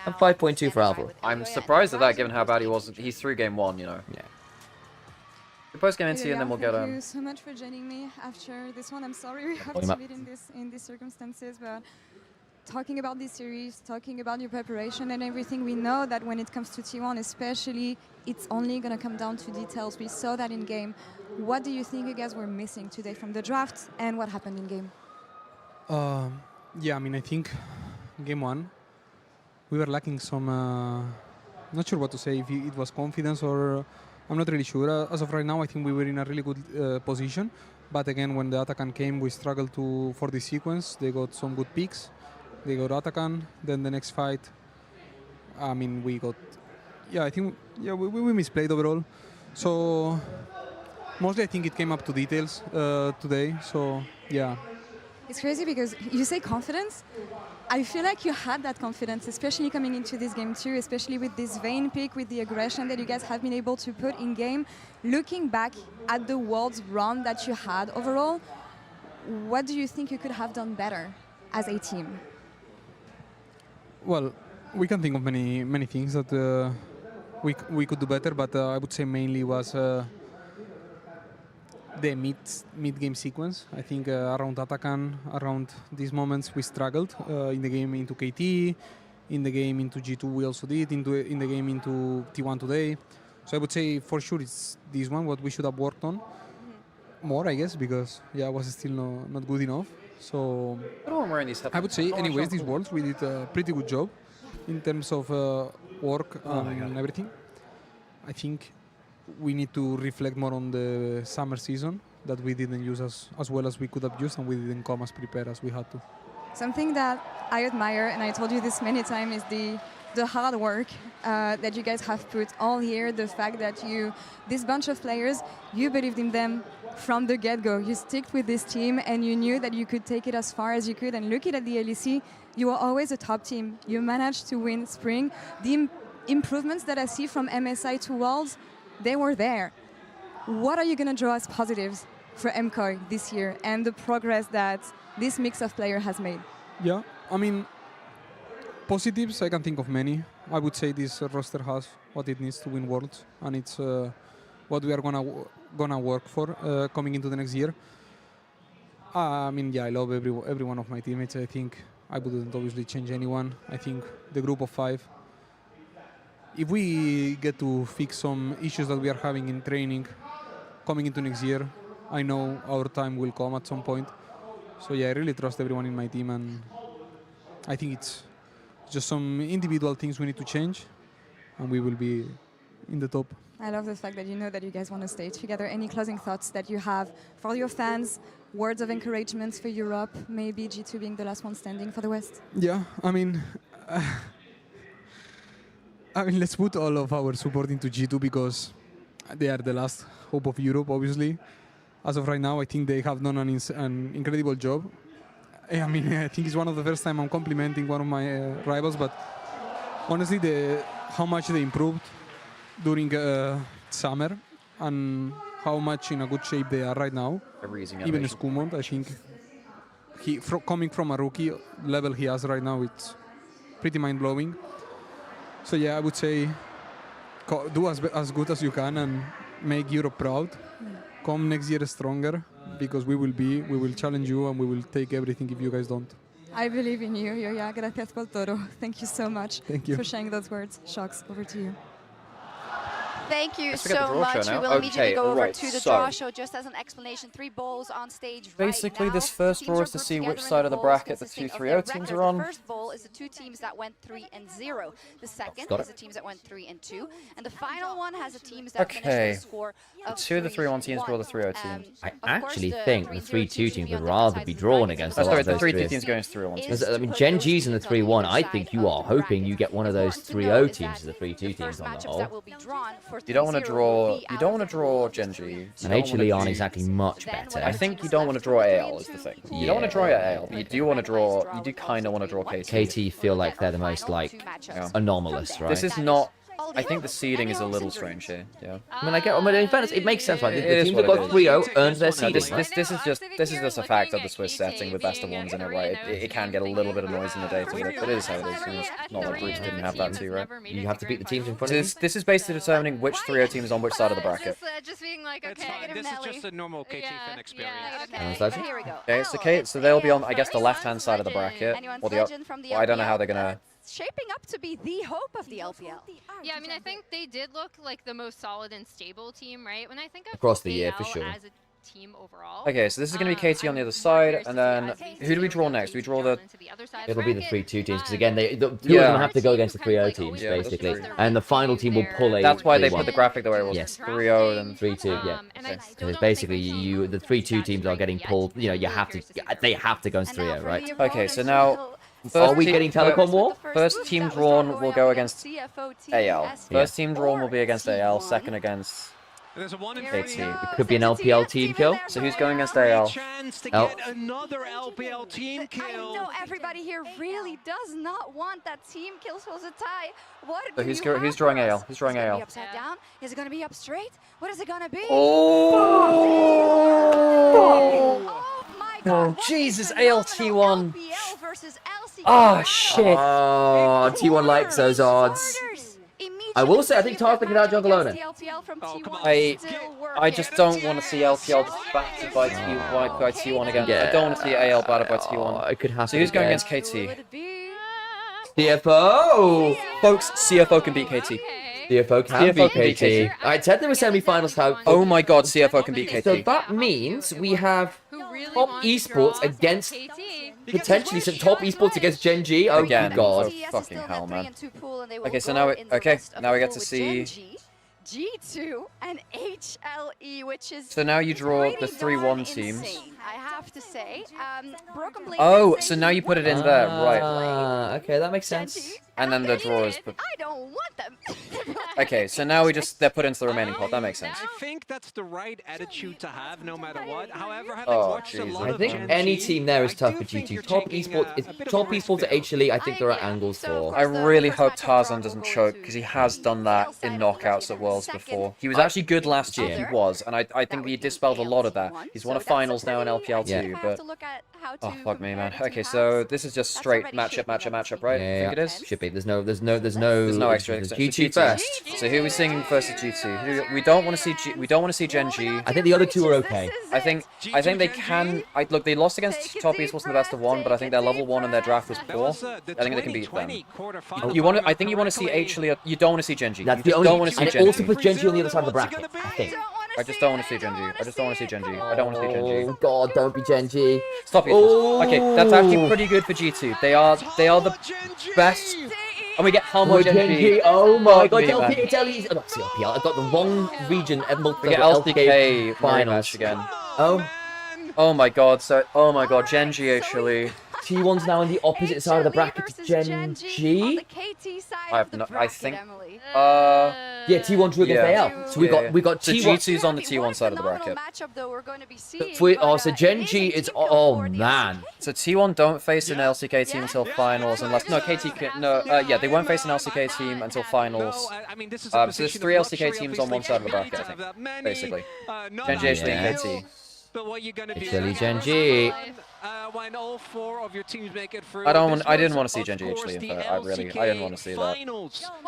And 5.2 for Alvaro. I'm surprised at that, given how bad he was. He's through game 1, you know. Yeah. The post game NC, and then we'll get Thank you so much for joining me after this one. I'm sorry we have Volume to up. meet in these circumstances, but talking about this series, talking about your preparation and everything, we know that when it comes to T1 especially, it's only going to come down to details. We saw that in game. What do you think you guys were missing today from the draft, and what happened in game? Yeah, I mean, I think game 1, we were lacking some, not sure what to say, if it was confidence or, I'm not really sure. As of right now, I think we were in a really good position. But again, when the Atakan came, we struggled for this sequence. They got some good picks. They got Atakan. Then the next fight, I mean, we got, I think, we misplayed overall. So mostly I think it came up to details today. So, yeah. It's crazy because you say confidence. I feel like you had that confidence, especially coming into this game too, especially with this Vayne pick, with the aggression that you guys have been able to put in game. Looking back at the Worlds run that you had overall, what do you think you could have done better as a team? Well, we can think of many things that we could do better, but I would say mainly was the mid-game sequence. I think around Atakan, around these moments, we struggled in the game into KT, in the game into G2 we also did, in the game into T1 today. So I would say for sure it's this one what we should have worked on more, I guess, because yeah, it was still not good enough. So I would say anyways these Worlds we did a pretty good job in terms of work and everything. I think we need to reflect more on the summer season that we didn't use as well as we could have used, and we didn't come as prepared as we had to. Something that I admire, and I told you this many times, is the hard work that you guys have put all year, the fact that this bunch of players, you believed in them from the get-go. You sticked with this team and you knew that you could take it as far as you could, and looking at the LEC, you were always a top team. You managed to win Spring. The improvements that I see from MSI to Worlds, they were there. What are you going to draw as positives for MKOI this year and the progress that this mix of players has made? Yeah, I mean, positives, I can think of many. I would say this roster has what it needs to win Worlds, and it's what we are gonna work for coming into the next year. I mean, yeah, I love every one of my teammates. I think I wouldn't obviously change anyone. I think the group of 5, if we get to fix some issues that we are having in training coming into next year, I know our time will come at some point. So yeah, I really trust everyone in my team, and I think it's just some individual things we need to change, and we will be in the top. I love the fact that you know that you guys want to stay together. Any closing thoughts that you have for your fans, words of encouragement for Europe, maybe G2 being the last one standing for the West? Yeah, I mean, let's put all of our support into G2 because they are the last hope of Europe, obviously. As of right now, I think they have done an incredible job. I mean, I think it's one of the first time I'm complimenting one of my rivals, but honestly, how much they improved during summer and how much in a good shape they are right now. Even Skumont, I think, coming from a rookie level he has right now, it's pretty mind-blowing. So yeah, I would say do as good as you can and make Europe proud. Come next year stronger, because we will challenge you and we will take everything if you guys don't. I believe in you, Yoya. Gracias por todo. Thank you so much for sharing those words. Shocks, over to you. Thank you so much. We will immediately go over to the draw show. Just as an explanation, 3 bowls on stage basically right now. This first draw is to see which side of the bracket the 2-3-0 teams are on. The first bowl is the 2 teams that went 3-0. The second is the teams that went 3-2. And the final one has the teams that finished with a score of 2 of the 3-1 teams draw the 3-0 teams. I actually think the 3-2 teams would rather be drawn against those 3-2 teams going 3-1 teams. I mean, Gen G's in the 3-1, I think you are hoping you get one of those 3-0 teams as the 3-2 teams on the whole. You don't want to draw. You don't want to draw Genji. And HLE aren't exactly much better. I think you don't want to draw AL is the thing. You don't want to draw AL, but you do want to draw. You do kind of want to draw KT. KT feel like they're the most anomalous, right? This is not. I think the seeding is a little strange here. Yeah. I mean, in fairness, it makes sense, right? The teams that got 3-0 earned their seeding. This is just a fact of the Swiss setting with best of ones in it, right? It can get a little bit of noise in the data with it, but it is how it is. It's not like Bruce didn't have that too, right? You have to beat the teams in front of you. This is basically determining which 3-0 team is on which side of the bracket. Just being like, okay, this is just a normal KT Fin experience. Here we go. Okay, so they'll be on, I guess, the left-hand side of the bracket, or the. Well, I don't know how they're gonna. Shaping up to be the hope of the LPL. Yeah, I mean, I think they did look like the most solid and stable team, right? When I think of across the year, for sure. As a team overall. Okay, so this is going to be KT on the other side, and then who do we draw next? Do we draw the... It'll be the 3-2 teams, because again, the two of them have to go against the 3-0 teams, basically. And the final team will pull a... That's why they put the graphic the way it was. Yes. 3-0 and 3-2, yeah. Because basically, the 3-2 teams are getting pulled, they have to go into 3-0, right? Okay, so now... Are we getting Telecom War? First team drawn will go against AL. First team drawn will be against AL, second against KT. It could be an LPL team kill. So who's going against AL? Another LPL team kill. I know everybody here really does not want that team kill, so it's a tie. So who's drawing AL? Who's drawing AL? Upside down? Is it going to be up straight? What is it going to be? Oh, Jesus, ALT1. Oh, shit. Oh, T1 likes those odds. I will say, I think Tar's picking out jungle owner. I just don't want to see LPL battered by T1 again. Yeah. I don't want to see AL battered by T1. It could happen. So who's going against KT? CFO! Folks, CFO can beat KT. CFO can beat KT. Alright, technically we're semi-finals. Oh my god, CFO can beat KT. So that means we have top esports against potentially some top esports against Gen G. Oh Again, god. oh fucking hell, man. Okay, so now we get to see. G2 and HLE, which is So now you draw the 3-1 teams. insane, I have to say. Broken Blade Oh, so now you put it in there, right? Okay, that makes sense. And then the drawers. I don't want them. Okay, so now they're put into the remaining pot. That makes sense. I think that's the right attitude to have, no matter what. However, having Oh, watched a lot I of think Gen any G, team there is tough for think G2. you're Top taking esports, top esports at HLE, I think there are angles for. I really hope Tarzan doesn't choke, because he has done that in knockouts at Worlds before. He was actually good last year, he was, and I think he dispelled a lot of that. He's won a finals now in LPL too, but... Oh, fuck me, man. Okay, so this is just straight matchup, right? I think it is? Should be. There's no extra. G2 first. So who are we seeing versus G2? We don't want to see Gen G. I think the other two are okay. I think they can. Look, they lost against top esports in the best of 1, but I think their level 1 and their draft was poor. I think they can beat them. I think you want to see HLE. You don't want to see Gen G. That's the you only. don't want to see And Gen it G. also puts Gen G on the other side of the bracket. I think. I just don't want to see Gen G. I just don't want to see Gen G. I don't want to see Gen G. Oh god, don't be Gen G. Stop it. Okay, that's actually pretty good for G2. They are the best. And we get Helmo Gen G. Oh my god, man. it's LPL. Not CLPL. I got the wrong region. We get LCK finals again. Oh. Oh my god. So Gen G actually. T1's now on the opposite side of the bracket to Gen G. I have no. I think. Yeah, T1 drew against AL. So we got So T1. G2's on the T1 side of the bracket. So Gen G is man. So T1 don't face an LCK team until finals unless KT can yeah, they won't face an LCK team until finals. So there's 3 LCK teams on one side of the bracket, I think, basically. Gen G, HLE, and KT. But what you're going to do HLE Gen G. When all 4 of your teams make it through. I didn't want to see Gen G HLE in fact. I didn't want to see that.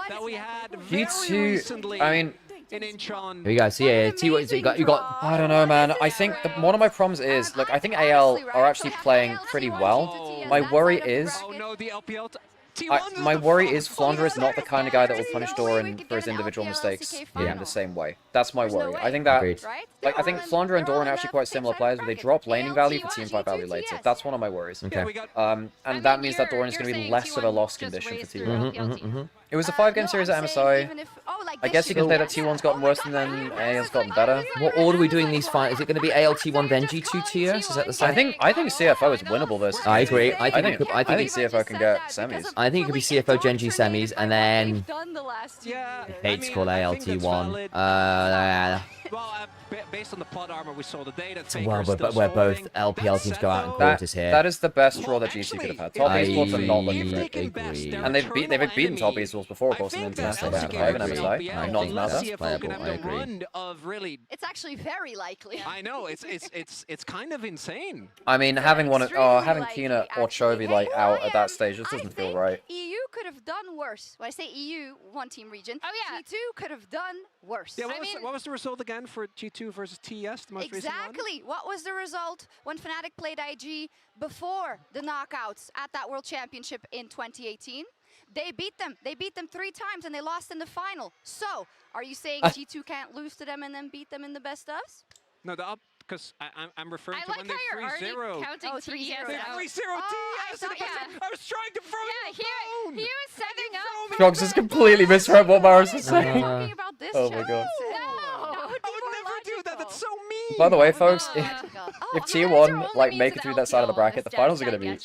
That we had G2, I mean, in Incheon. Here we go. See, T1, you got. I don't know, man. I think one of my problems is, look, I think AL are actually playing pretty well. My worry is. Oh no, the LPL. My worry is Flandre is not the kind of guy that will punish Doran for his individual mistakes in the same way. That's my worry. I think that, I think Flandre and Doran are actually quite similar players, but they drop laning value for teamfight value later. That's one of my worries. Okay. And that means that Doran is going to be less of a loss condition for T1. It was a 5-game series at MSI. I guess you can say that T1's gotten worse and then AL's gotten better. What order are we doing these fights? Is it going to be AL T1 then G2 TS? Is that the same? I think CFO is winnable versus. I agree. I think CFO can get semis. I think it could be CFO Gen G semis and then. Hate to call AL T1. Well, based on the plot armor we saw today, that's well, where both LPL teams go out in quarters here. That is the best draw that G2 could have had. Top esports are not looking for it. Agree. And they've beaten top esports before, of course, in international MSI and MSI. Not that's playable. I agree. It's actually very likely. I know it's kind of insane. I mean, having Kina or Chovy like out at that stage just doesn't feel right. EU could have done worse. When I say EU, one team region. Oh yeah. G2 could have done worse. Yeah, what was the result again for G2 versus TS, the most recent one? Exactly. What was the result when Fnatic played IG before the knockouts at that World Championship in 2018? They beat them. They beat them 3 times and they lost in the final. So, are you saying G2 can't lose to them and then beat them in the best ofs? No, because I'm referring to when they 3-0. Counting 3-0. They 3-0 TS. I was trying to throw you a phone. He was setting up. Jogs has completely misread what Maris was saying. Oh my god. I would never do that. That's so mean. By the way, folks, if T1 like make it through that side of the bracket, the finals are going to be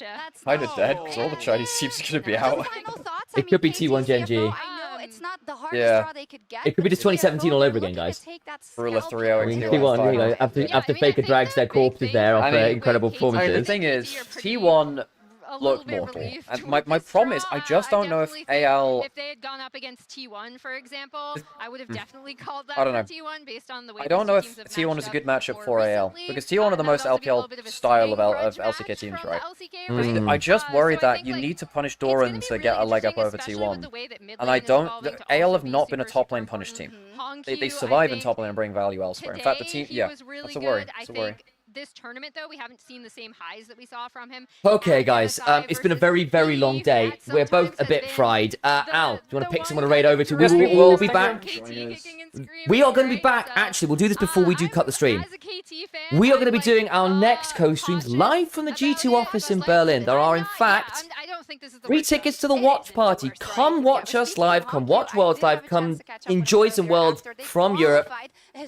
kind of dead because all the Chinese teams are going to be out. It could be T1 Gen G. It's not the hardest draw they could get. It could be just 2017 all over again, guys. Rule of 3-0 in T1, after Faker drags their corpses there off incredible performances. The thing is, T1 looked mortal. And my problem is, I just don't know if AL... If they had gone up against T1, for example, I would have definitely called that I don't know. for T1 based on the way I don't know if T1 is a good matchup for AL, because T1 are the most LPL style of LCK teams, right? I just worry that you need to punish Doran to get a leg up over T1. And I don't... AL have not been a top lane punish team. They survive in top lane and bring value elsewhere. In fact, the team... Yeah, that's a worry. That's a worry. this tournament, though, we haven't seen the same highs that we saw from him. Okay, guys, it's been a very, very long day. We're both a bit fried. Al, do you want to pick someone to raid over to? We'll be back. We are going to be back. Actually, we'll do this before we do cut the stream. We are going to be doing our next co-streams live from the G2 office in Berlin. There are, in fact, free tickets to the watch party. Come watch us live. Come watch Worlds live. Come enjoy some Worlds from Europe.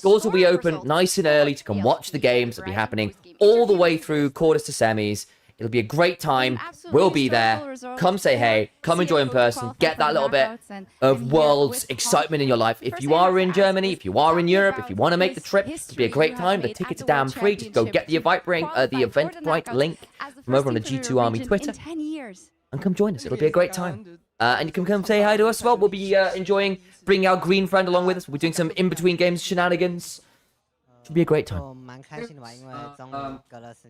Doors will be open nice and early to come watch the games. It'll be happening all the way through quarters to semis. It'll be a great time. We'll be there. Come say hey. Come enjoy in person. Get that little bit of Worlds excitement in your life. If you are in Germany, if you are in Europe, if you want to make the trip, it'll be a great time. The tickets are damn free. Just go get the Eventbrite link from over on the G2 Army Twitter and come join us. It'll be a great time. And you can come say hi to us as well. We'll be enjoying bringing our green friend along with us. We'll be doing some in-between games shenanigans. It'll be a great time.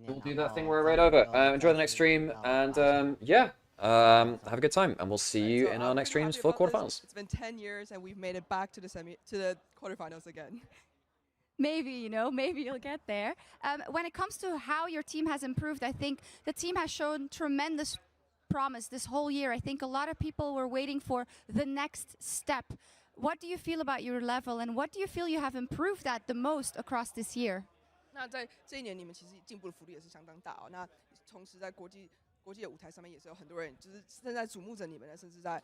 We'll do that thing where we're right over. Enjoy the next stream, and yeah, have a good time, and we'll see you in our next streams for quarterfinals. It's been 10 years, and we've made it back to the quarterfinals again. Maybe, you know, maybe you'll get there. When it comes to how your team has improved, I think the team has shown tremendous promise this whole year. I think a lot of people were waiting for the next step. What do you feel about your level, and what do you feel you have improved at the most across this year? 那在这一年，你们其实进步的幅度也是相当大哦。那同时在国际的舞台上面，也是有很多人就是正在瞩目着你们的，甚至在